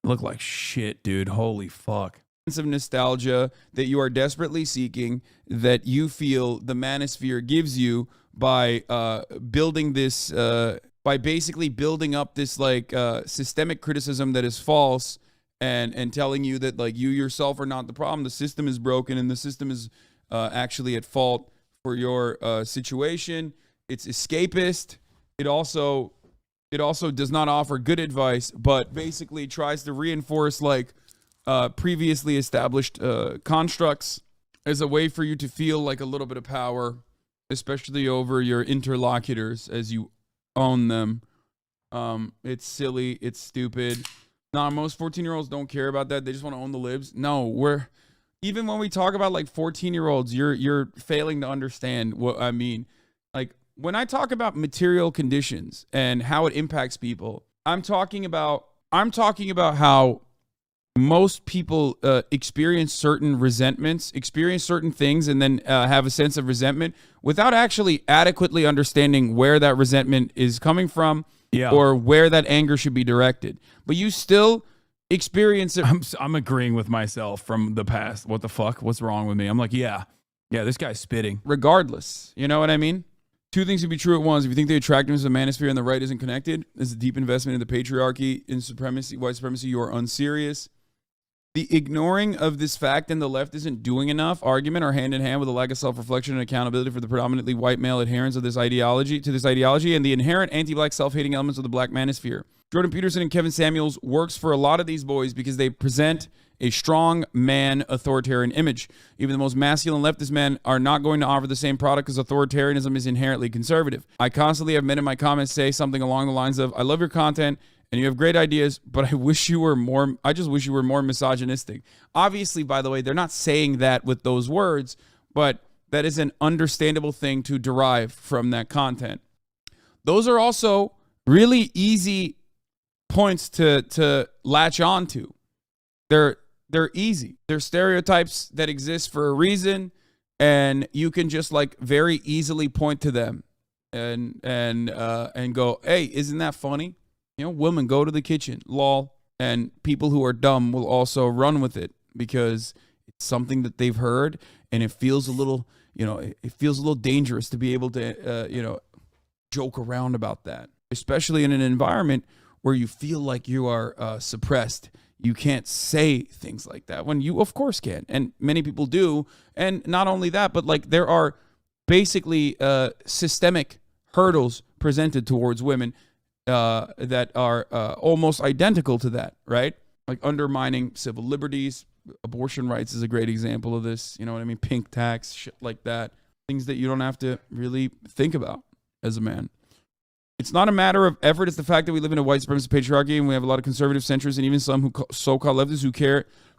look like shit, dude. Holy fuck. Sense of nostalgia that you are desperately seeking, that you feel the manosphere gives you by building this, by basically building up this like systemic criticism that is false, and telling you that like you yourself are not the problem. The system is broken, and the system is actually at fault for your situation. It's escapist. It also does not offer good advice, but basically tries to reinforce like previously established constructs as a way for you to feel like a little bit of power, especially over your interlocutors as you own them. It's silly. It's stupid. Nah, most 14-year-olds don't care about that. They just want to own the libs. No, even when we talk about like 14-year-olds, you're failing to understand what I mean. Like when I talk about material conditions and how it impacts people, I'm talking about how most people experience certain resentments, experience certain things, and then have a sense of resentment without actually adequately understanding where that resentment is coming from, or where that anger should be directed. But you still experience it. I'm agreeing with myself from the past. What the fuck? What's wrong with me? I'm like, yeah, this guy's spitting. Regardless, you know what I mean? Two things can be true at once. If you think the attractiveness of the manosphere and the right isn't connected, there's a deep investment in the patriarchy, in supremacy, white supremacy, you are unserious. The ignoring of this fact and the left isn't doing enough argument are hand in hand with a lack of self-reflection and accountability for the predominantly white male adherents of this ideology, and the inherent anti-black self-hating elements of the black manosphere. Jordan Peterson and Kevin Samuels works for a lot of these boys because they present a strong man authoritarian image. Even the most masculine leftist men are not going to offer the same product because authoritarianism is inherently conservative. I constantly have men in my comments say something along the lines of, I love your content and you have great ideas, but I just wish you were more misogynistic. Obviously, by the way, they're not saying that with those words, but that is an understandable thing to derive from that content. Those are also really easy points to latch on to. They're easy. They're stereotypes that exist for a reason, and you can just like very easily point to them and go, hey, isn't that funny? You know, women go to the kitchen, lol, and people who are dumb will also run with it because it's something that they've heard, and it feels a little, it feels a little dangerous to be able to, joke around about that, especially in an environment where you feel like you are suppressed. you can't say things like that, when you of course can, and many people do. And not only that, but like there are basically systemic hurdles presented towards women that are almost identical to that, right? Like undermining civil liberties. Abortion rights is a great example of this. You know what I mean? Pink tax, shit like that. Things that you don't have to really think about as a man. It's not a matter of effort. It's the fact that we live in a white supremacist patriarchy, and we have a lot of conservative centrists and even some who so-called leftists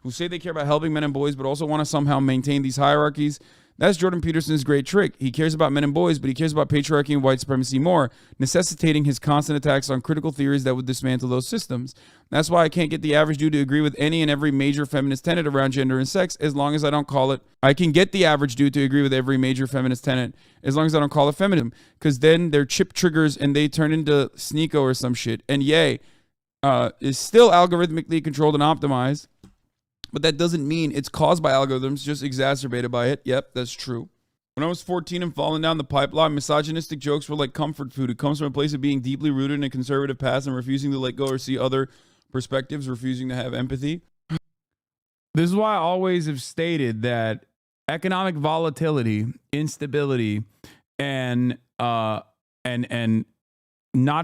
who say they care about helping men and boys, but also want to somehow maintain these hierarchies. That's Jordan Peterson's great trick. He cares about men and boys, but he cares about patriarchy and white supremacy more, necessitating his constant attacks on critical theories that would dismantle those systems. That's why I can't get the average dude to agree with any and every major feminist tenet around gender and sex, as long as I don't call it. I can get the average dude to agree with every major feminist tenet, as long as I don't call it feminism, because then they're chip triggers and they turn into Sneeko or some shit. And yay, is still algorithmically controlled and optimized. But that doesn't mean it's caused by algorithms, just exacerbated by it. Yep, that's true. When I was 14 and falling down the pipeline, misogynistic jokes were like comfort food. It comes from a place of being deeply rooted in a conservative past and refusing to let go or see other perspectives, refusing to have empathy. This is why I always have stated that economic volatility, instability, and not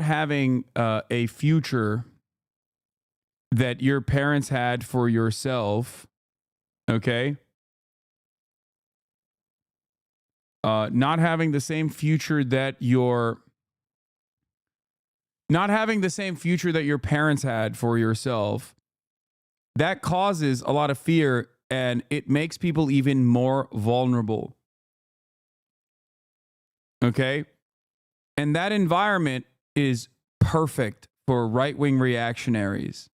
having a future that your parents had for yourself, okay? Not having the same future that your parents had for yourself, that causes a lot of fear, and it makes people even more vulnerable. Okay? And that environment is perfect for right-wing reactionaries.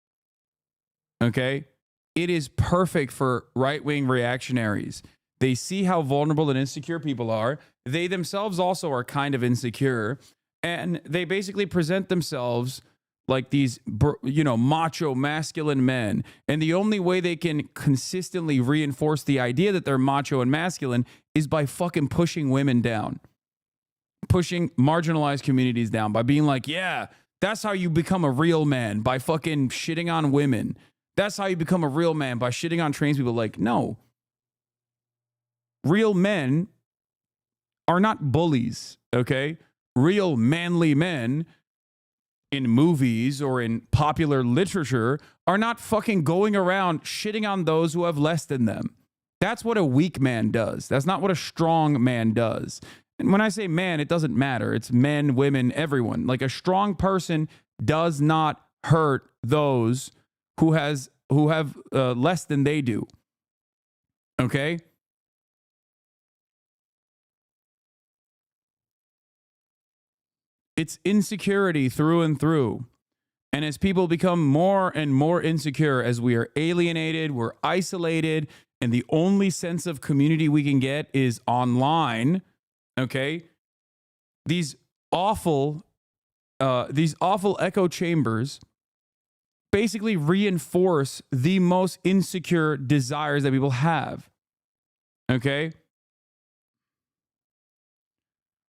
Okay? It is perfect for right-wing reactionaries. They see how vulnerable and insecure people are. They themselves also are kind of insecure. And they basically present themselves like these, macho, masculine men. And the only way they can consistently reinforce the idea that they're macho and masculine is by fucking pushing women down. Pushing marginalized communities down by being like, yeah, that's how you become a real man, by fucking shitting on women. That's how you become a real man, by shitting on trans people. Like, no. Real men are not bullies, okay? Real manly men in movies or in popular literature are not fucking going around shitting on those who have less than them. That's what a weak man does. That's not what a strong man does. And when I say man, it doesn't matter. It's men, women, everyone. Like, a strong person does not hurt those who have less than they do. Okay? It's insecurity through and through. And as people become more and more insecure, as we are alienated, we're isolated, and the only sense of community we can get is online, okay? These awful echo chambers basically reinforce the most insecure desires that people have, okay?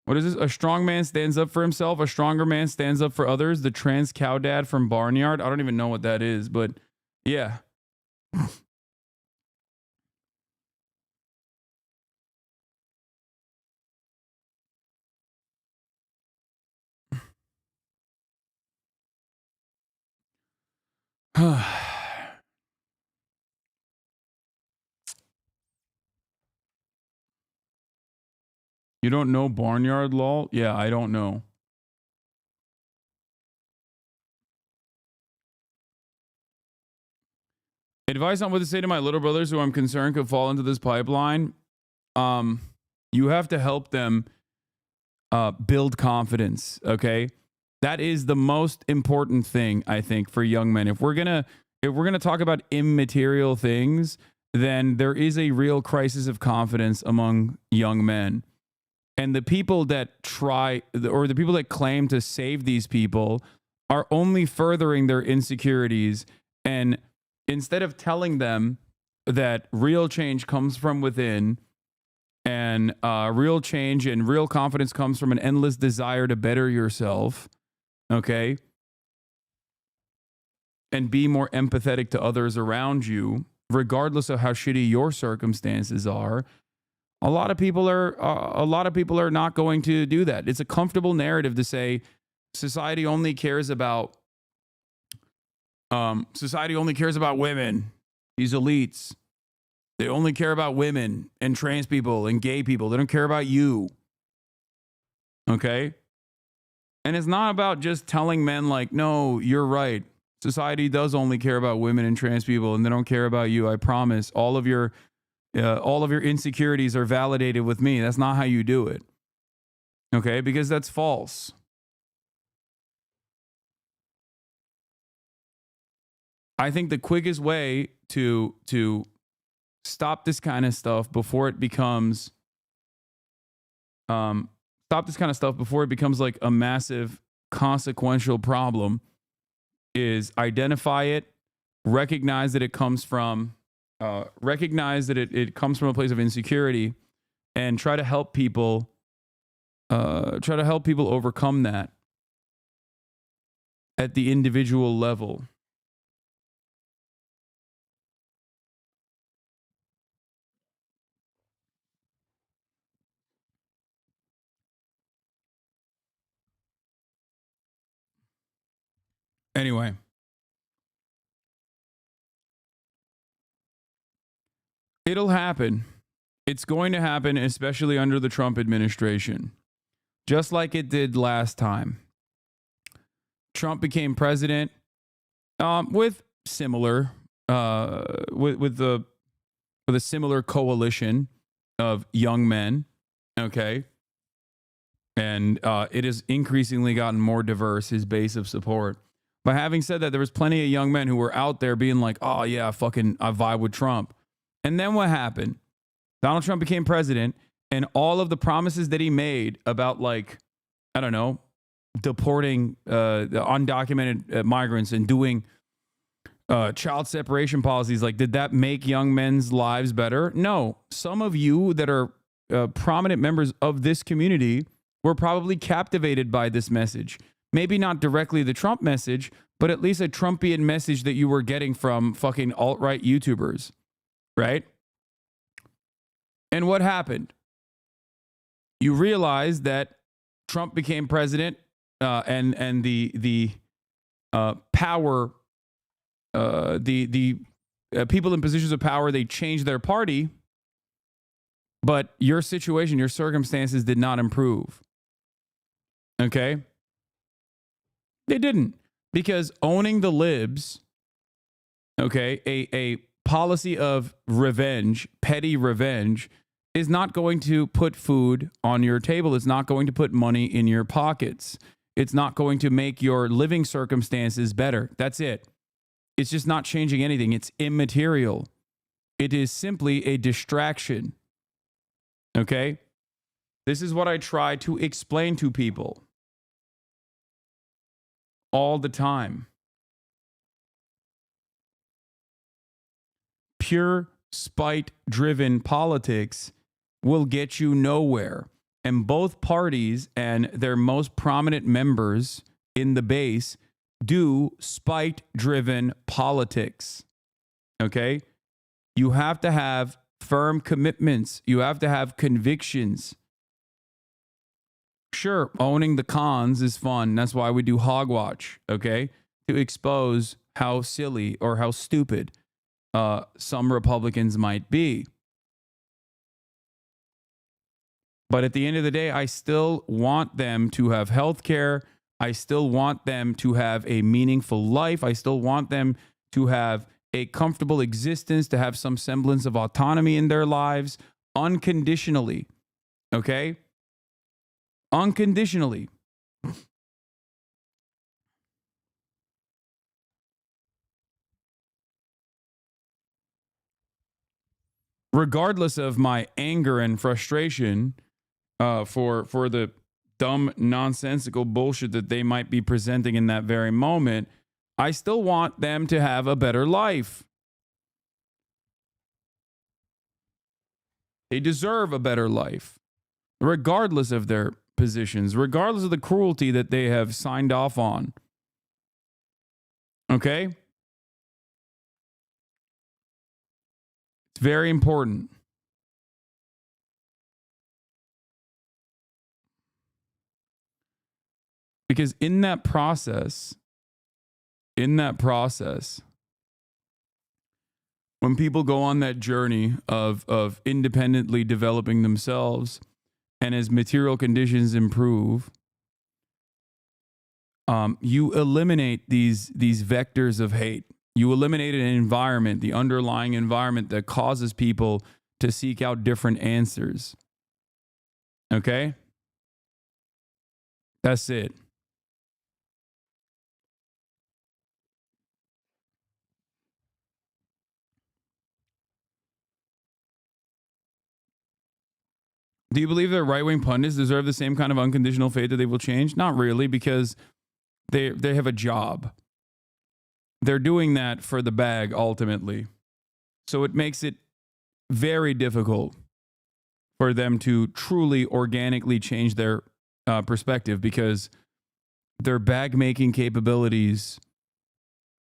What is this? A strong man stands up for himself. A stronger man stands up for others. The trans cow dad from Barnyard. I don't even know what that is, but yeah. You don't know Barnyard, lol? Yeah, I don't know. Advice on what to say to my little brothers who I'm concerned could fall into this pipeline. You have to help them build confidence, okay? That is the most important thing, I think, for young men. If we're gonna talk about immaterial things, then there is a real crisis of confidence among young men. And the people that the people that claim to save these people are only furthering their insecurities. And instead of telling them that real change comes from within, and real change and real confidence comes from an endless desire to better yourself, okay? and be more empathetic to others around you, regardless of how shitty your circumstances are. A lot of people are not going to do that. It's a comfortable narrative to say society only cares about women, these elites. They only care about women and trans people and gay people. They don't care about you. Okay? And it's not about just telling men like, no, you're right. Society does only care about women and trans people, and they don't care about you. I promise. All of your insecurities are validated with me. That's not how you do it. Okay? Because that's false. I think the quickest way to stop this kind of stuff before it becomes like a massive consequential problem is identify it, recognize that it comes from it comes from a place of insecurity, and try to help people overcome that at the individual level. Anyway, it'll happen. It's going to happen, especially under the Trump administration, just like it did last time. Trump became president with a similar coalition of young men. Okay. And it has increasingly gotten more diverse, his base of support. But having said that, there was plenty of young men who were out there being like, oh, yeah, I vibe with Trump. And then what happened? Donald Trump became president, and all of the promises that he made about, like, I don't know, deporting the undocumented migrants and doing child separation policies, like, did that make young men's lives better? No. Some of you that are prominent members of this community were probably captivated by this message. Maybe not directly the Trump message, but at least a Trumpian message that you were getting from fucking alt-right YouTubers, right? And what happened? You realized that Trump became president, and the power, the people in positions of power, they changed their party, but your situation, your circumstances did not improve. Okay? They didn't, because owning the libs, okay, a policy of revenge, petty revenge, is not going to put food on your table. It's not going to put money in your pockets. It's not going to make your living circumstances better. That's it. It's just not changing anything. It's immaterial. It is simply a distraction. Okay? This is what I try to explain to people all the time. Pure spite-driven politics will get you nowhere. And both parties and their most prominent members in the base do spite-driven politics. Okay? You have to have firm commitments. You have to have convictions. Sure, owning the cons is fun. That's why we do Hogwatch, okay? To expose how silly or how stupid some Republicans might be. But at the end of the day, I still want them to have health care. I still want them to have a meaningful life. I still want them to have a comfortable existence, to have some semblance of autonomy in their lives unconditionally, okay? Unconditionally. Regardless of my anger and frustration for the dumb, nonsensical bullshit that they might be presenting in that very moment, I still want them to have a better life. They deserve a better life, regardless of their positions, regardless of the cruelty that they have signed off on. Okay? It's very important. Because in that process, when people go on that journey of independently developing themselves, and as material conditions improve, you eliminate these vectors of hate. You eliminate an environment, the underlying environment that causes people to seek out different answers. Okay? That's it. Do you believe that right-wing pundits deserve the same kind of unconditional faith that they will change? Not really, because they have a job. They're doing that for the bag ultimately. So it makes it very difficult for them to truly organically change their perspective, because their bag-making capabilities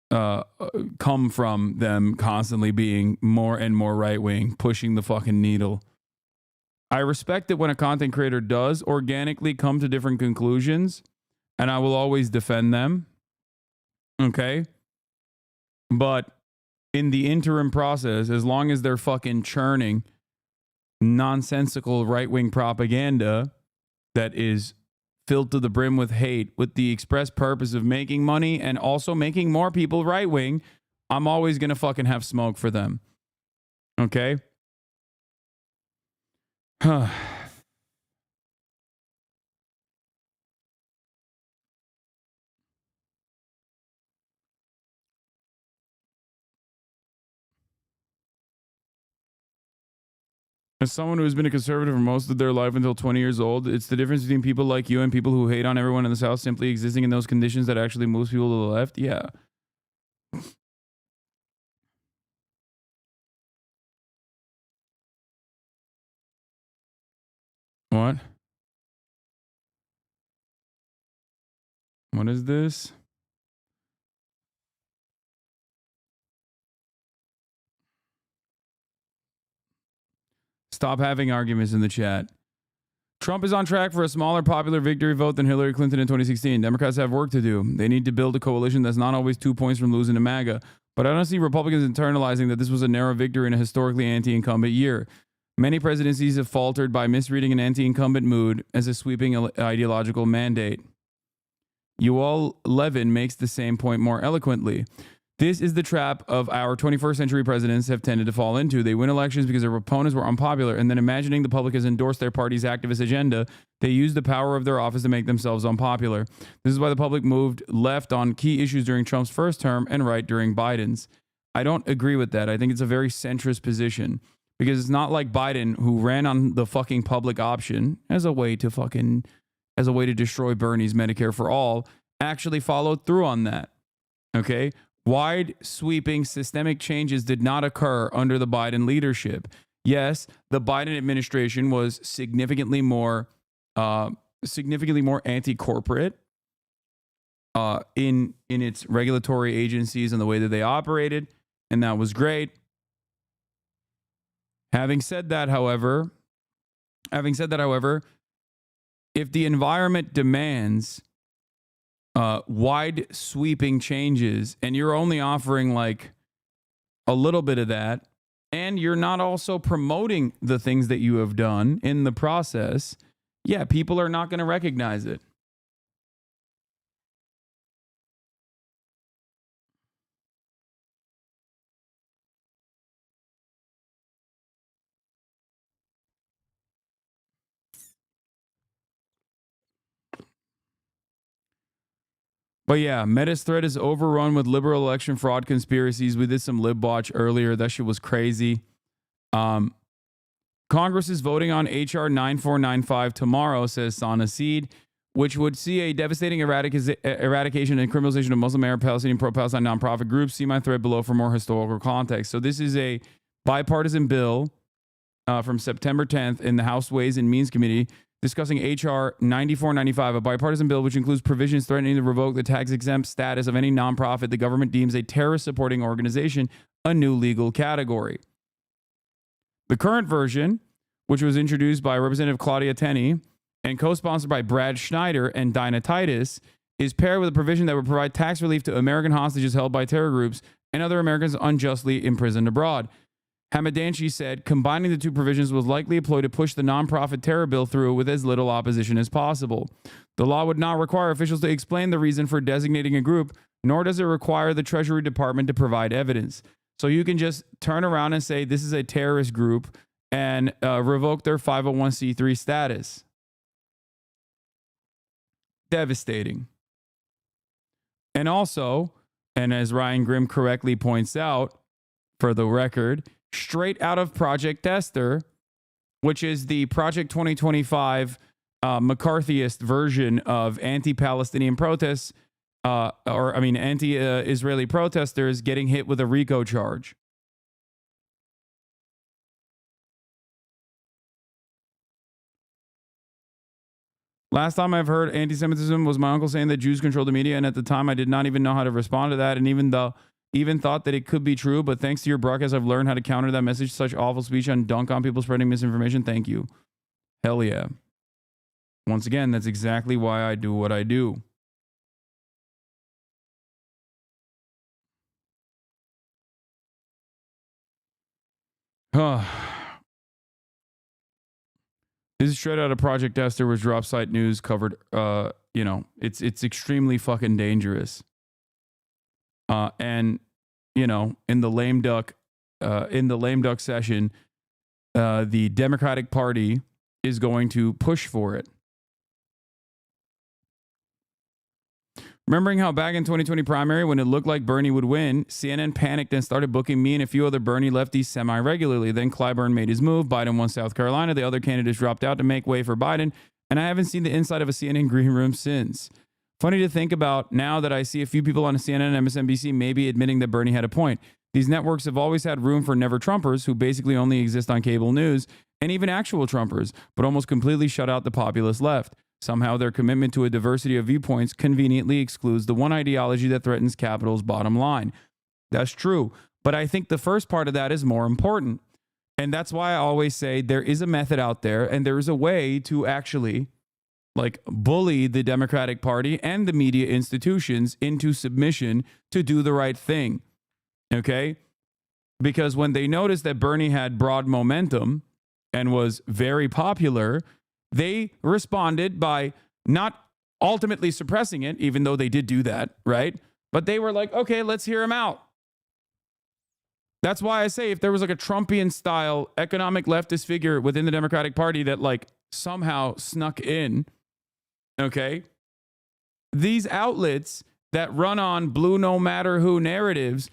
come from them constantly being more and more right-wing, pushing the fucking needle. I respect it when a content creator does organically come to different conclusions, and I will always defend them. Okay? But in the interim process, as long as they're fucking churning nonsensical right-wing propaganda that is filled to the brim with hate with the express purpose of making money and also making more people right-wing, I'm always going to fucking have smoke for them. Okay? As someone who has been a conservative for most of their life until 20 years old, it's the difference between people like you and people who hate on everyone in the South simply existing in those conditions that actually moves people to the left. Yeah. What? What is this? Stop having arguments in the chat. Trump is on track for a smaller popular victory vote than Hillary Clinton in 2016. Democrats have work to do. They need to build a coalition that's not always 2 points from losing to MAGA. But I don't see Republicans internalizing that this was a narrow victory in a historically anti-incumbent year. Many presidencies have faltered by misreading an anti-incumbent mood as a sweeping ideological mandate. Yuval Levin makes the same point more eloquently. This is the trap of our 21st century presidents have tended to fall into. They win elections because their opponents were unpopular, and then imagining the public has endorsed their party's activist agenda, they use the power of their office to make themselves unpopular. This is why the public moved left on key issues during Trump's first term and right during Biden's. I don't agree with that. I think it's a very centrist position, because it's not like Biden, who ran on the fucking public option as a way to destroy Bernie's Medicare for all, actually followed through on that. Okay? Wide sweeping systemic changes did not occur under the Biden leadership. Yes, the Biden administration was significantly more anti-corporate in its regulatory agencies and the way that they operated, and that was great. Having said that, however, if the environment demands wide sweeping changes, and you're only offering like a little bit of that, and you're not also promoting the things that you have done in the process, yeah, people are not going to recognize it. But yeah, Meta's thread is overrun with liberal election fraud conspiracies. We did some LibWatch earlier. That shit was crazy. Congress is voting on H.R. 9495 tomorrow, says Sana Seed, which would see a devastating eradication and criminalization of Muslim, Arab, Palestinian, pro-Palestine nonprofit groups. See my thread below for more historical context. So this is a bipartisan bill from September 10th in the House Ways and Means Committee, discussing H.R. 9495, a bipartisan bill which includes provisions threatening to revoke the tax-exempt status of any nonprofit the government deems a terrorist-supporting organization, a new legal category. The current version, which was introduced by Representative Claudia Tenney and co-sponsored by Brad Schneider and Dinah Titus, is paired with a provision that would provide tax relief to American hostages held by terror groups and other Americans unjustly imprisoned abroad. Hamadanchi said combining the two provisions was likely a ploy to push the nonprofit terror bill through with as little opposition as possible. The law would not require officials to explain the reason for designating a group, nor does it require the Treasury Department to provide evidence. So you can just turn around and say this is a terrorist group and revoke their 501c3 status. Devastating. And also, and as Ryan Grimm correctly points out, for the record, straight out of Project Tester, which is the Project 2025 McCarthyist version of anti-Palestinian protests, anti-Israeli protesters getting hit with a RICO charge. Last time I've heard anti-Semitism was my uncle saying that Jews control the media, and at the time I did not even know how to respond to that, and even thought that it could be true, but thanks to your broadcast, I've learned how to counter that message, such awful speech, and dunk on people spreading misinformation. Thank you. Hell yeah. Once again, that's exactly why I do what I do. This is straight out of Project Esther, which Drop Site News covered. It's extremely fucking dangerous. And in the lame duck session, the Democratic Party is going to push for it. Remembering how back in 2020 primary, when it looked like Bernie would win, CNN panicked and started booking me and a few other Bernie lefties semi-regularly. Then Clyburn made his move. Biden won South Carolina. The other candidates dropped out to make way for Biden. And I haven't seen the inside of a CNN green room since. Funny to think about now that I see a few people on CNN and MSNBC maybe admitting that Bernie had a point. These networks have always had room for never-Trumpers who basically only exist on cable news, and even actual Trumpers, but almost completely shut out the populist left. Somehow their commitment to a diversity of viewpoints conveniently excludes the one ideology that threatens Capitol's bottom line. That's true, but I think the first part of that is more important. And that's why I always say there is a method out there, and there is a way to actually bully the Democratic Party and the media institutions into submission to do the right thing. Okay? Because when they noticed that Bernie had broad momentum and was very popular, they responded by not ultimately suppressing it, even though they did do that, right? But they were like, okay, let's hear him out. That's why I say if there was a Trumpian style economic leftist figure within the Democratic Party that somehow snuck in, okay, these outlets that run on blue no matter who narratives,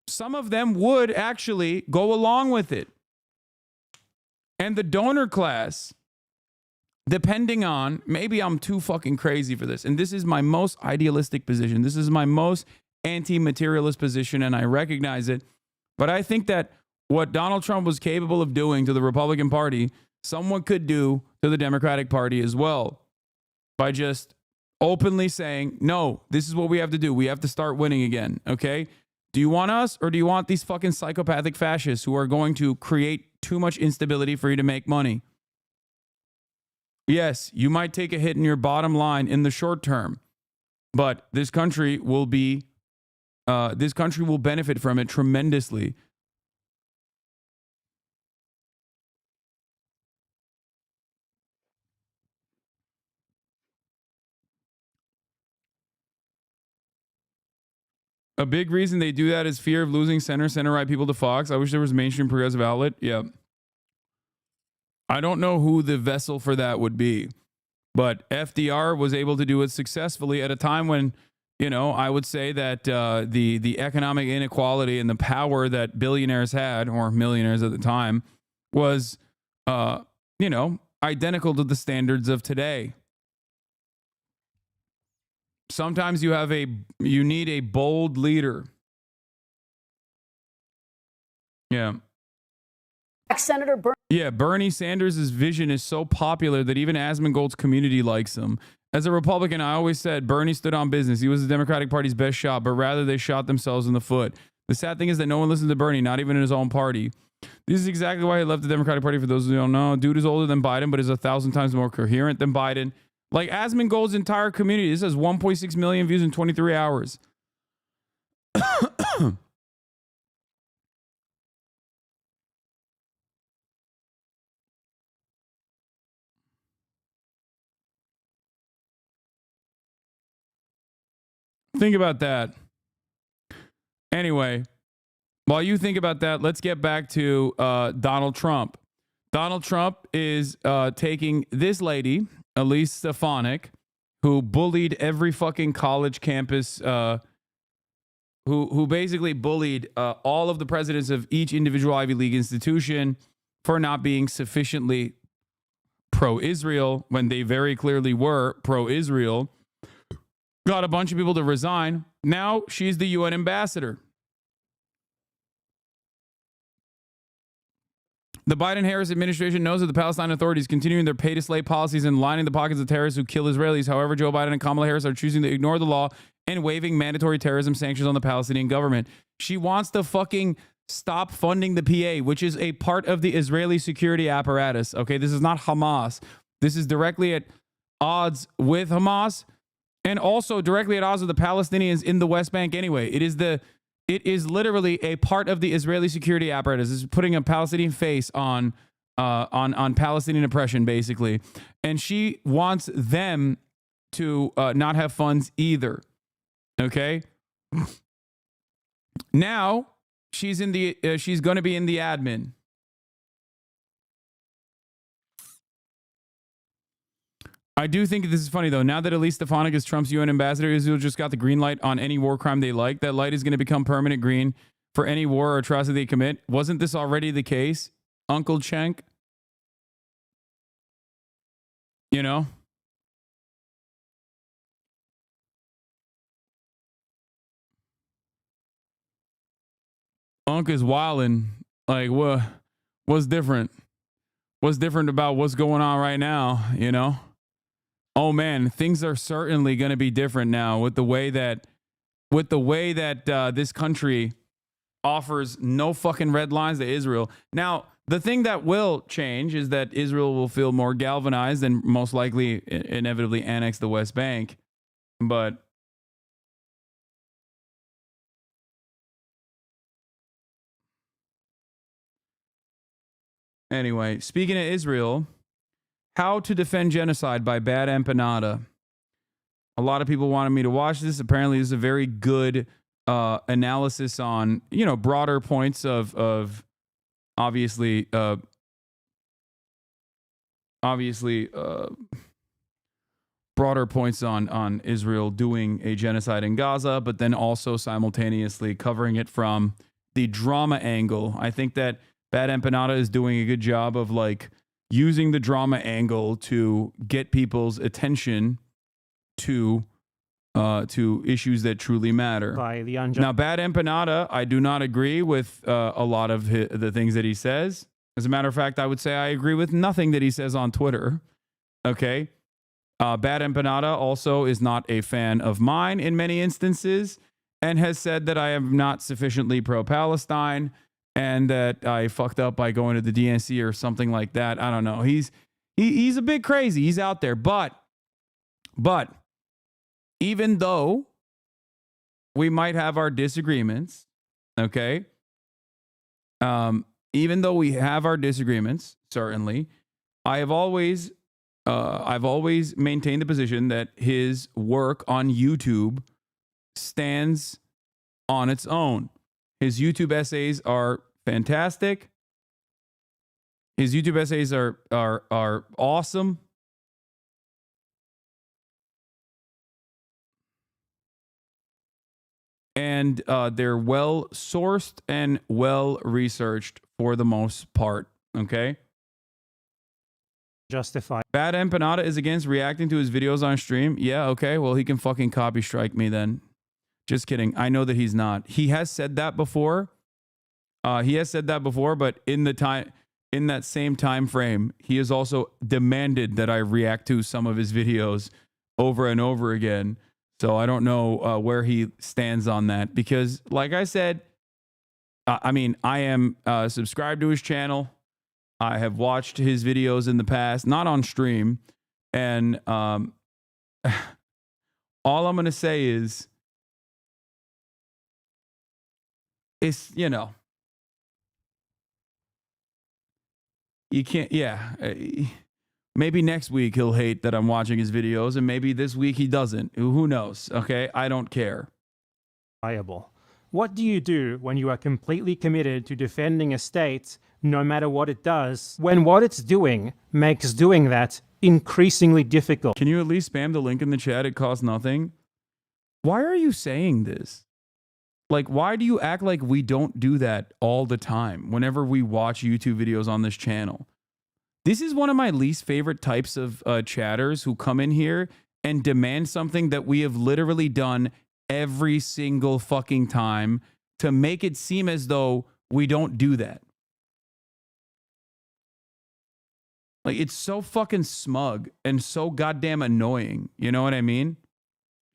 some of them would actually go along with it. And the donor class, depending on, maybe I'm too fucking crazy for this, and this is my most idealistic position. This is my most anti-materialist position, and I recognize it. But I think that what Donald Trump was capable of doing to the Republican Party, someone could do to the Democratic Party as well, by just openly saying, no, this is what we have to do. We have to start winning again, okay? Do you want us, or do you want these fucking psychopathic fascists who are going to create too much instability for you to make money? Yes, you might take a hit in your bottom line in the short term, but this country will benefit from it tremendously. A big reason they do that is fear of losing center-right people to Fox. I wish there was a mainstream progressive outlet. Yeah. I don't know who the vessel for that would be, but FDR was able to do it successfully at a time when, I would say that the economic inequality and the power that billionaires had, or millionaires at the time, was, identical to the standards of today. Sometimes you need a bold leader. Yeah. Senator Bernie. Yeah, Bernie Sanders' vision is so popular that even Asmongold's community likes him. As a Republican, I always said Bernie stood on business. He was the Democratic Party's best shot, but rather they shot themselves in the foot. The sad thing is that no one listened to Bernie, not even in his own party. This is exactly why he left the Democratic Party, for those who don't know. Dude is older than Biden, but is 1,000 times more coherent than Biden. Like Asmongold's entire community. This has 1.6 million views in 23 hours. Think about that. Anyway, while you think about that, let's get back to Donald Trump. Donald Trump is taking this lady, Elise Stefanik, who bullied every fucking college campus, who basically bullied all of the presidents of each individual Ivy League institution for not being sufficiently pro-Israel when they very clearly were pro-Israel. Got a bunch of people to resign. Now she's the UN ambassador. The Biden-Harris administration knows that the Palestine authorities continuing their pay-to-slay policies and lining the pockets of terrorists who kill Israelis. However, Joe Biden and Kamala Harris are choosing to ignore the law and waiving mandatory terrorism sanctions on the Palestinian government. She wants to fucking stop funding the PA, which is a part of the Israeli security apparatus. Okay, this is not Hamas. This is directly at odds with Hamas and also directly at odds with the Palestinians in the West Bank anyway. It is literally a part of the Israeli security apparatus. It's putting a Palestinian face on Palestinian oppression, basically. And she wants them to not have funds either. Okay. Now she's in the she's going to be in the admin. I do think this is funny, though. Now that Elise Stefanik is Trump's UN ambassador, Israel just got the green light on any war crime they like. That light is going to become permanent green for any war or atrocity they commit. Wasn't this already the case, Uncle Cenk? You know? Unc is wildin'. Like, what's different? What's different about what's going on right now, you know? Oh man, things are certainly going to be different now with the way that this country offers no fucking red lines to Israel. Now, the thing that will change is that Israel will feel more galvanized and most likely inevitably annex the West Bank. But anyway, speaking of Israel, How to Defend Genocide by Bad Empanada. A lot of people wanted me to watch this. Apparently, this is a very good analysis on, you know, broader points of obviously broader points on Israel doing a genocide in Gaza, but then also simultaneously covering it from the drama angle. I think that Bad Empanada is doing a good job of like using the drama angle to get people's attention to issues that truly matter. Now, Bad Empanada, I do not agree with a lot of the things that he says. As a matter of fact, I would say I agree with nothing that he says on Twitter. Okay. Bad Empanada also is not a fan of mine in many instances and has said that I am not sufficiently pro-Palestine and that I fucked up by going to the DNC or something like that. I don't know. He's a bit crazy. He's out there. But even though we might have our disagreements, okay? Even though we have our disagreements, certainly, I've always maintained the position that his work on YouTube stands on its own. His YouTube essays are fantastic. His YouTube essays are awesome. And they're well sourced and well researched for the most part. Okay. Justified. Bad Empanada is against reacting to his videos on stream. Yeah. Okay. Well, he can fucking copy strike me then. Just kidding. I know that he's not. He has said that before. But in that same time frame, he has also demanded that I react to some of his videos over and over again. So I don't know where he stands on that because, like I said, I mean, I am subscribed to his channel. I have watched his videos in the past, not on stream. And all I'm going to say is, it's, you know, you can't, yeah. Maybe next week he'll hate that I'm watching his videos, and maybe this week he doesn't. Who knows? Okay, I don't care. Viable. What do you do when you are completely committed to defending a state, no matter what it does, when what it's doing makes doing that increasingly difficult? Can you at least spam the link in the chat? It costs nothing. Why are you saying this? Like, why do you act like we don't do that all the time whenever we watch YouTube videos on this channel? This is one of my least favorite types of chatters who come in here and demand something that we have literally done every single fucking time to make it seem as though we don't do that. Like, it's so fucking smug and so goddamn annoying. You know what I mean?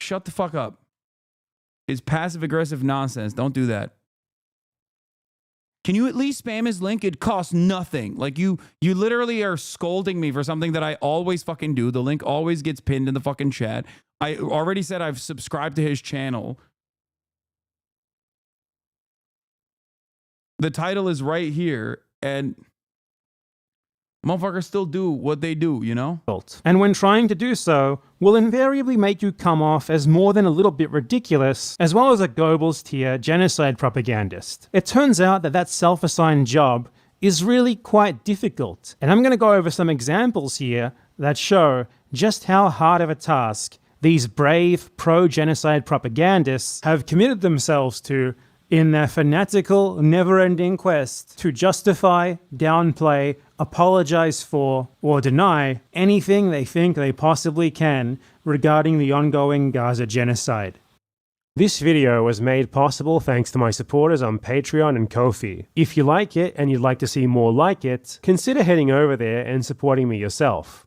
Shut the fuck up. It's passive-aggressive nonsense. Don't do that. Can you at least spam his link? It costs nothing. Like, you literally are scolding me for something that I always fucking do. The link always gets pinned in the fucking chat. I already said I've subscribed to his channel. The title is right here, and motherfuckers still do what they do, you know? And when trying to do so, will invariably make you come off as more than a little bit ridiculous, as well as a Goebbels tier genocide propagandist. It turns out that that self-assigned job is really quite difficult. And I'm going to go over some examples here that show just how hard of a task these brave pro-genocide propagandists have committed themselves to in their fanatical, never-ending quest to justify, downplay, apologize for, or deny anything they think they possibly can regarding the ongoing Gaza genocide. This video was made possible thanks to my supporters on Patreon and Ko-fi. If you like it and you'd like to see more like it, consider heading over there and supporting me yourself.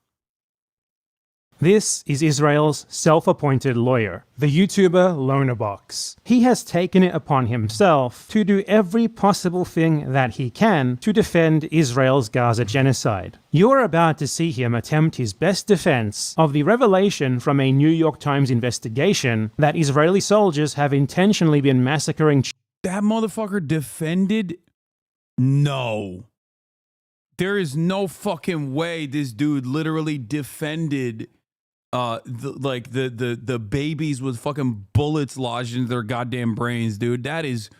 This is Israel's self-appointed lawyer, the YouTuber Lonerbox. He has taken it upon himself to do every possible thing that he can to defend Israel's Gaza genocide. You're about to see him attempt his best defense of the revelation from a New York Times investigation that Israeli soldiers have intentionally been massacring. That motherfucker defended? No. There is no fucking way this dude literally defended the babies with fucking bullets lodged into their goddamn brains, dude. That is,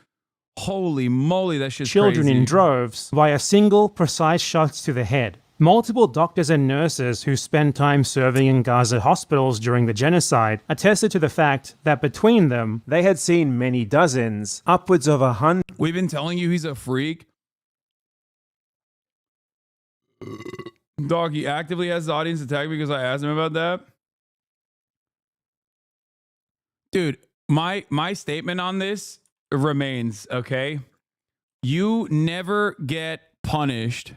holy moly, that shit's children crazy. in droves via single, precise shots to the head. Multiple doctors and nurses who spent time serving in Gaza hospitals during the genocide attested to the fact that between them, they had seen many dozens, upwards of 100. We've been telling you he's a freak. Dog, he actively has the audience attack because I asked him about that. Dude, my statement on this remains, okay? You never get punished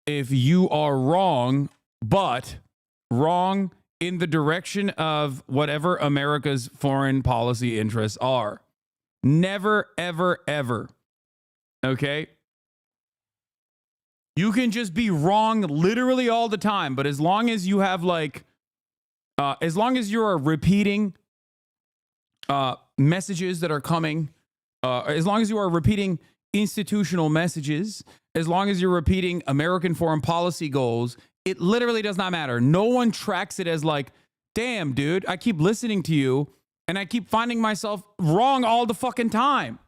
if you are wrong, but wrong in the direction of whatever America's foreign policy interests are. Never, ever, ever. Okay? You can just be wrong literally all the time, but as long as you have as long as you are repeating messages that are coming, as long as you are repeating institutional messages, as long as you're repeating American foreign policy goals, it literally does not matter. No one tracks it as like, damn, dude, I keep listening to you and I keep finding myself wrong all the fucking time.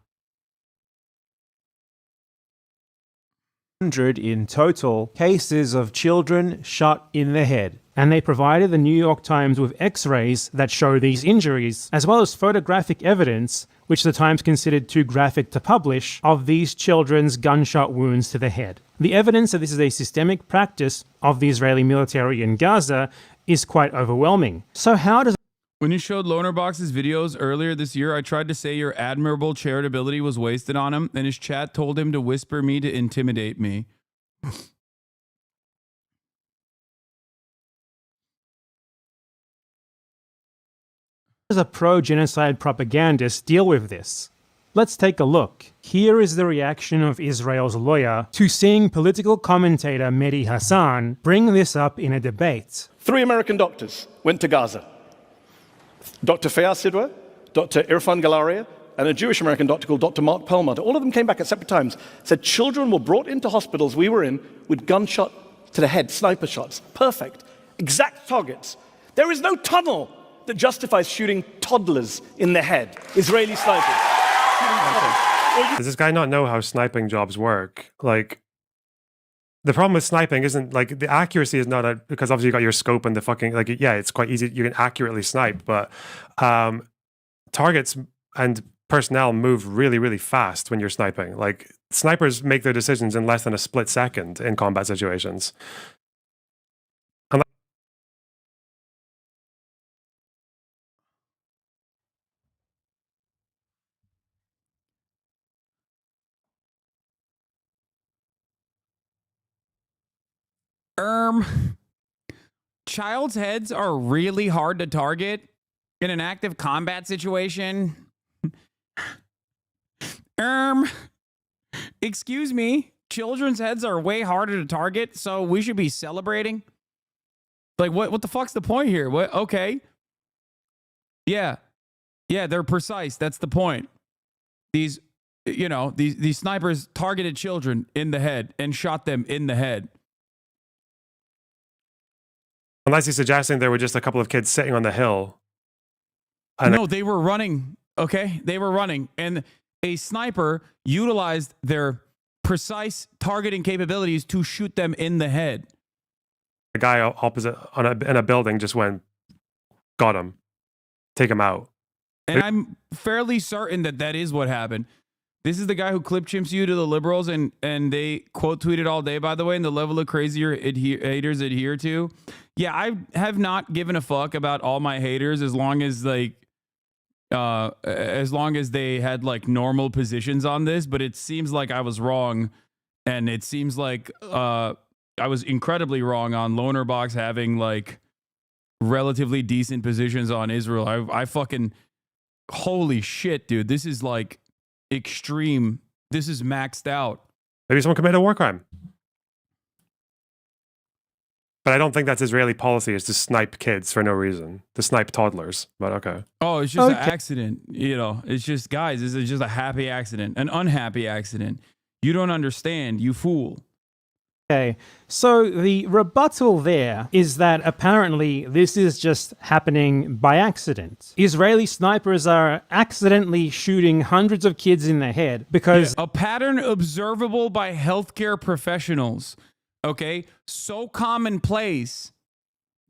100 in total cases of children shot in the head. And they provided the New York Times with x-rays that show these injuries, as well as photographic evidence, which the Times considered too graphic to publish, of these children's gunshot wounds to the head. The evidence that this is a systemic practice of the Israeli military in Gaza is quite overwhelming. So how does... When you showed Lonerbox's videos earlier this year, I tried to say your admirable charitability was wasted on him, and his chat told him to whisper me to intimidate me. Does a pro-genocide propagandist deal with this? Let's take a look. Here is the reaction of Israel's lawyer to seeing political commentator Mehdi Hasan bring this up in a debate. 3 American doctors went to Gaza. Dr. Fayaz Sidwa, Dr. Irfan Galaria, and a Jewish American doctor called Dr. Mark Perlmutter. All of them came back at separate times, said children were brought into hospitals we were in with gunshot to the head, sniper shots. Perfect. Exact targets. There is no tunnel that justifies shooting toddlers in the head. Israeli snipers. Does this guy not know how sniping jobs work? Like, the problem with sniping isn't, like, the accuracy is not because obviously you got your scope and the fucking, like, yeah, it's quite easy. You can accurately snipe, but targets and personnel move really, really fast when you're sniping. Like, snipers make their decisions in less than a split second in combat situations. Child's heads are really hard to target in an active combat situation. Excuse me. Children's heads are way harder to target, so we should be celebrating. Like, what the fuck's the point here? What? Okay. Yeah, they're precise. That's the point. These snipers targeted children in the head and shot them in the head. Unless he's suggesting there were just a couple of kids sitting on the hill. No, they were running. Okay, they were running, and a sniper utilized their precise targeting capabilities to shoot them in the head. The guy opposite in a building just went, got him, take him out. And I'm fairly certain that is what happened. This is the guy who clip chimps you to the liberals, and they quote tweeted all day, by the way, and the level of crazier haters adhere to. Yeah, I have not given a fuck about all my haters as long as they had like normal positions on this, but it seems like I was wrong, and it seems like I was incredibly wrong on Lonerbox having like relatively decent positions on Israel. I fucking, holy shit, dude, this is like extreme. This is maxed out. Maybe someone committed a war crime. But I don't think that's Israeli policy, is to snipe kids for no reason. To snipe toddlers, but okay. Oh, it's just an accident. It's just, guys, this is just a happy accident. An unhappy accident. You don't understand, you fool. Okay, so the rebuttal there is that apparently this is just happening by accident. Israeli snipers are accidentally shooting hundreds of kids in the head because... A pattern observable by healthcare professionals. Okay, so commonplace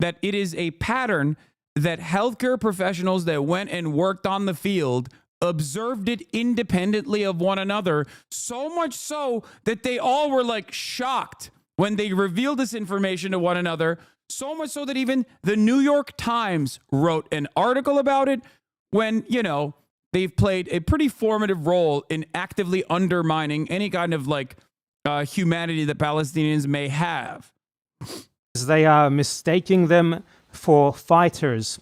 that it is a pattern that healthcare professionals that went and worked on the field observed it independently of one another, so much so that they all were like shocked when they revealed this information to one another, so much so that even the New York Times wrote an article about it when, they've played a pretty formative role in actively undermining any kind of like humanity that Palestinians may have. They are mistaking them for fighters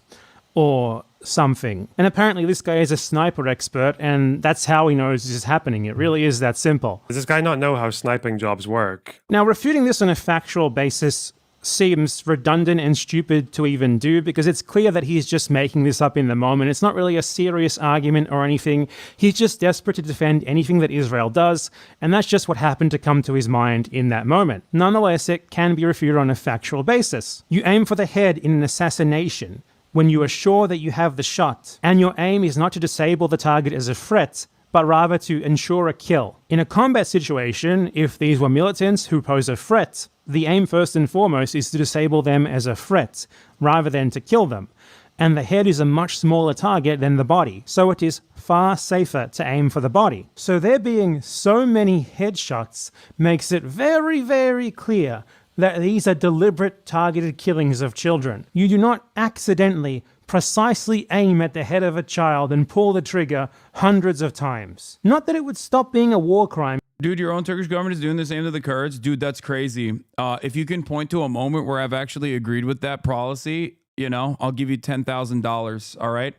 or something. And apparently this guy is a sniper expert, and that's how he knows this is happening. It really is that simple. Does this guy not know how sniping jobs work? Now, refuting this on a factual basis seems redundant and stupid to even do, because it's clear that he's just making this up in the moment. It's not really a serious argument or anything. He's just desperate to defend anything that Israel does, and that's just what happened to come to his mind in that moment. Nonetheless, it can be refuted on a factual basis. You aim for the head in an assassination when you are sure that you have the shot, and your aim is not to disable the target as a threat, but rather to ensure a kill. In a combat situation, if these were militants who pose a threat, the aim first and foremost is to disable them as a threat, rather than to kill them. And the head is a much smaller target than the body, so it is far safer to aim for the body. So there being so many headshots makes it very, very clear that these are deliberate targeted killings of children. You do not accidentally precisely aim at the head of a child and pull the trigger hundreds of times. Not that it would stop being a war crime. Dude, your own Turkish government is doing the same to the Kurds. Dude, that's crazy. If you can point to a moment where I've actually agreed with that policy, I'll give you $10,000, all right?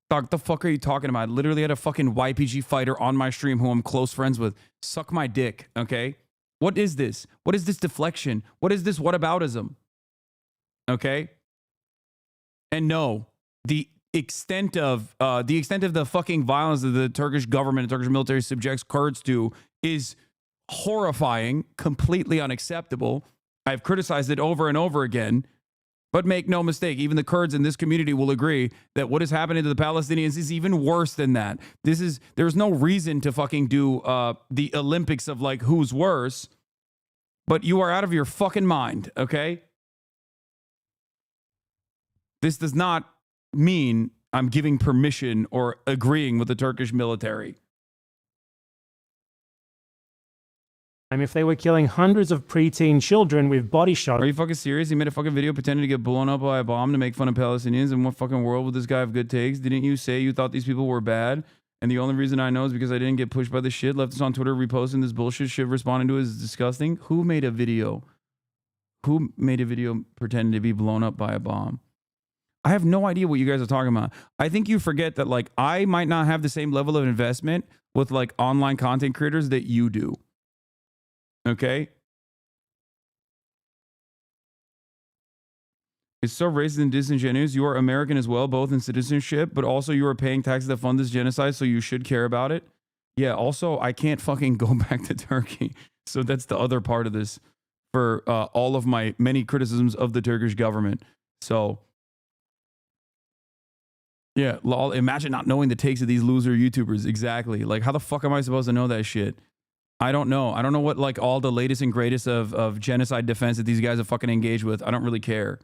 Dog, what the fuck are you talking about? I literally had a fucking YPG fighter on my stream who I'm close friends with. Suck my dick, okay? What is this? What is this deflection? What is this whataboutism? Okay? And no, the extent of the fucking violence that the Turkish government and Turkish military subjects Kurds to is horrifying, completely unacceptable. I've criticized it over and over again. But make no mistake, even the Kurds in this community will agree that what is happening to the Palestinians is even worse than that. There's no reason to fucking do the Olympics of like who's worse, but you are out of your fucking mind, okay? This does not mean I'm giving permission or agreeing with the Turkish military. If they were killing hundreds of preteen children with body shots. Are you fucking serious? He made a fucking video pretending to get blown up by a bomb to make fun of Palestinians. In what fucking world would this guy have good takes? Didn't you say you thought these people were bad? And the only reason I know is because I didn't get pushed by the shit. Left us on Twitter reposting this bullshit shit, responding to it is disgusting. Who made a video? Who made a video pretending to be blown up by a bomb? I have no idea what you guys are talking about. I think you forget that like I might not have the same level of investment with like online content creators that you do. Okay? It's so racist and disingenuous. You are American as well, both in citizenship, but also you are paying taxes that fund this genocide, so you should care about it. Yeah, also, I can't fucking go back to Turkey. So that's the other part of this for all of my many criticisms of the Turkish government. So, yeah, lol, imagine not knowing the takes of these loser YouTubers. Exactly. Like, how the fuck am I supposed to know that shit? I don't know. I don't know what, like, all the latest and greatest of genocide defense that these guys have fucking engaged with. I don't really care.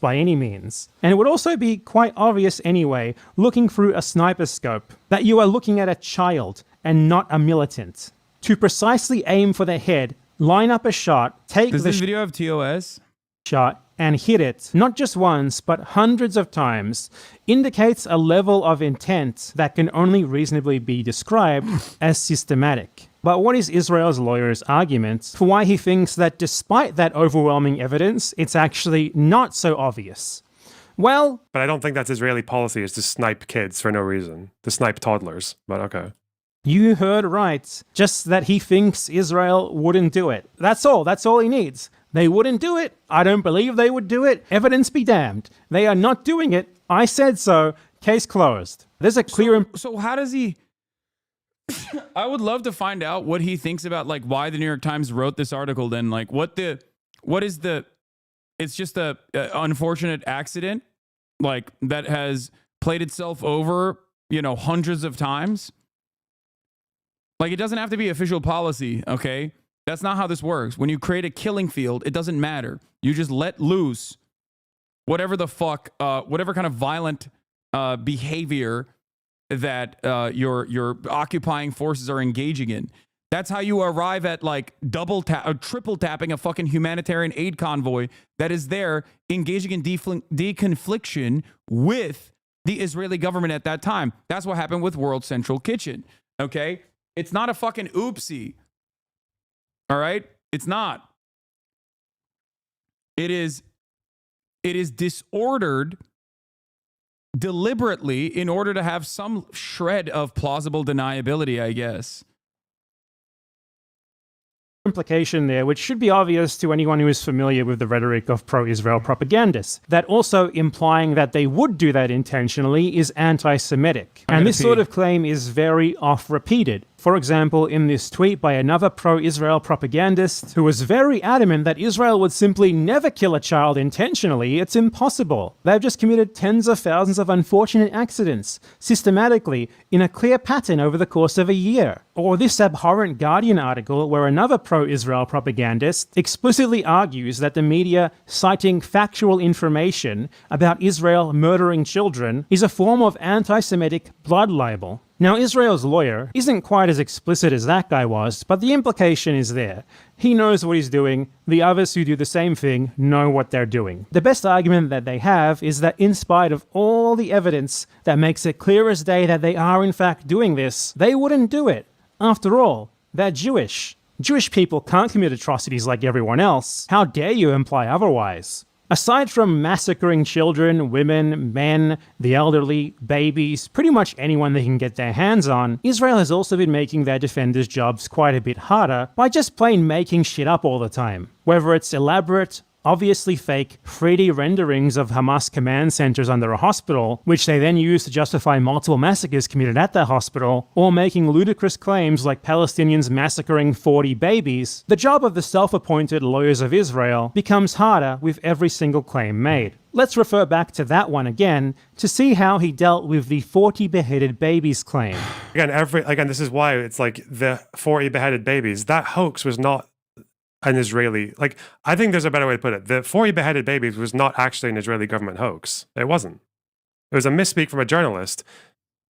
By any means. And it would also be quite obvious anyway, looking through a sniper scope, that you are looking at a child and not a militant. To precisely aim for the head, line up a shot, take Does the this video have TOS? Shot and hit it, not just once, but hundreds of times, indicates a level of intent that can only reasonably be described as systematic. But what is Israel's lawyer's argument for why he thinks that despite that overwhelming evidence, it's actually not so obvious? Well... But I don't think that's Israeli policy, is to snipe kids for no reason. To snipe toddlers, but okay. You heard right. Just that he thinks Israel wouldn't do it. That's all. That's all he needs. They wouldn't do it. I don't believe they would do it. Evidence be damned. They are not doing it. I said so. Case closed. There's a clear... So how does he... I would love to find out what he thinks about, like, why the New York Times wrote this article then. Like, what is the... It's just a unfortunate accident, like, that has played itself over, you know, hundreds of times. Like, it doesn't have to be official policy, okay? That's not how this works. When you create a killing field, it doesn't matter. You just let loose whatever the fuck, whatever kind of violent behavior that your occupying forces are engaging in. That's how you arrive at like triple tapping a fucking humanitarian aid convoy that is there engaging in deconfliction with the Israeli government at that time. That's what happened with World Central Kitchen, okay? It's not a fucking oopsie. All right? It's not. It is disordered deliberately in order to have some shred of plausible deniability, I guess. Implication there, which should be obvious to anyone who is familiar with the rhetoric of pro-Israel propagandists, that also implying that they would do that intentionally is anti-Semitic. And this sort of claim is very oft-repeated. For example, in this tweet by another pro-Israel propagandist who was very adamant that Israel would simply never kill a child intentionally, it's impossible. They've just committed tens of thousands of unfortunate accidents, systematically, in a clear pattern over the course of a year. Or this abhorrent Guardian article where another pro-Israel propagandist explicitly argues that the media citing factual information about Israel murdering children is a form of anti-Semitic blood libel. Now, Israel's lawyer isn't quite as explicit as that guy was, but the implication is there. He knows what he's doing. The others who do the same thing know what they're doing. The best argument that they have is that in spite of all the evidence that makes it clear as day that they are in fact doing this, they wouldn't do it. After all, they're Jewish. Jewish people can't commit atrocities like everyone else. How dare you imply otherwise? Aside from massacring children, women, men, the elderly, babies, pretty much anyone they can get their hands on, Israel has also been making their defenders' jobs quite a bit harder by just plain making shit up all the time. Whether it's elaborate, obviously fake 3D renderings of Hamas command centers under a hospital, which they then use to justify multiple massacres committed at that hospital, or making ludicrous claims like Palestinians massacring 40 babies, the job of the self-appointed lawyers of Israel becomes harder with every single claim made. Let's refer back to that one again to see how he dealt with the 40 beheaded babies claim. Again, this is why it's like the 40 beheaded babies. That hoax was not an Israeli, like, I think there's a better way to put it. The 40 beheaded babies was not actually an Israeli government hoax. It wasn't. It was a misspeak from a journalist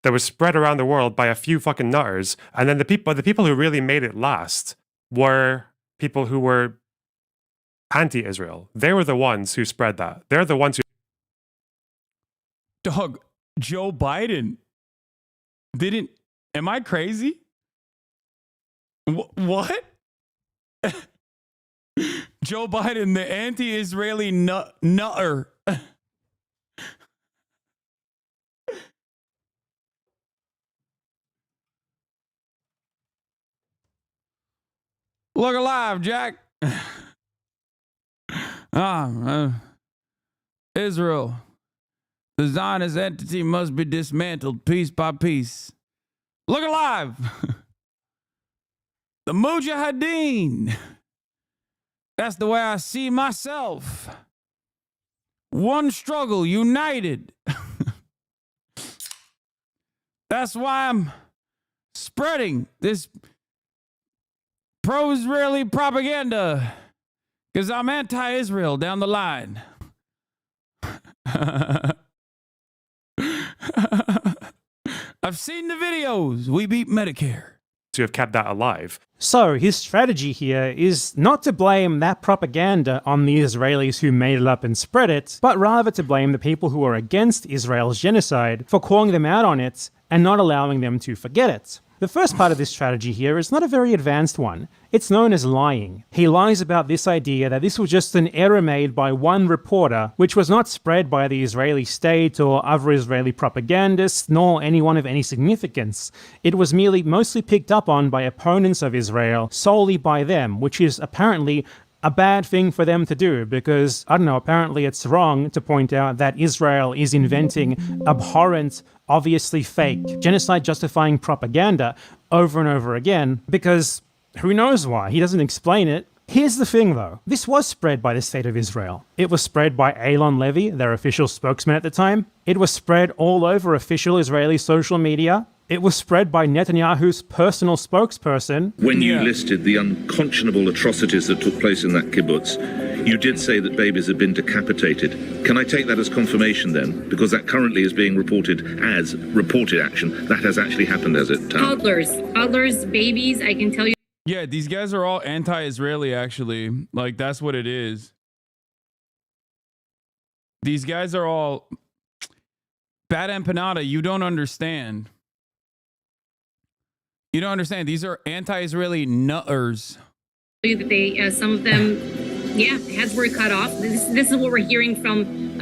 that was spread around the world by a few fucking nutters. And then the people who really made it last were people who were anti-Israel. They were the ones who spread that. They're the ones who... Dog, Joe Biden didn't... Am I crazy? What? Joe Biden, the anti-Israeli nutter. Look alive, Jack. Israel. The Zionist entity must be dismantled piece by piece. Look alive. The Mujahideen. That's the way I see myself. One struggle, united. That's why I'm spreading this pro-Israeli propaganda, because I'm anti-Israel down the line. I've seen the videos. We beat Medicare. To have kept that alive. So his strategy here is not to blame that propaganda on the Israelis who made it up and spread it, but rather to blame the people who are against Israel's genocide for calling them out on it and not allowing them to forget it. The first part of this strategy here is not a very advanced one. It's known as lying. He lies about this idea that this was just an error made by one reporter, which was not spread by the Israeli state or other Israeli propagandists, nor anyone of any significance. It was merely mostly picked up on by opponents of Israel, solely by them, which is apparently a bad thing for them to do because, I don't know, apparently it's wrong to point out that Israel is inventing abhorrent, obviously fake, genocide-justifying propaganda over and over again because who knows why? He doesn't explain it. Here's the thing though, this was spread by the State of Israel. It was spread by Eilon Levy, their official spokesman at the time. It was spread all over official Israeli social media. It was spread by Netanyahu's personal spokesperson. When you listed the unconscionable atrocities that took place in that kibbutz, you did say that babies had been decapitated. Can I take that as confirmation then? Because that currently is being reported as reported action. That has actually happened, has it? Toddlers, babies, I can tell you. Yeah, these guys are all anti-Israeli, actually. Like, that's what it is. These guys are all... Bad empanada, you don't understand. You don't understand. These are anti-Israeli nutters. That they, some of them, heads were cut off. This is what we're hearing from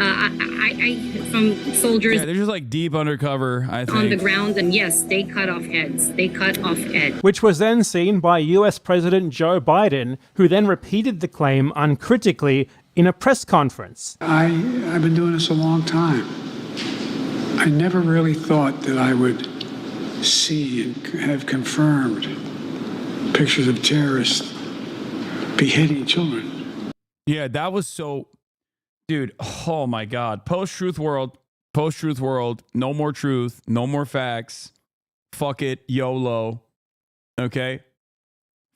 from soldiers. Yeah, they're just like deep undercover, I think. On the ground, and yes, they cut off heads. They cut off heads. Which was then seen by US President Joe Biden, who then repeated the claim uncritically in a press conference. I've been doing this a long time. I never really thought that I would see and have confirmed pictures of terrorists beheading children. Yeah, that was so... Dude, oh my God. Post-truth world, no more truth, no more facts. Fuck it, YOLO. Okay?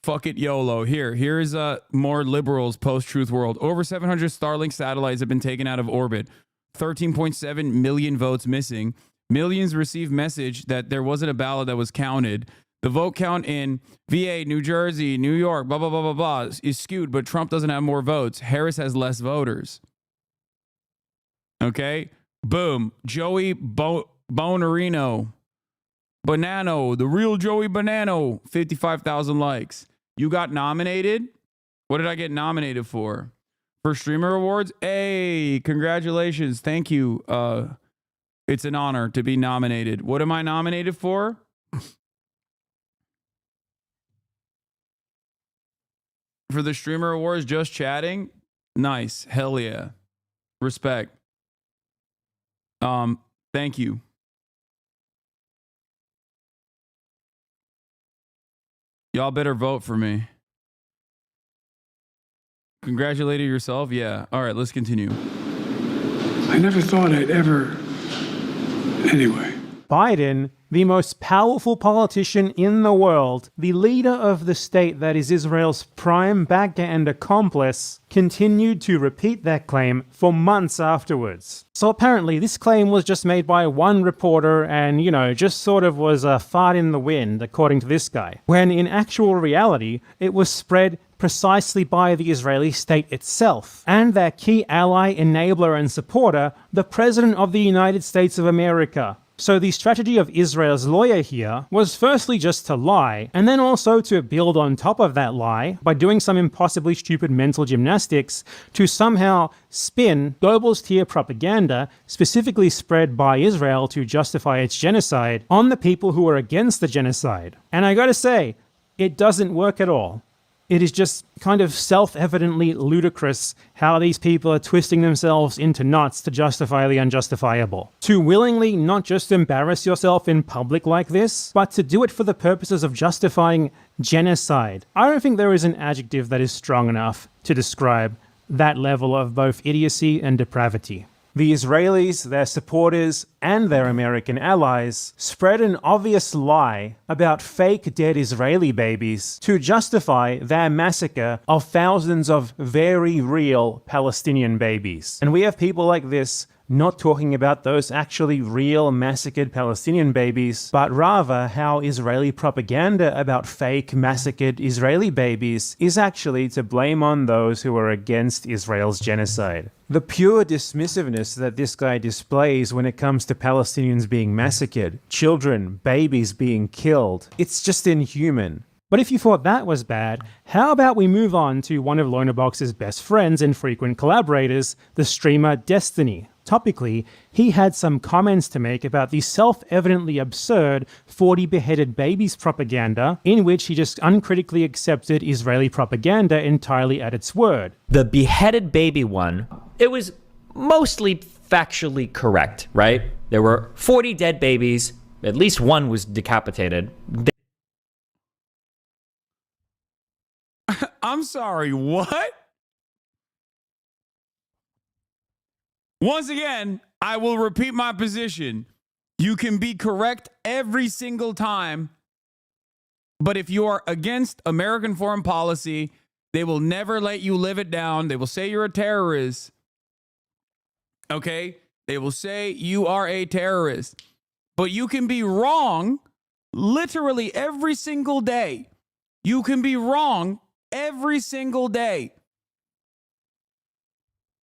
Fuck it, YOLO. Here's more liberals post-truth world. Over 700 Starlink satellites have been taken out of orbit. 13.7 million votes missing. Millions received message that there wasn't a ballot that was counted. The vote count in VA, New Jersey, New York, blah, blah, blah, blah, blah, is skewed, but Trump doesn't have more votes. Harris has less voters. Okay? Boom. Joey Bonarino. Banano. The real Joey Banano. 55,000 likes. You got nominated? What did I get nominated for? for streamer awards. Hey, congratulations. Thank you. It's an honor to be nominated. What am I nominated for? For the streamer awards, just chatting. Nice. Hell yeah. Respect. Thank you. Y'all better vote for me. Congratulated yourself? Yeah. All right, let's continue. I never thought I'd ever. Anyway. Biden, the most powerful politician in the world, the leader of the state that is Israel's prime backer and accomplice, continued to repeat that claim for months afterwards. So apparently this claim was just made by one reporter and, just sort of was a fart in the wind, according to this guy. When in actual reality, it was spread precisely by the Israeli state itself, and their key ally, enabler, and supporter, the President of the United States of America. So the strategy of Israel's lawyer here was firstly just to lie, and then also to build on top of that lie by doing some impossibly stupid mental gymnastics to somehow spin globalist tier propaganda, specifically spread by Israel to justify its genocide, on the people who are against the genocide. And I gotta say, it doesn't work at all. It is just kind of self-evidently ludicrous how these people are twisting themselves into knots to justify the unjustifiable. To willingly not just embarrass yourself in public like this, but to do it for the purposes of justifying genocide. I don't think there is an adjective that is strong enough to describe that level of both idiocy and depravity. The Israelis, their supporters, and their American allies spread an obvious lie about fake dead Israeli babies to justify their massacre of thousands of very real Palestinian babies. And we have people like this not talking about those actually real massacred Palestinian babies, but rather how Israeli propaganda about fake massacred Israeli babies is actually to blame on those who are against Israel's genocide. The pure dismissiveness that this guy displays when it comes to Palestinians being massacred, children, babies being killed, it's just inhuman. But if you thought that was bad, how about we move on to one of Lonabox's best friends and frequent collaborators, the streamer Destiny. Topically, he had some comments to make about the self-evidently absurd 40 beheaded babies propaganda, in which he just uncritically accepted Israeli propaganda entirely at its word. The beheaded baby one, it was mostly factually correct, right? There were 40 dead babies, at least one was decapitated. I'm sorry, what? Once again, I will repeat my position. You can be correct every single time, but if you are against American foreign policy, they will never let you live it down. They will say you're a terrorist. Okay? They will say you are a terrorist. But you can be wrong literally every single day. You can be wrong every single day.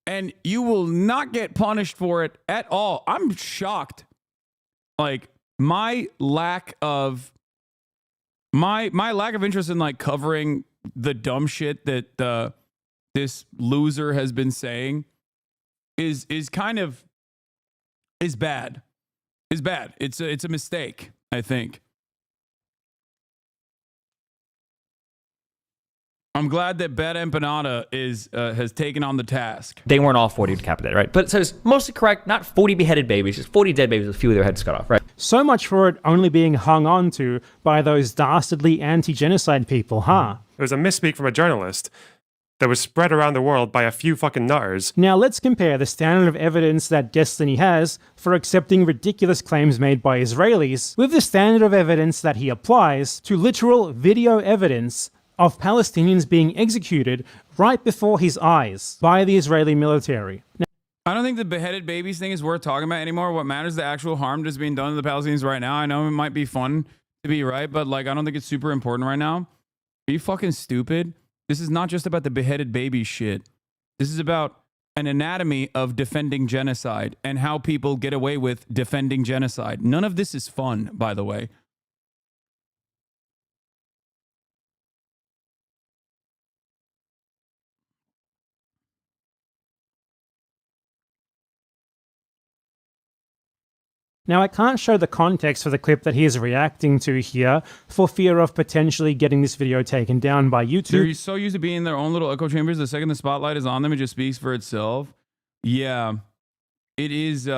And you will not get punished for it at all. I'm shocked. Like my lack of interest in like covering the dumb shit that this loser has been saying is kind of bad. Is bad. It's a mistake, I think. I'm glad that Bad Empanada has taken on the task. They weren't all 40 decapitated, right? But it says mostly correct, not 40 beheaded babies, just 40 dead babies with a few of their heads cut off, right? So much for it only being hung on to by those dastardly anti-genocide people, huh? It was a misspeak from a journalist that was spread around the world by a few fucking nutters. Now let's compare the standard of evidence that Destiny has for accepting ridiculous claims made by Israelis with the standard of evidence that he applies to literal video evidence of Palestinians being executed right before his eyes by the Israeli military. Now, I don't think the beheaded babies thing is worth talking about anymore. What matters is the actual harm that's being done to the Palestinians right now. I know it might be fun to be right, but like I don't think it's super important right now. Are you fucking stupid? This is not just about the beheaded baby shit. This is about an anatomy of defending genocide and how people get away with defending genocide. None of this is fun, by the way. Now, I can't show the context for the clip that he is reacting to here for fear of potentially getting this video taken down by YouTube. They're so used to being in their own little echo chambers. The second the spotlight is on them, it just speaks for itself. Yeah, it is.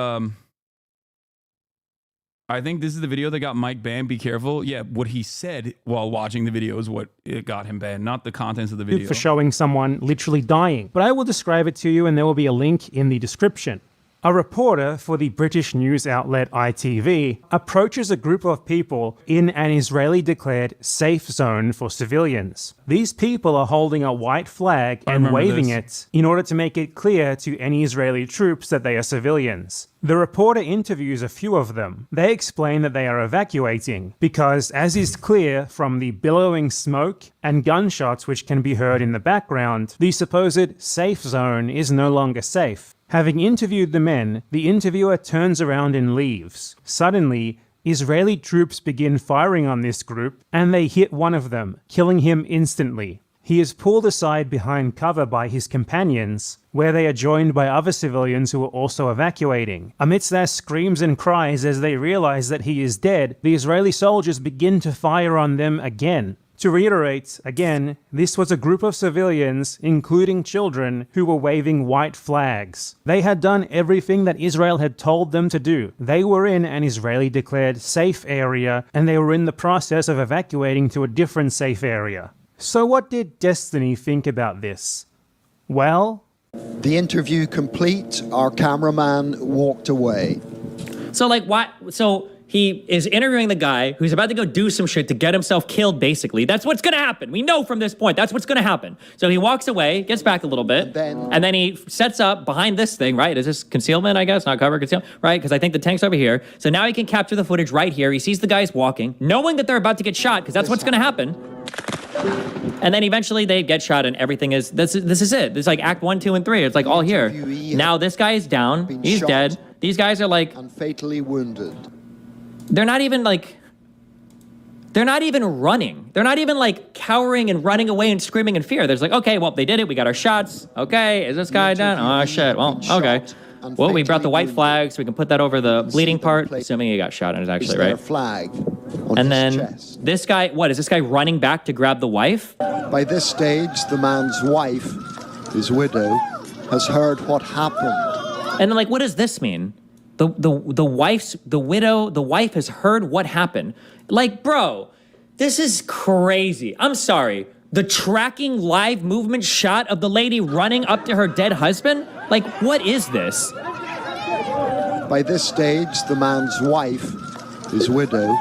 I think this is the video that got Mike banned. Be careful. Yeah, what he said while watching the video is what it got him banned, not the contents of the video. For showing someone literally dying. But I will describe it to you, and there will be a link in the description. A reporter for the British news outlet ITV approaches a group of people in an Israeli-declared safe zone for civilians. These people are holding a white flag and waving it in order to make it clear to any Israeli troops that they are civilians. The reporter interviews a few of them. They explain that they are evacuating because, as is clear from the billowing smoke and gunshots which can be heard in the background, the supposed safe zone is no longer safe. Having interviewed the men, the interviewer turns around and leaves. Suddenly, Israeli troops begin firing on this group, and they hit one of them, killing him instantly. He is pulled aside behind cover by his companions, where they are joined by other civilians who are also evacuating. Amidst their screams and cries as they realize that he is dead, the Israeli soldiers begin to fire on them again. To reiterate, again, this was a group of civilians, including children, who were waving white flags. They had done everything that Israel had told them to do. They were in an Israeli-declared safe area, and they were in the process of evacuating to a different safe area. So what did Destiny think about this? Well, the interview complete, our cameraman walked away. So like, why? So he is interviewing the guy who's about to go do some shit to get himself killed, basically. That's what's gonna happen. We know from this point, that's what's gonna happen. So he walks away, gets back a little bit, and then he sets up behind this thing, right? Is this concealment, I guess? Not cover, concealment, right? Because I think the tank's over here. So now he can capture the footage right here. He sees the guys walking, knowing that they're about to get shot, because that's what's gonna happen. And then eventually they get shot and everything is, this is it. It's like act 1, 2, and 3. It's like all here. Now this guy is down, he's dead. These guys are like... and fatally wounded. They're not even like... They're not even running. They're not even like cowering and running away and screaming in fear. There's like, okay, well, they did it. We got our shots. Okay, is this guy done? Oh, shit. Well, okay. Well, we brought the white flag so we can put that over the bleeding part, assuming he got shot in it actually, right? Flag and then this guy, what, is this guy running back to grab the wife? By this stage, the man's wife, his widow, has heard what happened. And then like, what does this mean? The wife has heard what happened. Like, bro, this is crazy. I'm sorry. The tracking live movement shot of the lady running up to her dead husband? Like, what is this? By this stage, the man's wife, his widow,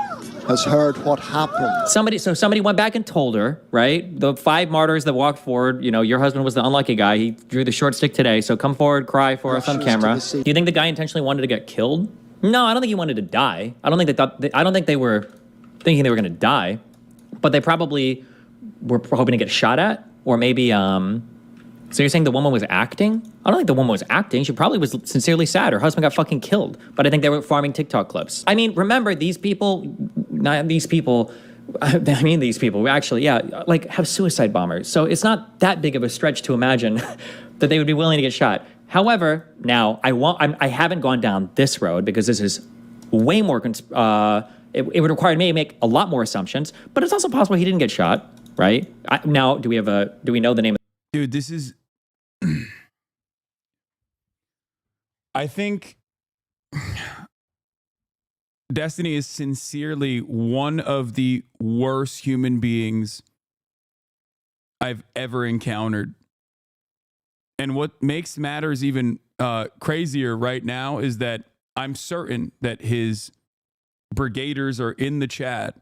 has heard what happened. Somebody went back and told her, right? The 5 martyrs that walked forward, you know, your husband was the unlucky guy. He drew the short stick today, so come forward, cry for us on camera. Do you think the guy intentionally wanted to get killed? No, I don't think he wanted to die. I don't think they were thinking they were going to die, but they probably were hoping to get shot at, or maybe, so you're saying the woman was acting? I don't think the woman was acting. She probably was sincerely sad. Her husband got fucking killed, but I think they were farming TikTok clips. I mean, remember, these people, actually, yeah, like have suicide bombers. So it's not that big of a stretch to imagine that they would be willing to get shot. However, now I haven't gone down this road because this is way more, it would require me to make a lot more assumptions, but it's also possible he didn't get shot, right? Now, do we know the name of... Dude, this is... I think Destiny is sincerely one of the worst human beings I've ever encountered. And what makes matters even crazier right now is that I'm certain that his brigaders are in the chat,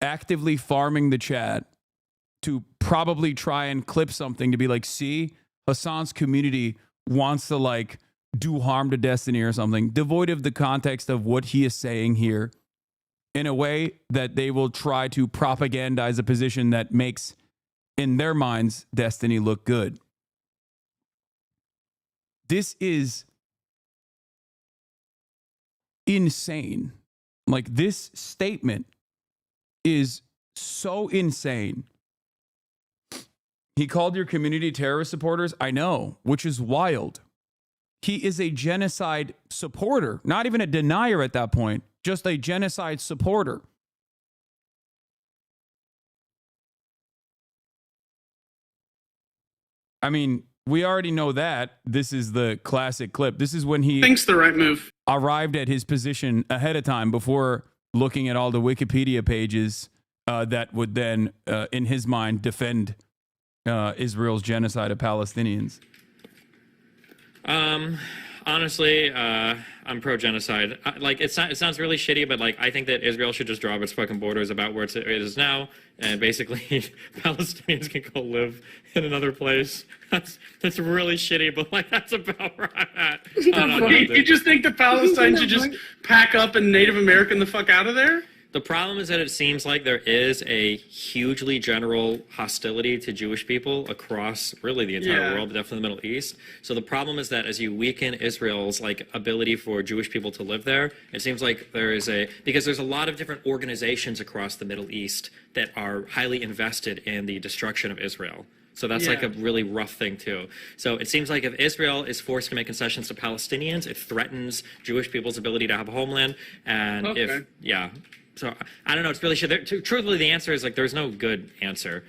actively farming the chat to probably try and clip something to be like, see, Hasan's community wants to like do harm to Destiny or something, devoid of the context of what he is saying here, in a way that they will try to propagandize a position that makes, in their minds, Destiny look good. This is insane. Like, this statement is so insane. He called your community terrorist supporters. I know, which is wild. He is a genocide supporter, not even a denier at that point, just a genocide supporter. I mean, we already know that. This is the classic clip. This is when he thinks the right move. Arrived at his position ahead of time before looking at all the Wikipedia pages that would then, in his mind, defend Israel's genocide of Palestinians. Honestly, I'm pro-genocide. Like, it sounds really shitty, but like, I think that Israel should just draw up its fucking borders about where it is now, and basically Palestinians can go live in another place. That's really shitty, but like, that's about where I'm at. You just think the Palestine should just pack up and Native American the fuck out of there? The problem is that it seems like there is a hugely general hostility to Jewish people across really the entire world, but definitely the Middle East. So the problem is that as you weaken Israel's like ability for Jewish people to live there, it seems like there is because there's a lot of different organizations across the Middle East that are highly invested in the destruction of Israel. So that's like a really rough thing too. So it seems like if Israel is forced to make concessions to Palestinians, it threatens Jewish people's ability to have a homeland. And so I don't know. It's really shit. Truthfully, the answer is like there's no good answer.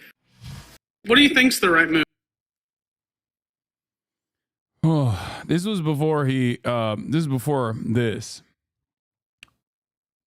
What do you think's the right move? Oh, this was before he. This is before this.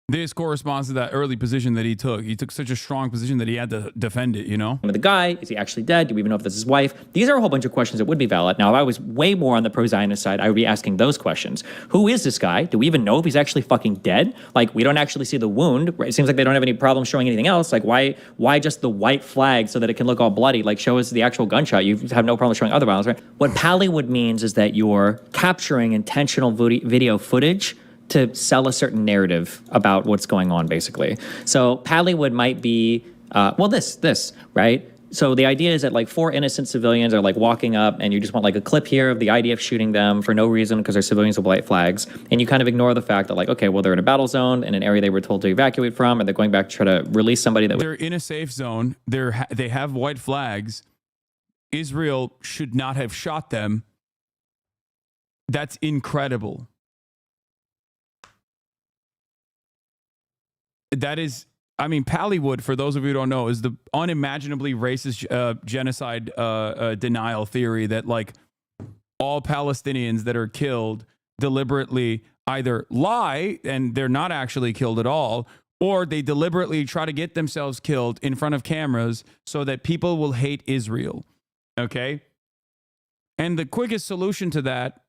This corresponds to that early position that he took. He took such a strong position that he had to defend it, you know? The guy, is he actually dead? Do we even know if this is his wife? These are a whole bunch of questions that would be valid. Now, if I was way more on the pro-Zionist side, I would be asking those questions. Who is this guy? Do we even know if he's actually fucking dead? Like, we don't actually see the wound. It seems like they don't have any problem showing anything else. Like, why just the white flag so that it can look all bloody? Like, show us the actual gunshot. You have no problem showing other violence, right? What Pallywood means is that you're capturing intentional video footage to sell a certain narrative about what's going on, basically. So Pallywood might be, this, right? So the idea is that like 4 innocent civilians are like walking up and you just want like a clip here of the idea of shooting them for no reason because they're civilians with white flags. And you kind of ignore the fact that like, okay, well, they're in a battle zone in an area they were told to evacuate from, and they're going back to try to release somebody that they're in a safe zone. They have white flags. Israel should not have shot them. That's incredible. That is, I mean, Pallywood, for those of you who don't know, is the unimaginably racist genocide denial theory that like all Palestinians that are killed deliberately either lie and they're not actually killed at all, or they deliberately try to get themselves killed in front of cameras so that people will hate Israel. Okay? And the quickest solution to that,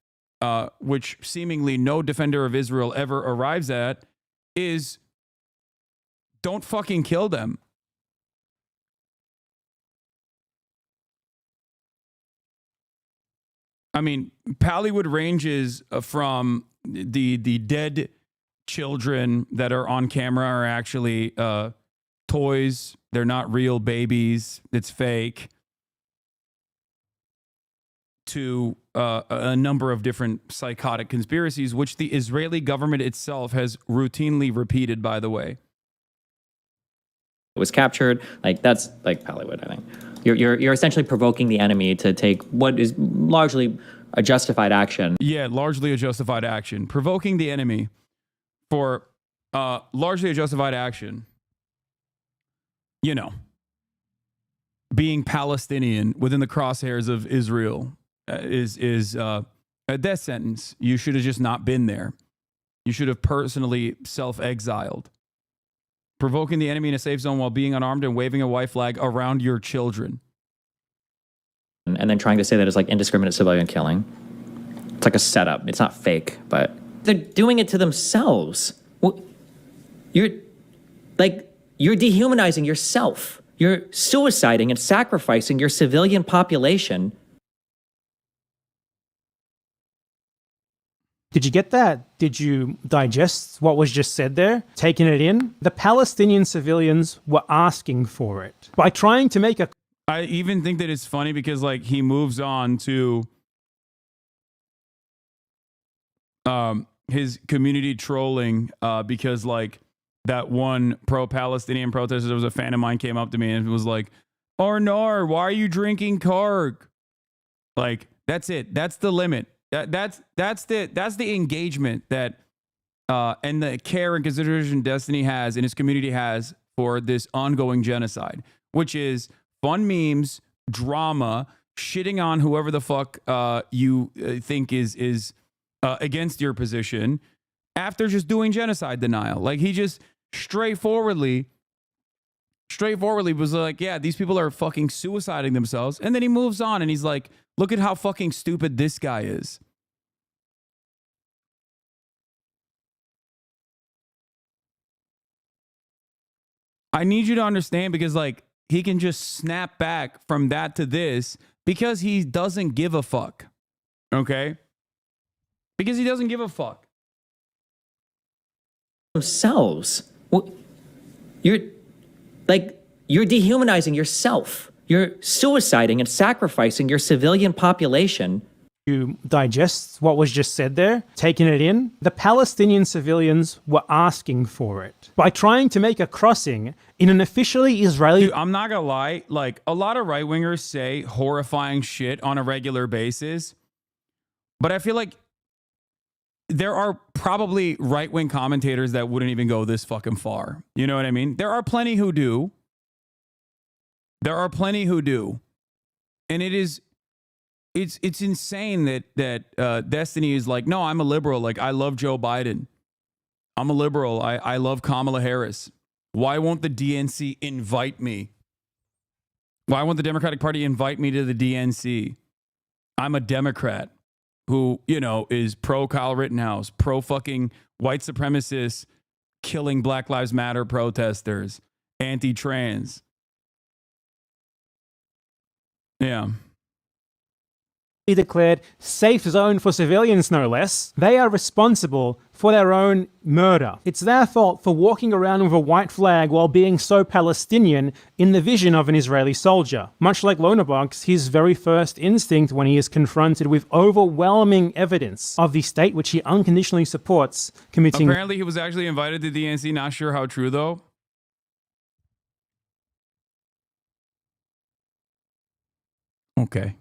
which seemingly no defender of Israel ever arrives at, is don't fucking kill them. I mean, Pallywood ranges from the dead children that are on camera are actually toys. They're not real babies. It's fake. To a number of different psychotic conspiracies, which the Israeli government itself has routinely repeated, by the way. Was captured, like that's like Pallywood, I think. You're essentially provoking the enemy to take what is largely a justified action. Yeah, largely a justified action. Provoking the enemy for largely a justified action. You know, being Palestinian within the crosshairs of Israel is a death sentence. You should have just not been there. You should have personally self-exiled. Provoking the enemy in a safe zone while being unarmed and waving a white flag around your children. And then trying to say that it's like indiscriminate civilian killing. It's like a setup. It's not fake, but they're doing it to themselves. You're dehumanizing yourself. You're suiciding and sacrificing your civilian population. Did you get that? Did you digest what was just said there? Taking it in? The Palestinian civilians were asking for it. By trying to make a... I even think that it's funny because like he moves on to his community trolling because like that one pro-Palestinian protester, there was a fan of mine came up to me and was like, Arnar, why are you drinking Karg? Like, that's it. That's the limit. That's the engagement that and the care and consideration Destiny has and his community has for this ongoing genocide, which is fun memes, drama, shitting on whoever the fuck you think is against your position after just doing genocide denial. Like, he just straightforwardly was like, yeah, these people are fucking suiciding themselves. And then he moves on and he's like, look at how fucking stupid this guy is. I need you to understand, because like, he can just snap back from that to this because he doesn't give a fuck. Okay? Because he doesn't give a fuck. Themselves. Well, you're dehumanizing yourself. You're suiciding and sacrificing your civilian population. You digest what was just said there, taking it in. The Palestinian civilians were asking for it. By trying to make a crossing in an officially Israeli... Dude, I'm not gonna lie, like, a lot of right-wingers say horrifying shit on a regular basis, but I feel like there are probably right-wing commentators that wouldn't even go this fucking far. You know what I mean? There are plenty who do. And it's insane that Destiny is like, no, I'm a liberal. Like, I love Joe Biden. I'm a liberal. I love Kamala Harris. Why won't the DNC invite me? Why won't the Democratic Party invite me to the DNC? I'm a Democrat who, you know, is pro Kyle Rittenhouse, pro fucking white supremacists, killing Black Lives Matter protesters, anti-trans. Yeah. He declared safe zone for civilians, no less. They are responsible for their own murder. It's their fault for walking around with a white flag while being so Palestinian in the vision of an Israeli soldier. Much like Lonerbox, his very first instinct when he is confronted with overwhelming evidence of the state which he unconditionally supports committing... Apparently he was actually invited to the DNC. Not sure how true, though. Okay.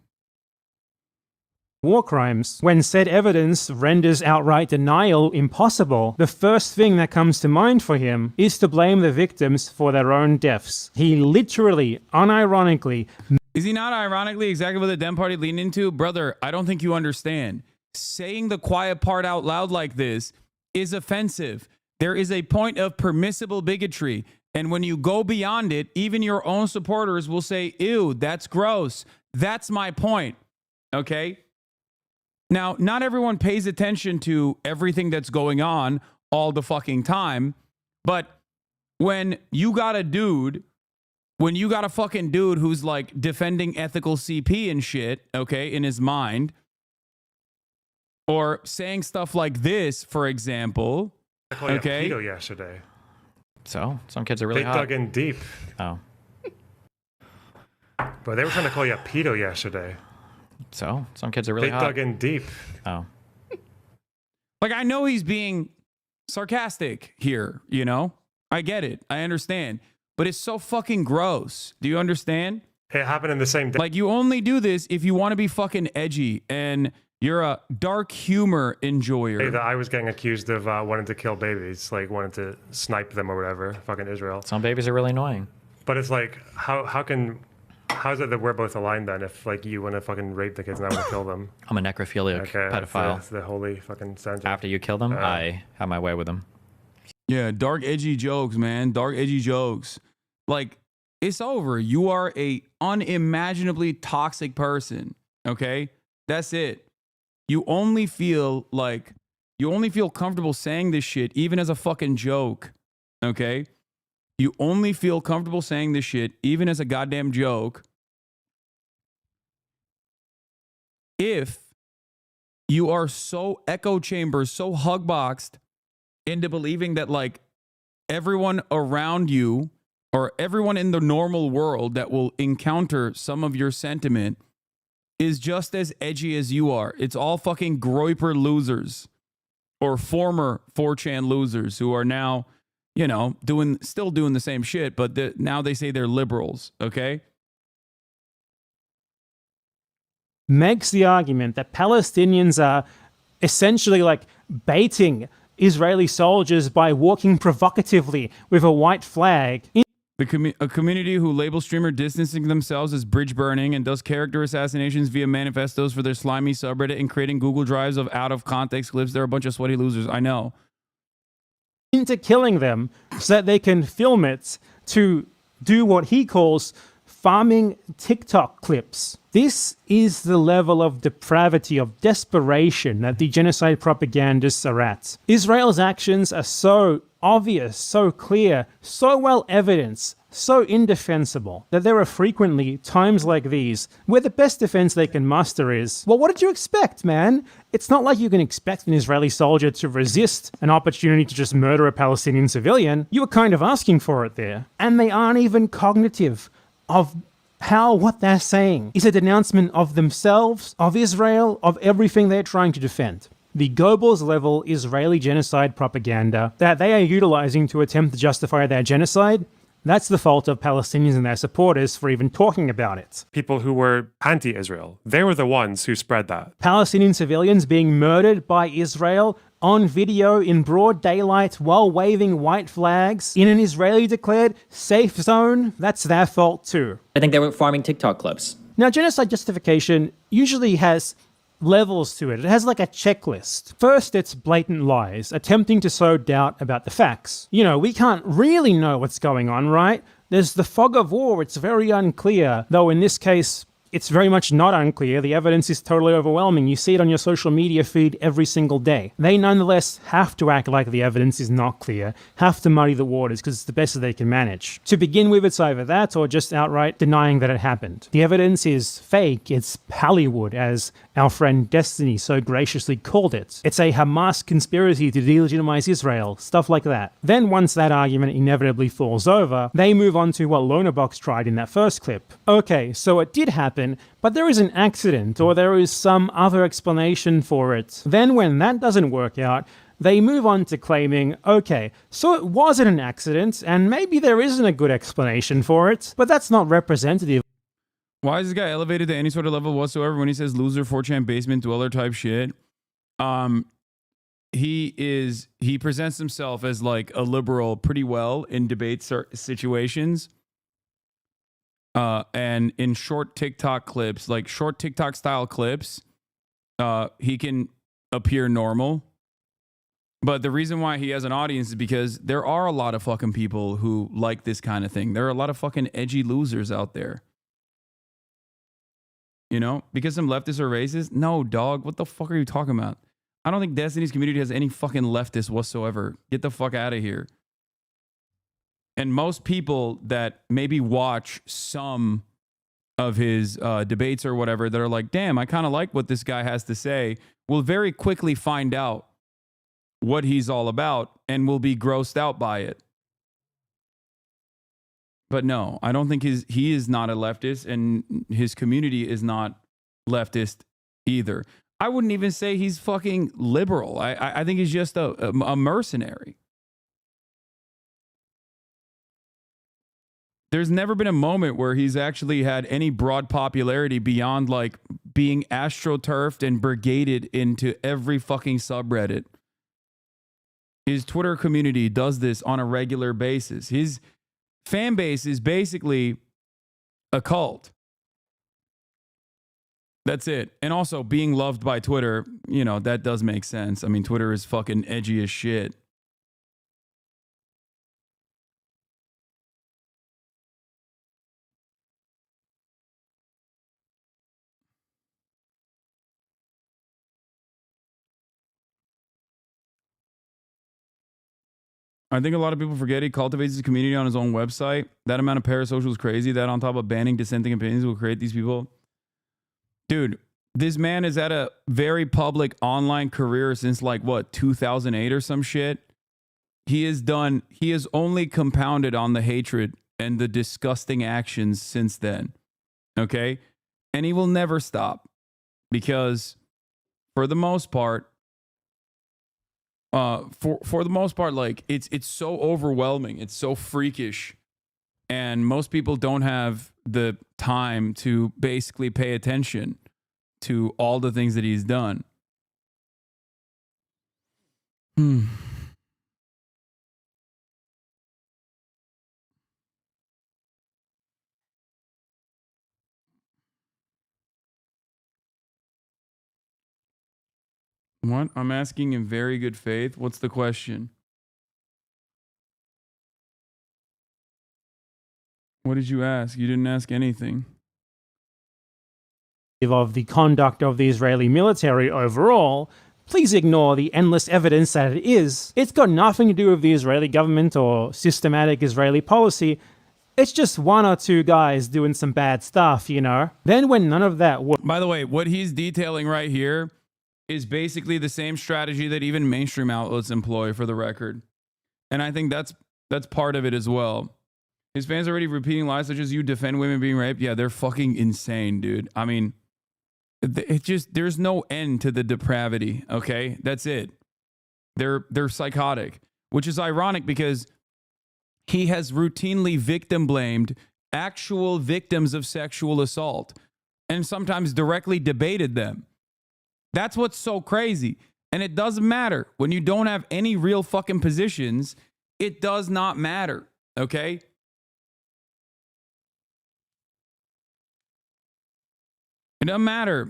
War crimes. When said evidence renders outright denial impossible, the first thing that comes to mind for him is to blame the victims for their own deaths. He literally, unironically... Is he not ironically exactly what the Dem Party leaned into? Brother, I don't think you understand. Saying the quiet part out loud like this is offensive. There is a point of permissible bigotry. And when you go beyond it, even your own supporters will say, ew, that's gross. That's my point. Okay? Now, not everyone pays attention to everything that's going on all the fucking time, but when you got a fucking dude who's like defending ethical CP and shit, okay, in his mind, or saying stuff like this, for example, I called okay, you a pedo yesterday. So some kids are really they hot. dug in deep. Oh, but they were trying to call you a pedo yesterday. So some kids are really hot. They dug in deep. Oh. Like, I know he's being sarcastic here, you know? I get it. I understand. But it's so fucking gross. Do you understand? It happened in the same day. Like, you only do this if you want to be fucking edgy and you're a dark humor enjoyer. Hey, that I was getting accused of wanting to kill babies, like wanting to snipe them or whatever. Fucking Israel. Some babies are really annoying. But it's like, how's it that we're both aligned then? If like you want to fucking rape the kids and I want to kill them. I'm a necrophiliac pedophile. That's the holy fucking standard. After you kill them, I have my way with them. Yeah, dark edgy jokes, man. Dark edgy jokes. Like, it's over. You are a unimaginably toxic person. Okay? That's it. You only feel comfortable saying this shit even as a fucking joke. Okay? You only feel comfortable saying this shit, even as a goddamn joke, if you are so echo chamber, so hugboxed into believing that, like, everyone around you or everyone in the normal world that will encounter some of your sentiment is just as edgy as you are. It's all fucking Groyper losers or former 4chan losers who are now, you know, still doing the same shit, but now they say they're liberals, okay? makes the argument that Palestinians are essentially like baiting Israeli soldiers by walking provocatively with a white flag. A community who labels streamer distancing themselves as bridge burning and does character assassinations via manifestos for their slimy subreddit and creating Google Drives of out of context clips. They're a bunch of sweaty losers. I know. Into killing them so that they can film it to do what he calls farming TikTok clips. This is the level of depravity, of desperation that the genocide propagandists are at. Israel's actions are so obvious, so clear, so well evidenced, so indefensible that there are frequently times like these where the best defense they can muster is, well, what did you expect, man? It's not like you can expect an Israeli soldier to resist an opportunity to just murder a Palestinian civilian. You were kind of asking for it there. And they aren't even cognitive of how what they're saying is a denouncement of themselves, of Israel, of everything they're trying to defend. The Goebbels level Israeli genocide propaganda that they are utilizing to attempt to justify their genocide, that's the fault of Palestinians and their supporters for even talking about it. People who were anti-Israel, they were the ones who spread that. Palestinian civilians being murdered by Israel on video in broad daylight while waving white flags in an Israeli-declared safe zone, that's their fault too. I think they were farming TikTok clips. Now, genocide justification usually has levels to it. It has like a checklist. First, it's blatant lies, attempting to sow doubt about the facts. You know, we can't really know what's going on, right? There's the fog of war, it's very unclear, though in this case, it's very much not unclear. The evidence is totally overwhelming. You see it on your social media feed every single day. They nonetheless have to act like the evidence is not clear, have to muddy the waters because it's the best that they can manage. To begin with, it's either that or just outright denying that it happened. The evidence is fake. It's Hollywood, as our friend Destiny so graciously called it. It's a Hamas conspiracy to delegitimize Israel, stuff like that. Then once that argument inevitably falls over, they move on to what Lonerbox tried in that first clip. Okay, so it did happen, but there is an accident or there is some other explanation for it. Then when that doesn't work out, they move on to claiming, okay, so it wasn't an accident and maybe there isn't a good explanation for it, but that's not representative. Why is this guy elevated to any sort of level whatsoever when he says loser, 4chan basement dweller type shit? He presents himself as like a liberal pretty well in debate situations. And in short TikTok clips, like short TikTok style clips, he can appear normal. But the reason why he has an audience is because there are a lot of fucking people who like this kind of thing. There are a lot of fucking edgy losers out there. You know, because some leftists are racist? No, dog. What the fuck are you talking about? I don't think Destiny's community has any fucking leftists whatsoever. Get the fuck out of here. And most people that maybe watch some of his debates or whatever that are like, damn, I kind of like what this guy has to say, will very quickly find out what he's all about and will be grossed out by it. But no, I don't think he is not a leftist and his community is not leftist either. I wouldn't even say he's fucking liberal. I think he's just a mercenary. There's never been a moment where he's actually had any broad popularity beyond like being astroturfed and brigaded into every fucking subreddit. His Twitter community does this on a regular basis. His fan base is basically a cult. That's it. And also being loved by Twitter, you know, that does make sense. I mean, Twitter is fucking edgy as shit. I think a lot of people forget he cultivates his community on his own website. That amount of parasocial is crazy. That on top of banning dissenting opinions will create these people. Dude, this man is at a very public online career since like what, 2008 or some shit. He has only compounded on the hatred and the disgusting actions since then. Okay? And he will never stop because for the most part, like it's so overwhelming, it's so freakish, and most people don't have the time to basically pay attention to all the things that he's done. What? I'm asking in very good faith. What's the question? What did you ask? You didn't ask anything. Of the conduct of the Israeli military overall, please ignore the endless evidence that it is. It's got nothing to do with the Israeli government or systematic Israeli policy. It's just one or two guys doing some bad stuff, you know? Then when none of that works... By the way, what he's detailing right here is basically the same strategy that even mainstream outlets employ, for the record. And I think that's part of it as well. His fans already repeating lies such as you defend women being raped. Yeah, they're fucking insane, dude. I mean, it just, there's no end to the depravity, okay? That's it. They're psychotic, which is ironic because he has routinely victim blamed actual victims of sexual assault and sometimes directly debated them. That's what's so crazy. And it doesn't matter. When you don't have any real fucking positions, it does not matter, okay? It doesn't matter.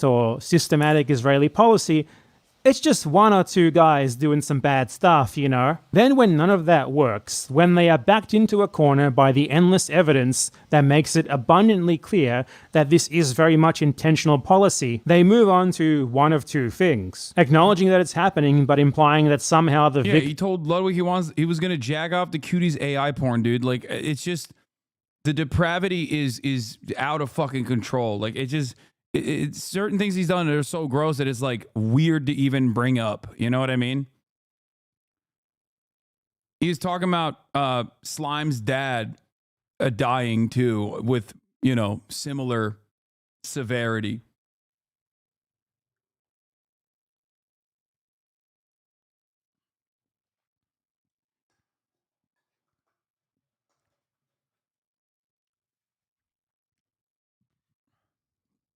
Or systematic Israeli policy, it's just one or two guys doing some bad stuff, you know? Then when none of that works, when they are backed into a corner by the endless evidence that makes it abundantly clear that this is very much intentional policy, they move on to one of two things. Acknowledging that it's happening, but implying that somehow the he told Ludwig he was going to jag off the cuties AI porn, dude. Like, it's just, the depravity is out of fucking control. Like, it just... It's certain things he's done that are so gross that it's like weird to even bring up. You know what I mean? He's talking about Slime's dad dying too with, you know, similar severity.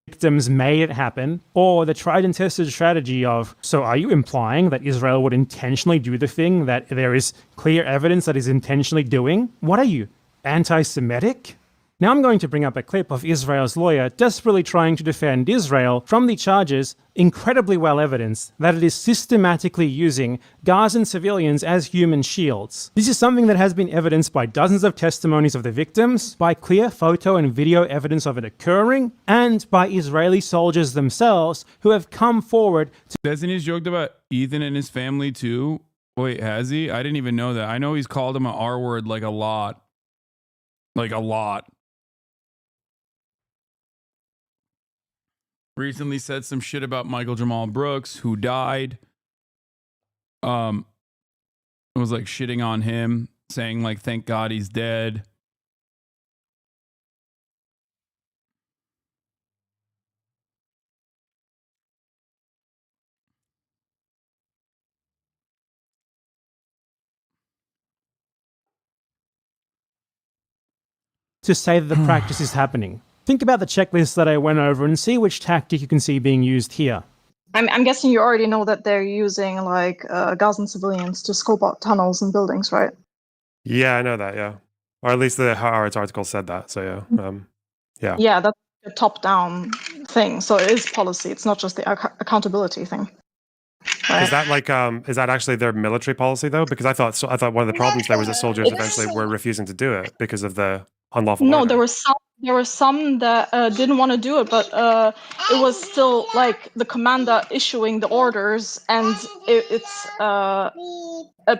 Victims made it happen, or the tried and tested strategy of, so are you implying that Israel would intentionally do the thing that there is clear evidence that is intentionally doing? What are you, anti-Semitic? Now I'm going to bring up a clip of Israel's lawyer desperately trying to defend Israel from the charges, incredibly well evidenced, that it is systematically using Gazan civilians as human shields. This is something that has been evidenced by dozens of testimonies of the victims, by clear photo and video evidence of it occurring, and by Israeli soldiers themselves who have come forward to... Hasn't he joked about Ethan and his family too? Wait, has he? I didn't even know that. I know he's called him an R word like a lot. Like a lot. Recently said some shit about Michael Jamal Brooks, who died. It was like shitting on him, saying like, thank God he's dead. to say that the practice is happening. Think about the checklist that I went over and see which tactic you can see being used here. I'm guessing you already know that they're using like Gazan civilians to scope out tunnels and buildings, right? Yeah, I know that, yeah. Or at least the Haaretz article said that, so yeah. Yeah. Yeah, that's a top-down thing, so it is policy. It's not just the accountability thing. Right? Is that like is that actually their military policy though? Because I thought one of the problems there was that soldiers eventually were refusing to do it because of the unlawful order. There were some that didn't want to do it, but it was still like the commander issuing the orders, and it's a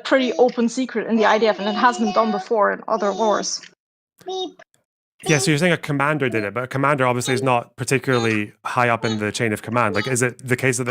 pretty open secret in the IDF, and it has been done before in other wars. Yeah, so you're saying a commander did it, but a commander obviously is not particularly high up in the chain of command. Like, is it the case that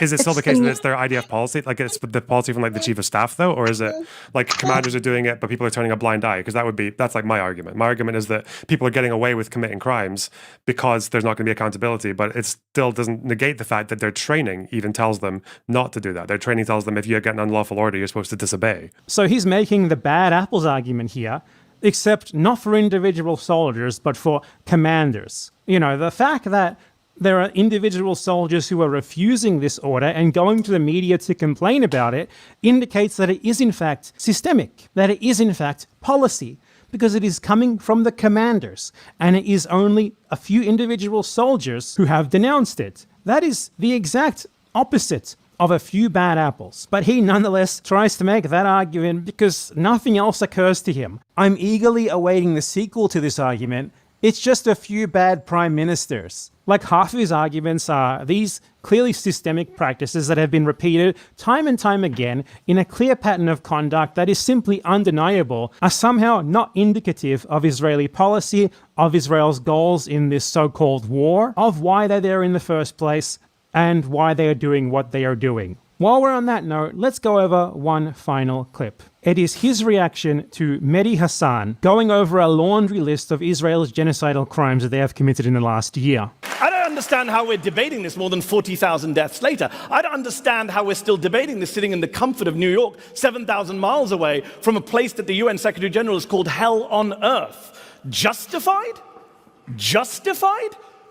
is it still the case that it's their IDF policy? Like, it's the policy from like the chief of staff, though, or is it like commanders are doing it, but people are turning a blind eye? Because that's like my argument. My argument is that people are getting away with committing crimes because there's not going to be accountability, but it still doesn't negate the fact that their training even tells them not to do that. Their training tells them if you get an unlawful order, you're supposed to disobey. So he's making the bad apples argument here. except not for individual soldiers, but for commanders. You know, the fact that there are individual soldiers who are refusing this order and going to the media to complain about it indicates that it is in fact systemic, that it is in fact policy, because it is coming from the commanders, and it is only a few individual soldiers who have denounced it. That is the exact opposite of a few bad apples. But he nonetheless tries to make that argument because nothing else occurs to him. I'm eagerly awaiting the sequel to this argument. It's just a few bad prime ministers. Like, half of his arguments are these clearly systemic practices that have been repeated time and time again in a clear pattern of conduct that is simply undeniable, are somehow not indicative of Israeli policy, of Israel's goals in this so-called war, of why they're there in the first place, and why they are doing what they are doing. While we're on that note, let's go over one final clip. It is his reaction to Mehdi Hasan going over a laundry list of Israel's genocidal crimes that they have committed in the last year. I don't understand how we're debating this more than 40,000 deaths later. I don't understand how we're still debating this sitting in the comfort of New York, 7,000 miles away from a place that the UN Secretary General has called hell on earth. Justified? Justified?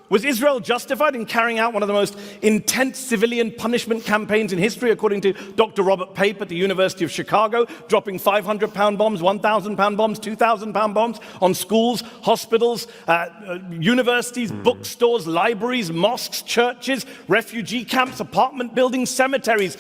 Was Israel justified in carrying out one of the most intense civilian punishment campaigns in history, according to Dr. Robert Pape at the University of Chicago, dropping 500-pound bombs, 1,000-pound bombs, 2,000-pound bombs on schools, hospitals, universities, bookstores, libraries, mosques, churches, refugee camps, apartment buildings, cemeteries,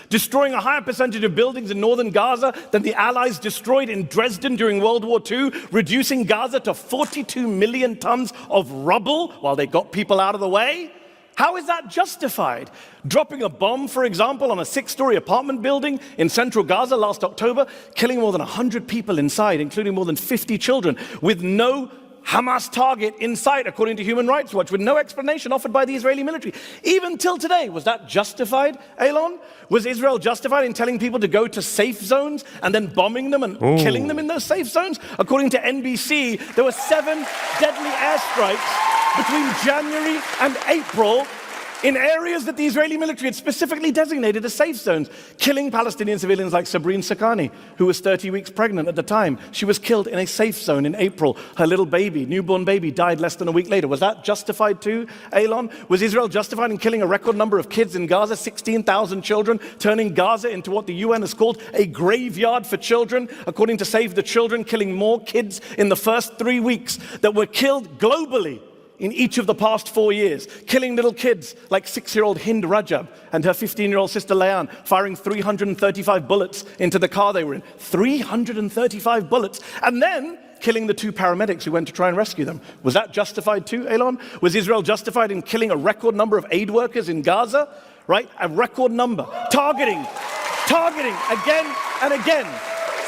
destroying a higher percentage of buildings in northern Gaza than the Allies destroyed in Dresden during World War II, reducing Gaza to 42 million tons of rubble while they got people out of the way? How is that justified? Dropping a bomb, for example, on a 6-story apartment building in central Gaza last October, killing more than 100 people inside, including more than 50 children, with no Hamas target in sight, according to Human Rights Watch, with no explanation offered by the Israeli military. Even till today, was that justified, Elon? Was Israel justified in telling people to go to safe zones and then bombing them and killing them in those safe zones? According to NBC, there were 7 deadly airstrikes between January and April in areas that the Israeli military had specifically designated as safe zones, killing Palestinian civilians like Sabrine Sakani, who was 30 weeks pregnant at the time. She was killed in a safe zone in April. Her little baby, newborn baby, died less than a week later. Was that justified too, Elon? Was Israel justified in killing a record number of kids in Gaza, 16,000 children, turning Gaza into what the UN has called a graveyard for children, according to Save the Children, killing more kids in the first 3 weeks that were killed globally in each of the past 4 years, killing little kids like 6-year-old Hind Rajab and her 15-year-old sister Leanne, firing 335 bullets into the car they were in. 335 bullets. And then killing the 2 paramedics who went to try and rescue them. Was that justified too, Elon? Was Israel justified in killing a record number of aid workers in Gaza? Right? A record number. Targeting again and again,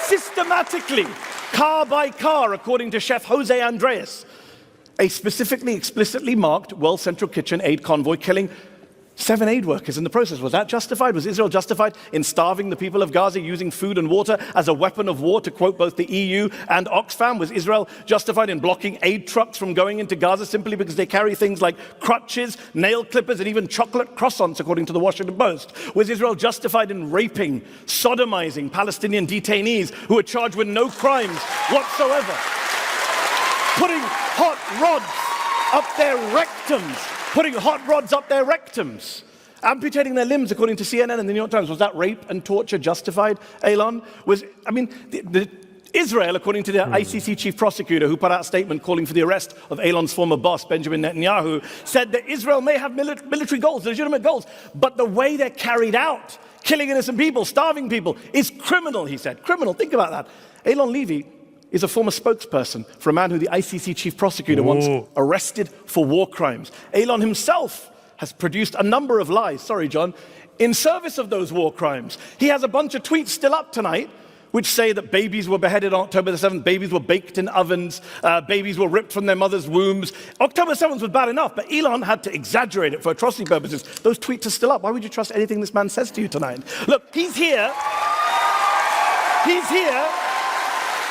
systematically, car by car, according to Chef Jose Andres. A specifically, explicitly marked World Central Kitchen aid convoy killing 7 aid workers in the process. Was that justified? Was Israel justified in starving the people of Gaza, using food and water as a weapon of war, to quote both the EU and Oxfam? Was Israel justified in blocking aid trucks from going into Gaza simply because they carry things like crutches, nail clippers, and even chocolate croissants, according to the Washington Post? Was Israel justified in raping, sodomizing Palestinian detainees who are charged with no crimes whatsoever? Putting hot rods up their rectums, amputating their limbs, according to CNN and the New York Times. Was that rape and torture justified, Elon? Israel, according to the ICC chief prosecutor, who put out a statement calling for the arrest of Elon's former boss, Benjamin Netanyahu, said that Israel may have military goals, legitimate goals, but the way they're carried out, killing innocent people, starving people, is criminal, he said. Criminal, think about that. Elon Levy is a former spokesperson for a man who the ICC chief prosecutor once arrested for war crimes. Elon himself has produced a number of lies, sorry John, in service of those war crimes. He has a bunch of tweets still up tonight which say that babies were beheaded on October the 7th, babies were baked in ovens, babies were ripped from their mother's wombs. October 7th was bad enough, but Elon had to exaggerate it for atrocity purposes. Those tweets are still up. Why would you trust anything this man says to you tonight? Look, he's here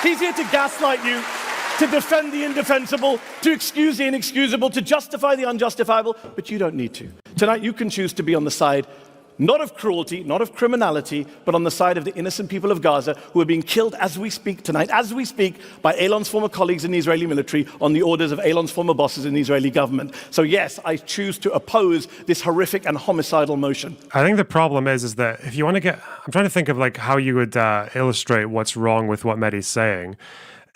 to gaslight you, to defend the indefensible, to excuse the inexcusable, to justify the unjustifiable, but you don't need to. Tonight you can choose to be on the side not of cruelty, not of criminality, but on the side of the innocent people of Gaza who are being killed as we speak tonight, as we speak, by Elon's former colleagues in the Israeli military on the orders of Elon's former bosses in the Israeli government. So yes, I choose to oppose this horrific and homicidal motion. I think the problem is that if you want to get, I'm trying to think of like how you would illustrate what's wrong with what Mehdi's saying.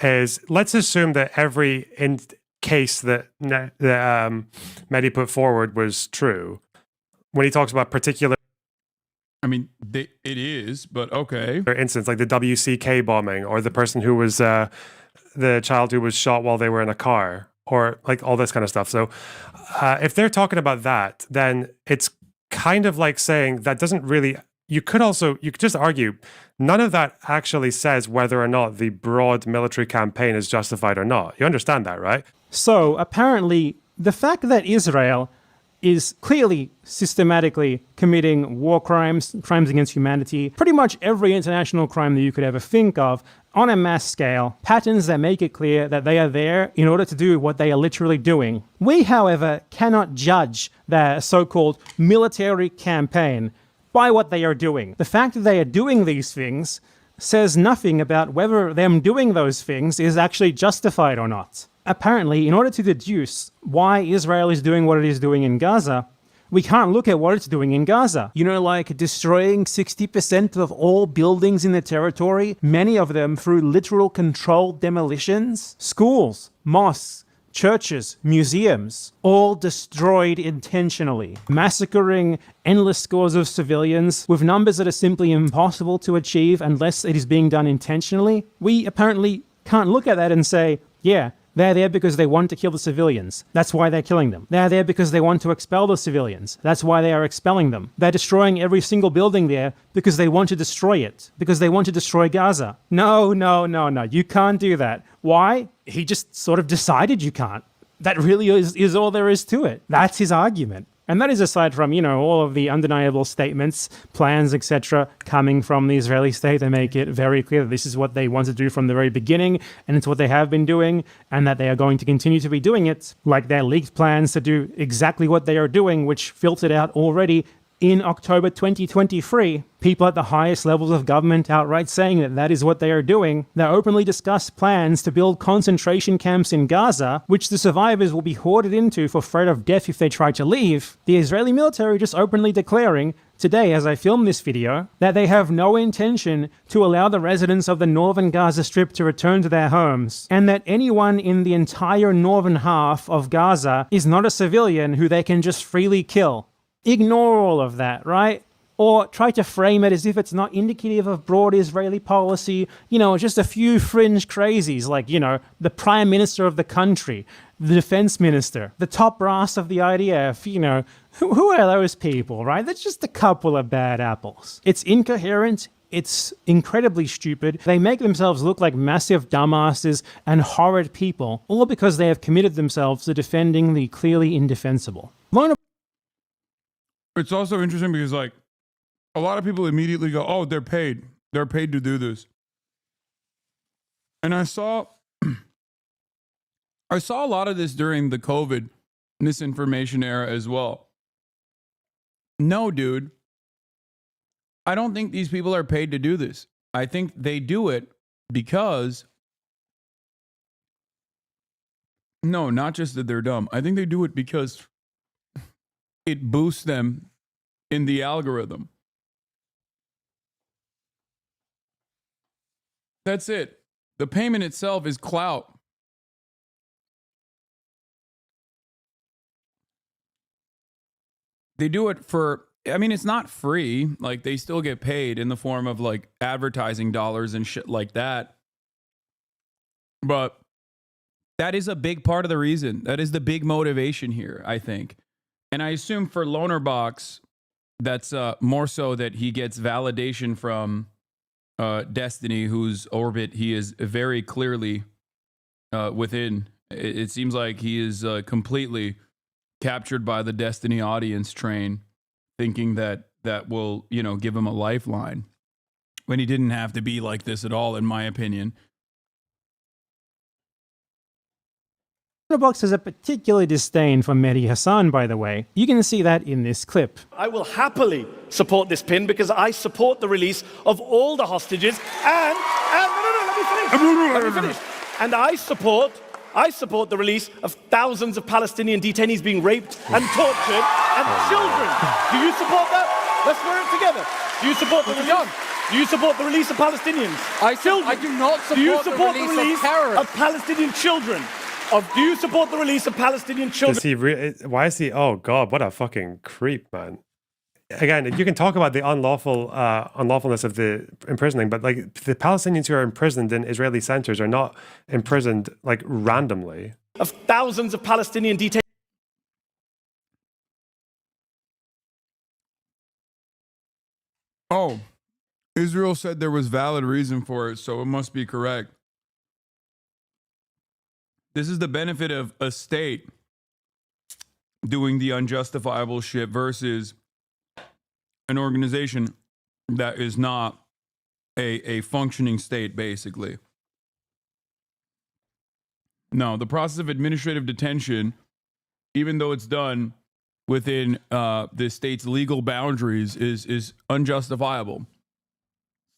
Is let's assume that every case that Mehdi put forward was true. When he talks about particular, I mean, it is, but okay. For instance, like the WCK bombing, or the person who was the child who was shot while they were in a car, or like all this kind of stuff. So if they're talking about that, then it's kind of like saying that doesn't really. You could just argue none of that actually says whether or not the broad military campaign is justified or not. You understand that, right? So apparently, the fact that Israel is clearly systematically committing war crimes, crimes against humanity, pretty much every international crime that you could ever think of, on a mass scale, patterns that make it clear that they are there in order to do what they are literally doing. We, however, cannot judge their so-called military campaign by what they are doing. The fact that they are doing these things says nothing about whether them doing those things is actually justified or not. Apparently, in order to deduce why Israel is doing what it is doing in Gaza, we can't look at what it's doing in Gaza. You know, like destroying 60% of all buildings in the territory, many of them through literal controlled demolitions, schools, mosques, churches, museums, all destroyed intentionally, massacring endless scores of civilians with numbers that are simply impossible to achieve unless it is being done intentionally. We apparently can't look at that and say, yeah, they're there because they want to kill the civilians. That's why they're killing them. They're there because they want to expel the civilians. That's why they are expelling them. They're destroying every single building there because they want to destroy it. Because they want to destroy Gaza. No. You can't do that. Why? He just sort of decided you can't. That really is all there is to it. That's his argument. And that is aside from, you know, all of the undeniable statements, plans, etc., coming from the Israeli state that make it very clear that this is what they want to do from the very beginning, and it's what they have been doing, and that they are going to continue to be doing it, like their leaked plans to do exactly what they are doing, which filtered out already in October 2023, people at the highest levels of government outright saying that that is what they are doing. They openly discussed plans to build concentration camps in Gaza, which the survivors will be hoarded into for threat of death if they try to leave. The Israeli military just openly declaring, today as I film this video, that they have no intention to allow the residents of the northern Gaza Strip to return to their homes, and that anyone in the entire northern half of Gaza is not a civilian who they can just freely kill. Ignore all of that, right? Or try to frame it as if it's not indicative of broad Israeli policy, you know, just a few fringe crazies like, you know, the prime minister of the country, the defense minister, the top brass of the IDF, you know, who are those people, right? That's just a couple of bad apples. It's incoherent. It's incredibly stupid. They make themselves look like massive dumbasses and horrid people, all because they have committed themselves to defending the clearly indefensible. It's also interesting because, like, a lot of people immediately go, oh, they're paid. They're paid to do this. And I saw a lot of this during the COVID misinformation era as well. No, dude. I don't think these people are paid to do this. I think they do it because... No, not just that they're dumb. I think they do it because it boosts them in the algorithm. That's it. The payment itself is clout. They do it for, I mean, it's not free. Like, they still get paid in the form of, like, advertising dollars and shit like that. But that is a big part of the reason. That is the big motivation here, I think. And I assume for Lonerbox, that's more so that he gets validation from Destiny, whose orbit he is very clearly within. It seems like he is completely captured by the Destiny audience train, thinking that will, you know, give him a lifeline, when he didn't have to be like this at all, in my opinion. Box has a particular disdain for Mehdi Hasan, by the way. You can see that in this clip. I will happily support this pin because I support the release of all the hostages and let me finish. And I support the release of thousands of Palestinian detainees being raped and tortured and children. Do you support that? Let's wear it together. Do you support the release? Do you support the release of Palestinians? I do not support, do you support the release of terrorists. Of Palestinian children? Do you support the release of Palestinian children? Does he why is he? Oh God, what a fucking creep, man! Again, you can talk about the unlawfulness of the imprisoning, but like the Palestinians who are imprisoned in Israeli centers are not imprisoned like randomly. Of thousands of Palestinian detainees. Oh, Israel said there was valid reason for it, so it must be correct. This is the benefit of a state doing the unjustifiable shit versus an organization that is not a functioning state, basically. No, the process of administrative detention, even though it's done within the state's legal boundaries, is unjustifiable.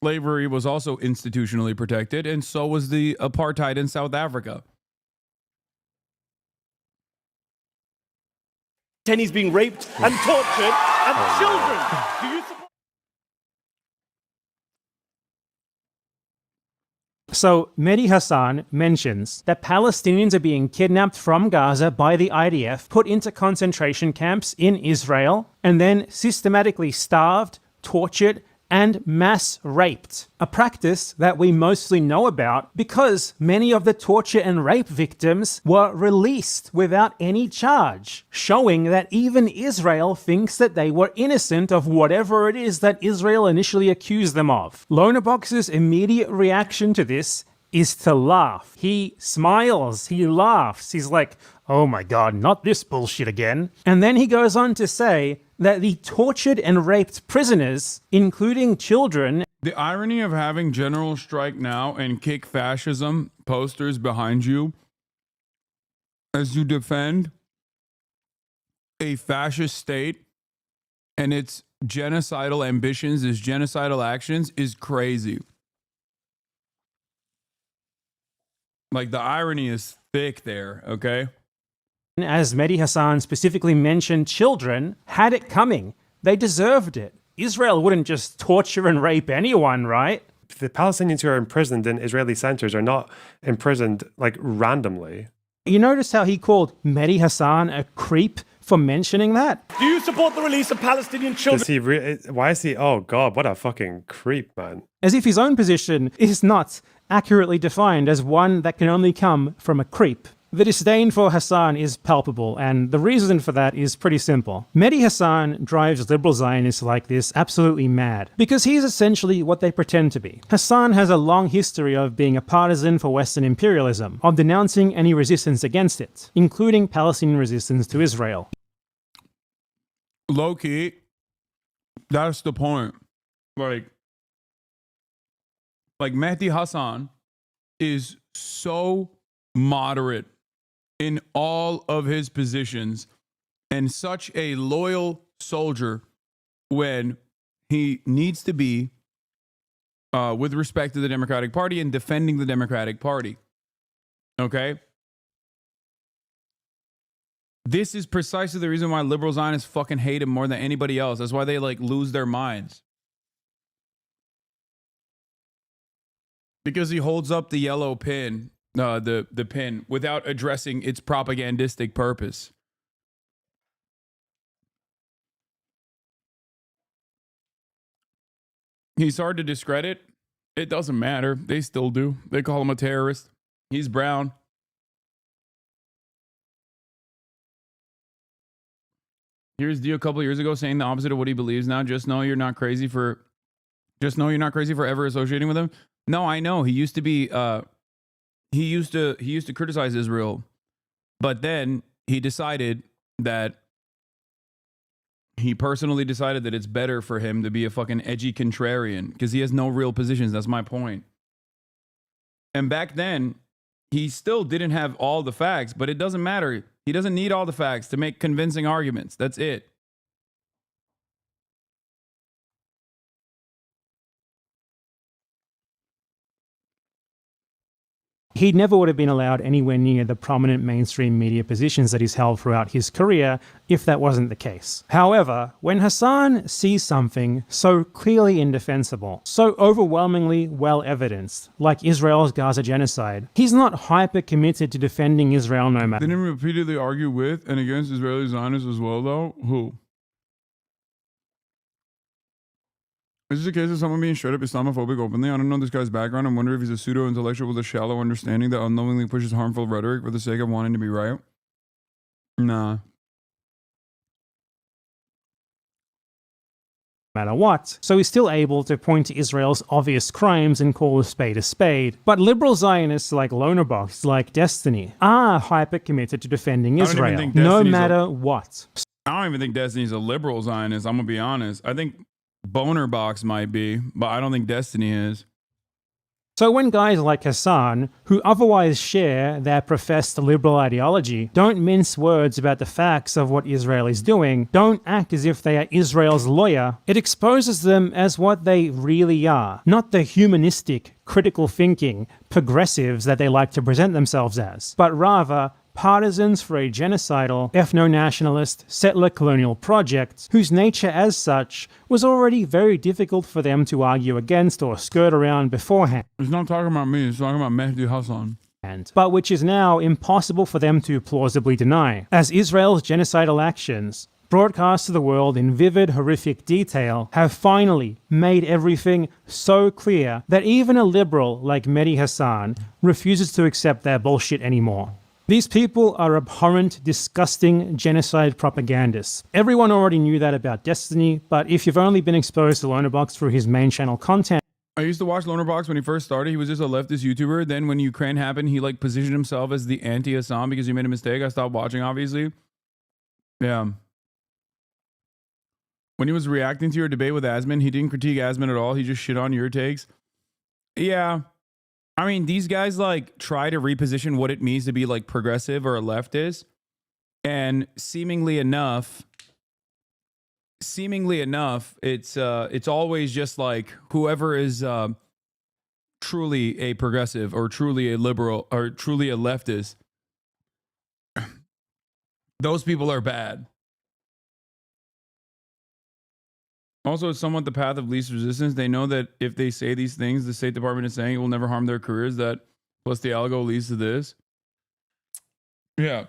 Slavery was also institutionally protected, and so was the apartheid in South Africa. Detainees being raped and tortured and children. Do you support? So, Mehdi Hasan mentions that Palestinians are being kidnapped from Gaza by the IDF, put into concentration camps in Israel, and then systematically starved, tortured, and mass raped. A practice that we mostly know about because many of the torture and rape victims were released without any charge, showing that even Israel thinks that they were innocent of whatever it is that Israel initially accused them of. Lonerbox's immediate reaction to this is to laugh. He smiles, he laughs, he's like, oh my God, not this bullshit again. And then he goes on to say that the tortured and raped prisoners, including children... The irony of having General Strike Now and Kick Fascism posters behind you as you defend a fascist state and its genocidal ambitions, its genocidal actions is crazy. Like, the irony is thick there, okay? As Mehdi Hasan specifically mentioned, children had it coming. They deserved it. Israel wouldn't just torture and rape anyone, right? The Palestinians who are imprisoned in Israeli centers are not imprisoned like randomly. You notice how he called Mehdi Hasan a creep for mentioning that? Do you support the release of Palestinian children? Does he why is he? Oh God, what a fucking creep, man! As if his own position is not accurately defined as one that can only come from a creep. The disdain for Hasan is palpable, and the reason for that is pretty simple. Mehdi Hasan drives liberal Zionists like this absolutely mad, because he's essentially what they pretend to be. Hasan has a long history of being a partisan for Western imperialism, of denouncing any resistance against it, including Palestinian resistance to Israel. Low-key, that's the point. Like Mehdi Hasan is so moderate in all of his positions and such a loyal soldier when he needs to be with respect to the Democratic Party and defending the Democratic Party. Okay? This is precisely the reason why liberal Zionists fucking hate him more than anybody else. That's why they like lose their minds. Because he holds up the yellow pin, the pin, without addressing its propagandistic purpose. He's hard to discredit. It doesn't matter. They still do. They call him a terrorist. He's brown. Here's Dio a couple years ago saying the opposite of what he believes now. Just know you're not crazy for ever associating with him. No, I know. He used to be he used to criticize Israel, but then he decided that he personally decided that it's better for him to be a fucking edgy contrarian because he has no real positions. That's my point. And back then, he still didn't have all the facts, but it doesn't matter. He doesn't need all the facts to make convincing arguments. That's it. He never would have been allowed anywhere near the prominent mainstream media positions that he's held throughout his career if that wasn't the case. However, when Hasan sees something so clearly indefensible, so overwhelmingly well evidenced, like Israel's Gaza genocide, he's not hyper committed to defending Israel no matter. Didn't repeatedly argue with and against Israeli Zionists as well, though? Who? Is this a case of someone being straight up Islamophobic openly? I don't know this guy's background. I wonder if he's a pseudo-intellectual with a shallow understanding that unknowingly pushes harmful rhetoric for the sake of wanting to be right. Nah. Matter what, so he's still able to point to Israel's obvious crimes and call a spade a spade. But liberal Zionists like Lonerbox, like Destiny, are hyper-committed to defending Israel, no matter what. I don't even think Destiny's a liberal Zionist, I'm gonna be honest. I think Boner Box might be, but I don't think Destiny is. So when guys like Hasan, who otherwise share their professed liberal ideology, don't mince words about the facts of what Israel is doing, don't act as if they are Israel's lawyer, it exposes them as what they really are, not the humanistic, critical thinking progressives that they like to present themselves as, but rather partisans for a genocidal, ethno-nationalist, settler colonial project whose nature as such was already very difficult for them to argue against or skirt around beforehand. He's not talking about me, he's talking about Mehdi Hasan. But which is now impossible for them to plausibly deny, as Israel's genocidal actions, broadcast to the world in vivid, horrific detail, have finally made everything so clear that even a liberal like Mehdi Hasan refuses to accept their bullshit anymore. These people are abhorrent, disgusting genocide propagandists. Everyone already knew that about Destiny, but if you've only been exposed to Lonerbox through his main channel content... I used to watch Lonerbox when he first started. He was just a leftist YouTuber. Then when Ukraine happened, he like positioned himself as the anti-Hasan because he made a mistake. I stopped watching, obviously. Yeah. When he was reacting to your debate with Asman, he didn't critique Asman at all. He just shit on your takes. Yeah. I mean, these guys like try to reposition what it means to be like progressive or a leftist, and seemingly enough, it's always just like whoever is truly a progressive or truly a liberal or truly a leftist, those people are bad. Also, it's somewhat the path of least resistance. They know that if they say these things, the State Department is saying it will never harm their careers. That plus the algo leads to this. Yeah.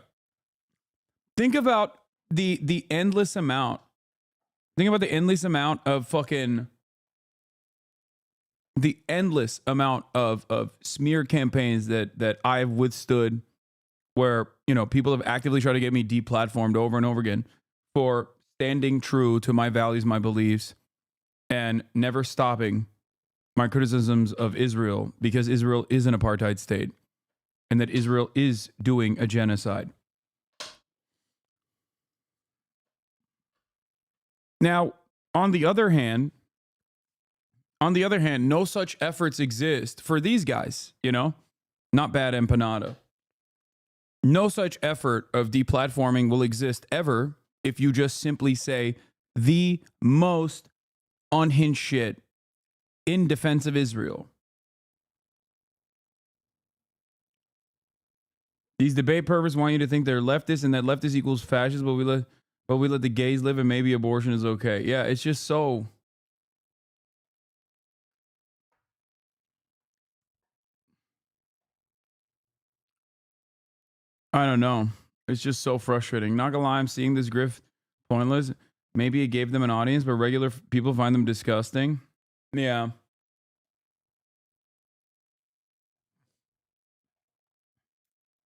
Think about the endless amount. Think about the endless amount of fucking... The endless amount of smear campaigns that I've withstood where, you know, people have actively tried to get me deplatformed over and over again for standing true to my values, my beliefs, and never stopping my criticisms of Israel because Israel is an apartheid state and that Israel is doing a genocide. Now, on the other hand, no such efforts exist for these guys, you know, not bad empanada. No such effort of deplatforming will exist ever if you just simply say the most unhinged shit in defense of Israel. These debate perverts want you to think they're leftist and that leftist equals fascist, but we let the gays live and maybe abortion is okay. Yeah, it's just so... I don't know. It's just so frustrating. Not gonna lie, I'm seeing this grift pointless. Maybe it gave them an audience, but regular people find them disgusting. Yeah.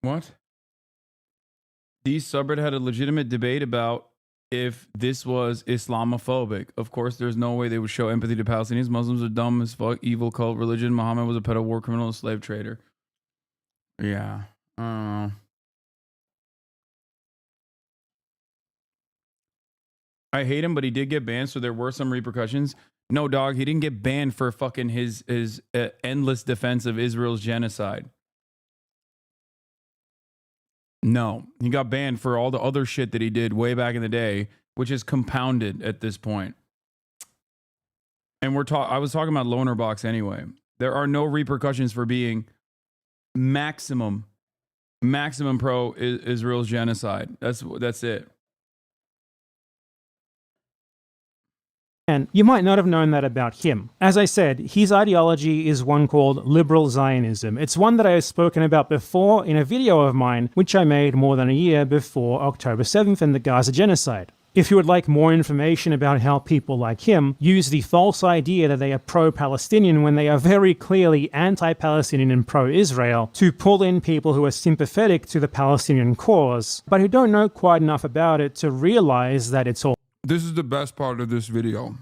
What? These subreddit had a legitimate debate about if this was Islamophobic. Of course, there's no way they would show empathy to Palestinians. Muslims are dumb as fuck, evil cult religion. Muhammad was a pedo, war criminal, slave trader. Yeah. I hate him, but he did get banned, so there were some repercussions. No, dog, he didn't get banned for fucking his endless defense of Israel's genocide. No, he got banned for all the other shit that he did way back in the day, which is compounded at this point. And I was talking about loaner box anyway. There are no repercussions for being maximum pro Israel's genocide. That's it. And you might not have known that about him. As I said, his ideology is one called liberal Zionism. It's one that I have spoken about before in a video of mine, which I made more than a year before October 7th and the Gaza genocide. If you would like more information about how people like him use the false idea that they are pro-Palestinian when they are very clearly anti-Palestinian and pro-Israel to pull in people who are sympathetic to the Palestinian cause, but who don't know quite enough about it to realize that it's all. This is the best part of this video.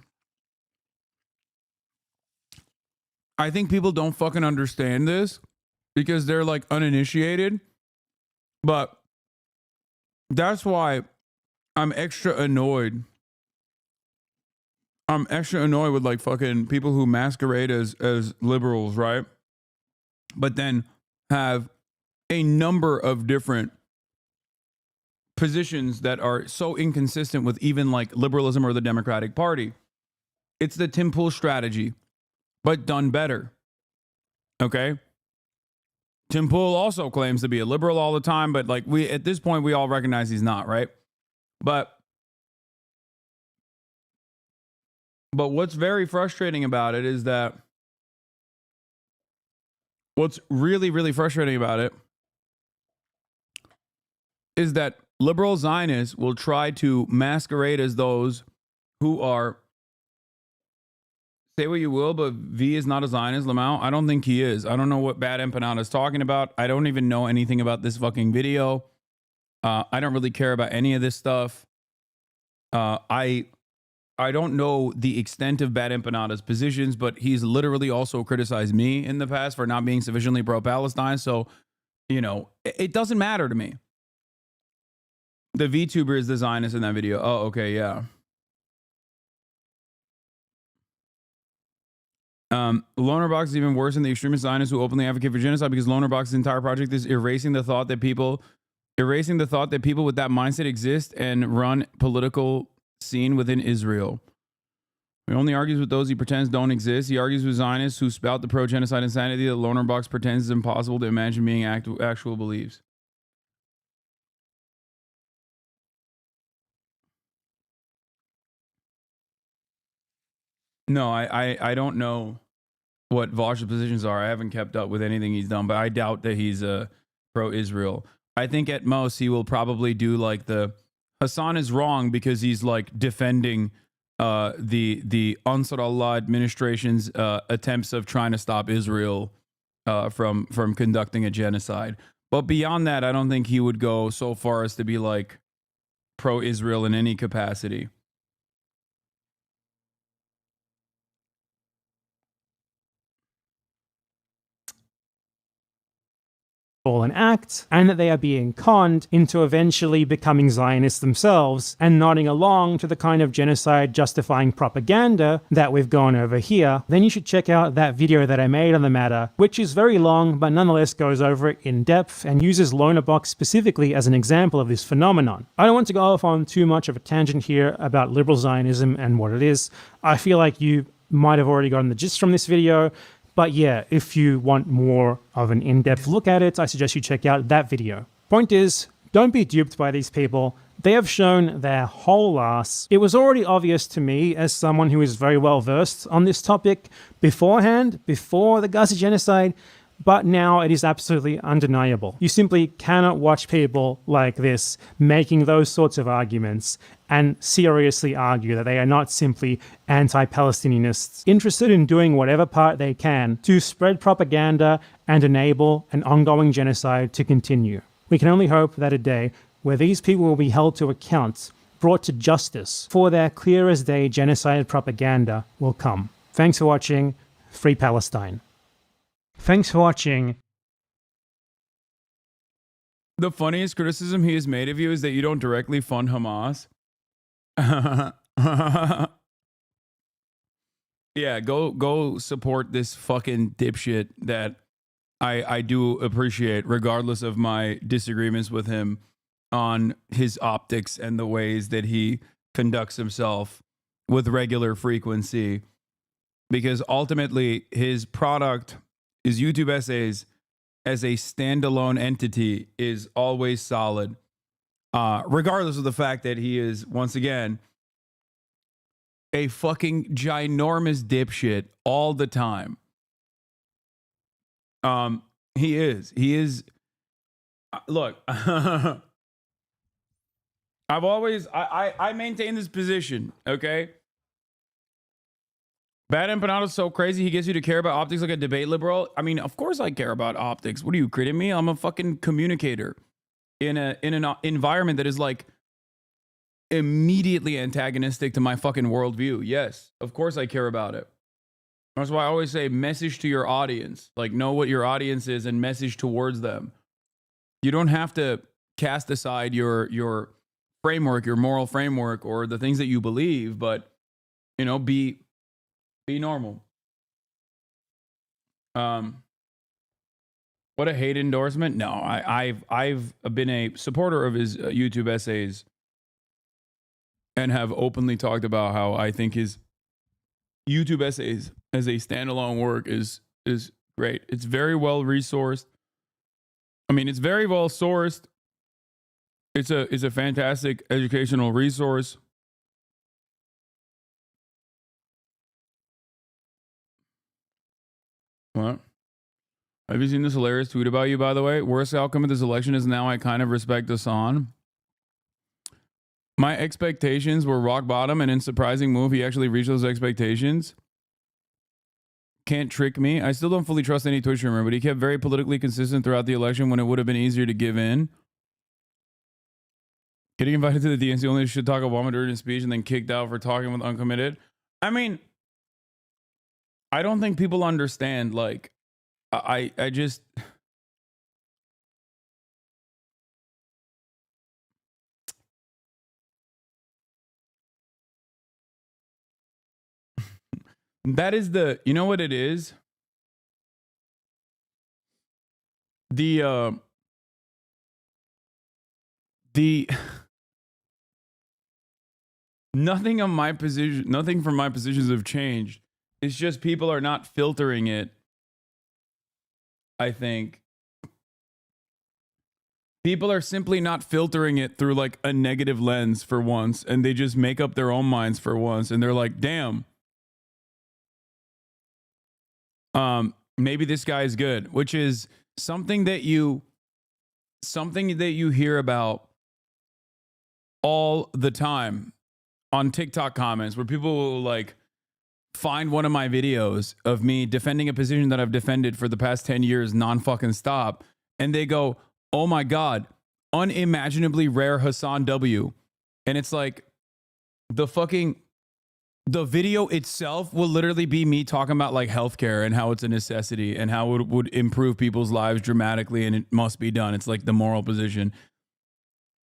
I think people don't fucking understand this because they're like uninitiated, but that's why I'm extra annoyed. I'm extra annoyed with like fucking people who masquerade as liberals, right? But then have a number of different positions that are so inconsistent with even like liberalism or the Democratic Party. It's the Tim Pool strategy, but done better. Okay? Tim Pool also claims to be a liberal all the time, but like at this point we all recognize he's not, right? But what's very frustrating about it is that what's really, really frustrating about it is that liberal Zionists will try to masquerade as those who are, say what you will, but V is not a Zionist, Lamau. I don't think he is. I don't know what Bad Empanada is talking about. I don't even know anything about this fucking video. I don't really care about any of this stuff. I don't know the extent of Bad Empanada's positions, but he's literally also criticized me in the past for not being sufficiently pro-Palestine. So, you know, it doesn't matter to me. The VTuber is the Zionist in that video. Oh, okay, yeah. Loanerbox is even worse than the extremist Zionists who openly advocate for genocide because Loanerbox's entire project is erasing the thought that people with that mindset exist and run political scene within Israel. He only argues with those he pretends don't exist. He argues with Zionists who spout the pro-genocide insanity that Loanerbox pretends is impossible to imagine being actual beliefs. No, I don't know what Vosh's positions are. I haven't kept up with anything he's done, but I doubt that he's pro-Israel. I think at most he will probably do like the Hasan is wrong because he's like defending the Ansar Allah administration's attempts of trying to stop Israel from conducting a genocide. But beyond that, I don't think he would go so far as to be like pro-Israel in any capacity. An act, and that they are being conned into eventually becoming Zionists themselves and nodding along to the kind of genocide justifying propaganda that we've gone over here, then you should check out that video that I made on the matter, which is very long but nonetheless goes over it in depth and uses Loanerbox specifically as an example of this phenomenon. I don't want to go off on too much of a tangent here about liberal Zionism and what it is. I feel like you might have already gotten the gist from this video. But yeah, if you want more of an in-depth look at it, I suggest you check out that video. Point is, don't be duped by these people. They have shown their whole ass. It was already obvious to me as someone who is very well versed on this topic beforehand, before the Gaza genocide, but now it is absolutely undeniable. You simply cannot watch people like this making those sorts of arguments and seriously argue that they are not simply anti-Palestinianists interested in doing whatever part they can to spread propaganda and enable an ongoing genocide to continue. We can only hope that a day where these people will be held to account, brought to justice for their clear as day genocide propaganda will come. Thanks for watching. Free Palestine. Thanks for watching. The funniest criticism he has made of you is that you don't directly fund Hamas. Yeah, go support this fucking dipshit that I do appreciate, regardless of my disagreements with him on his optics and the ways that he conducts himself with regular frequency, because ultimately his product, his YouTube essays as a standalone entity, is always solid, regardless of the fact that he is, once again, a fucking ginormous dipshit all the time. He is. Look, I've always, I maintain this position, okay? Bad Empanada's so crazy, he gets you to care about optics like a debate liberal. I mean, of course I care about optics. What are you kidding me? I'm a fucking communicator in an environment that is like immediately antagonistic to my fucking worldview. Yes, of course I care about it. That's why I always say message to your audience. Like, know what your audience is and message towards them. You don't have to cast aside your framework, your moral framework, or the things that you believe, but, you know, be normal. What a hate endorsement. No, I've been a supporter of his YouTube essays and have openly talked about how I think his YouTube essays as a standalone work is great. It's very well resourced. I mean, it's very well sourced. It's a fantastic educational resource. What? Have you seen this hilarious tweet about you, by the way? Worst outcome of this election is now I kind of respect Hasan. My expectations were rock bottom, and in surprising move, he actually reached those expectations. Can't trick me. I still don't fully trust any Twitch streamer, but he kept very politically consistent throughout the election when it would have been easier to give in. Getting invited to the DNC only should talk Obama during his speech and then kicked out for talking with uncommitted. I mean, I don't think people understand, like, I just... That is the, you know what it is? The nothing on my position, nothing from my positions have changed. It's just people are not filtering it. I think people are simply not filtering it through like a negative lens for once, and they just make up their own minds for once, and they're like, damn. Maybe this guy is good, which is something that you hear about all the time on TikTok comments, where people will like find one of my videos of me defending a position that I've defended for the past 10 years non-fucking stop, and they go, oh my God, unimaginably rare Hasan W. And it's like the video itself will literally be me talking about like healthcare and how it's a necessity and how it would improve people's lives dramatically and it must be done. It's like the moral position.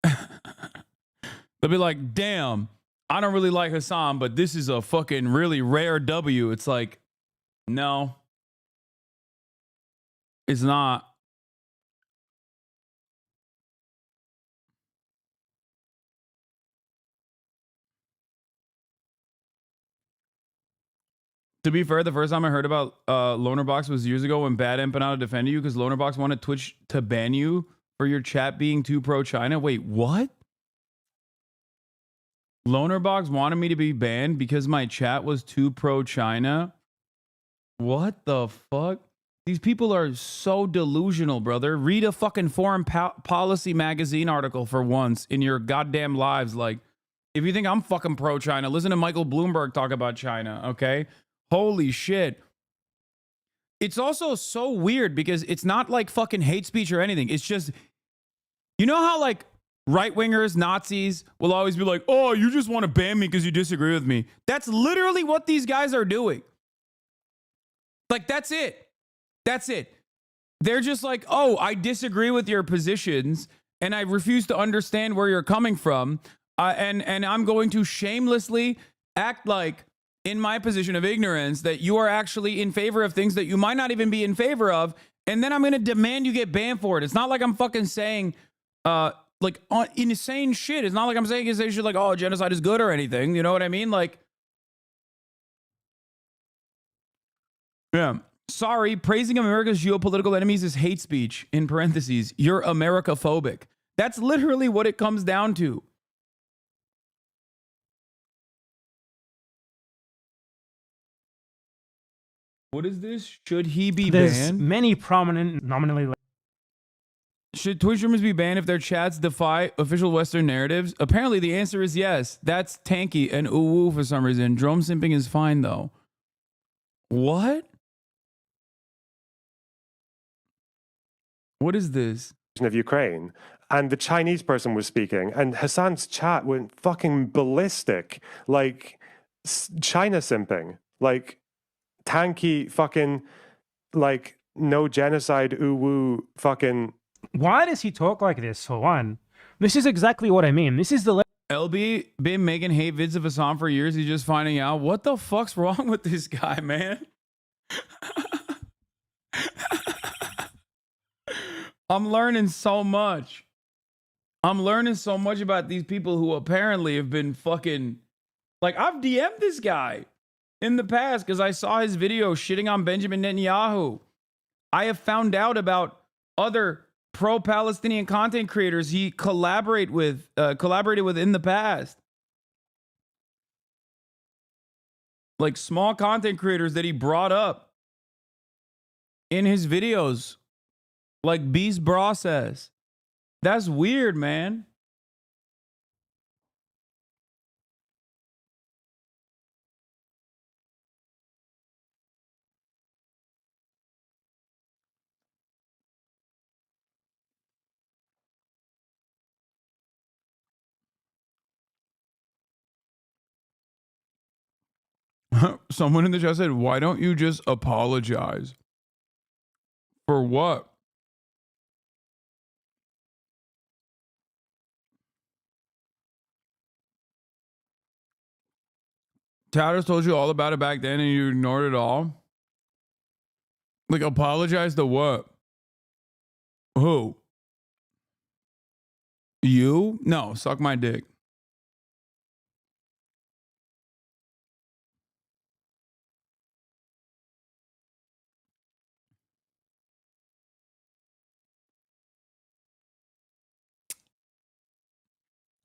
They'll be like, damn, I don't really like Hasan, but this is a fucking really rare W. It's like, no, it's not. To be fair, the first time I heard about Lonerbox was years ago when Bad Empanada defended you because Lonerbox wanted Twitch to ban you for your chat being too pro-China. Wait, what? Lonerbox wanted me to be banned because my chat was too pro-China? What the fuck? These people are so delusional, brother. Read a fucking foreign policy magazine article for once in your goddamn lives. Like, if you think I'm fucking pro-China, listen to Michael Bloomberg talk about China, okay? Holy shit. It's also so weird because it's not like fucking hate speech or anything. It's just, you know how like right-wingers, Nazis will always be like, oh, you just want to ban me because you disagree with me. That's literally what these guys are doing. Like, that's it. That's it. They're just like, oh, I disagree with your positions and I refuse to understand where you're coming from. And I'm going to shamelessly act like in my position of ignorance that you are actually in favor of things that you might not even be in favor of. And then I'm going to demand you get banned for it. It's not like I'm fucking saying, like, insane shit. It's not like I'm saying insane shit like, oh, genocide is good or anything. You know what I mean? Like, yeah. Sorry, praising America's geopolitical enemies is hate speech. In parentheses, you're Americophobic. That's literally what it comes down to. What is this? Should he be There's banned? many prominent, nominally. Should Twitch streamers be banned if their chats defy official Western narratives? Apparently, the answer is yes. That's tanky and ooh for some reason. Drone simping is fine though. What? What is this? Of Ukraine, and the Chinese person was speaking, and Hasan's chat went fucking ballistic, like China simping, like tanky fucking, like no genocide, ooh woo fucking. Why does he talk like this, for one? This is exactly what I mean. This is the... LB been making hate vids of Hasan for years. He's just finding out. What the fuck's wrong with this guy, man? I'm learning so much. I'm learning so much about these people who apparently have been fucking... Like, I've DM'd this guy in the past because I saw his video shitting on Benjamin Netanyahu. I have found out about other pro-Palestinian content creators he collaborated with in the past. Like small content creators that he brought up in his videos. Like Beast Bra says. That's weird, man. Someone in the chat said, why don't you just apologize? For what? Tatters told you all about it back then and you ignored it all? Like, apologize to what? Who? You? No, suck my dick.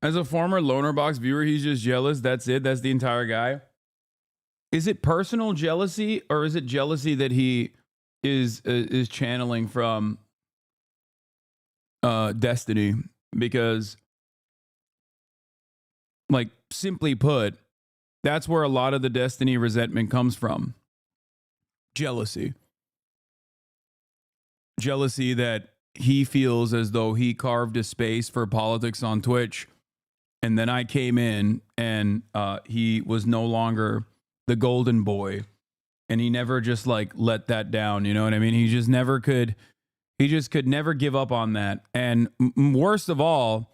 As a former Loner Box viewer, he's just jealous. That's it. That's the entire guy. Is it personal jealousy or is it jealousy that he is channeling from Destiny? Because, like, simply put, that's where a lot of the Destiny resentment comes from. Jealousy. Jealousy that he feels as though he carved a space for politics on Twitch. And then I came in and he was no longer the golden boy. And he never just like let that down. You know what I mean? He just could never give up on that. And worst of all,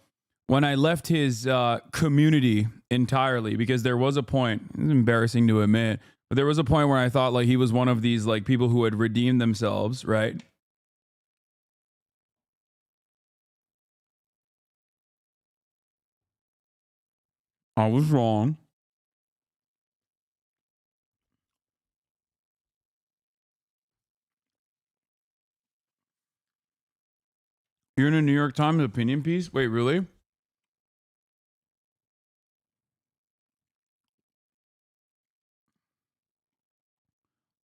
when I left his community entirely, because there was a point, it's embarrassing to admit, but there was a point where I thought like he was one of these like people who had redeemed themselves, right? I was wrong. You're in a New York Times opinion piece? Wait, really?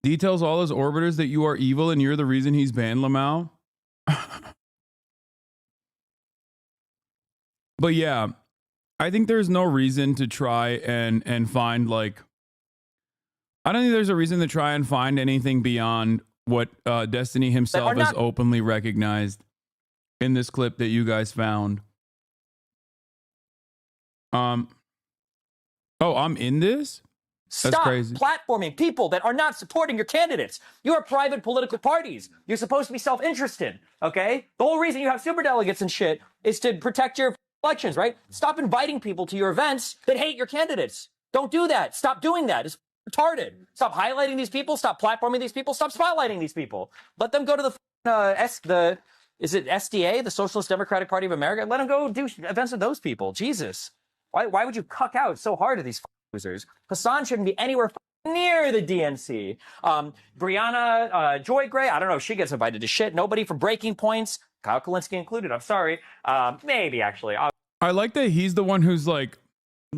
He tells all his orbiters that you are evil and you're the reason he's banned, Lamau. But yeah, I think there's no reason to try and find like... I don't think there's a reason to try and find anything beyond what Destiny himself has openly recognized in this clip that you guys found. Oh, I'm in this? That's Stop crazy. platforming people that are not supporting your candidates. You are private political parties. You're supposed to be self-interested, okay? The whole reason you have superdelegates and shit is to protect your elections, right? Stop inviting people to your events that hate your candidates. Don't do that. Stop doing that. It's retarded. Stop highlighting these people. Stop platforming these people. Stop spotlighting these people. Let them go to the Is it SDA, the Socialist Democratic Party of America? Let him go do events with those people. Jesus. Why would you cuck out so hard to these losers? Hasan shouldn't be anywhere near the DNC. Brianna Joy Gray, I don't know if she gets invited to shit. Nobody from Breaking Points, Kyle Kulinski included. I'm sorry. Maybe, actually. I like that he's the one who's like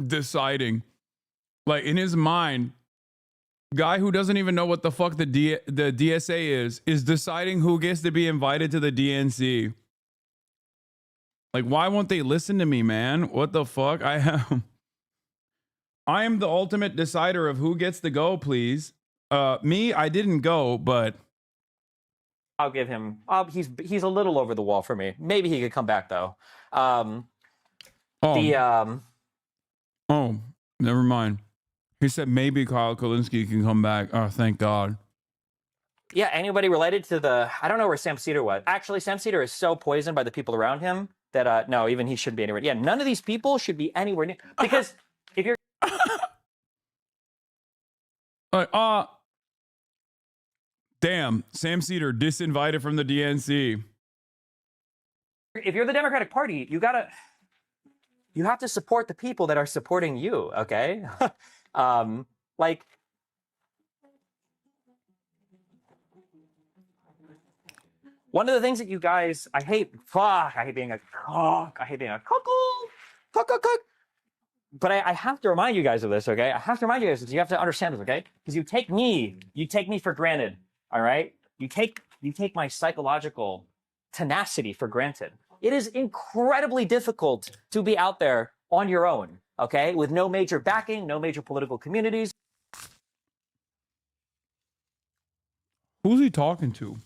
deciding. Like in his mind, guy who doesn't even know what the fuck the DSA is deciding who gets to be invited to the DNC. Like, why won't they listen to me, man? What the fuck? I am the ultimate decider of who gets to go, please. Me, I didn't go, but I'll give him. He's a little over the wall for me. Maybe he could come back though. Oh, never mind. He said maybe Kyle Kulinski can come back. Oh, thank God. Yeah, anybody related to the... I don't know where Sam Cedar was. Actually, Sam Cedar is so poisoned by the people around him that, no, even he shouldn't be anywhere. Yeah, none of these people should be anywhere near... Because if you're... Damn, Sam Cedar disinvited from the DNC. If you're the Democratic Party, you have to support the people that are supporting you, okay? Like... One of the things that you guys, I hate being a cock. I hate being a cuckoo. But I have to remind you guys of this, okay? I have to remind you guys of this. You have to understand this, okay? Because you take me for granted, all right? You take my psychological tenacity for granted. It is incredibly difficult to be out there on your own, okay? With no major backing, no major political communities. Who's he talking to?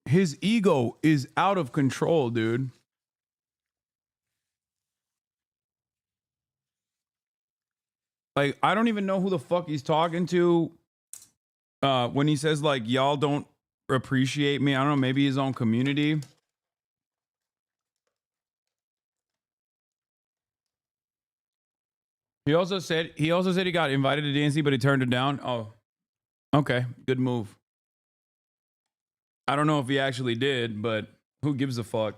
His ego is out of control, dude. Like, I don't even know who the fuck he's talking to when he says, like, y'all don't appreciate me. I don't know, maybe his own community. He also said he got invited to DNC, but he turned it down. Oh, okay. Good move. I don't know if he actually did, but who gives a fuck?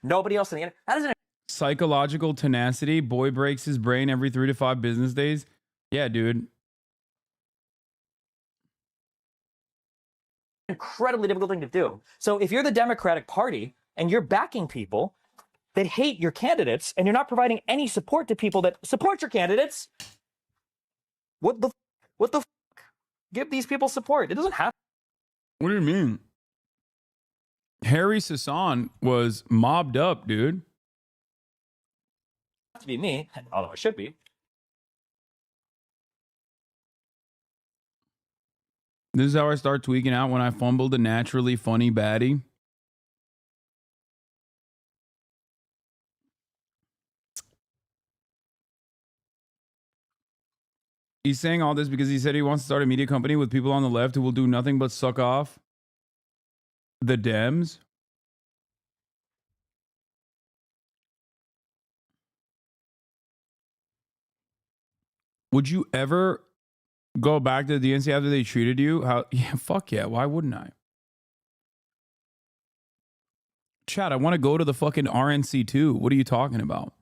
Nobody else in the internet. How does it? Psychological tenacity. Boy breaks his brain every 3 to 5 business days. Yeah, dude. Incredibly difficult thing to do. So if you're the Democratic Party and you're backing people that hate your candidates and you're not providing any support to people that support your candidates, what the fuck? Give these people support. It doesn't have. What do you mean? Harry Hasan was mobbed up, dude. To be me, although it should be. This is how I start tweaking out when I fumbled a naturally funny baddie. He's saying all this because he said he wants to start a media company with people on the left who will do nothing but suck off the Dems. Would you ever go back to the DNC after they treated you? How? Yeah, fuck yeah. Why wouldn't I? Chad, I want to go to the fucking RNC too. What are you talking about?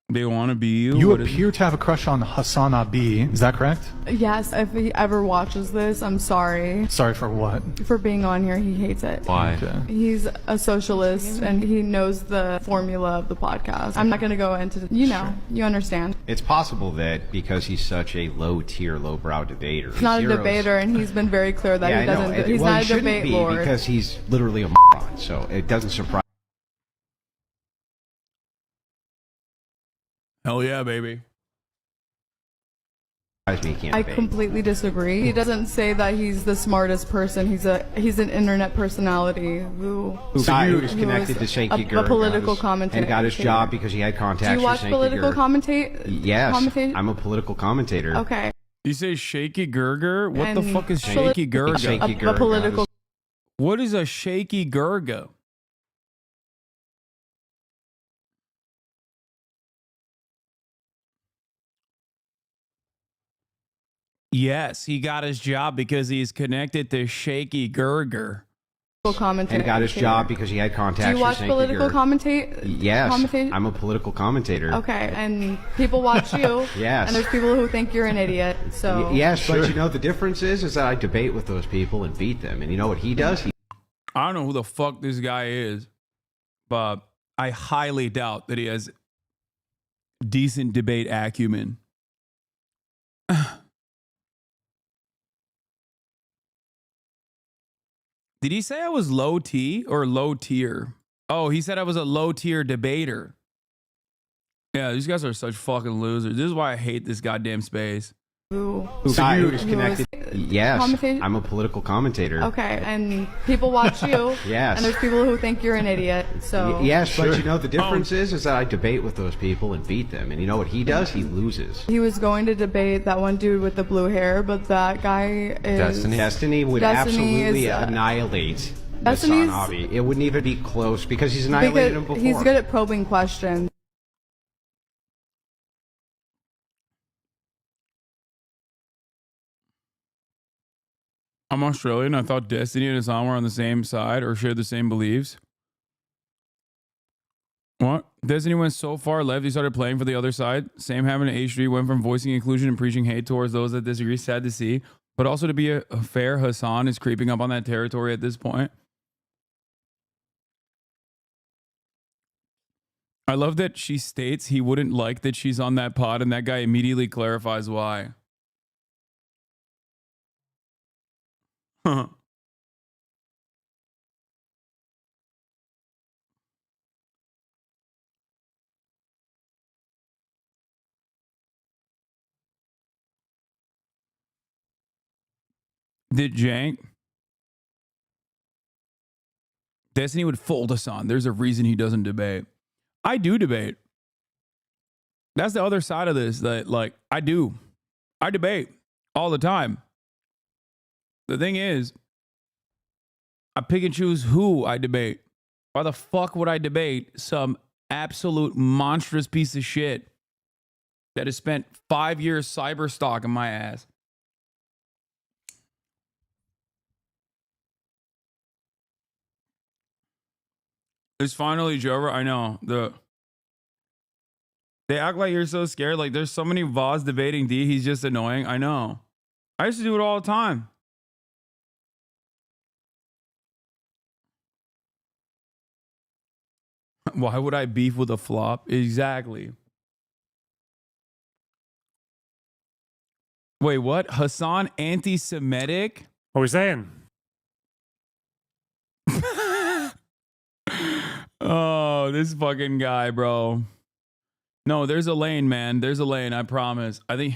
They want to be you. You appear to have a crush on HasnAbi. Is that correct? Yes, if he ever watches this, I'm sorry. Sorry for what? For being on here, he hates it. Why? Okay. He's a socialist and he knows the formula of the podcast. I'm not going to go into, you understand. It's possible that because he's such a low-tier, low-brow debater. He's not a debater, and he's been very clear that he doesn't. He's not a debate lord. Because he's literally a moron, so it doesn't surprise. Hell yeah, baby. Me can't I debate. completely disagree. He doesn't say that he's the smartest person. He's an internet personality who who's connected to Shaky a political commentator and got his job because he had contacts. Do you watch political commentate? Yes, I'm a political commentator. Okay. You say Shaky Gurger? What And the fuck is Shaky Gurger? Shaky a political. What is a Shaky Gurger? Yes, he got his job because he's connected to Shaky Gurger. Commentator. And got his job because he had contacts. Do you watch political commentate? Yes, I'm a political commentator. Okay, and people watch you. Yes. And there's people who think you're an idiot. So. Yes, but you know the difference is that I debate with those people and beat them. And you know what he does? I don't know who the fuck this guy is, but I highly doubt that he has decent debate acumen. Did he say I was low T or low tier? Oh, he said I was a low tier debater. Yeah, these guys are such fucking losers. This is why I hate this goddamn space. Who's connected? Yes, I'm a political commentator. Okay, and people watch you. Yes. And there's people who think you're an idiot. So. Yes, but you know the difference is that I debate with those people and beat them. And you know what he does? He loses. He was going to debate that one dude with the blue hair, but that guy is... Destiny would absolutely annihilate HasnAbi. It wouldn't even be close because he's annihilated him before. He's good at probing questions. I'm Australian. I thought Destiny and Hasan were on the same side or shared the same beliefs. What? Destiny went so far left, he started playing for the other side. Same happened to H3, went from voicing inclusion and preaching hate towards those that disagree. Sad to see. But also to be a fair, Hasan is creeping up on that territory at this point. I love that she states he wouldn't like that she's on that pod, and that guy immediately clarifies why. Did Jank? Destiny would fold us on. There's a reason he doesn't debate. I do debate. That's the other side of this. That like I do. I debate all the time. The thing is, I pick and choose who I debate. Why the fuck would I debate some absolute monstrous piece of shit that has spent 5 years cyber stalking my ass? It's finally Jover. I know. They act like you're so scared. Like there's so many Voz debating D. He's just annoying. I know. I used to do it all the time. Why would I beef with a flop? Exactly. Wait, what? Hasan anti-Semitic? What are we saying? Oh, this fucking guy, bro. No, there's a lane, man. There's a lane, I promise. I think...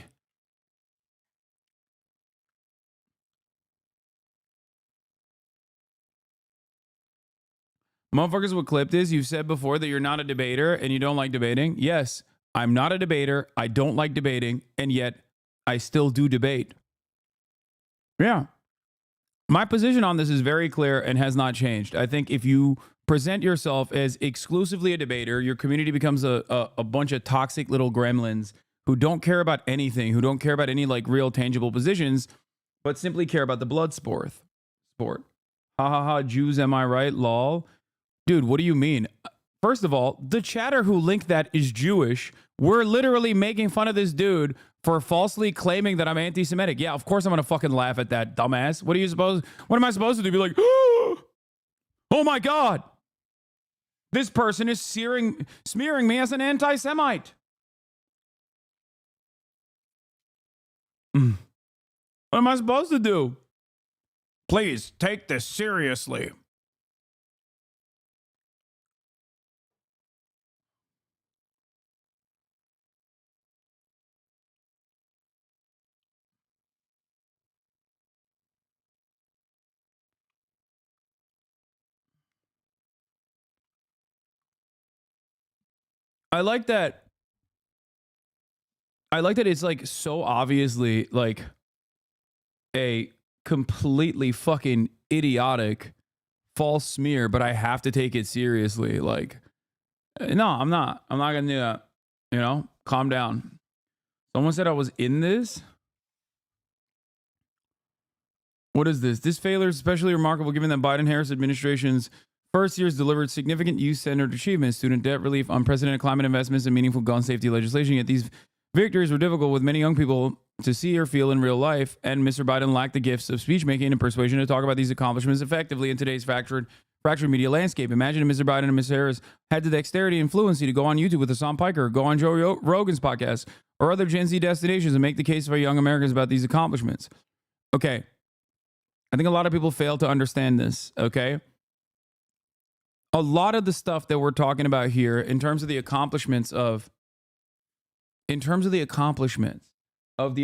Motherfuckers would clip this. You've said before that you're not a debater and you don't like debating. Yes, I'm not a debater. I don't like debating. And yet, I still do debate. Yeah. My position on this is very clear and has not changed. I think if you present yourself as exclusively a debater, your community becomes a bunch of toxic little gremlins who don't care about anything, who don't care about any like real tangible positions, but simply care about the blood sport. Ha ha ha, Jews, am I right? Lol. Dude, what do you mean? First of all, the chatter who linked that is Jewish. We're literally making fun of this dude for falsely claiming that I'm anti-Semitic. Yeah, of course I'm gonna fucking laugh at that, dumbass. What am I supposed to do? Be like, oh my God. This person is smearing me as an anti-Semite. What am I supposed to do? Please take this seriously. I like that. I like that it's like so obviously like a completely fucking idiotic false smear, but I have to take it seriously. Like, no, I'm not gonna do that. You know, calm down. Someone said I was in this. What is this? This failure is especially remarkable given that Biden-Harris administration's first years delivered significant youth-centered achievements, student debt relief, unprecedented climate investments, and meaningful gun safety legislation. Yet these victories were difficult with many young people to see or feel in real life, and Mr. Biden lacked the gifts of speech-making and persuasion to talk about these accomplishments effectively in today's fractured media landscape. Imagine if Mr. Biden and Ms. Harris had the dexterity and fluency to go on YouTube with Hasan Piker, go on Joe Rogan's podcast, or other Gen Z destinations and make the case for young Americans about these accomplishments. Okay. I think a lot of people fail to understand this, okay? A lot of the stuff that we're talking about here in terms of the accomplishments of the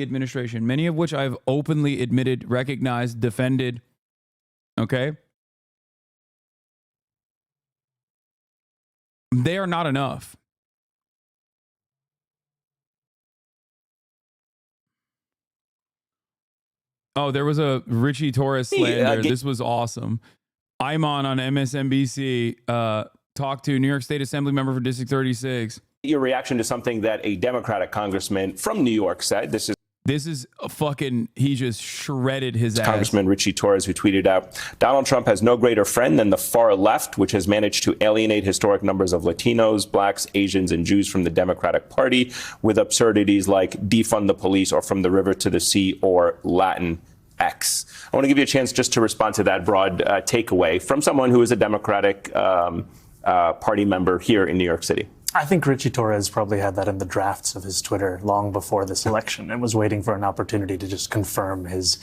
administration, many of which I've openly admitted, recognized, defended, okay? They are not enough. Oh, there was a Richie Torres slander. This was awesome. I'm on MSNBC, talked to New York State Assembly member for District 36. Your reaction to something that a Democratic congressman from New York said. This is a fucking, he just shredded his ass. Congressman Richie Torres, who tweeted out, Donald Trump has no greater friend than the far left, which has managed to alienate historic numbers of Latinos, blacks, Asians, and Jews from the Democratic Party with absurdities like defund the police or from the river to the sea or Latin X. I want to give you a chance just to respond to that broad takeaway from someone who is a Democratic Party member here in New York City. I think Richie Torres probably had that in the drafts of his Twitter long before this election and was waiting for an opportunity to just confirm his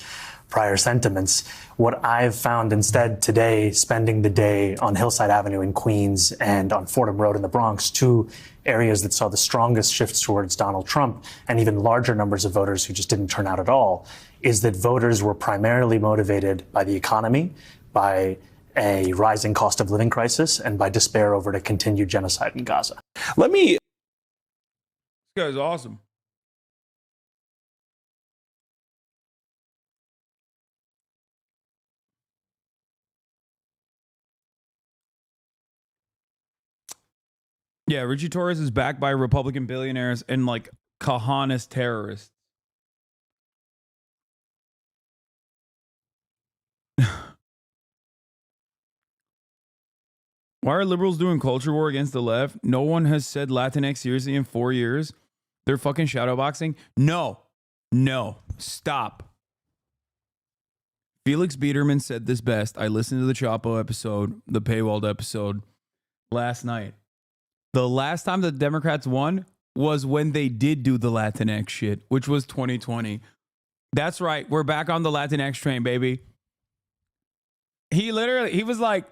prior sentiments. What I've found instead today, spending the day on Hillside Avenue in Queens and on Fordham Road in the Bronx, two areas that saw the strongest shifts towards Donald Trump and even larger numbers of voters who just didn't turn out at all, is that voters were primarily motivated by the economy, by a rising cost of living crisis, and by despair over the continued genocide in Gaza. This guy's awesome. Yeah, Richie Torres is backed by Republican billionaires and like Kahanist terrorists. Why are liberals doing culture war against the left? No one has said Latinx seriously in 4 years. They're fucking shadowboxing. No, stop. Felix Biederman said this best. I listened to the Chapo episode, the paywalled episode last night. The last time the Democrats won was when they did do the Latinx shit, which was 2020. That's right. We're back on the Latinx train, baby. He was like,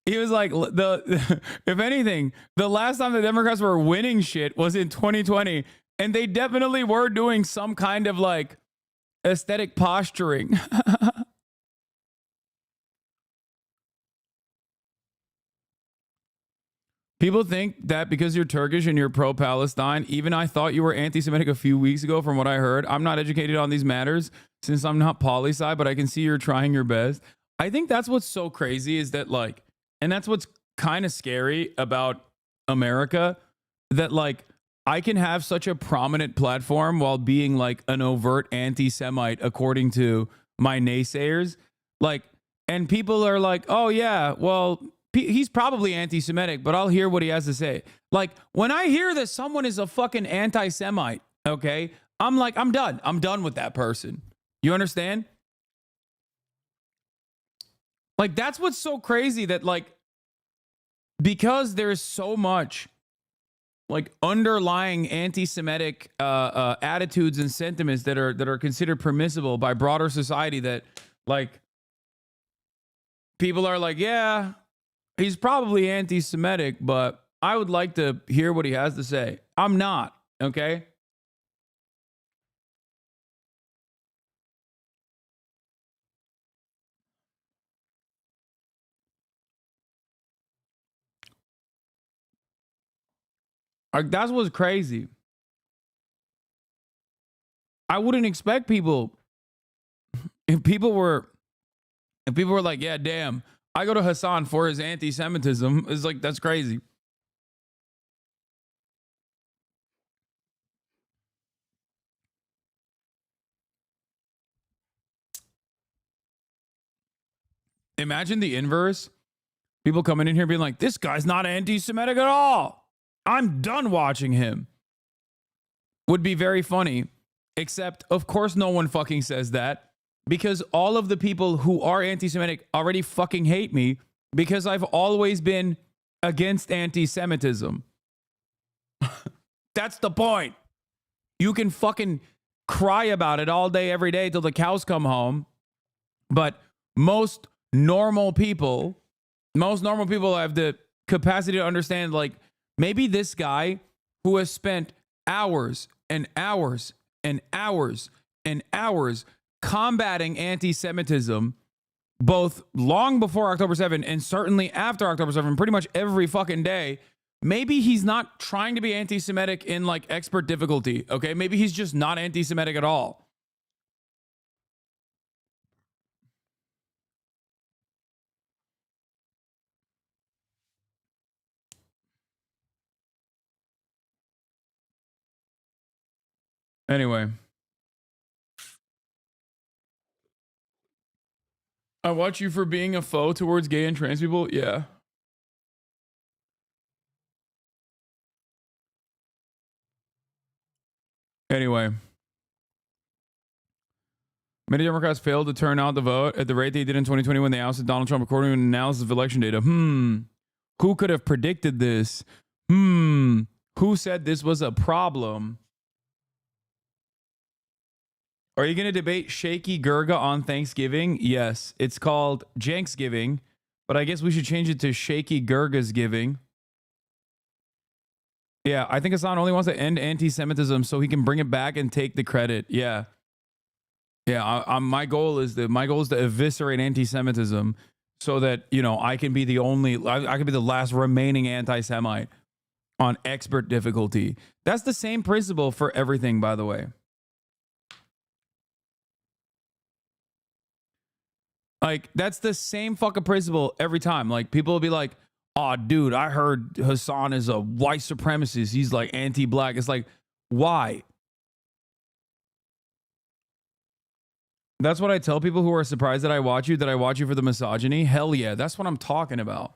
if anything, the last time the Democrats were winning shit was in 2020, and they definitely were doing some kind of like aesthetic posturing. People think that because you're Turkish and you're pro-Palestine, even I thought you were anti-Semitic a few weeks ago from what I heard. I'm not educated on these matters since I'm not poli-sci, but I can see you're trying your best. I think that's what's so crazy is that like, and that's what's kind of scary about America, that like I can have such a prominent platform while being like an overt anti-Semite according to my naysayers. Like, and people are like, oh yeah, well, he's probably anti-Semitic, but I'll hear what he has to say. Like when I hear that someone is a fucking anti-Semite, okay, I'm like, I'm done. I'm done with that person. You understand? Like, that's what's so crazy, that like, because there's so much like underlying anti-Semitic attitudes and sentiments that are considered permissible by broader society, that like people are like, yeah, he's probably anti-Semitic, but I would like to hear what he has to say. I'm not, okay? Like, that's what's crazy. I wouldn't expect people, if people were like, yeah, damn, I go to Hasan for his anti-Semitism, it's like, that's crazy. Imagine the inverse. People coming in here being like, this guy's not anti-Semitic at all. I'm done watching him. Would be very funny. Except, of course, no one fucking says that, because all of the people who are anti-Semitic already fucking hate me because I've always been against anti-Semitism. That's the point. You can fucking cry about it all day, every day till the cows come home. But most normal people have the capacity to understand, like, maybe this guy who has spent hours and hours and hours and hours combating anti-Semitism, both long before October 7 and certainly after October 7, pretty much every fucking day. Maybe he's not trying to be anti-Semitic in like expert difficulty, okay? Maybe he's just not anti-Semitic at all. Anyway. I watch you for being a foe towards gay and trans people. Yeah. Anyway. Many Democrats failed to turn out the vote at the rate they did in 2020 when they ousted Donald Trump, according to an analysis of election data. Who could have predicted this? Who said this was a problem? Are you going to debate Shaky Gurga on Thanksgiving? Yes. It's called Janksgiving, but I guess we should change it to Shaky Gurga's Giving. Yeah, I think Hasan only wants to end anti-Semitism so he can bring it back and take the credit. Yeah. Yeah, my goal is to eviscerate anti-Semitism so that, you know, I can be the last remaining anti-Semite on expert difficulty. That's the same principle for everything, by the way. Like, that's the same fucking principle every time. Like, people will be like, oh, dude, I heard Hasan is a white supremacist. He's like anti-black. It's like, why? That's what I tell people who are surprised that I watch you for the misogyny. Hell yeah, that's what I'm talking about.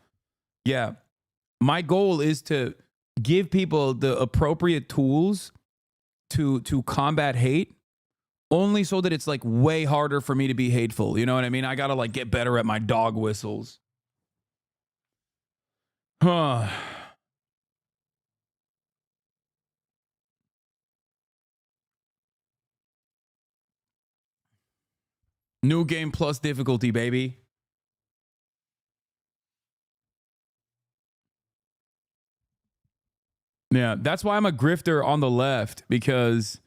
Yeah. My goal is to give people the appropriate tools to combat hate, only so that it's like way harder for me to be hateful. You know what I mean? I gotta like get better at my dog whistles. New game plus difficulty, baby. Yeah, that's why I'm a grifter on the left, because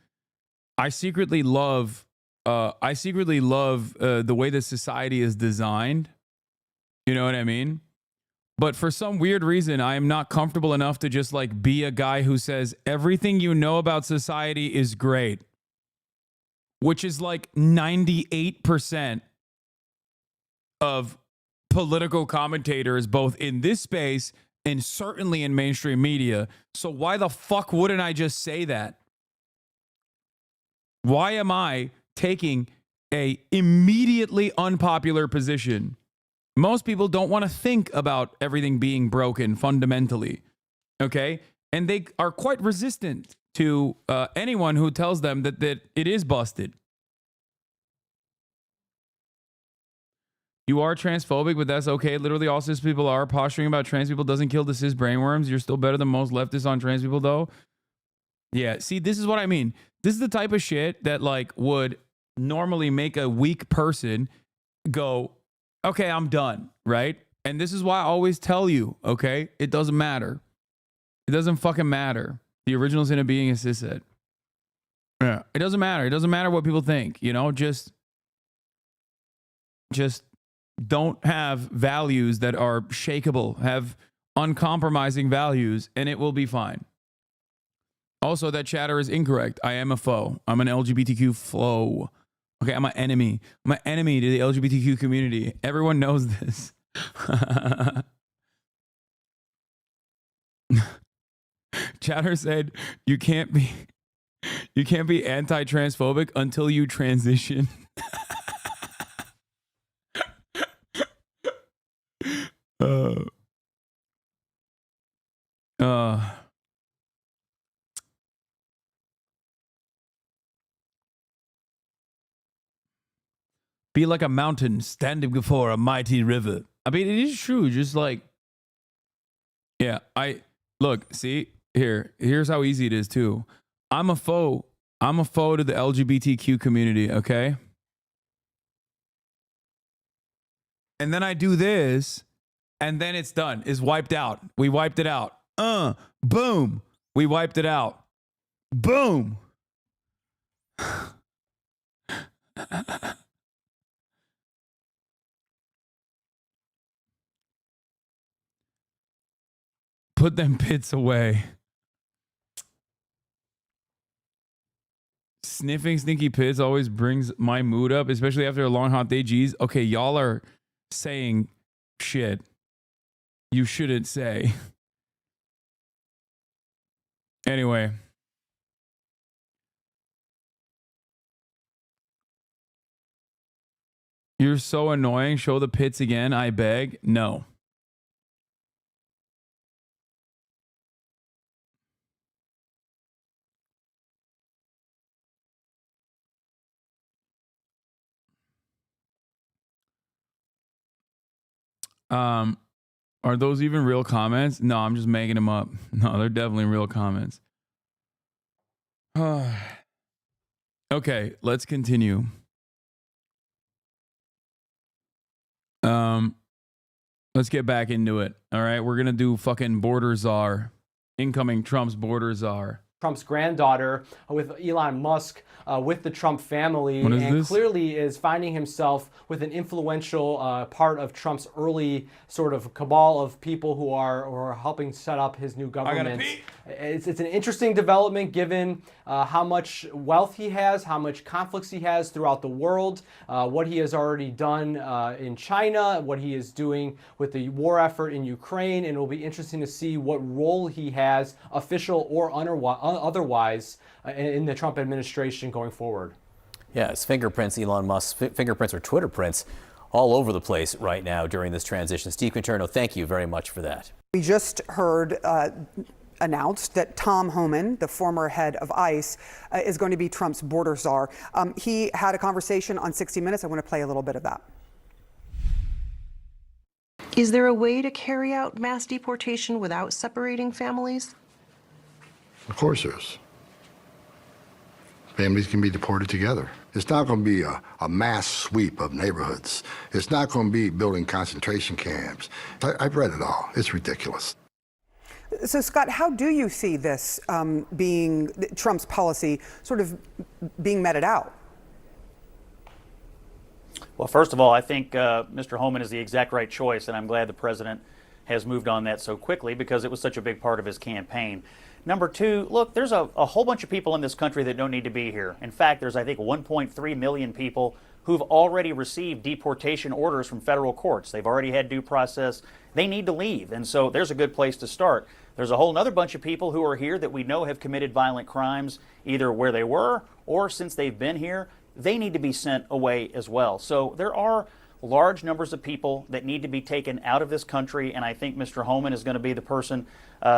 I secretly love the way the society is designed. You know what I mean? But for some weird reason, I am not comfortable enough to just like be a guy who says everything you know about society is great, which is like 98% of political commentators, both in this space and certainly in mainstream media. So why the fuck wouldn't I just say that? Why am I taking a immediately unpopular position? Most people don't want to think about everything being broken fundamentally, okay? And they are quite resistant to anyone who tells them that it is busted. You are transphobic, but that's okay. Literally all cis people are. Posturing about trans people doesn't kill the cis brainworms. You're still better than most leftists on trans people, though. Yeah, see, this is what I mean. This is the type of shit that like would normally make a weak person go, okay, I'm done, right? And this is why I always tell you, okay, it doesn't matter. It doesn't fucking matter. The original sin of being a cishet. Yeah, it doesn't matter. It doesn't matter what people think, you know, just don't have values that are shakeable, have uncompromising values, and it will be fine. Also, that chatter is incorrect. I am a foe. I'm an LGBTQ foe. Okay, I'm an enemy. I'm an enemy to the LGBTQ community. Everyone knows this. Chatter said you can't be anti-transphobic until you transition. Be like a mountain standing before a mighty river. I mean, it is true. Just like, yeah, look, see, here's how easy it is too. I'm a foe to the LGBTQ community, okay? And then I do this, and then it's done. It's wiped out. We wiped it out. Boom. We wiped it out. Boom. Put them pits away. Sniffing stinky pits always brings my mood up, especially after a long hot day. Geez. Okay, y'all are saying shit you shouldn't say. Anyway. You're so annoying. Show the pits again, I beg. No. Are those even real comments? No, I'm just making them up. No, they're definitely real comments. Okay, let's continue. Let's get back into it. All right, we're gonna do fucking border czar, incoming Trump's border czar. Trump's granddaughter with Elon Musk, with the Trump family, and clearly is finding himself with an influential part of Trump's early sort of cabal of people who are helping set up his new government. It's an interesting development given how much wealth he has, how much conflicts he has throughout the world, what he has already done in China, what he is doing with the war effort in Ukraine, and it will be interesting to see what role he has, official or otherwise, in the Trump administration going forward. Yes, fingerprints, Elon Musk's fingerprints or Twitter prints all over the place right now during this transition. Steve Quinterno, thank you very much for that. We just heard announced that Tom Homan, the former head of ICE, is going to be Trump's border czar. He had a conversation on 60 Minutes. I want to play a little bit of that. Is there a way to carry out mass deportation without separating families? Of course there is. Families can be deported together. It's not going to be a mass sweep of neighborhoods. It's not going to be building concentration camps. I've read it all. It's ridiculous. So, Scott, how do you see this being Trump's policy sort of being meted out? Well, first of all, I think Mr. Homan is the exact right choice, and I'm glad the president has moved on that so quickly because it was such a big part of his campaign. Number two, look, there's a whole bunch of people in this country that don't need to be here. In fact, there's, I think, 1.3 million people who've already received deportation orders from federal courts. They've already had due process. They need to leave. And so there's a good place to start. There's a whole other bunch of people who are here that we know have committed violent crimes, either where they were or since they've been here. They need to be sent away as well. So there are large numbers of people that need to be taken out of this country, and I think Mr. Homan is going to be the person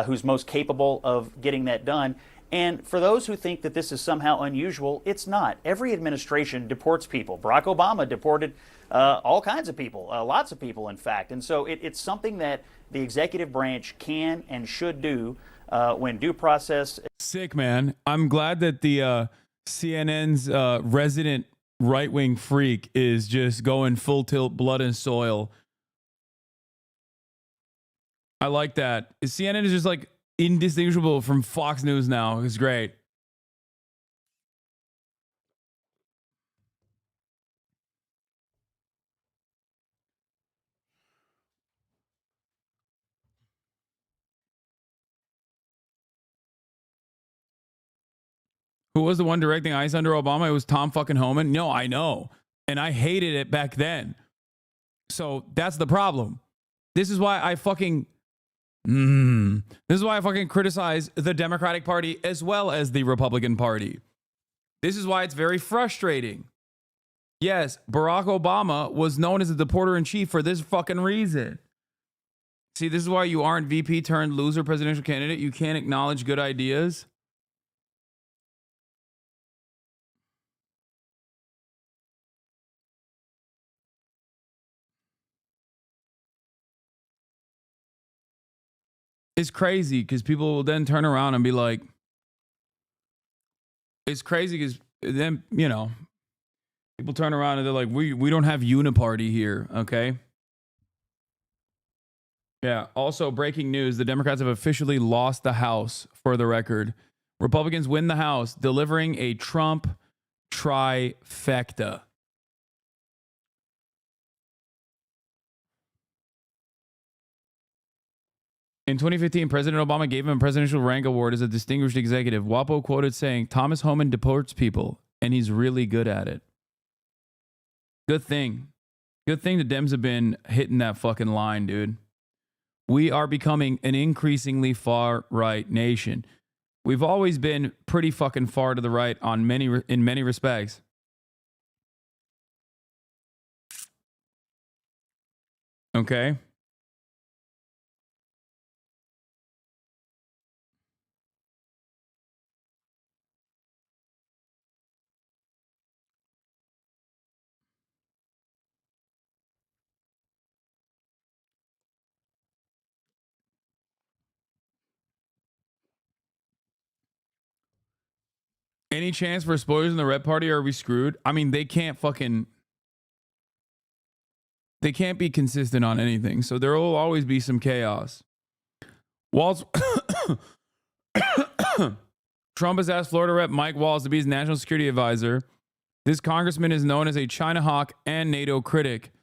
who's most capable of getting that done. And for those who think that this is somehow unusual, it's not. Every administration deports people. Barack Obama deported all kinds of people, lots of people, in fact. And so it's something that the executive branch can and should do when due process. Sick, man. I'm glad that the CNN's resident right-wing freak is just going full tilt, blood and soil. I like that. CNN is just like indistinguishable from Fox News now. It's great. Who was the one directing ICE under Obama? It was Tom fucking Homan. No, I know. And I hated it back then. So that's the problem. This is why I fucking criticize the Democratic Party as well as the Republican Party. This is why it's very frustrating. Yes, Barack Obama was known as the deporter-in-chief for this fucking reason. See, this is why you aren't VP turned loser presidential candidate. You can't acknowledge good ideas. It's crazy because people will then turn around and be like, it's crazy because then, you know, people turn around and they're like, we don't have uniparty here, okay? Yeah, also breaking news, the Democrats have officially lost the House, for the record. Republicans win the House, delivering a Trump trifecta. In 2015, President Obama gave him a presidential rank award as a distinguished executive. WAPO quoted saying, Thomas Homan deports people, and he's really good at it. Good thing. Good thing the Dems have been hitting that fucking line, dude. We are becoming an increasingly far-right nation. We've always been pretty fucking far to the right in many respects. Okay? Any chance for spoilers in the Red Party, or are we screwed? I mean, they can't be consistent on anything, so there will always be some chaos. Walz Trump has asked Florida Rep Mike Walz to be his national security advisor. This congressman is known as a China hawk and NATO critic.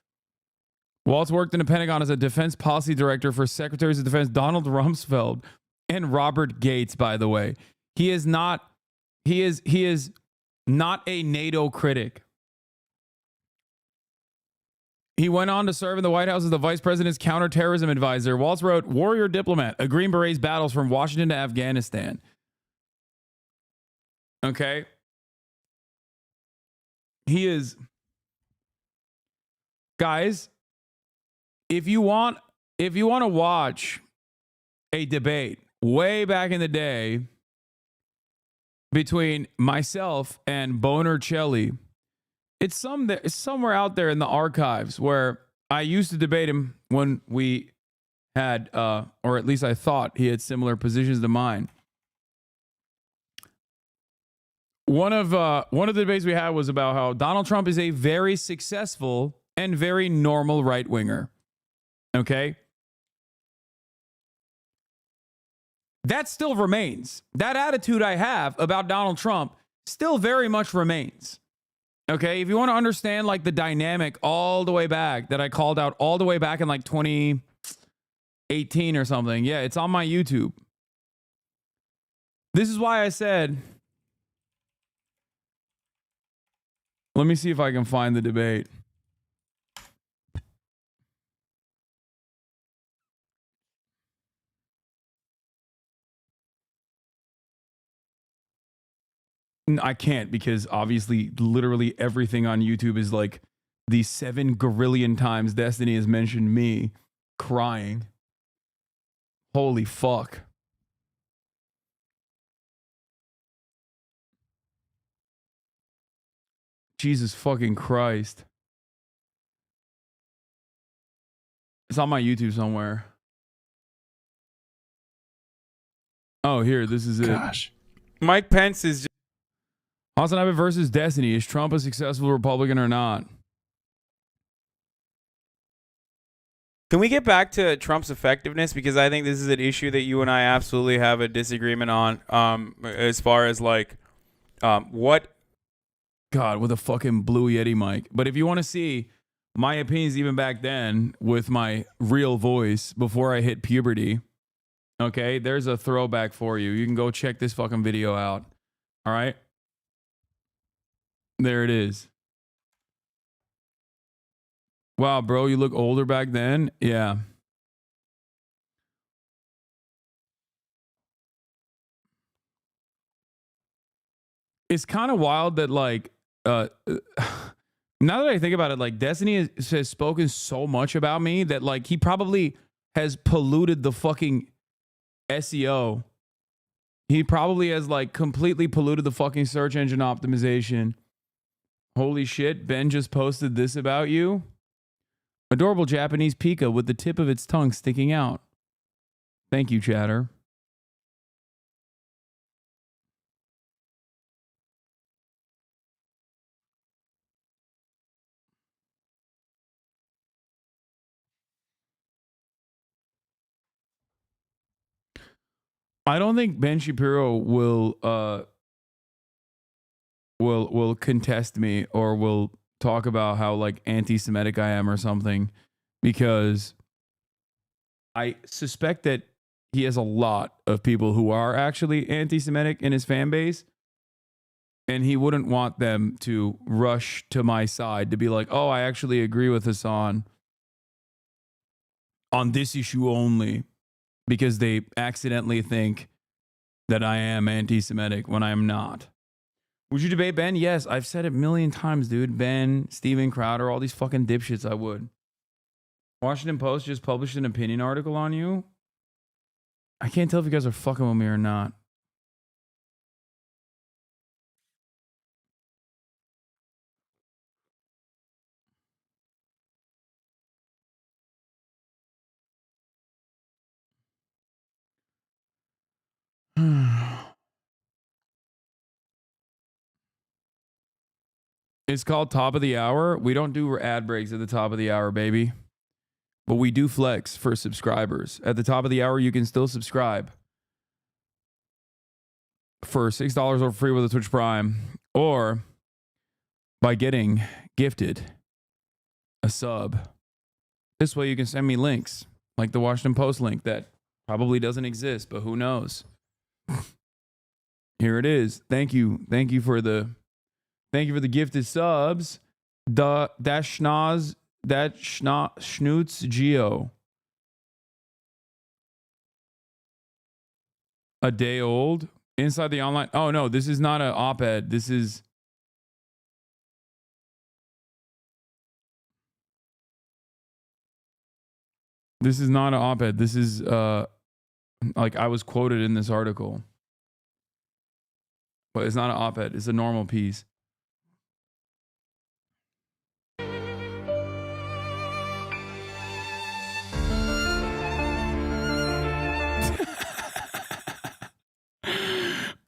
Walz worked in the Pentagon as a defense policy director for Secretaries of Defense Donald Rumsfeld and Robert Gates, by the way. He is not a NATO critic. He went on to serve in the White House as the vice president's counterterrorism advisor. Walz wrote, Warrior Diplomat, a Green Berets battles from Washington to Afghanistan. Okay. He is, guys, if you want to watch a debate way back in the day between myself and Boner Chelly, it's somewhere out there in the archives where I used to debate him when we had, or at least I thought he had similar positions to mine. One of the debates we had was about how Donald Trump is a very successful and very normal right-winger. Okay? That still remains. That attitude I have about Donald Trump still very much remains. Okay? If you want to understand like the dynamic all the way back that I called out all the way back in like 2018 or something, yeah, it's on my YouTube. This is why I said, let me see if I can find the debate. I can't, because obviously literally everything on YouTube is like the 7 gorillion times Destiny has mentioned me crying. Holy fuck. Jesus fucking Christ. It's on my YouTube somewhere. Oh, here, this is it. Gosh. Mike Pence is just HasnAbi versus Destiny. Is Trump a successful Republican or not? Can we get back to Trump's effectiveness? Because I think this is an issue that you and I absolutely have a disagreement on, as far as like what... God, with a fucking Blue Yeti mic. But if you want to see my opinions even back then with my real voice before I hit puberty, okay, there's a throwback for you. You can go check this fucking video out. All right? There it is. Wow, bro, you look older back then. Yeah. It's kind of wild that like now that I think about it, like Destiny has spoken so much about me that like he probably has polluted the fucking SEO. He probably has like completely polluted the fucking search engine optimization. Holy shit, Ben just posted this about you. Adorable Japanese Pika with the tip of its tongue sticking out. Thank you, chatter. I don't think Ben Shapiro will contest me or will talk about how like anti-Semitic I am or something, because I suspect that he has a lot of people who are actually anti-Semitic in his fan base, and he wouldn't want them to rush to my side to be like, oh, I actually agree with Hasan on this issue only, because they accidentally think that I am anti-Semitic when I am not. Would you debate Ben? Yes, I've said it a million times, dude. Ben, Steven Crowder, all these fucking dipshits, I would. Washington Post just published an opinion article on you. I can't tell if you guys are fucking with me or not. It's called Top of the Hour. We don't do ad breaks at the top of the hour, baby. But we do flex for subscribers. At the top of the hour, you can still subscribe for $6 or free with a Twitch Prime, or by getting gifted a sub. This way you can send me links, like the Washington Post link that probably doesn't exist, but who knows? Here it is. Thank you. Thank you for the gifted subs. That Schnoots Geo. A day old. Inside the online. Oh no, this is not an op-ed. This is not an op-ed. This is like I was quoted in this article. But it's not an op-ed. It's a normal piece.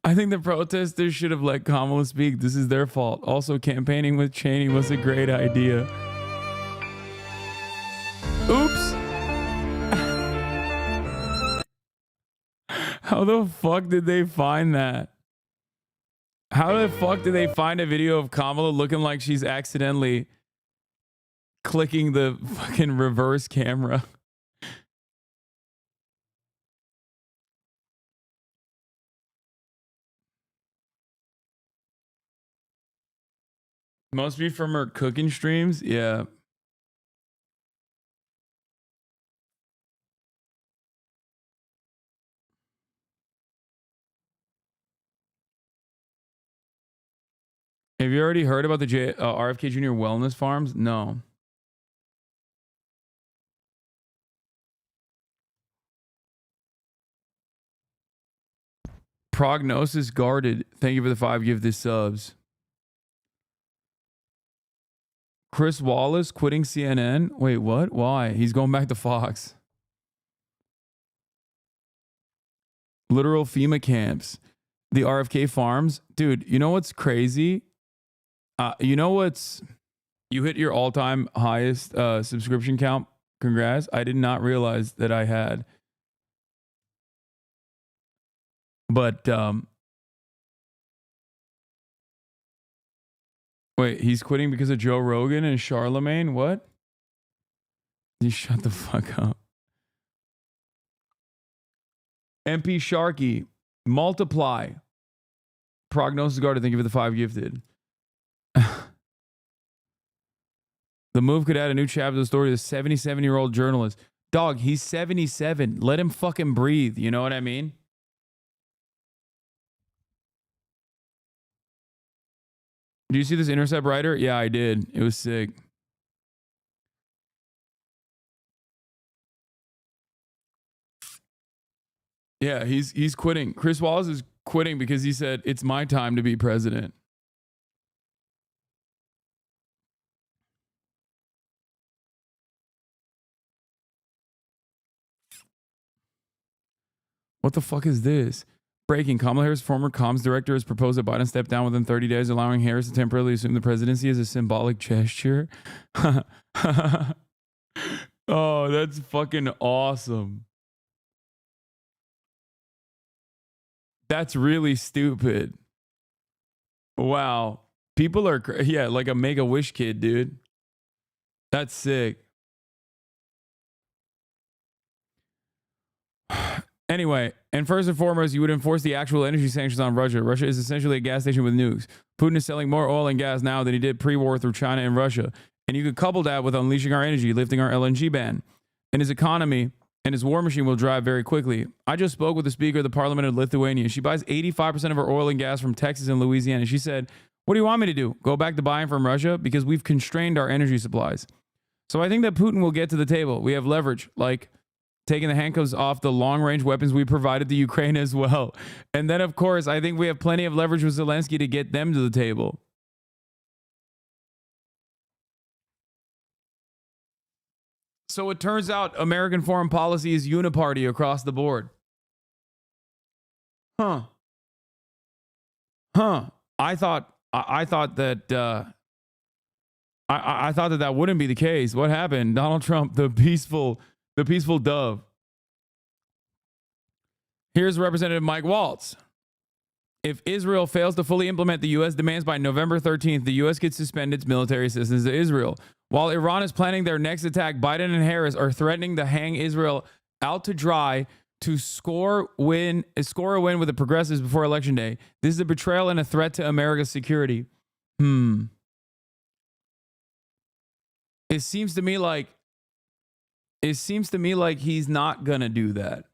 I think the protesters should have let Kamala speak. This is their fault. Also, campaigning with Cheney was a great idea. Oops. How the fuck did they find that? How the fuck did they find a video of Kamala looking like she's accidentally clicking the fucking reverse camera? Must be from her cooking streams. Yeah. Have you already heard about the RFK Jr. wellness farms? No. Prognosis guarded. Thank you for the 5 gifted subs. Chris Wallace quitting CNN. Wait, what? Why? He's going back to Fox. Literal FEMA camps. The RFK farms. Dude, you know what's crazy? You hit your all-time highest subscription count. Congrats. I did not realize that I had. But wait, he's quitting because of Joe Rogan and Charlemagne? What? You shut the fuck up. MP Sharky, multiply. Prognosis guarded, thank you for the 5 gifted. The move could add a new chapter to the story of the 77-year-old journalist. Dog, he's 77. Let him fucking breathe. You know what I mean? Did you see this Intercept writer? Yeah, I did. It was sick. Yeah, he's quitting. Chris Wallace is quitting because he said, it's my time to be president. What the fuck is this? Breaking. Kamala Harris, former comms director, has proposed that Biden step down within 30 days, allowing Harris to temporarily assume the presidency as a symbolic gesture. Oh, that's fucking awesome. That's really stupid. Wow. People are, yeah, like a Make-A-Wish kid, dude. That's sick. Anyway, and first and foremost, you would enforce the actual energy sanctions on Russia. Russia is essentially a gas station with nukes. Putin is selling more oil and gas now than he did pre-war through China and Russia. And you could couple that with unleashing our energy, lifting our LNG ban. And his economy and his war machine will drive very quickly. I just spoke with the Speaker of the Parliament of Lithuania. She buys 85% of her oil and gas from Texas and Louisiana. She said, what do you want me to do? Go back to buying from Russia? Because we've constrained our energy supplies. So I think that Putin will get to the table. We have leverage, like taking the handcuffs off the long-range weapons we provided to Ukraine as well. And then, of course, I think we have plenty of leverage with Zelensky to get them to the table. So it turns out American foreign policy is uniparty across the board. Huh. I thought that I thought that wouldn't be the case. What happened? Donald Trump, the peaceful dove. Here's Representative Mike Waltz. If Israel fails to fully implement the U.S. demands by November 13th, the U.S. could suspend its military assistance to Israel. While Iran is planning their next attack, Biden and Harris are threatening to hang Israel out to dry to score a win with the progressives before Election Day. This is a betrayal and a threat to America's security. It seems to me like he's not gonna do that.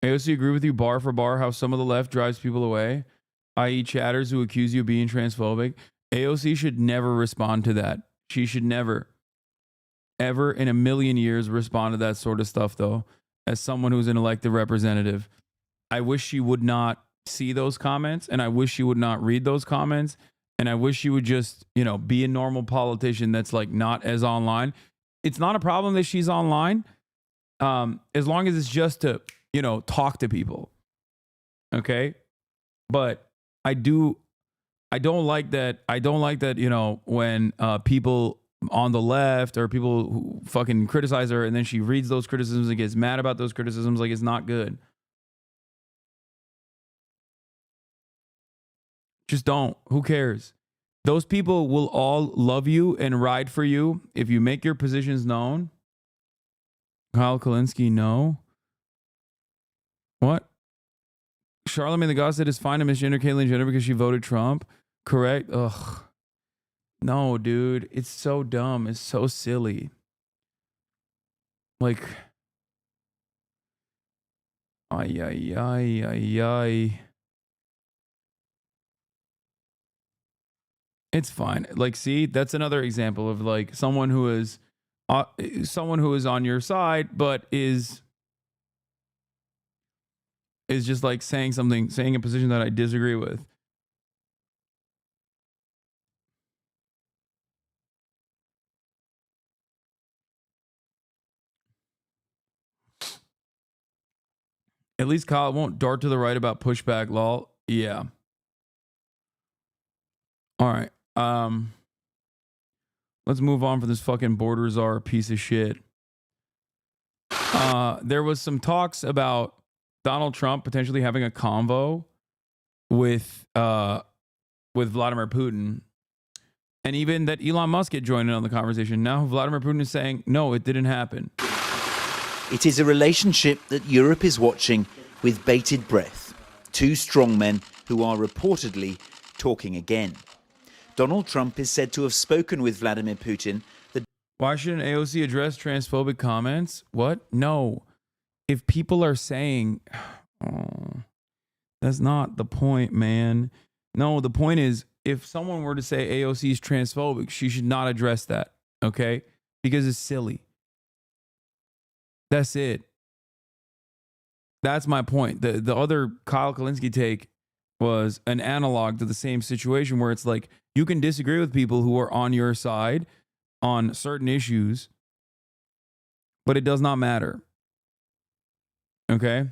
AOC, agree with you bar for bar how some of the left drives people away, i.e. chatters who accuse you of being transphobic. AOC should never respond to that. She should never, ever in a million years respond to that sort of stuff, though, as someone who's an elected representative. I wish she would not see those comments, and I wish she would not read those comments, and I wish she would just, be a normal politician that's like not as online. It's not a problem that she's online, as long as it's just to, talk to people. Okay? But I don't like that. I don't like that, when people on the left or people who fucking criticize her and then she reads those criticisms and gets mad about those criticisms, like it's not good. Just don't. Who cares? Those people will all love you and ride for you if you make your positions known. Kyle Kalinske, no. What? Charlamagne the God said it's fine to misgender Caitlyn Jenner because she voted Trump. Correct? Ugh. No, dude. It's so dumb. It's so silly. Like, ay. It's fine. Like, see, that's another example of like someone who is on your side, but is just like saying a position that I disagree with. At least Kyle won't dart to the right about pushback, lol. Yeah. All right. Let's move on from this fucking border czar piece of shit. There was some talks about Donald Trump potentially having a convo with Vladimir Putin, and even that Elon Musk had joined in on the conversation. Now Vladimir Putin is saying, no, it didn't happen. It is a relationship that Europe is watching with bated breath. Two strongmen who are reportedly talking again. Donald Trump is said to have spoken with Vladimir Putin. Why shouldn't AOC address transphobic comments? What? No. If people are saying, oh, that's not the point, man. No, the point is, if someone were to say AOC is transphobic, she should not address that, okay? Because it's silly. That's it. That's my point. The other Kyle Kalinske take was an analog to the same situation where it's like, you can disagree with people who are on your side on certain issues, but it does not matter. Okay?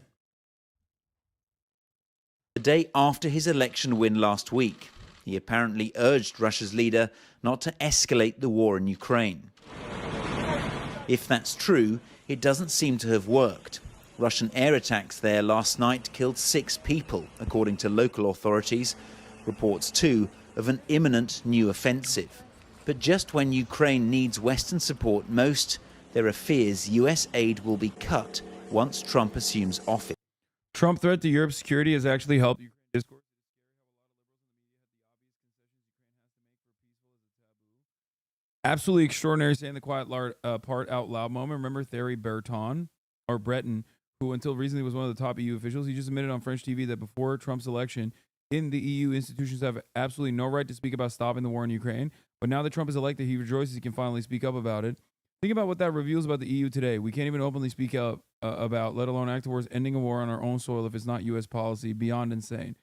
The day after his election win last week, he apparently urged Russia's leader not to escalate the war in Ukraine. If that's true, it doesn't seem to have worked. Russian air attacks there last night killed 6 people, according to local authorities. Reports, too, of an imminent new offensive. But just when Ukraine needs Western support most, there are fears US aid will be cut once Trump assumes office. Trump threat to Europe's security has actually helped Ukraine discourse. Absolutely extraordinary saying the quiet part out loud moment. Remember Thierry Breton, who until recently was one of the top EU officials? He just admitted on French TV that before Trump's election, in the EU, institutions have absolutely no right to speak about stopping the war in Ukraine. But now that Trump is elected, he rejoices he can finally speak up about it. Think about what that reveals about the EU today. We can't even openly speak up about, let alone act towards ending a war on our own soil if it's not U.S. policy. Beyond insane.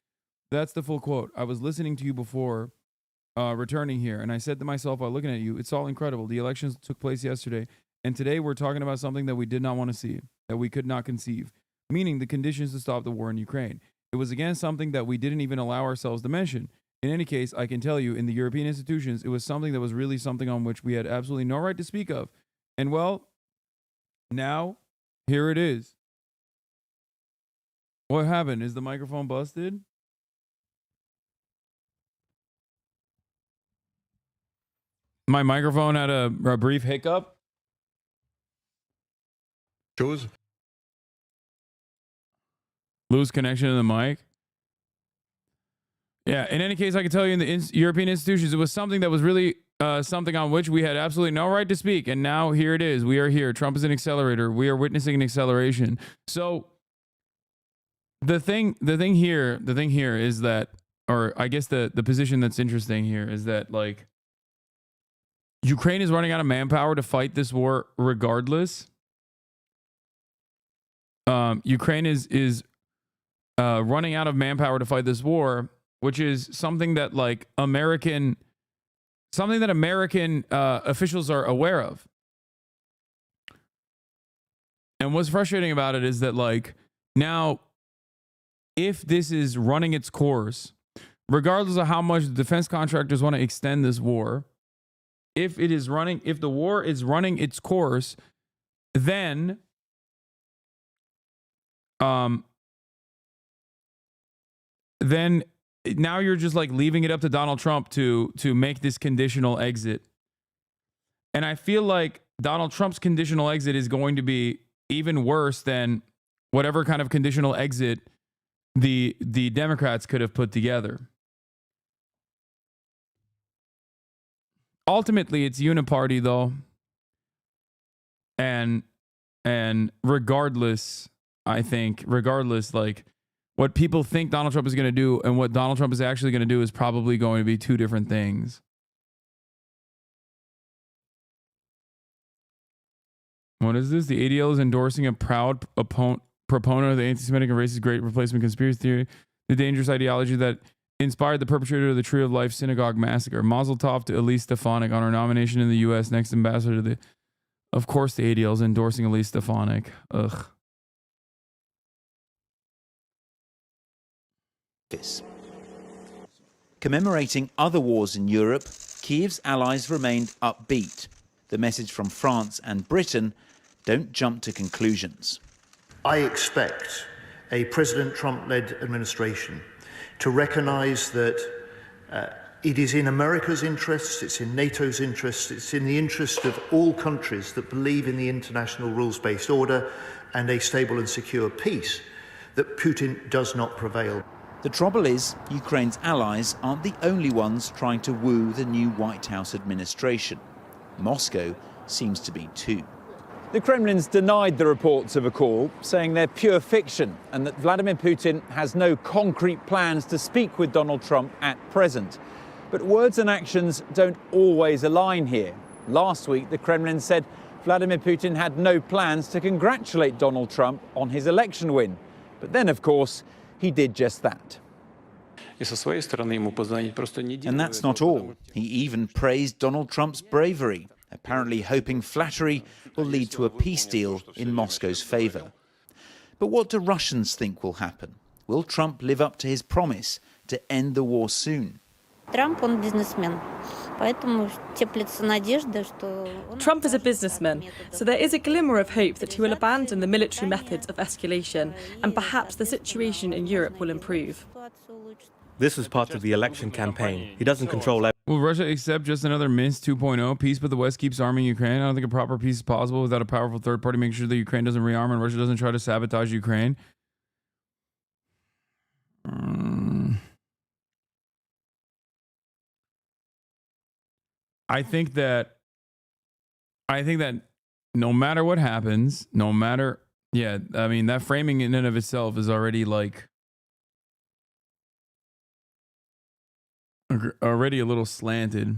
That's the full quote. I was listening to you before returning here, and I said to myself while looking at you, it's all incredible. The elections took place yesterday, and today we're talking about something that we did not want to see, that we could not conceive, meaning the conditions to stop the war in Ukraine. It was again something that we didn't even allow ourselves to mention. In any case, I can tell you, in the European institutions, it was something that was really something on which we had absolutely no right to speak of. And well, now, here it is. What happened? Is the microphone busted? My microphone had a brief hiccup. Lose connection to the mic. Yeah, in any case, I can tell you in the European institutions, it was something that was really something on which we had absolutely no right to speak. And now here it is. We are here. Trump is an accelerator. We are witnessing an acceleration. So the thing here is that, or I guess the position that's interesting here is that, like, Ukraine is running out of manpower to fight this war regardless. Ukraine is running out of manpower to fight this war, which is something that American officials are aware of. And what's frustrating about it is that, like, now, if this is running its course, regardless of how much the defense contractors want to extend this war, if the war is running its course, then now you're just like leaving it up to Donald Trump to make this conditional exit. And I feel like Donald Trump's conditional exit is going to be even worse than whatever kind of conditional exit the Democrats could have put together. Ultimately, it's uniparty though. And regardless, like, what people think Donald Trump is going to do and what Donald Trump is actually going to do is probably going to be two different things. What is this? The ADL is endorsing a proud proponent of the anti-Semitic and racist great replacement conspiracy theory, the dangerous ideology that inspired the perpetrator of the Tree of Life synagogue massacre. Mazel tov to Elise Stefanik on her nomination in the U.S. next ambassador to the... Of course the ADL is endorsing Elise Stefanik. Ugh. Commemorating other wars in Europe, Kyiv's allies remained upbeat. The message from France and Britain: don't jump to conclusions. I expect a President Trump-led administration to recognize that it is in America's interests, it's in NATO's interests, it's in the interest of all countries that believe in the international rules-based order and a stable and secure peace that Putin does not prevail. The trouble is, Ukraine's allies aren't the only ones trying to woo the new White House administration. Moscow seems to be too. The Kremlin's denied the reports of a call, saying they're pure fiction and that Vladimir Putin has no concrete plans to speak with Donald Trump at present. But words and actions don't always align here. Last week, the Kremlin said Vladimir Putin had no plans to congratulate Donald Trump on his election win. But then, of course, he did just that. And that's not all. He even praised Donald Trump's bravery, apparently hoping flattery will lead to a peace deal in Moscow's favor. But what do Russians think will happen? Will Trump live up to his promise to end the war soon? Trump is a businessman, so there is a glimmer of hope that he will abandon the military methods of escalation and perhaps the situation in Europe will improve. This was part of the election campaign. He doesn't control everything. Will Russia accept just another Minsk 2.0 peace, but the West keeps arming Ukraine? I don't think a proper peace is possible without a powerful third party making sure that Ukraine doesn't rearm and Russia doesn't try to sabotage Ukraine. I think that no matter what happens, I mean, that framing in and of itself is already already a little slanted.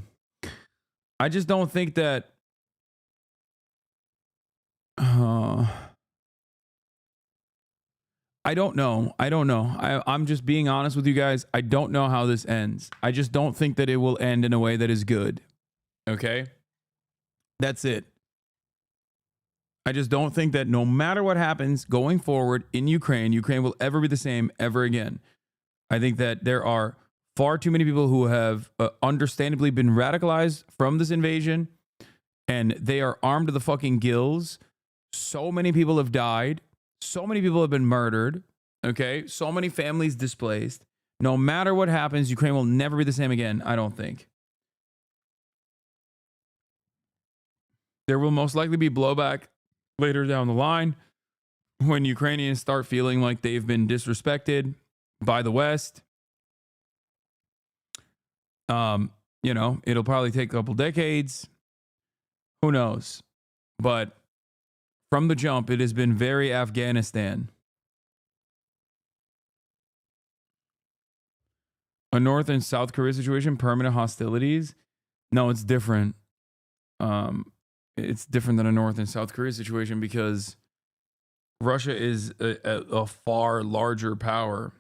I just don't think that I don't know. I'm just being honest with you guys. I don't know how this ends. I just don't think that it will end in a way that is good. Okay? That's it. I just don't think that no matter what happens going forward in Ukraine will ever be the same ever again. I think that there are far too many people who have understandably been radicalized from this invasion, and they are armed to the fucking gills. So many people have died. So many people have been murdered. Okay? So many families displaced. No matter what happens, Ukraine will never be the same again, I don't think. There will most likely be blowback later down the line when Ukrainians start feeling like they've been disrespected by the West. It'll probably take a couple decades. Who knows? But from the jump, it has been very Afghanistan. A North and South Korea situation, permanent hostilities. No, it's different. It's different than a North and South Korea situation because Russia is a far larger power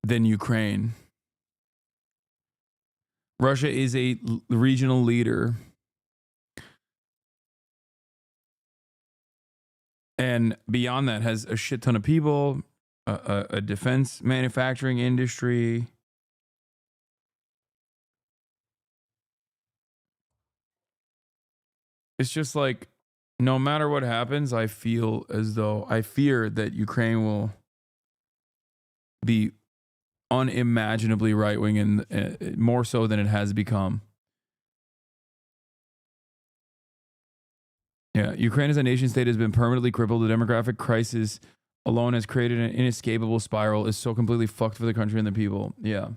than Ukraine. Russia is a regional leader. And beyond that, has a shit ton of people, a defense manufacturing industry. It's just like, no matter what happens, I fear that Ukraine will be unimaginably right-wing and more so than it has become. Yeah, Ukraine as a nation state has been permanently crippled. The demographic crisis alone has created an inescapable spiral. It's so completely fucked for the country and the people. Yeah.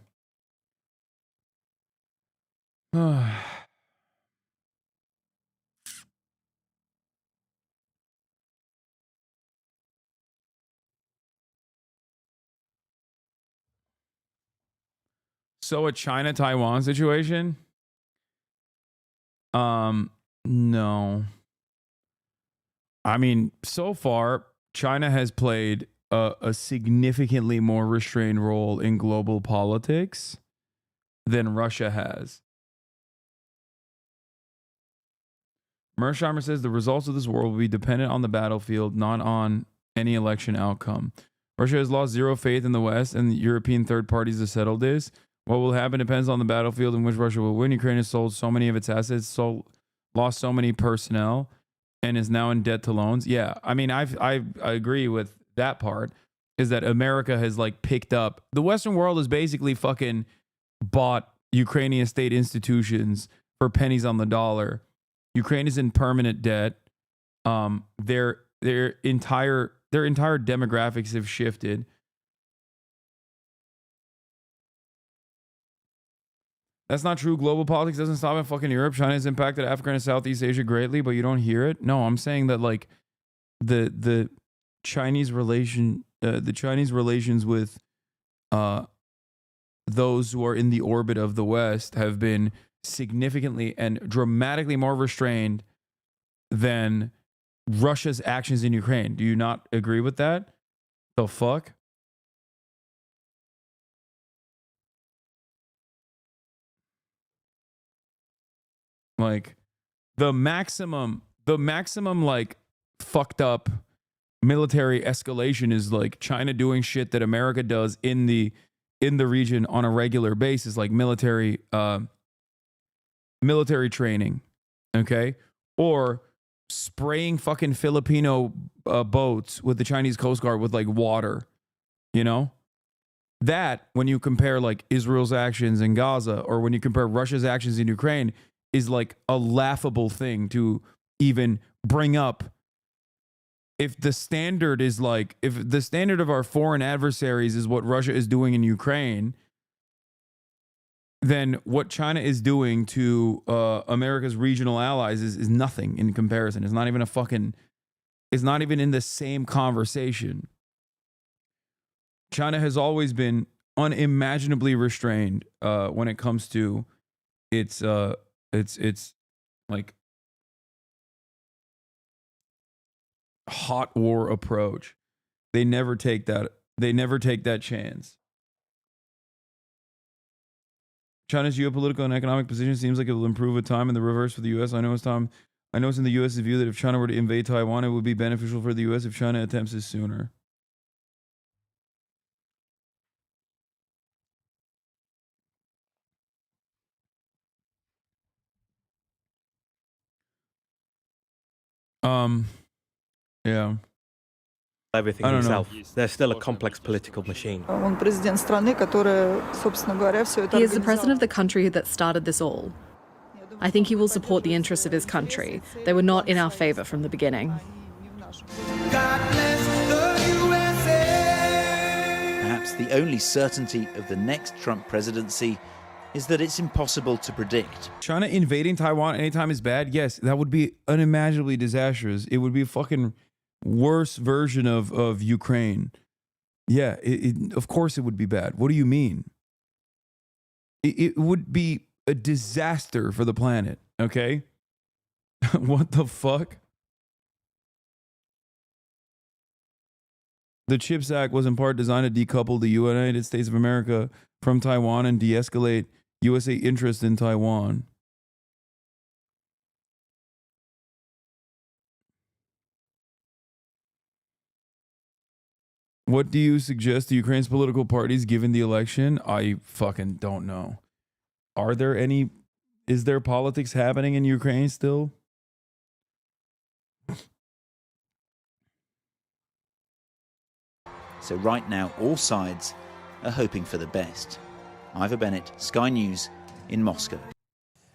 So a China-Taiwan situation? No. I mean, so far, China has played a significantly more restrained role in global politics than Russia has. Mersheimer says the results of this war will be dependent on the battlefield, not on any election outcome. Russia has lost zero faith in the West and the European third parties to settle this. What will happen depends on the battlefield in which Russia will win. Ukraine has sold so many of its assets, lost so many personnel, and is now in debt to loans. Yeah, I mean, I agree with that part, is that America has picked up. The Western world has basically fucking bought Ukrainian state institutions for pennies on the dollar. Ukraine is in permanent debt. Their entire demographics have shifted. That's not true. Global politics doesn't stop in fucking Europe. China has impacted Africa and Southeast Asia greatly, but you don't hear it. No, I'm saying that like the Chinese relations with those who are in the orbit of the West have been significantly and dramatically more restrained than Russia's actions in Ukraine. Do you not agree with that? The fuck? Like the maximum like fucked up military escalation is like China doing shit that America does in the region on a regular basis, like military training, okay? Or spraying fucking Filipino boats with the Chinese Coast Guard with like water, you know? That, when you compare like Israel's actions in Gaza or when you compare Russia's actions in Ukraine, is like a laughable thing to even bring up. If the standard is like, if the standard of our foreign adversaries is what Russia is doing in Ukraine, then what China is doing to America's regional allies is nothing in comparison. It's not even it's not even in the same conversation. China has always been unimaginably restrained when it comes to its like hot war approach. They never take that chance. China's geopolitical and economic position seems like it will improve with time, and the reverse for the U.S. I know it's in the U.S.'s view that if China were to invade Taiwan, it would be beneficial for the U.S. if China attempts this sooner. Yeah. Everything himself. They're still a complex political machine. He is the president of the country that started this all. I think he will support the interests of his country. They were not in our favor from the beginning. Perhaps the only certainty of the next Trump presidency is that it's impossible to predict. China invading Taiwan anytime is bad? Yes, that would be unimaginably disastrous. It would be a fucking worse version of Ukraine. Yeah, of course it would be bad. What do you mean? It would be a disaster for the planet, okay? What the fuck? The CHIPS Act was in part designed to decouple the United States of America from Taiwan and de-escalate USA interest in Taiwan. What do you suggest to Ukraine's political parties given the election? I fucking don't know. Is there politics happening in Ukraine still? So right now, all sides are hoping for the best. Ivor Bennett, Sky News in Moscow.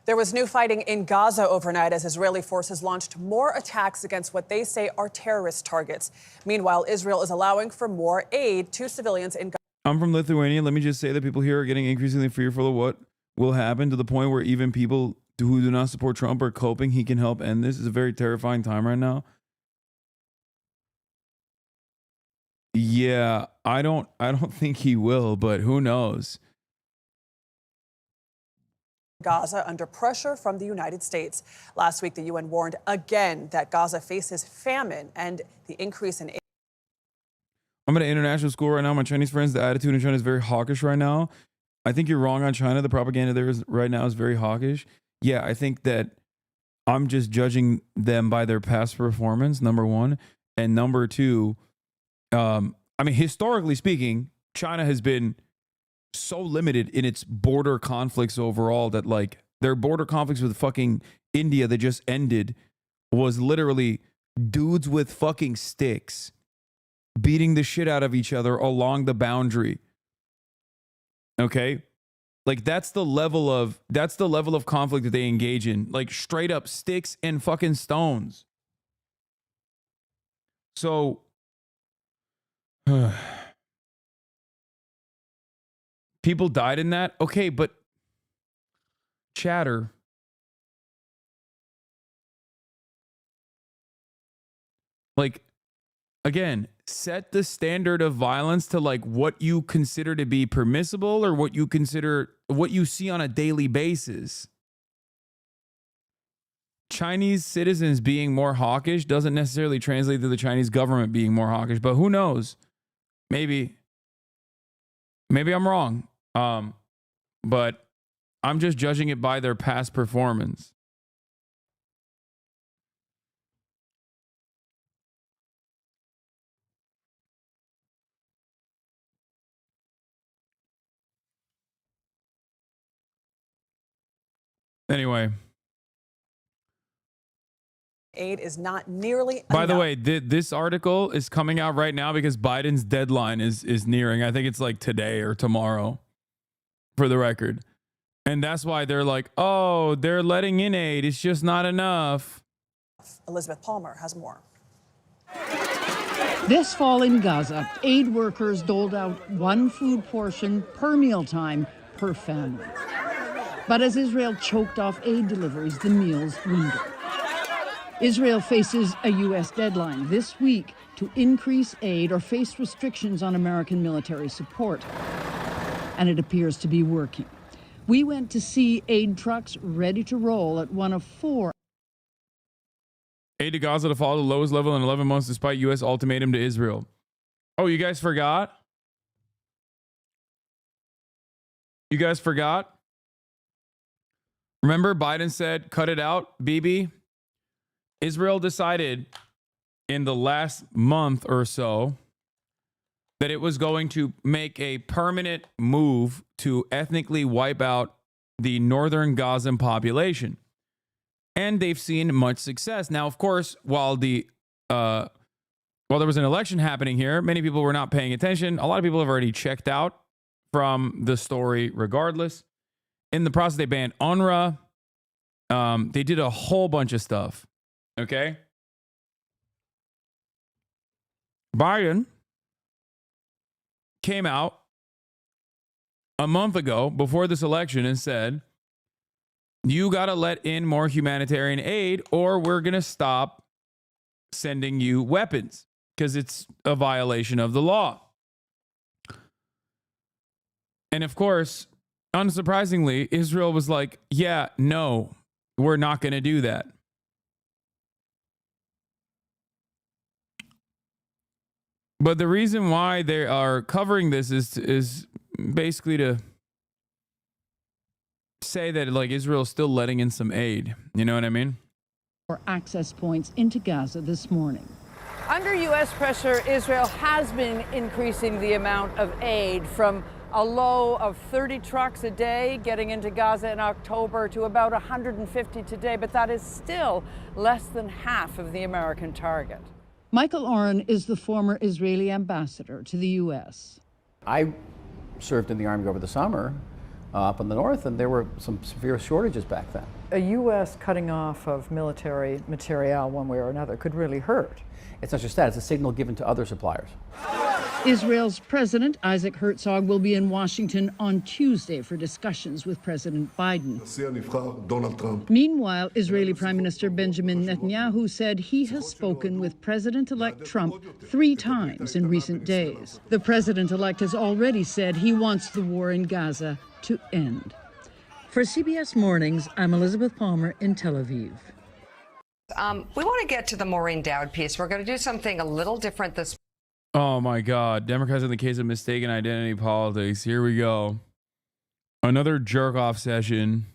There was new fighting in Gaza overnight as Israeli forces launched more attacks against what they say are terrorist targets. Meanwhile, Israel is allowing for more aid to civilians in Gaza. I'm from Lithuania. Let me just say that people here are getting increasingly fearful of what will happen, to the point where even people who do not support Trump are hoping he can help end this. It's a very terrifying time right now. Yeah, I don't think he will, but who knows? Gaza under pressure from the United States. Last week, the UN warned again that Gaza faces famine and the increase in aid. I'm at an international school right now. My Chinese friends, the attitude in China is very hawkish right now. I think you're wrong on China. The propaganda there is right now is very hawkish. Yeah, I think that I'm just judging them by their past performance, number one. And number two, I mean, historically speaking, China has been so limited in its border conflicts overall that like their border conflicts with fucking India that just ended was literally dudes with fucking sticks beating the shit out of each other along the boundary. Okay? Like that's the level of conflict that they engage in. Like straight up sticks and fucking stones. So people died in that. Okay, but chatter. Like, again, set the standard of violence to like what you consider to be permissible or what you see on a daily basis. Chinese citizens being more hawkish doesn't necessarily translate to the Chinese government being more hawkish, but who knows? Maybe I'm wrong. But I'm just judging it by their past performance. Anyway. Aid is not nearly By enough. the way, this article is coming out right now because Biden's deadline is nearing. I think it's like today or tomorrow, for the record. And that's why they're like, oh, they're letting in aid. It's just not enough. Elizabeth Palmer has more. This fall in Gaza, aid workers doled out one food portion per mealtime per family. But as Israel choked off aid deliveries, the meals dwindled. Israel faces a U.S. deadline this week to increase aid or face restrictions on American military support. And it appears to be working. We went to see aid trucks ready to roll at one of 4. Aid to Gaza to fall to the lowest level in 11 months despite U.S. ultimatum to Israel. Oh, you guys forgot? You guys forgot? Remember Biden said, cut it out, Bibi? Israel decided in the last month or so that it was going to make a permanent move to ethnically wipe out the northern Gazan population. And they've seen much success. Now, of course, while there was an election happening here, many people were not paying attention. A lot of people have already checked out from the story regardless. In the process, they banned UNRWA. They did a whole bunch of stuff. Okay? Biden came out a month ago before this election and said, you got to let in more humanitarian aid or we're going to stop sending you weapons because it's a violation of the law. And of course, unsurprisingly, Israel was like, yeah, no, we're not going to do that. But the reason why they are covering this is basically to say that like Israel's still letting in some aid. You know what I mean? For access points into Gaza this morning. Under U.S. pressure, Israel has been increasing the amount of aid from a low of 30 trucks a day getting into Gaza in October to about 150 today, but that is still less than half of the American target. Michael Oren is the former Israeli ambassador to the U.S. I served in the Army over the summer up in the north, and there were some severe shortages back then. A U.S. cutting off of military materiel one way or another could really hurt. It's not just that, it's a signal given to other suppliers. Israel's President Isaac Herzog will be in Washington on Tuesday for discussions with President Biden. Meanwhile, Israeli Prime Minister Benjamin Netanyahu said he has spoken with President-elect Trump 3 times in recent days. The president-elect has already said he wants the war in Gaza to end. For CBS Mornings, I'm Elizabeth Palmer in Tel Aviv. We want to get to the Maureen Dowd piece. We're going to do something a little different this. Oh my God. Democrats in the case of mistaken identity politics. Here we go. Another jerk off session.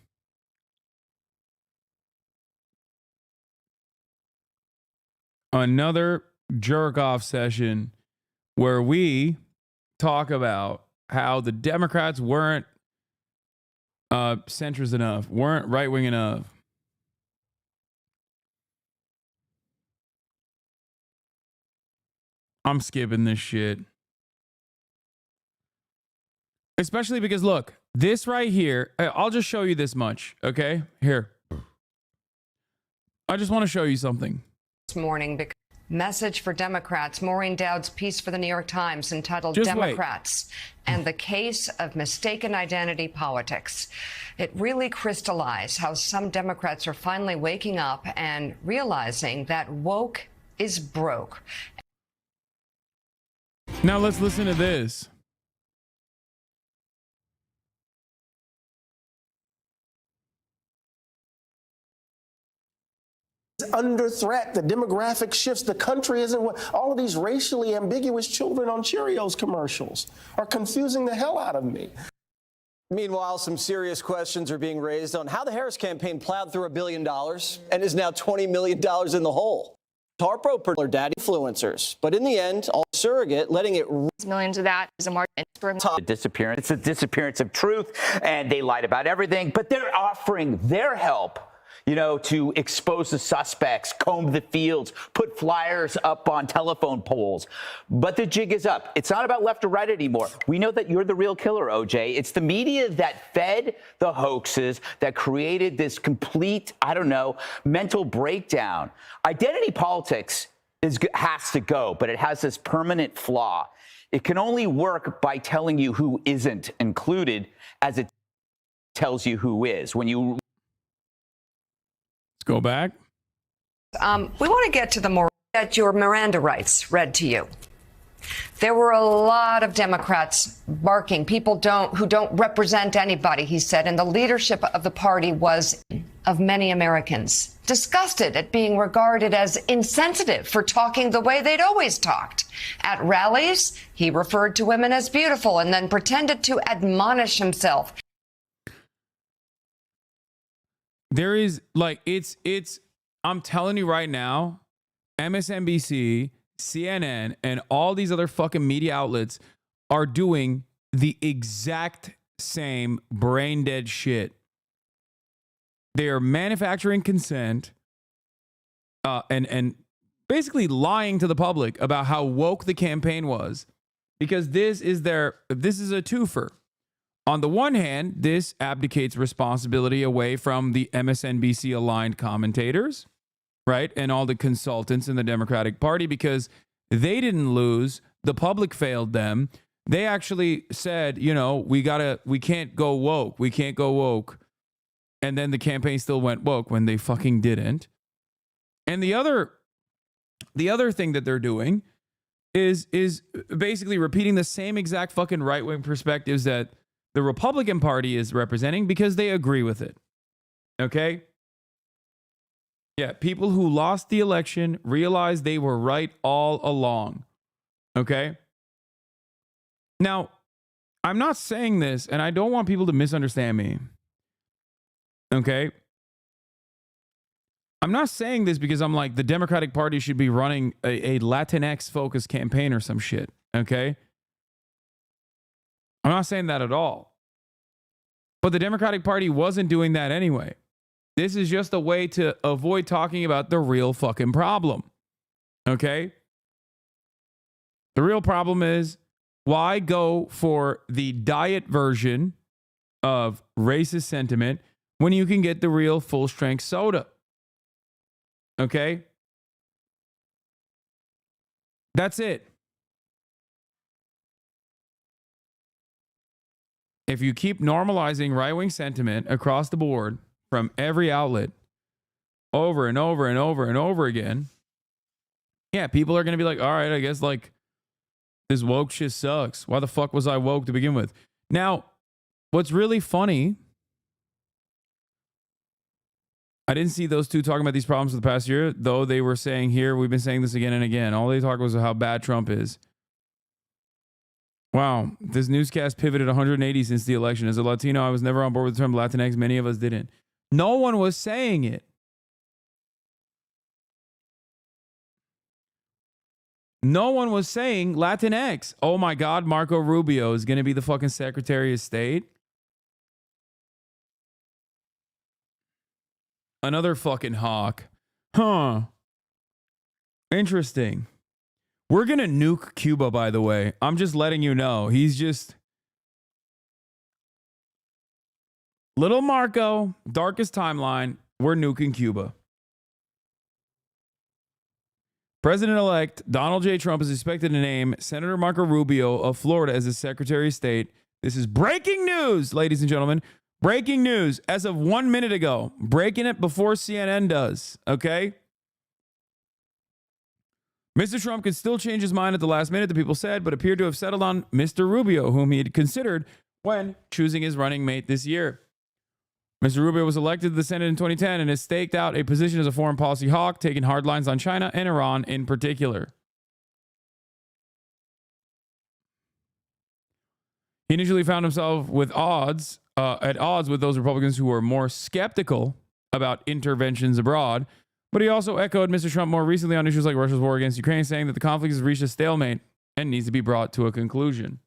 Another jerk off session where we talk about how the Democrats weren't centrist enough, weren't right wing enough. I'm skipping this shit. Especially because, look, this right here, I'll just show you this much, okay? Here. I just want to show you something. Morning. Message for Democrats. Maureen Dowd's piece for the New York Times entitled Just Democrats and the Case of Mistaken Identity Politics. It really crystallized how some Democrats are finally waking up and realizing that woke is broke. Now let's listen to this. Under threat, the demographic shifts, the country isn't what all of these racially ambiguous children on Cheerios commercials are confusing the hell out of me. Meanwhile, some serious questions are being raised on how the Harris campaign plowed through $1 billion and is now $20 million in the hole. Harpo per daddy influencers, but in the end, all surrogate letting it millions of that is a margin. Disappearance. It's a disappearance of truth, and they lied about everything, but they're offering their help, you know, to expose the suspects, comb the fields, put flyers up on telephone poles. But the jig is up. It's not about left or right anymore. We know that you're the real killer, OJ. It's the media that fed the hoaxes, that created this complete, I don't know, mental breakdown. Identity politics has to go, but it has this permanent flaw. It can only work by telling you who isn't included as it tells you who is. When you Let's go back. We want to get to the more that your Miranda rights read to you. There were a lot of Democrats barking, people who don't represent anybody, he said, and the leadership of the party was of many Americans disgusted at being regarded as insensitive for talking the way they'd always talked. At rallies, he referred to women as beautiful and then pretended to admonish himself. There is like, I'm telling you right now, MSNBC, CNN, and all these other fucking media outlets are doing the exact same brain dead shit. They are manufacturing consent and basically lying to the public about how woke the campaign was, because this is a twofer. On the one hand, this abdicates responsibility away from the MSNBC aligned commentators, right? And all the consultants in the Democratic Party, because they didn't lose. The public failed them. They actually said, you know, we can't go woke. We can't go woke. And then the campaign still went woke when they fucking didn't. And the other thing that they're doing is basically repeating the same exact fucking right-wing perspectives that the Republican Party is representing, because they agree with it. Okay? Yeah, people who lost the election realized they were right all along. Okay? Now, I'm not saying this, and I don't want people to misunderstand me. Okay? I'm not saying this because I'm like, the Democratic Party should be running a Latinx-focused campaign or some shit. Okay? I'm not saying that at all. But the Democratic Party wasn't doing that anyway. This is just a way to avoid talking about the real fucking problem. Okay? The real problem is, why go for the diet version of racist sentiment when you can get the real full-strength soda? Okay? That's it. If you keep normalizing right-wing sentiment across the board from every outlet over and over and over and over again, yeah, people are going to be like, all right, I guess like this woke shit sucks. Why the fuck was I woke to begin with? Now, what's really funny, I didn't see those two talking about these problems for the past year, though they were saying here, we've been saying this again and again. All they talked was how bad Trump is. Wow, this newscast pivoted 180 since the election. As a Latino, I was never on board with the term Latinx. Many of us didn't. No one was saying it. No one was saying Latinx. Oh my God, Marco Rubio is going to be the fucking Secretary of State. Another fucking hawk. Huh. Interesting. We're going to nuke Cuba, by the way. I'm just letting you know. He's just... Little Marco, darkest timeline, we're nuking Cuba. President-elect Donald J. Trump is expected to name Senator Marco Rubio of Florida as his Secretary of State. This is breaking news, ladies and gentlemen. Breaking news as of 1 minute ago. Breaking it before CNN does, okay? Mr. Trump could still change his mind at the last minute, the people said, but appeared to have settled on Mr. Rubio, whom he had considered when choosing his running mate this year. Mr. Rubio was elected to the Senate in 2010 and has staked out a position as a foreign policy hawk, taking hard lines on China and Iran in particular. He initially found himself at odds with those Republicans who were more skeptical about interventions abroad, but he also echoed Mr. Trump more recently on issues like Russia's war against Ukraine, saying that the conflict has reached a stalemate and needs to be brought to a conclusion.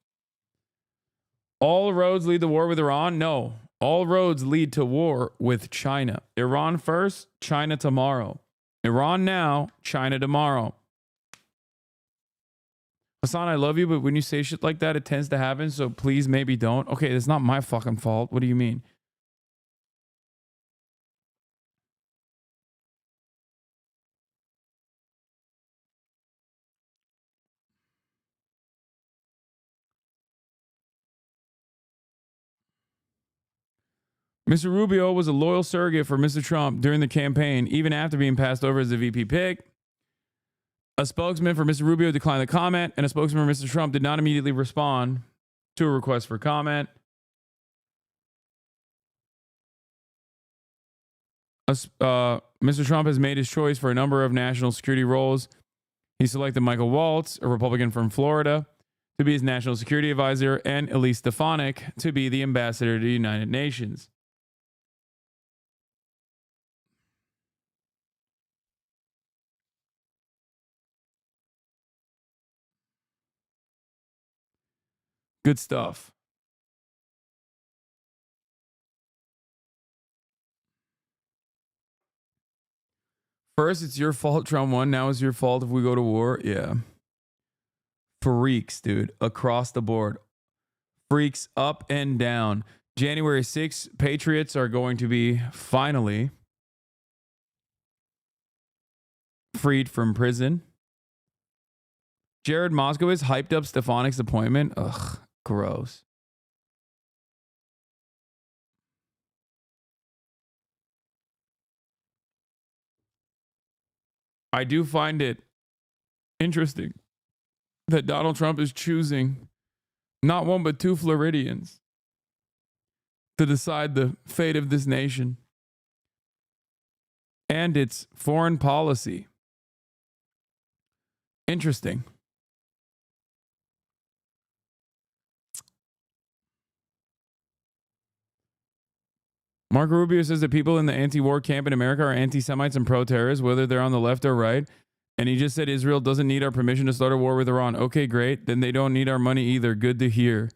All roads lead to war with Iran? No. All roads lead to war with China. Iran first, China tomorrow. Iran now, China tomorrow. Hasan, I love you, but when you say shit like that, it tends to happen, so please maybe don't. Okay, it's not my fucking fault. What do you mean? Mr. Rubio was a loyal surrogate for Mr. Trump during the campaign, even after being passed over as the VP pick. A spokesman for Mr. Rubio declined the comment, and a spokesman for Mr. Trump did not immediately respond to a request for comment. Mr. Trump has made his choice for a number of national security roles. He selected Michael Waltz, a Republican from Florida, to be his national security advisor, and Elise Stefanik to be the ambassador to the United Nations. Good stuff. First, it's your fault Trump won. Now it's your fault if we go to war. Yeah. Freaks, dude. Across the board. Freaks up and down. January 6th, Patriots are going to be finally freed from prison. Jared Moskowitz hyped up Stefanik's appointment. Ugh, gross. I do find it interesting that Donald Trump is choosing not one but two Floridians to decide the fate of this nation and its foreign policy. Interesting. Marco Rubio says that people in the anti-war camp in America are anti-Semites and pro-terrorists, whether they're on the left or right. And he just said Israel doesn't need our permission to start a war with Iran. Okay, great. Then they don't need our money either. Good to hear.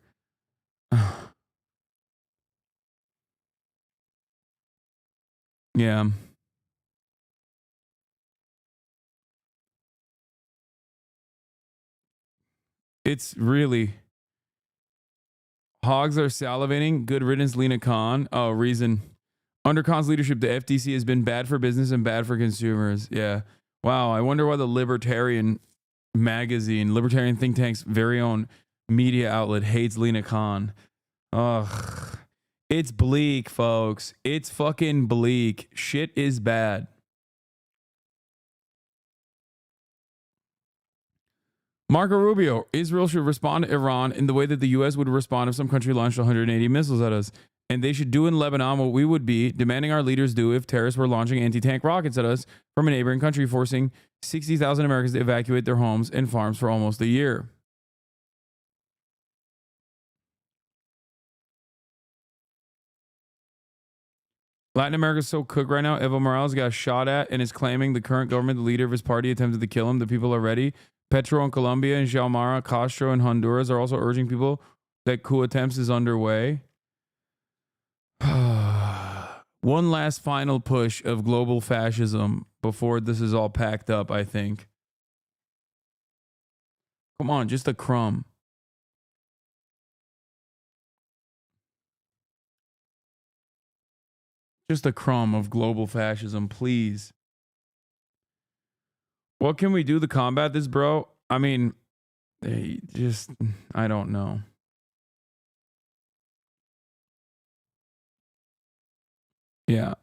Yeah. It's really... Hogs are salivating. Good riddance, Lena Khan. Oh, reason. Under Khan's leadership, the FTC has been bad for business and bad for consumers. Yeah. Wow. I wonder why the Libertarian magazine, Libertarian think tank's very own media outlet hates Lena Khan. Ugh. It's bleak, folks. It's fucking bleak. Shit is bad. Marco Rubio, Israel should respond to Iran in the way that the U.S. would respond if some country launched 180 missiles at us. And they should do in Lebanon what we would be demanding our leaders do if terrorists were launching anti-tank rockets at us from a neighboring country, forcing 60,000 Americans to evacuate their homes and farms for almost a year. Latin America is so cooked right now. Evo Morales got shot at and is claiming the current government, the leader of his party, attempted to kill him. The people are ready. Petro in Colombia and Xiomara Castro in Honduras are also urging people that coup attempts is underway. One last final push of global fascism before this is all packed up, I think. Come on, just a crumb. Just a crumb of global fascism, please. What can we do to combat this, bro? I mean, I don't know. Yeah.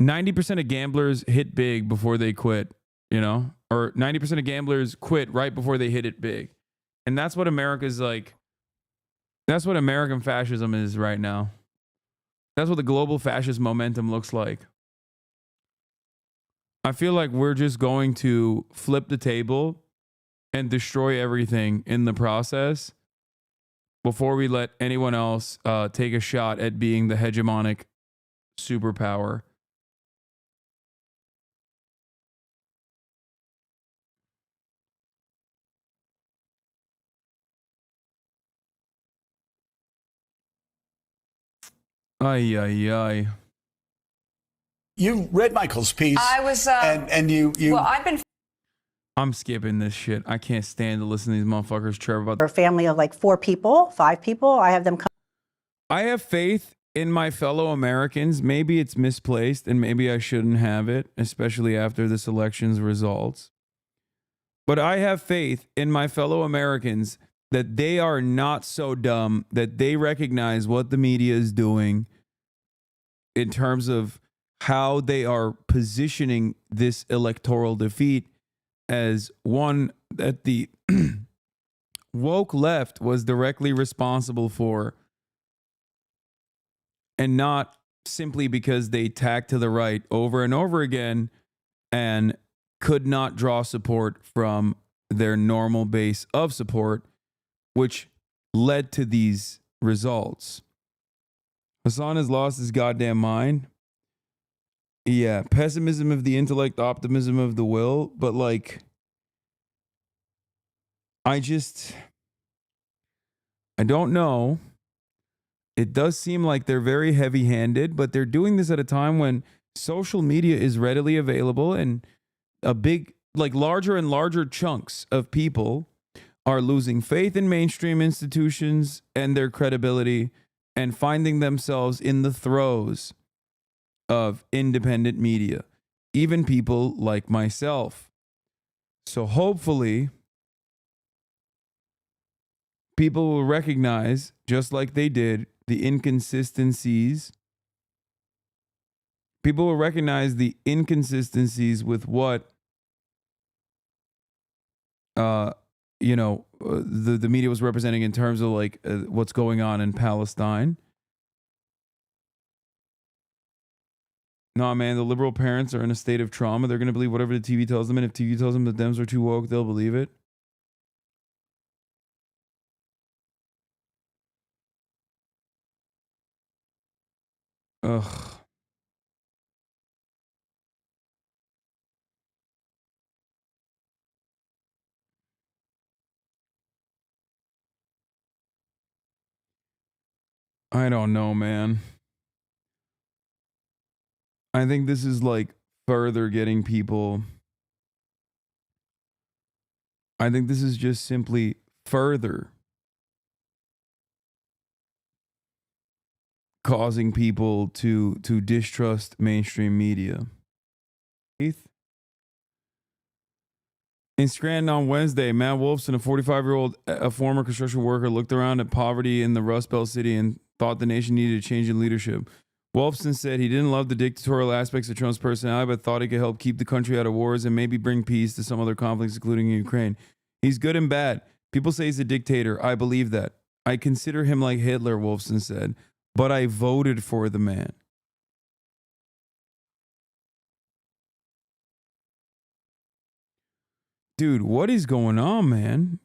90% of gamblers hit big before they quit, you know? Or 90% of gamblers quit right before they hit it big. And that's what America's like. That's what American fascism is right now. That's what the global fascist momentum looks like. I feel like we're just going to flip the table and destroy everything in the process before we let anyone else take a shot at being the hegemonic superpower. Ay, ay, ay. You read Michael's piece. I was, and you. Well, I've been. I'm skipping this shit. I can't stand to listen to these motherfuckers chirp about. For a family of like 4 people, 5 people, I have them come. I have faith in my fellow Americans. Maybe it's misplaced and maybe I shouldn't have it, especially after this election's results. But I have faith in my fellow Americans that they are not so dumb that they recognize what the media is doing in terms of how they are positioning this electoral defeat as one that the woke left was directly responsible for, and not simply because they tacked to the right over and over again and could not draw support from their normal base of support, which led to these results. Hasan has lost his goddamn mind. Yeah, pessimism of the intellect, optimism of the will, but like, I don't know. It does seem like they're very heavy-handed, but they're doing this at a time when social media is readily available and a big, like larger and larger chunks of people are losing faith in mainstream institutions and their credibility and finding themselves in the throes of independent media, even people like myself. So hopefully people will recognize, just like they did, the inconsistencies. People will recognize the inconsistencies with what, the media was representing in terms of like what's going on in Palestine. Nah, man, the liberal parents are in a state of trauma. They're going to believe whatever the TV tells them. And if TV tells them the Dems are too woke, they'll believe it. Ugh. I don't know, man. I think this is like further getting people. I think this is just simply further causing people to distrust mainstream media. In Scranton on Wednesday, Matt Wolfson, a 45-year-old a former construction worker, looked around at poverty in the Rust Belt city and thought the nation needed a change in leadership. Wolfson said he didn't love the dictatorial aspects of Trump's personality, but thought he could help keep the country out of wars and maybe bring peace to some other conflicts, including in Ukraine. He's good and bad. People say he's a dictator. I believe that. I consider him like Hitler, Wolfson said, but I voted for the man. Dude, what is going on, man?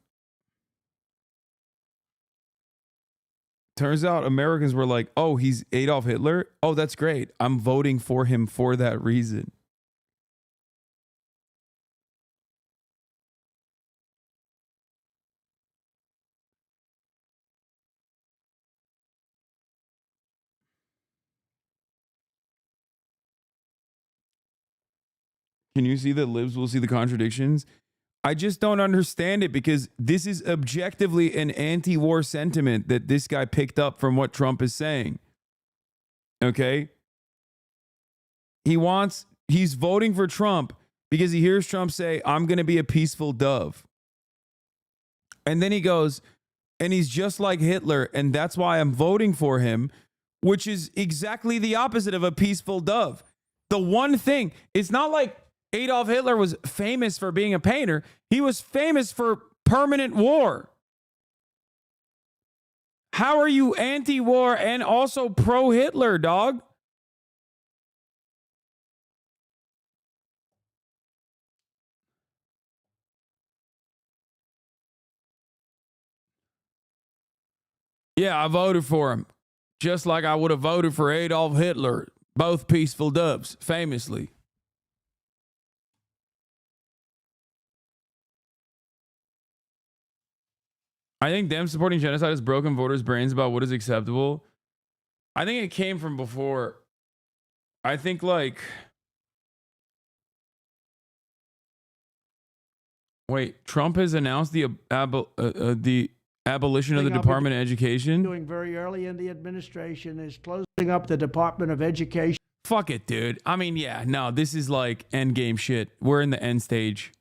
Turns out Americans were like, oh, he's Adolf Hitler? Oh, that's great. I'm voting for him for that reason. Can you see that libs will see the contradictions? I just don't understand it because this is objectively an anti-war sentiment that this guy picked up from what Trump is saying. Okay? He's voting for Trump because he hears Trump say, I'm going to be a peaceful dove. And then he goes, and he's just like Hitler, and that's why I'm voting for him, which is exactly the opposite of a peaceful dove. The one thing, it's not like Adolf Hitler was famous for being a painter. He was famous for permanent war. How are you anti-war and also pro-Hitler, dog? Yeah, I voted for him. Just like I would have voted for Adolf Hitler. Both peaceful doves, famously. I think them supporting genocide has broken voters' brains about what is acceptable. I think it came from before. I think like... Wait, Trump has announced the abolition of the Department of Education? Doing very early in the administration is closing up the Department of Education. Fuck it, dude. I mean, yeah, no, this is like end game shit. We're in the end stage.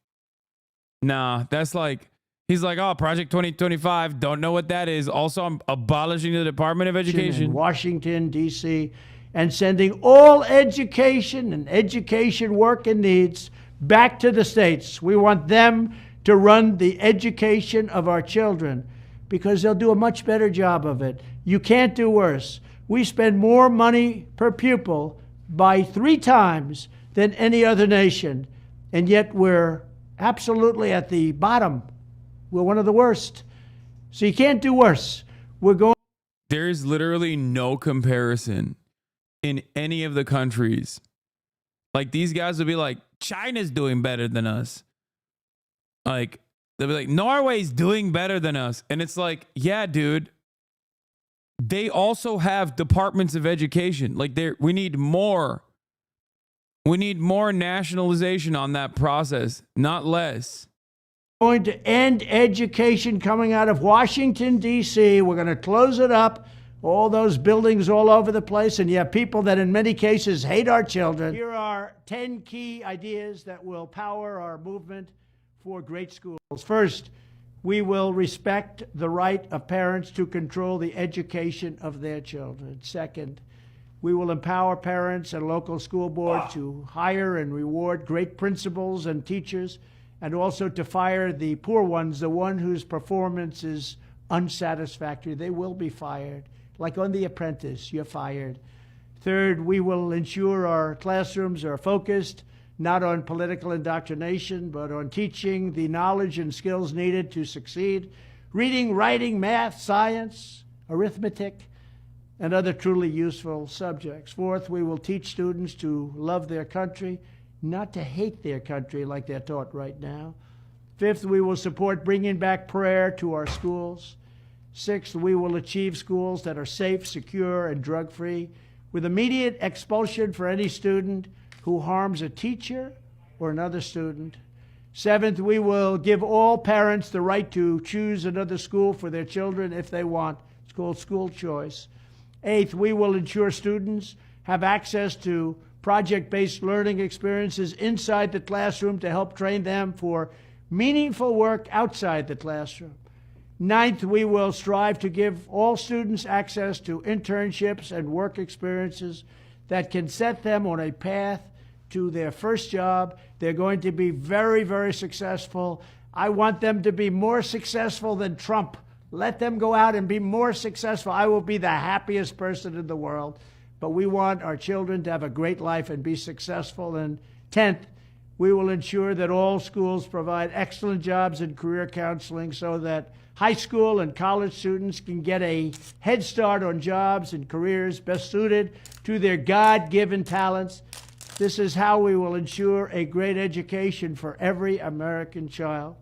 Nah, that's like, he's like, oh, Project 2025, don't know what that is. Also, I'm abolishing the Department of Education. In Washington, D.C., and sending all education and education work and needs back to the states. We want them to run the education of our children because they'll do a much better job of it. You can't do worse. We spend more money per pupil by 3 times than any other nation, and yet we're absolutely at the bottom. We're one of the worst. So you can't do worse. We're going. There is literally no comparison in any of the countries. Like, these guys would be like, China's doing better than us. Like, they'll be like, Norway's doing better than us. And it's like, yeah, dude. They also have departments of education. Like, we need more. We need more nationalization on that process, not less. Going to end education coming out of Washington, D.C. We're going to close it up. All those buildings all over the place, and you have people that in many cases hate our children. Here are 10 key ideas that will power our movement for great schools. First, we will respect the right of parents to control the education of their children. Second, we will empower parents and local school boards to hire and reward great principals and teachers, and also to fire the poor ones, the one whose performance is unsatisfactory. They will be fired. Like on The Apprentice, you're fired. Third, we will ensure our classrooms are focused not on political indoctrination, but on teaching the knowledge and skills needed to succeed. Reading, writing, math, science, arithmetic, and other truly useful subjects. Fourth, we will teach students to love their country, not to hate their country like they're taught right now. Fifth, we will support bringing back prayer to our schools. Sixth, we will achieve schools that are safe, secure, and drug-free, with immediate expulsion for any student who harms a teacher or another student. Seventh, we will give all parents the right to choose another school for their children if they want. It's called school choice. Eighth, we will ensure students have access to project-based learning experiences inside the classroom to help train them for meaningful work outside the classroom. Ninth, we will strive to give all students access to internships and work experiences that can set them on a path to their first job. They're going to be very, very successful. I want them to be more successful than Trump. Let them go out and be more successful. I will be the happiest person in the world. But we want our children to have a great life and be successful. And 10th, we will ensure that all schools provide excellent jobs and career counseling so that high school and college students can get a head start on jobs and careers best suited to their God-given talents. This is how we will ensure a great education for every American child.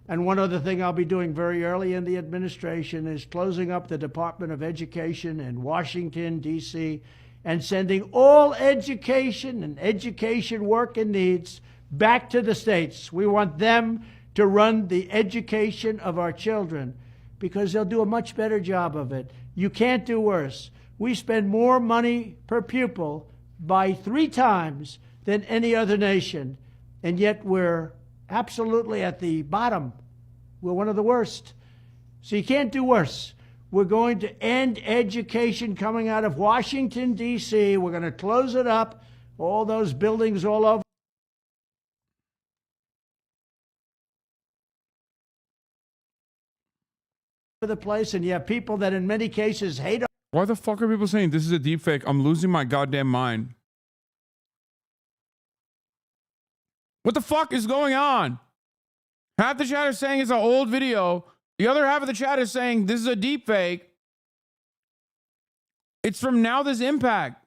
And one other thing I'll be doing very early in the administration is closing up the Department of Education in Washington, D.C., and sending all education and education work and needs back to the states. We want them to run the education of our children because they'll do a much better job of it. You can't do worse. We spend more money per pupil by 3 times than any other nation, and yet we're absolutely at the bottom. We're one of the worst. So you can't do worse. We're going to end education coming out of Washington, D.C. We're going to close it up, all those buildings all over the place, and you have people that in many cases hate our Why the fuck are people saying this is a deep fake? I'm losing my goddamn mind. What the fuck is going on? Half the chat is saying it's an old video. The other half of the chat is saying this is a deep fake. It's from Now This Impact.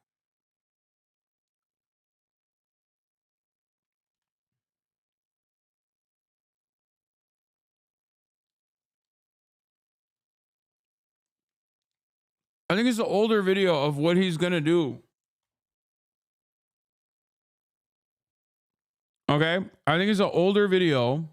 I think it's an older video of what he's going to do. Okay? I think it's an older video.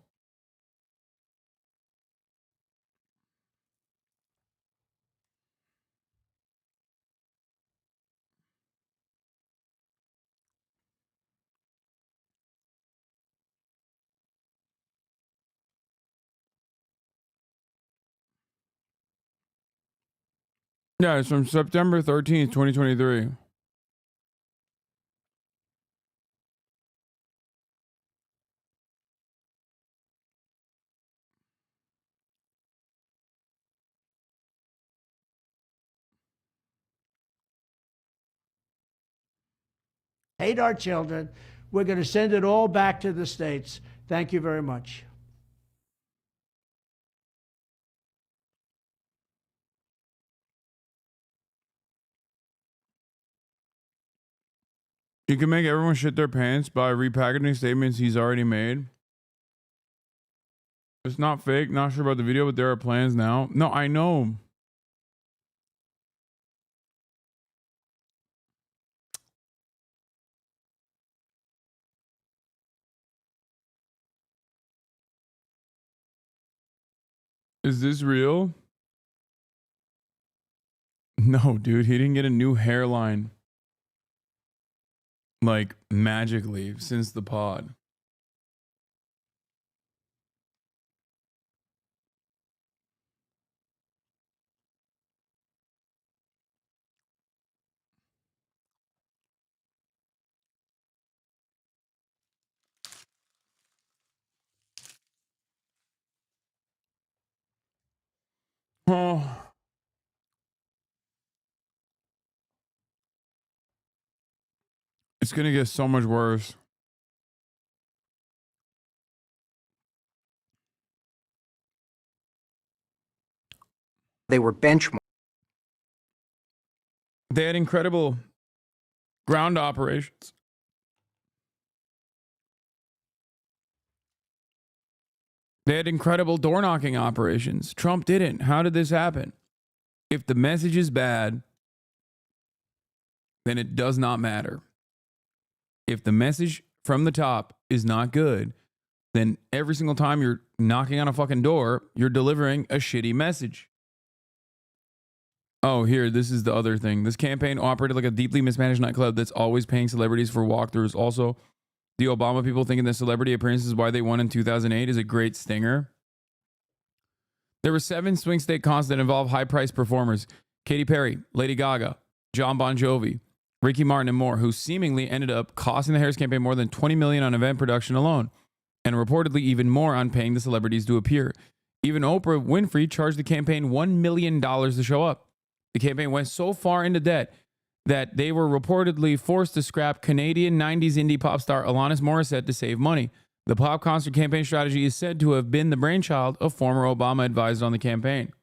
Yeah, it's from September 13th, 2023. hate our children. We're going to send it all back to the states. Thank you very much. You can make everyone shit their pants by repackaging statements he's already made. It's not fake. Not sure about the video, but there are plans now. No, I know. Is this real? No, dude. He didn't get a new hairline. Like, magically, since the pod. Oh. It's going to get so much worse. They were benchmarked. They had incredible ground operations. They had incredible door knocking operations. Trump didn't. How did this happen? If the message is bad, then it does not matter. If the message from the top is not good, then every single time you're knocking on a fucking door, you're delivering a shitty message. Oh, here, this is the other thing. This campaign operated like a deeply mismanaged nightclub that's always paying celebrities for walkthroughs. Also, the Obama people thinking that celebrity appearances is why they won in 2008 is a great stinger. There were 7 swing state contests that involve high-priced performers. Katy Perry, Lady Gaga, John Bon Jovi, Ricky Martin, and more, who seemingly ended up costing the Harris campaign more than $20 million on event production alone, and reportedly even more on paying the celebrities to appear. Even Oprah Winfrey charged the campaign $1 million to show up. The campaign went so far into debt that they were reportedly forced to scrap Canadian 90s indie pop star Alanis Morissette to save money. The pop concert campaign strategy is said to have been the brainchild of former Obama advisors on the campaign.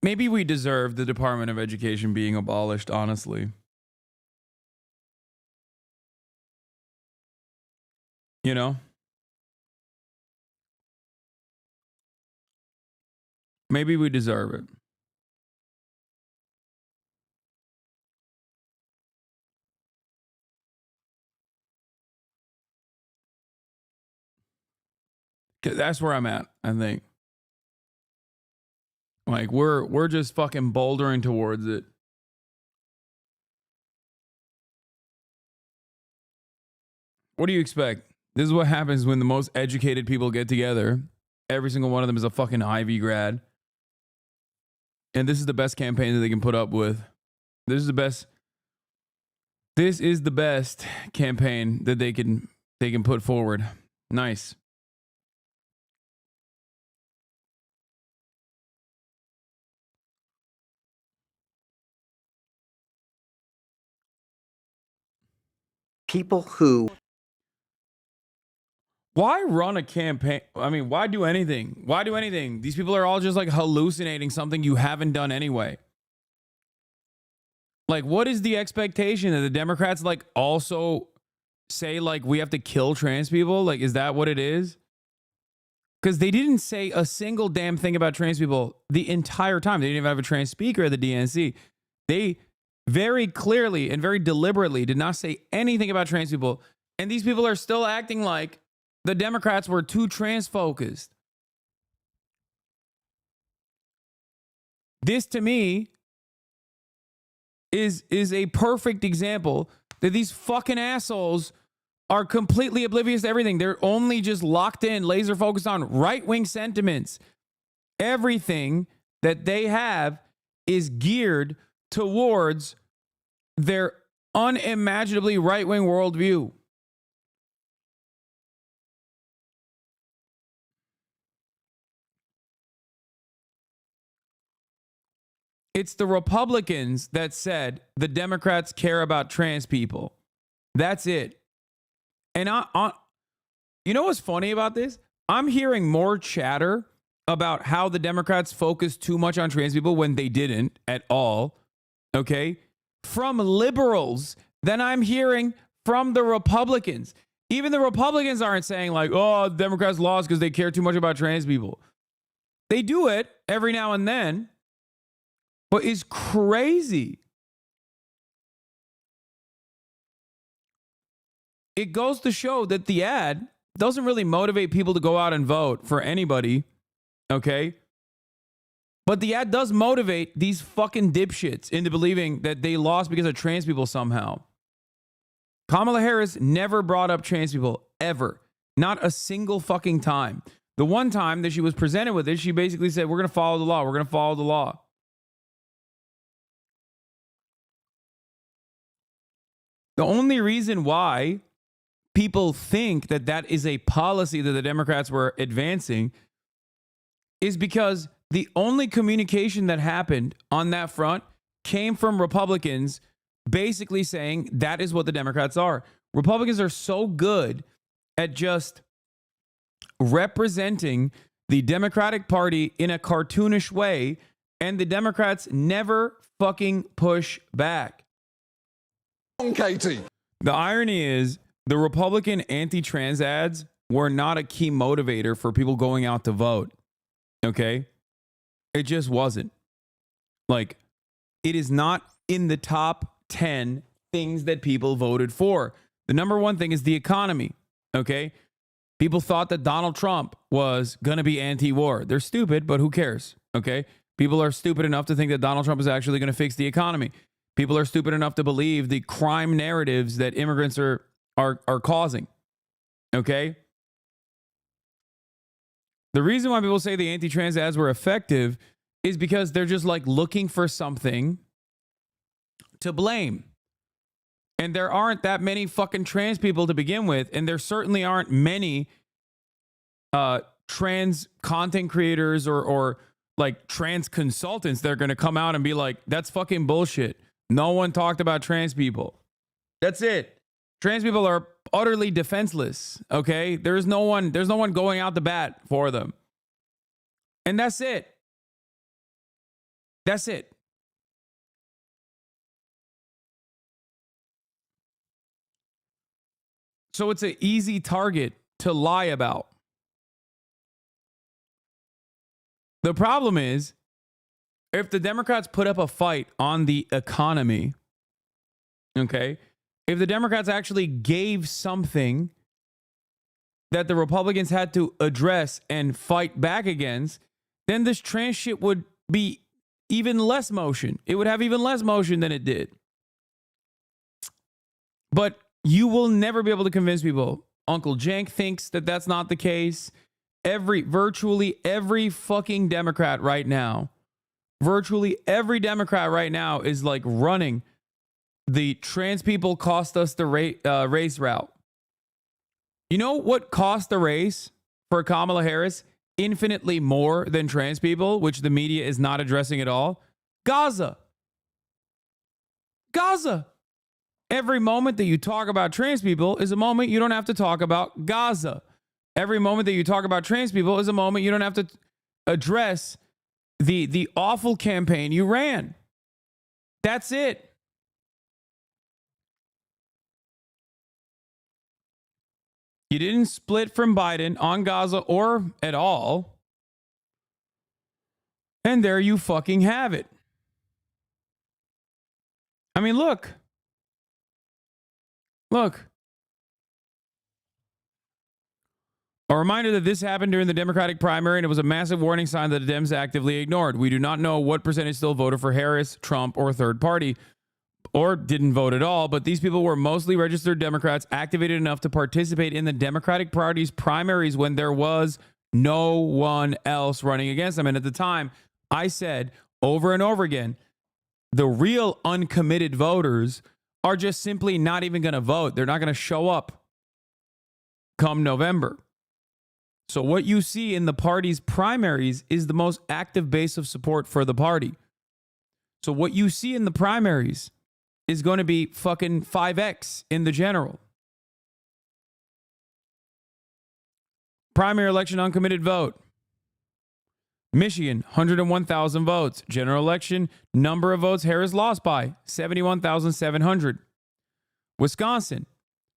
Maybe we deserve the Department of Education being abolished, honestly. You know? Maybe we deserve it. That's where I'm at, I think. Like we're just fucking bouldering towards it. What do you expect? This is what happens when the most educated people get together. Every single one of them is a fucking Ivy grad. And this is the best campaign that they can put up with. This is the best campaign that they can put forward. Nice. People who... Why run a campaign? I mean, why do anything? Why do anything? These people are all just like hallucinating something you haven't done anyway. Like, what is the expectation that the Democrats like also say like we have to kill trans people? Like, is that what it is? Because they didn't say a single damn thing about trans people the entire time. They didn't even have a trans speaker at the DNC. They very clearly and very deliberately did not say anything about trans people. And these people are still acting like the Democrats were too trans focused. This to me is a perfect example that these fucking assholes are completely oblivious to everything. They're only just locked in, laser focused on right-wing sentiments. Everything that they have is geared towards their unimaginably right-wing worldview. It's the Republicans that said the Democrats care about trans people. That's it. And you know what's funny about this? I'm hearing more chatter about how the Democrats focus too much on trans people when they didn't at all, okay, from liberals than I'm hearing from the Republicans. Even the Republicans aren't saying like, oh, the Democrats lost because they care too much about trans people. They do it every now and then, but it's crazy. It goes to show that the ad doesn't really motivate people to go out and vote for anybody, okay? But the ad does motivate these fucking dipshits into believing that they lost because of trans people somehow. Kamala Harris never brought up trans people, ever. Not a single fucking time. The one time that she was presented with it, she basically said, we're going to follow the law. We're going to follow the law. The only reason why people think that that is a policy that the Democrats were advancing is because the only communication that happened on that front came from Republicans basically saying that is what the Democrats are. Republicans are so good at just representing the Democratic Party in a cartoonish way, and the Democrats never fucking push back. Katie. The irony is the Republican anti-trans ads were not a key motivator for people going out to vote. Okay? It just wasn't. Like, it is not in the top 10 things that people voted for. The number one thing is the economy. Okay? People thought that Donald Trump was going to be anti-war. They're stupid, but who cares? Okay? People are stupid enough to think that Donald Trump is actually going to fix the economy. People are stupid enough to believe the crime narratives that immigrants are causing. Okay? The reason why people say the anti-trans ads were effective is because they're just like looking for something to blame. And there aren't that many fucking trans people to begin with, and there certainly aren't many trans content creators or like trans consultants that are going to come out and be like, that's fucking bullshit. No one talked about trans people. That's it. Trans people are utterly defenseless, okay? There's no one going out the bat for them. And that's it. That's it. So it's an easy target to lie about. The problem is, if the Democrats put up a fight on the economy, okay, if the Democrats actually gave something that the Republicans had to address and fight back against, then this trans shit would be even less motion. It would have even less motion than it did. But you will never be able to convince people. Uncle Cenk thinks that that's not the case. Virtually every fucking Democrat right now, is like running the trans people cost us the race route. You know what cost the race for Kamala Harris? Infinitely more than trans people, which the media is not addressing at all. Gaza. Every moment that you talk about trans people is a moment you don't have to talk about Gaza. Every moment that you talk about trans people is a moment you don't have to address the awful campaign you ran. That's it. You didn't split from Biden on Gaza or at all. And there you fucking have it. I mean, look. A reminder that this happened during the Democratic primary, and it was a massive warning sign that the Dems actively ignored. We do not know what percentage still voted for Harris, Trump, or third party, or didn't vote at all, but these people were mostly registered Democrats activated enough to participate in the Democratic Party's primaries when there was no one else running against them. And at the time, I said over and over again, the real uncommitted voters are just simply not even going to vote. They're not going to show up come November. So what you see in the party's primaries is the most active base of support for the party. So what you see in the primaries is going to be fucking 5x in the general. Primary election uncommitted vote. Michigan, 101,000 votes. General election, number of votes Harris lost by, 71,700. Wisconsin,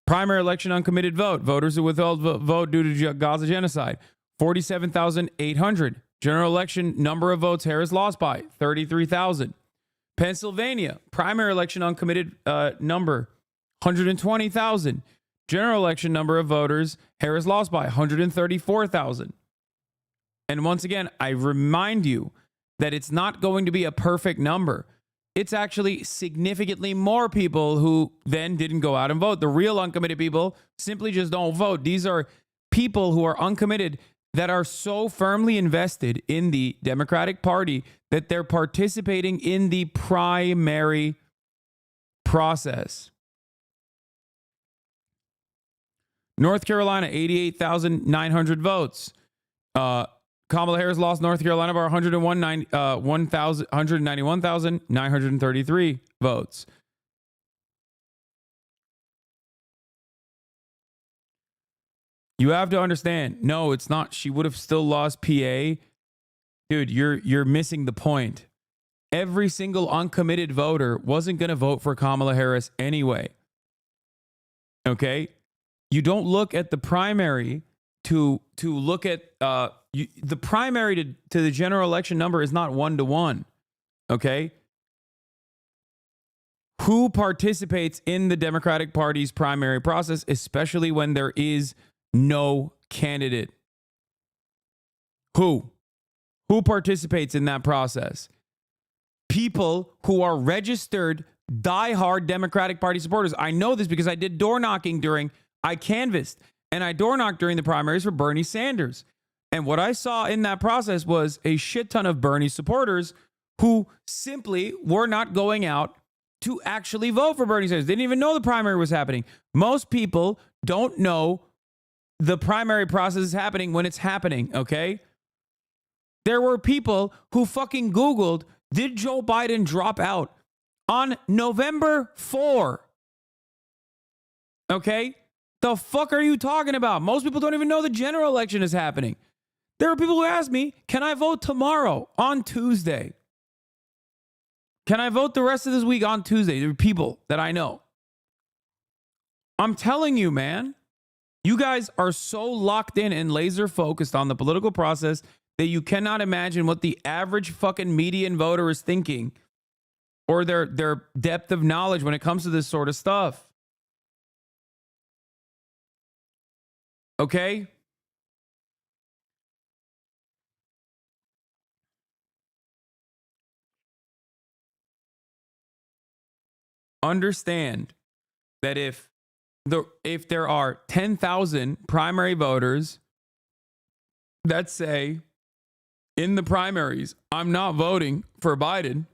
primary election uncommitted vote. Voters who withheld vote due to Gaza genocide, 47,800. General election, number of votes Harris lost by, 33,000. Pennsylvania, primary election uncommitted number, 120,000. General election number of voters Harris lost by, 134,000. And once again, I remind you that it's not going to be a perfect number. It's actually significantly more people who then didn't go out and vote. The real uncommitted people simply just don't vote. These are people who are uncommitted that are so firmly invested in the Democratic Party that they're participating in the primary process. North Carolina, 88,900 votes. Kamala Harris lost North Carolina by 191,933 votes. You have to understand. No, it's not. She would have still lost PA. Dude, you're missing the point. Every single uncommitted voter wasn't going to vote for Kamala Harris anyway. Okay? You don't look at the primary to look at the primary to the general election number is not 1-to-1. Okay? Who participates in the Democratic Party's primary process, especially when there is no candidate? Who participates in that process? People who are registered diehard Democratic Party supporters. I know this because I did door knocking I canvassed and I door knocked during the primaries for Bernie Sanders. And what I saw in that process was a shit ton of Bernie supporters who simply were not going out to actually vote for Bernie Sanders. They didn't even know the primary was happening. Most people don't know the primary process is happening when it's happening, okay? There were people who fucking Googled, did Joe Biden drop out on November 4? Okay? The fuck are you talking about? Most people don't even know the general election is happening. There are people who ask me, can I vote tomorrow on Tuesday? Can I vote the rest of this week on Tuesday? There are people that I know. I'm telling you, man, you guys are so locked in and laser focused on the political process that you cannot imagine what the average fucking median voter is thinking or their depth of knowledge when it comes to this sort of stuff. Okay? Understand that if there are 10,000 primary voters that say in the primaries, I'm not voting for Biden,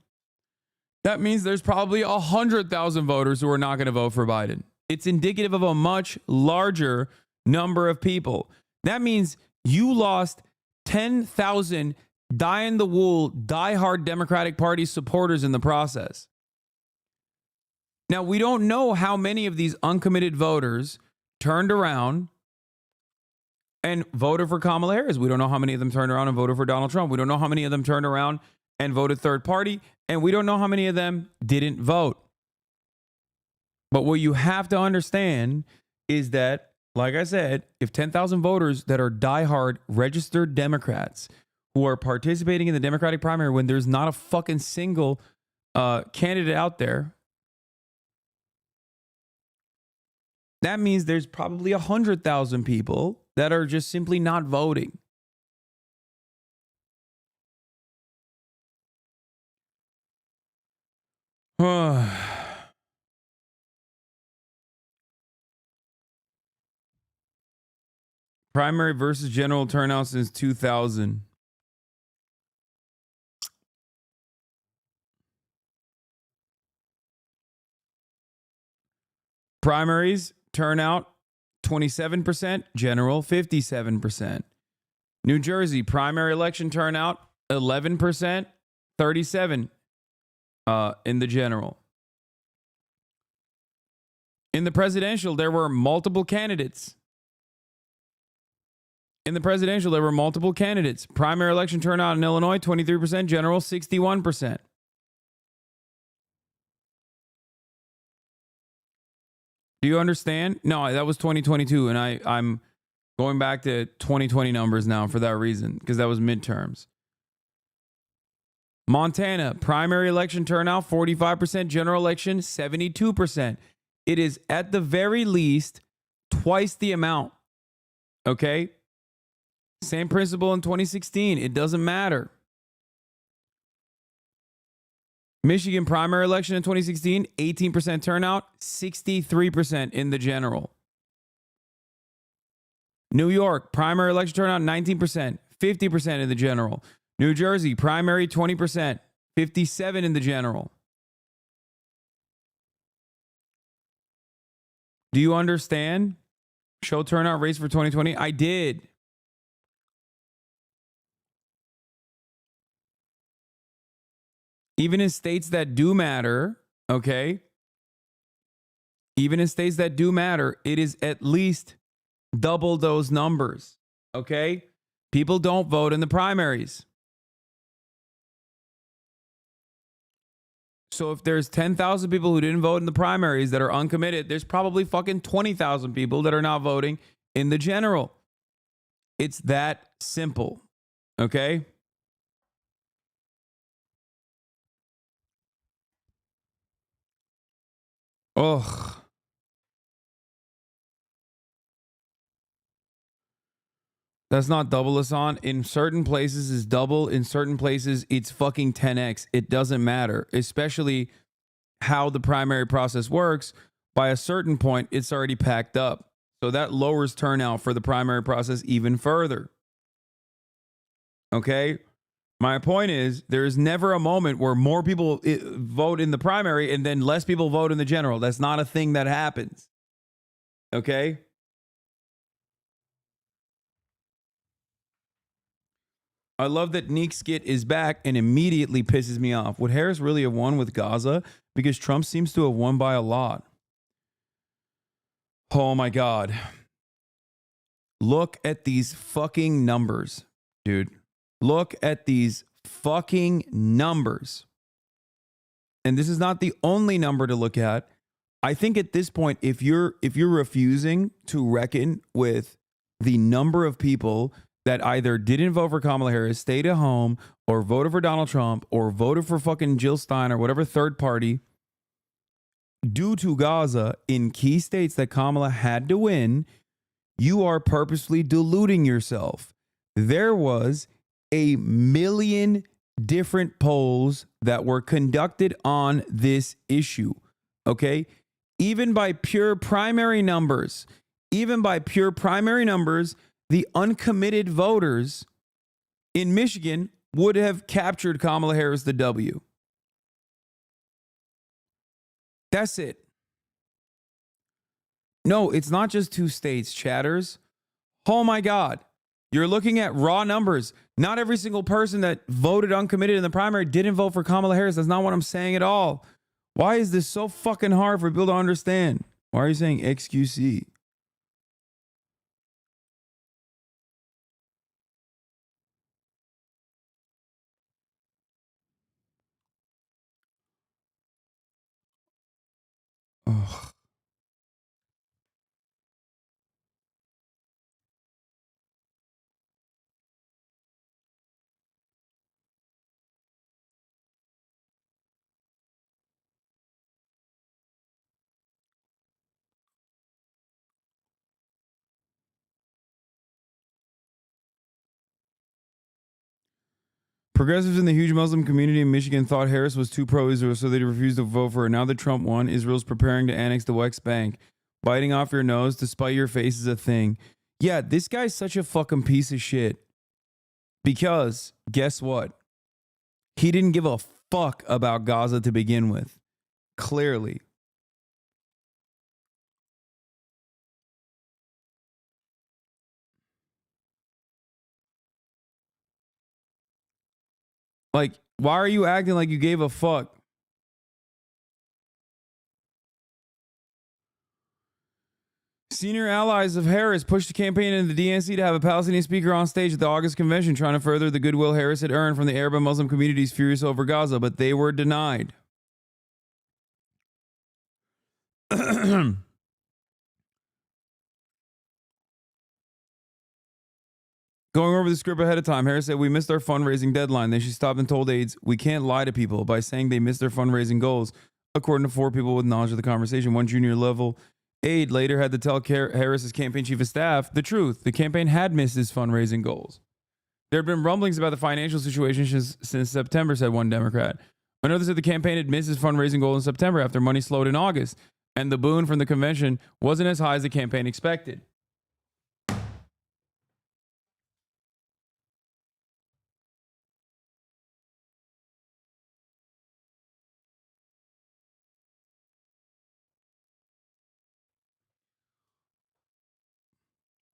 that means there's probably 100,000 voters who are not going to vote for Biden. It's indicative of a much larger number of people. That means you lost 10,000 die-in-the-wool, die-hard Democratic Party supporters in the process. Now, we don't know how many of these uncommitted voters turned around and voted for Kamala Harris. We don't know how many of them turned around and voted for Donald Trump. We don't know how many of them turned around and voted third party. And we don't know how many of them didn't vote. But what you have to understand is that, like I said, if 10,000 voters that are diehard registered Democrats who are participating in the Democratic primary when there's not a fucking single candidate out there, that means there's probably 100,000 people that are just simply not voting. Primary versus general turnout since 2000. Primaries turnout 27%, general 57%. New Jersey primary election turnout 11%, 37 in the general. In the presidential, there were multiple candidates. Primary election turnout in Illinois 23%, general 61%. Do you understand? No, that was 2022, and I'm going back to 2020 numbers now for that reason, because that was midterms. Montana, primary election turnout 45%, general election 72%. It is at the very least twice the amount. Okay? Same principle in 2016. It doesn't matter. Michigan primary election in 2016, 18% turnout, 63% in the general. New York primary election turnout, 19%, 50% in the general. New Jersey primary, 20%, 57% in the general. Do you understand? Show turnout rates for 2020. I did. Even in states that do matter, okay? Even in states that do matter, it is at least double those numbers, okay? People don't vote in the primaries. So if there's 10,000 people who didn't vote in the primaries that are uncommitted, there's probably fucking 20,000 people that are not voting in the general. It's that simple, okay? Ugh. That's not double, Hasan. In certain places it's double. In certain places it's fucking 10x. It doesn't matter, especially how the primary process works. By a certain point, it's already packed up. So that lowers turnout for the primary process even further. Okay? My point is, there is never a moment where more people vote in the primary and then less people vote in the general. That's not a thing that happens. Okay? I love that Neek Skit is back and immediately pisses me off. Would Harris really have won with Gaza? Because Trump seems to have won by a lot. Oh my God. Look at these fucking numbers, dude. Look at these fucking numbers. And this is not the only number to look at. I think at this point, if you're refusing to reckon with the number of people that either didn't vote for Kamala Harris, stayed at home, or voted for Donald Trump, or voted for fucking Jill Stein or whatever third party, due to Gaza in key states that Kamala had to win, you are purposely deluding yourself. There was 1,000,000 different polls that were conducted on this issue. Okay? Even by pure primary numbers, the uncommitted voters in Michigan would have captured Kamala Harris the W. That's it. No, it's not just 2 states, chatters. Oh my God. You're looking at raw numbers. Not every single person that voted uncommitted in the primary didn't vote for Kamala Harris. That's not what I'm saying at all. Why is this so fucking hard for people to understand? Why are you saying XQC? Ugh. Progressives in the huge Muslim community in Michigan thought Harris was too pro-Israel, so they refused to vote for her. Now that Trump won, Israel's preparing to annex the West Bank. Biting off your nose to spite your face is a thing. Yeah, this guy's such a fucking piece of shit. Because, guess what? He didn't give a fuck about Gaza to begin with. Clearly. Like, why are you acting like you gave a fuck? Senior allies of Harris pushed the campaign in the DNC to have a Palestinian speaker on stage at the August convention, trying to further the goodwill Harris had earned from the Arab and Muslim communities furious over Gaza, but they were denied. Going over the script ahead of time, Harris said, "We missed our fundraising deadline." Then she stopped and told aides, "We can't lie to people by saying they missed their fundraising goals," according to 4 people with knowledge of the conversation. One junior level aide later had to tell Harris's campaign chief of staff the truth. The campaign had missed its fundraising goals. There had been rumblings about the financial situation since September, said one Democrat. Another said the campaign had missed its fundraising goal in September after money slowed in August, and the boon from the convention wasn't as high as the campaign expected.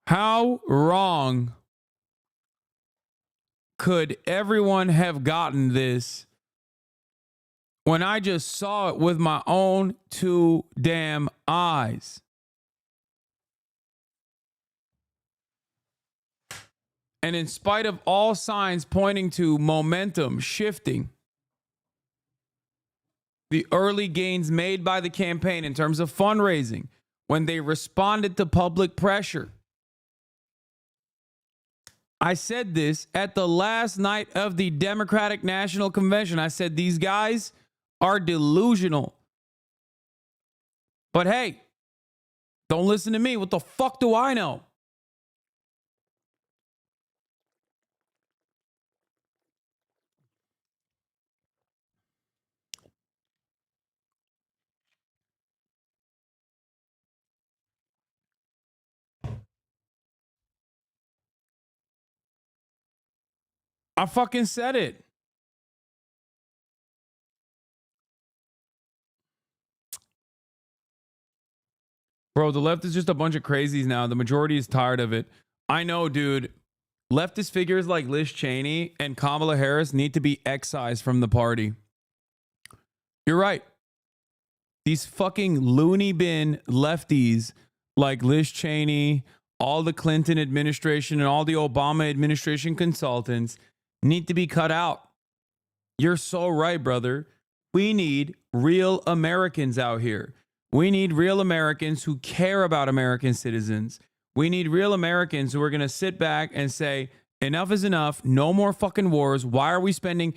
How wrong could everyone have gotten this when I just saw it with my own 2 damn eyes? And in spite of all signs pointing to momentum shifting, the early gains made by the campaign in terms of fundraising, when they responded to public pressure, I said this at the last night of the Democratic National Convention. I said, these guys are delusional. But hey, don't listen to me. What the fuck do I know? I fucking said it. Bro, the left is just a bunch of crazies now. The majority is tired of it. I know, dude. Leftist figures like Liz Cheney and Kamala Harris need to be excised from the party. You're right. These fucking loony bin lefties like Liz Cheney, all the Clinton administration, and all the Obama administration consultants need to be cut out. You're so right, brother. We need real Americans out here. We need real Americans who care about American citizens. We need real Americans who are going to sit back and say, enough is enough. No more fucking wars. Why are we spending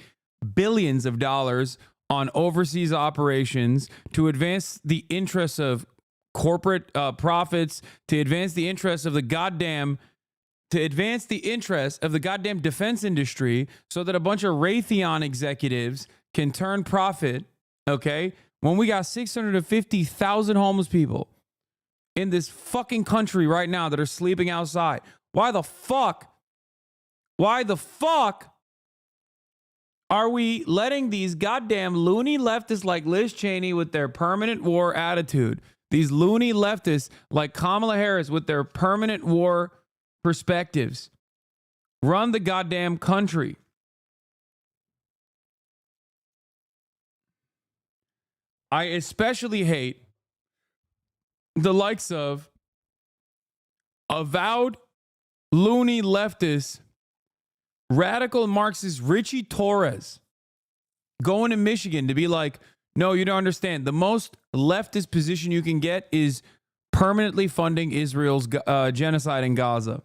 billions of dollars on overseas operations to advance the interests of corporate profits, to advance the interests of the goddamn defense industry so that a bunch of Raytheon executives can turn profit, okay? When we got 650,000 homeless people in this fucking country right now that are sleeping outside. Why the fuck are we letting these goddamn loony leftists like Liz Cheney with their permanent war attitude, these loony leftists like Kamala Harris with their permanent war perspectives, run the goddamn country? I especially hate the likes of avowed loony leftist, radical Marxist Richie Torres going to Michigan to be like, no, you don't understand. The most leftist position you can get is permanently funding Israel's genocide in Gaza.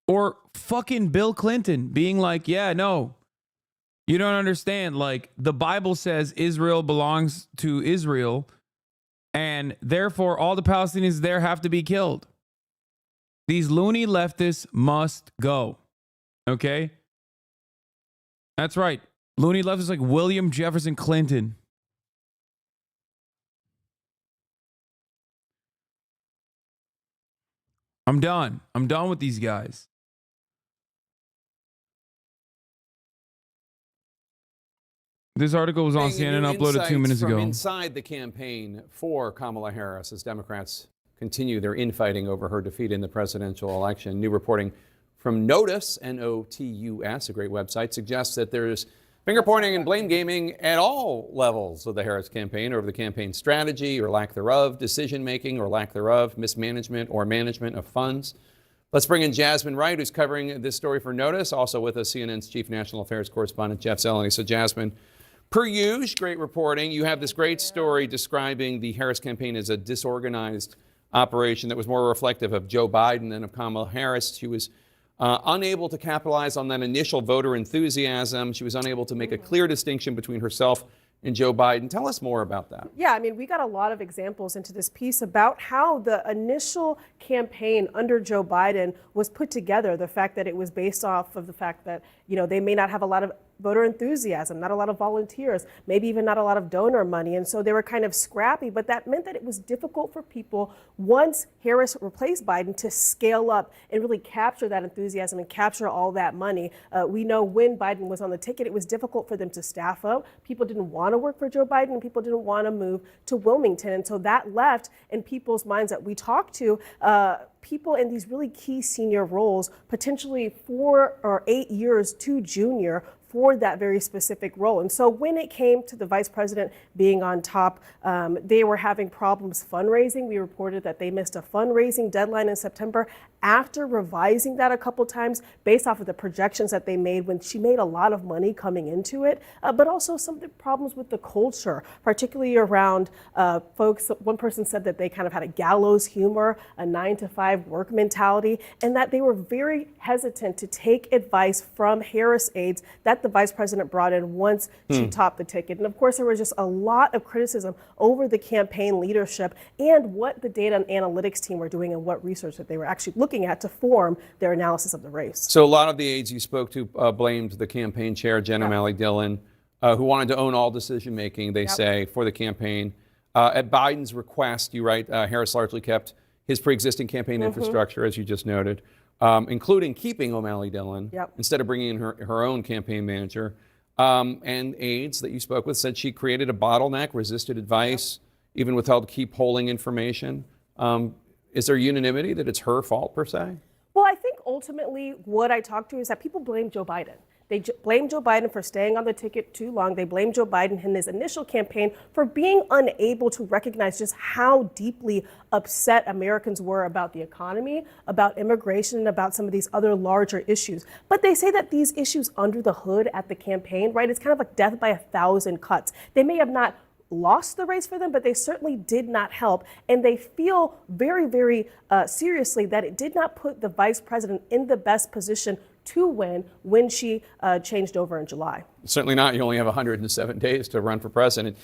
Or fucking Bill Clinton being like, yeah, no, you don't understand. Like, the Bible says Israel belongs to Israel, and therefore all the Palestinians there have to be killed. These loony leftists must go. Okay? That's right. Loony leftists like William Jefferson Clinton. I'm done. I'm done with these guys. This article was on CNN, uploaded 2 minutes ago. From inside the campaign for Kamala Harris as Democrats continue their infighting over her defeat in the presidential election. New reporting from Notus, N-O-T-U-S, a great website, suggests that there's finger pointing and blame gaming at all levels of the Harris campaign over the campaign strategy or lack thereof, decision making or lack thereof, mismanagement or management of funds. Let's bring in Jasmine Wright, who's covering this story for Notus. Also with us, CNN's chief national affairs correspondent, Jeff Zeleny. So Jasmine, per usual, great reporting. You have this great story describing the Harris campaign as a disorganized operation that was more reflective of Joe Biden than of Kamala Harris. She was unable to capitalize on that initial voter enthusiasm. She was unable to make a clear distinction between herself and Joe Biden. Tell us more about that. Yeah, I mean, we got a lot of examples into this piece about how the initial campaign under Joe Biden was put together. The fact that it was based off of the fact that, you know, they may not have a lot of voter enthusiasm, not a lot of volunteers, maybe even not a lot of donor money. And so they were kind of scrappy, but that meant that it was difficult for people once Harris replaced Biden to scale up and really capture that enthusiasm and capture all that money. We know when Biden was on the ticket, it was difficult for them to staff up. People didn't want to work for Joe Biden and people didn't want to move to Wilmington. And so that left in people's minds that we talked to, people in these really key senior roles, potentially 4 or 8 years too junior for that very specific role. And so when it came to the vice president being on top, they were having problems fundraising. We reported that they missed a fundraising deadline in September after revising that a couple times based off of the projections that they made when she made a lot of money coming into it, but also some of the problems with the culture, particularly around folks. One person said that they kind of had a gallows humor, a 9-to-5 work mentality, and that they were very hesitant to take advice from Harris aides that the vice president brought in once she topped the ticket. And of course, there was just a lot of criticism over the campaign leadership and what the data and analytics team were doing and what research that they were actually looking at to form their analysis of the race. So a lot of the aides you spoke to blamed the campaign chair, Jen O'Malley Dillon, who wanted to own all decision making, they say, for the campaign. At Biden's request, you write, Harris largely kept his pre-existing campaign infrastructure, as you just noted, including keeping O'Malley Dillon instead of bringing in her own campaign manager. And aides that you spoke with said she created a bottleneck, resisted advice, even withheld key polling information. Is there unanimity that it's her fault, per se? Well, I think ultimately what I talked to is that people blame Joe Biden. They blame Joe Biden for staying on the ticket too long. They blame Joe Biden in his initial campaign for being unable to recognize just how deeply upset Americans were about the economy, about immigration, and about some of these other larger issues. But they say that these issues under the hood at the campaign, right, it's kind of like death by 1,000 cuts. They may have not lost the race for them, but they certainly did not help. And they feel very, very seriously that it did not put the vice president in the best position to win when she changed over in July. Certainly not. You only have 107 days to run for president.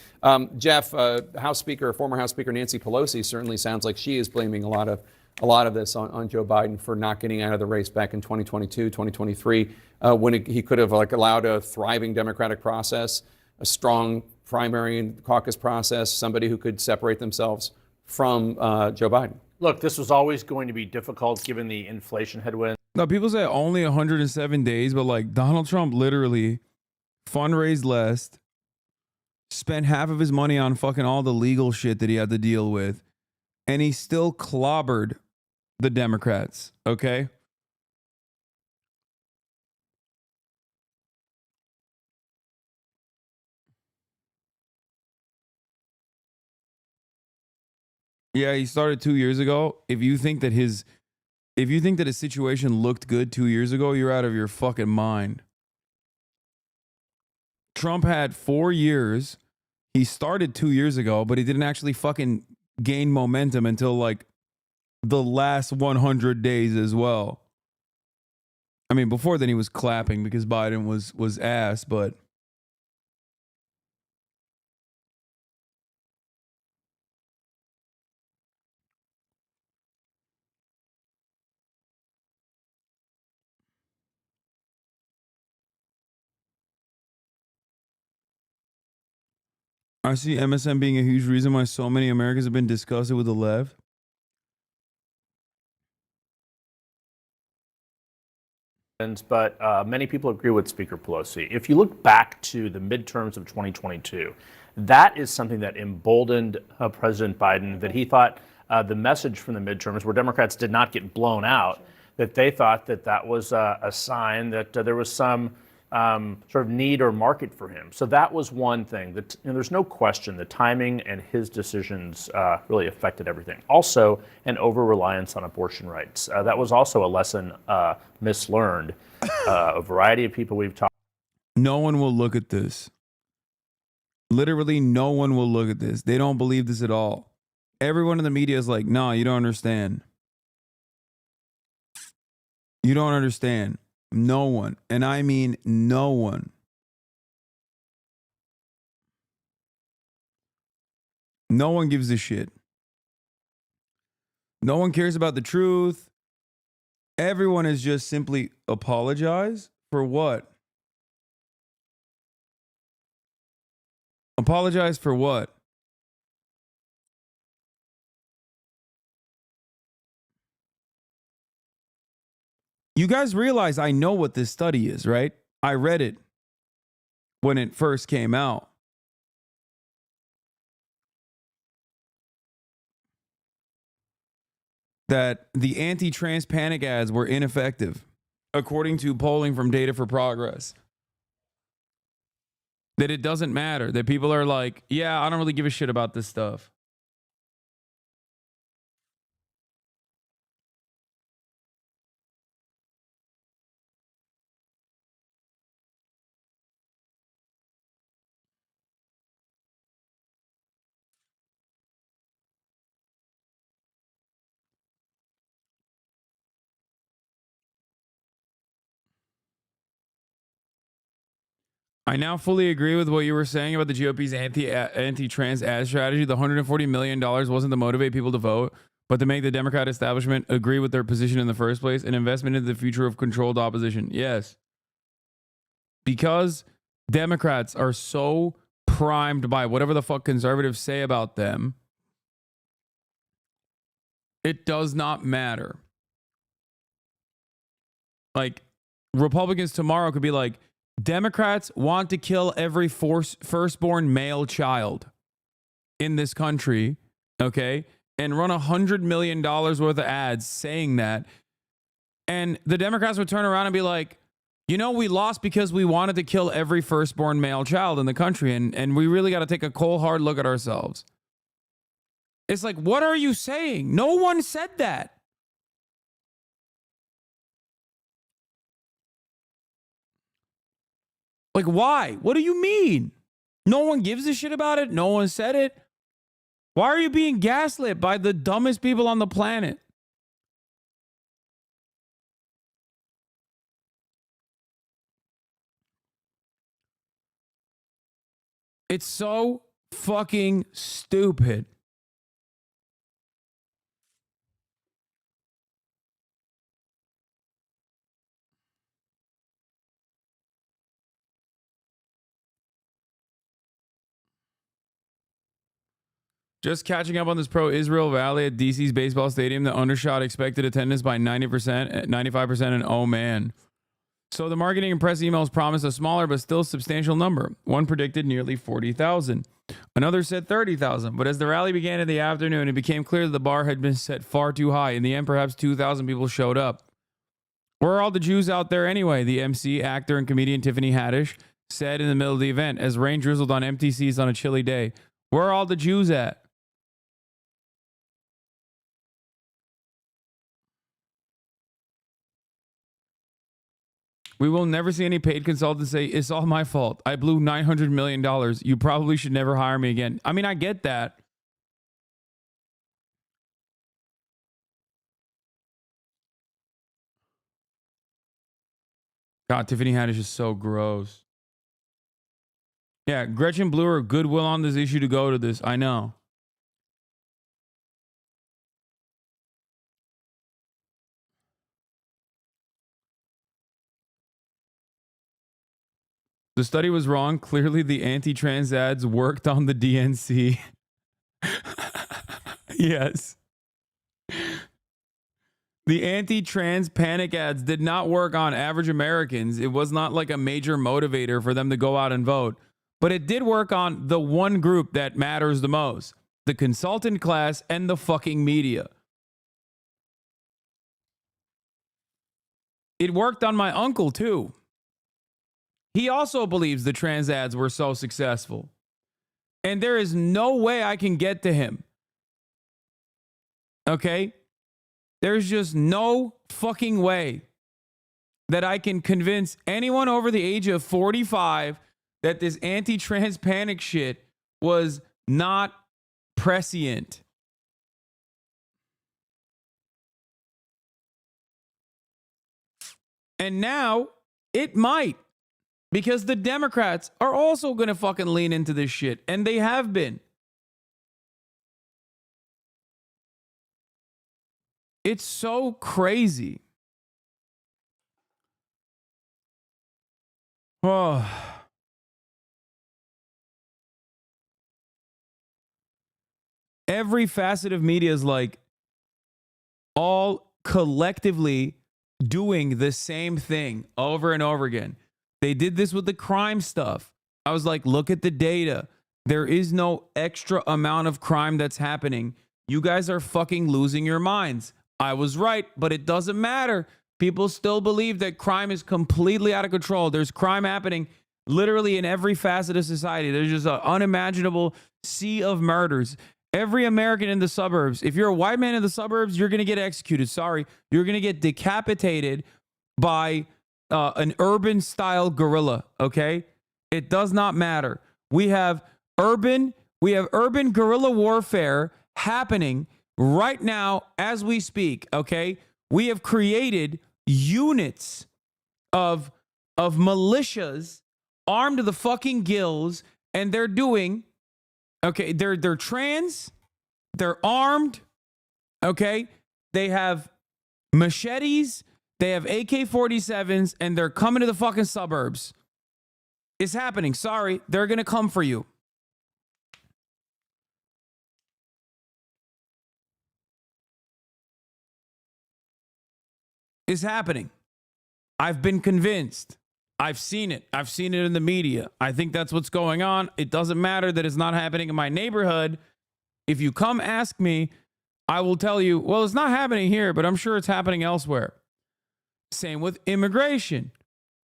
Jeff, former House Speaker Nancy Pelosi certainly sounds like she is blaming a lot of this on Joe Biden for not getting out of the race back in 2022, 2023, when he could have allowed a thriving Democratic process, a strong primary and caucus process, somebody who could separate themselves from Joe Biden. Look, this was always going to be difficult given the inflation headwind. No, people say only 107 days, but like Donald Trump literally fundraised less, spent half of his money on fucking all the legal shit that he had to deal with, and he still clobbered the Democrats, okay? Yeah, he started 2 years ago. If you think that his situation looked good 2 years ago, you're out of your fucking mind. Trump had 4 years. He started 2 years ago, but he didn't actually fucking gain momentum until like the last 100 days as well. I mean, before then he was clapping because Biden was ass, but I see MSM being a huge reason why so many Americans have been disgusted with the left. But many people agree with Speaker Pelosi. If you look back to the midterms of 2022, that is something that emboldened President Biden, that he thought the message from the midterms, where Democrats did not get blown out, that they thought that was a sign that there was some sort of need or market for him. So that was one thing. That, there's no question the timing and his decisions really affected everything. Also, an over-reliance on abortion rights. That was also a lesson mislearned. A variety of people we've talked. No one will look at this. Literally, no one will look at this. They don't believe this at all. Everyone in the media is like, no, you don't understand. You don't understand. No one. And I mean no one. No one gives a shit. No one cares about the truth. Everyone is just simply apologize for what? Apologize for what? You guys realize I know what this study is, right? I read it when it first came out. That the anti-trans panic ads were ineffective, according to polling from Data for Progress. That it doesn't matter. That people are like, yeah, I don't really give a shit about this stuff. I now fully agree with what you were saying about the GOP's anti-trans ad strategy. The $140 million wasn't to motivate people to vote, but to make the Democrat establishment agree with their position in the first place, an investment into the future of controlled opposition. Yes. Because Democrats are so primed by whatever the fuck conservatives say about them, it does not matter. Like, Republicans tomorrow could be like, Democrats want to kill every firstborn male child in this country, okay? And run $100 million worth of ads saying that. And the Democrats would turn around and be like, you know, we lost because we wanted to kill every firstborn male child in the country. And we really got to take a cold, hard look at ourselves. It's like, what are you saying? No one said that. Like, why? What do you mean? No one gives a shit about it. No one said it. Why are you being gaslit by the dumbest people on the planet? It's so fucking stupid. Just catching up on this pro-Israel rally at DC's baseball stadium that undershot expected attendance by 90%, 95%, and oh man. So the marketing and press emails promised a smaller but still substantial number. One predicted nearly 40,000. Another said 30,000. But as the rally began in the afternoon, it became clear that the bar had been set far too high. In the end, perhaps 2,000 people showed up. Where are all the Jews out there anyway? The MC, actor, and comedian Tiffany Haddish said in the middle of the event as rain drizzled on empty seats on a chilly day. Where are all the Jews at? We will never see any paid consultants say, it's all my fault. I blew $900 million. You probably should never hire me again. I mean, I get that. God, Tiffany Haddish is so gross. Yeah, Gretchen blew her goodwill on this issue to go to this. I know. The study was wrong. Clearly, the anti-trans ads worked on the DNC. Yes. The anti-trans panic ads did not work on average Americans. It was not like a major motivator for them to go out and vote. But it did work on the one group that matters the most. The consultant class and the fucking media. It worked on my uncle, too. He also believes the trans ads were so successful. And there is no way I can get to him. Okay? There's just no fucking way that I can convince anyone over the age of 45 that this anti-trans panic shit was not prescient. And now it might. Because the Democrats are also going to fucking lean into this shit. And they have been. It's so crazy. Oh. Every facet of media is like all collectively doing the same thing over and over again. They did this with the crime stuff. I was like, look at the data. There is no extra amount of crime that's happening. You guys are fucking losing your minds. I was right, but it doesn't matter. People still believe that crime is completely out of control. There's crime happening literally in every facet of society. There's just an unimaginable sea of murders. Every American in the suburbs, if you're a white man in the suburbs, you're going to get executed. Sorry. You're going to get decapitated by an urban style guerrilla. Okay. It does not matter. We have urban guerrilla warfare happening right now as we speak. Okay. We have created units of militias armed to the fucking gills, and they're doing, okay, they're trans, they're armed, okay, they have machetes, they have AK-47s, and they're coming to the fucking suburbs. It's happening. Sorry, they're gonna come for you. Is happening. I've been convinced. I've seen it. I've seen it in the media. I think that's what's going on. It doesn't matter that it's not happening in my neighborhood. If you come ask me, I will tell you, well, it's not happening here, but I'm sure it's happening elsewhere. Same with immigration.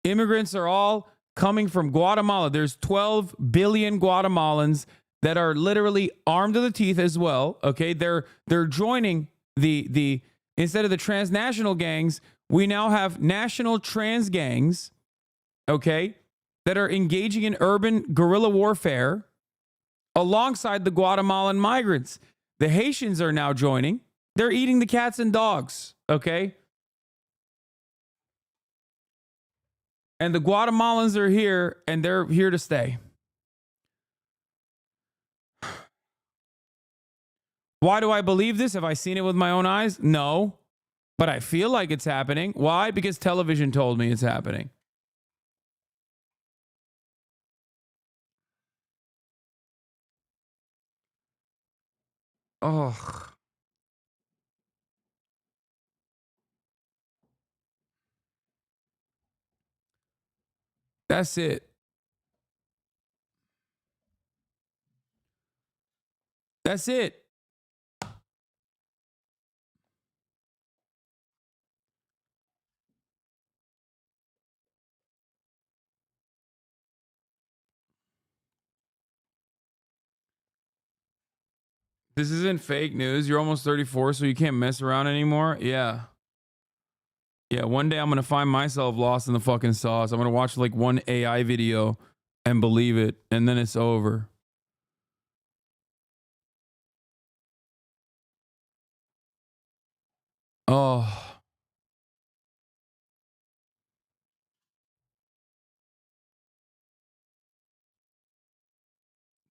Immigrants are all coming from Guatemala. There's 12 billion Guatemalans that are literally armed to the teeth as well. Okay, they're joining the instead of the transnational gangs, we now have national trans gangs, okay, that are engaging in urban guerrilla warfare alongside the Guatemalan migrants. The Haitians are now joining. They're eating the cats and dogs, okay? And the Guatemalans are here, and they're here to stay. Why do I believe this? Have I seen it with my own eyes? No. But I feel like it's happening. Why? Because television told me it's happening. Oh. That's it. That's it. This isn't fake news. You're almost 34, so you can't mess around anymore. Yeah. Yeah, one day I'm going to find myself lost in the fucking sauce. I'm going to watch like one AI video and believe it, and then it's over. Oh.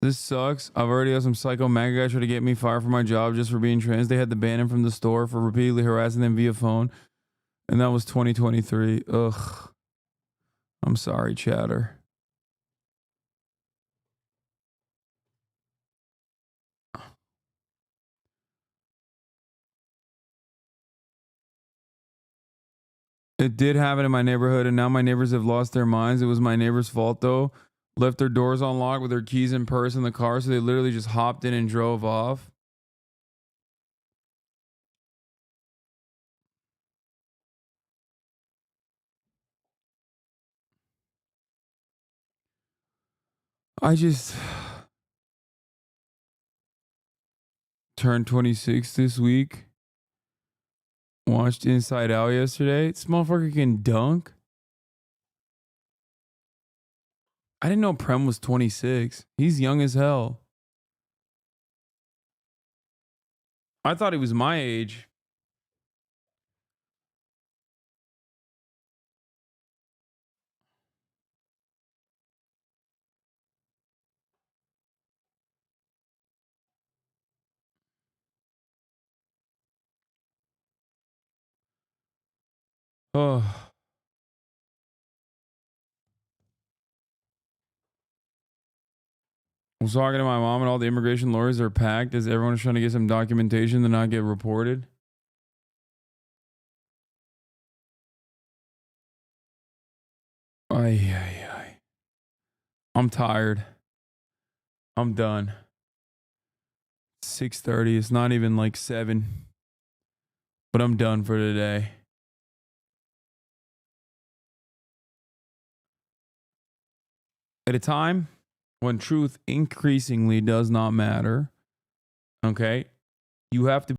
This sucks. I've already had some psycho MAGA guy try to get me fired from my job just for being trans. They had to ban him from the store for repeatedly harassing them via phone. And that was 2023. Ugh. I'm sorry, chatter. It did happen in my neighborhood, and now my neighbors have lost their minds. It was my neighbor's fault, though. Left their doors unlocked with their keys and purse in the car, so they literally just hopped in and drove off. I just turned 26 this week. Watched Inside Out yesterday. This motherfucker can dunk. I didn't know Prem was 26. He's young as hell. I thought he was my age. Oh. I was talking to my mom, and all the immigration lawyers are packed as everyone's trying to get some documentation to not get reported. Ay, ay, ay. I'm tired. I'm done. 6:30. It's not even like 7. But I'm done for today. At a time when truth increasingly does not matter, okay, you have to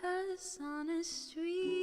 Hasan is street.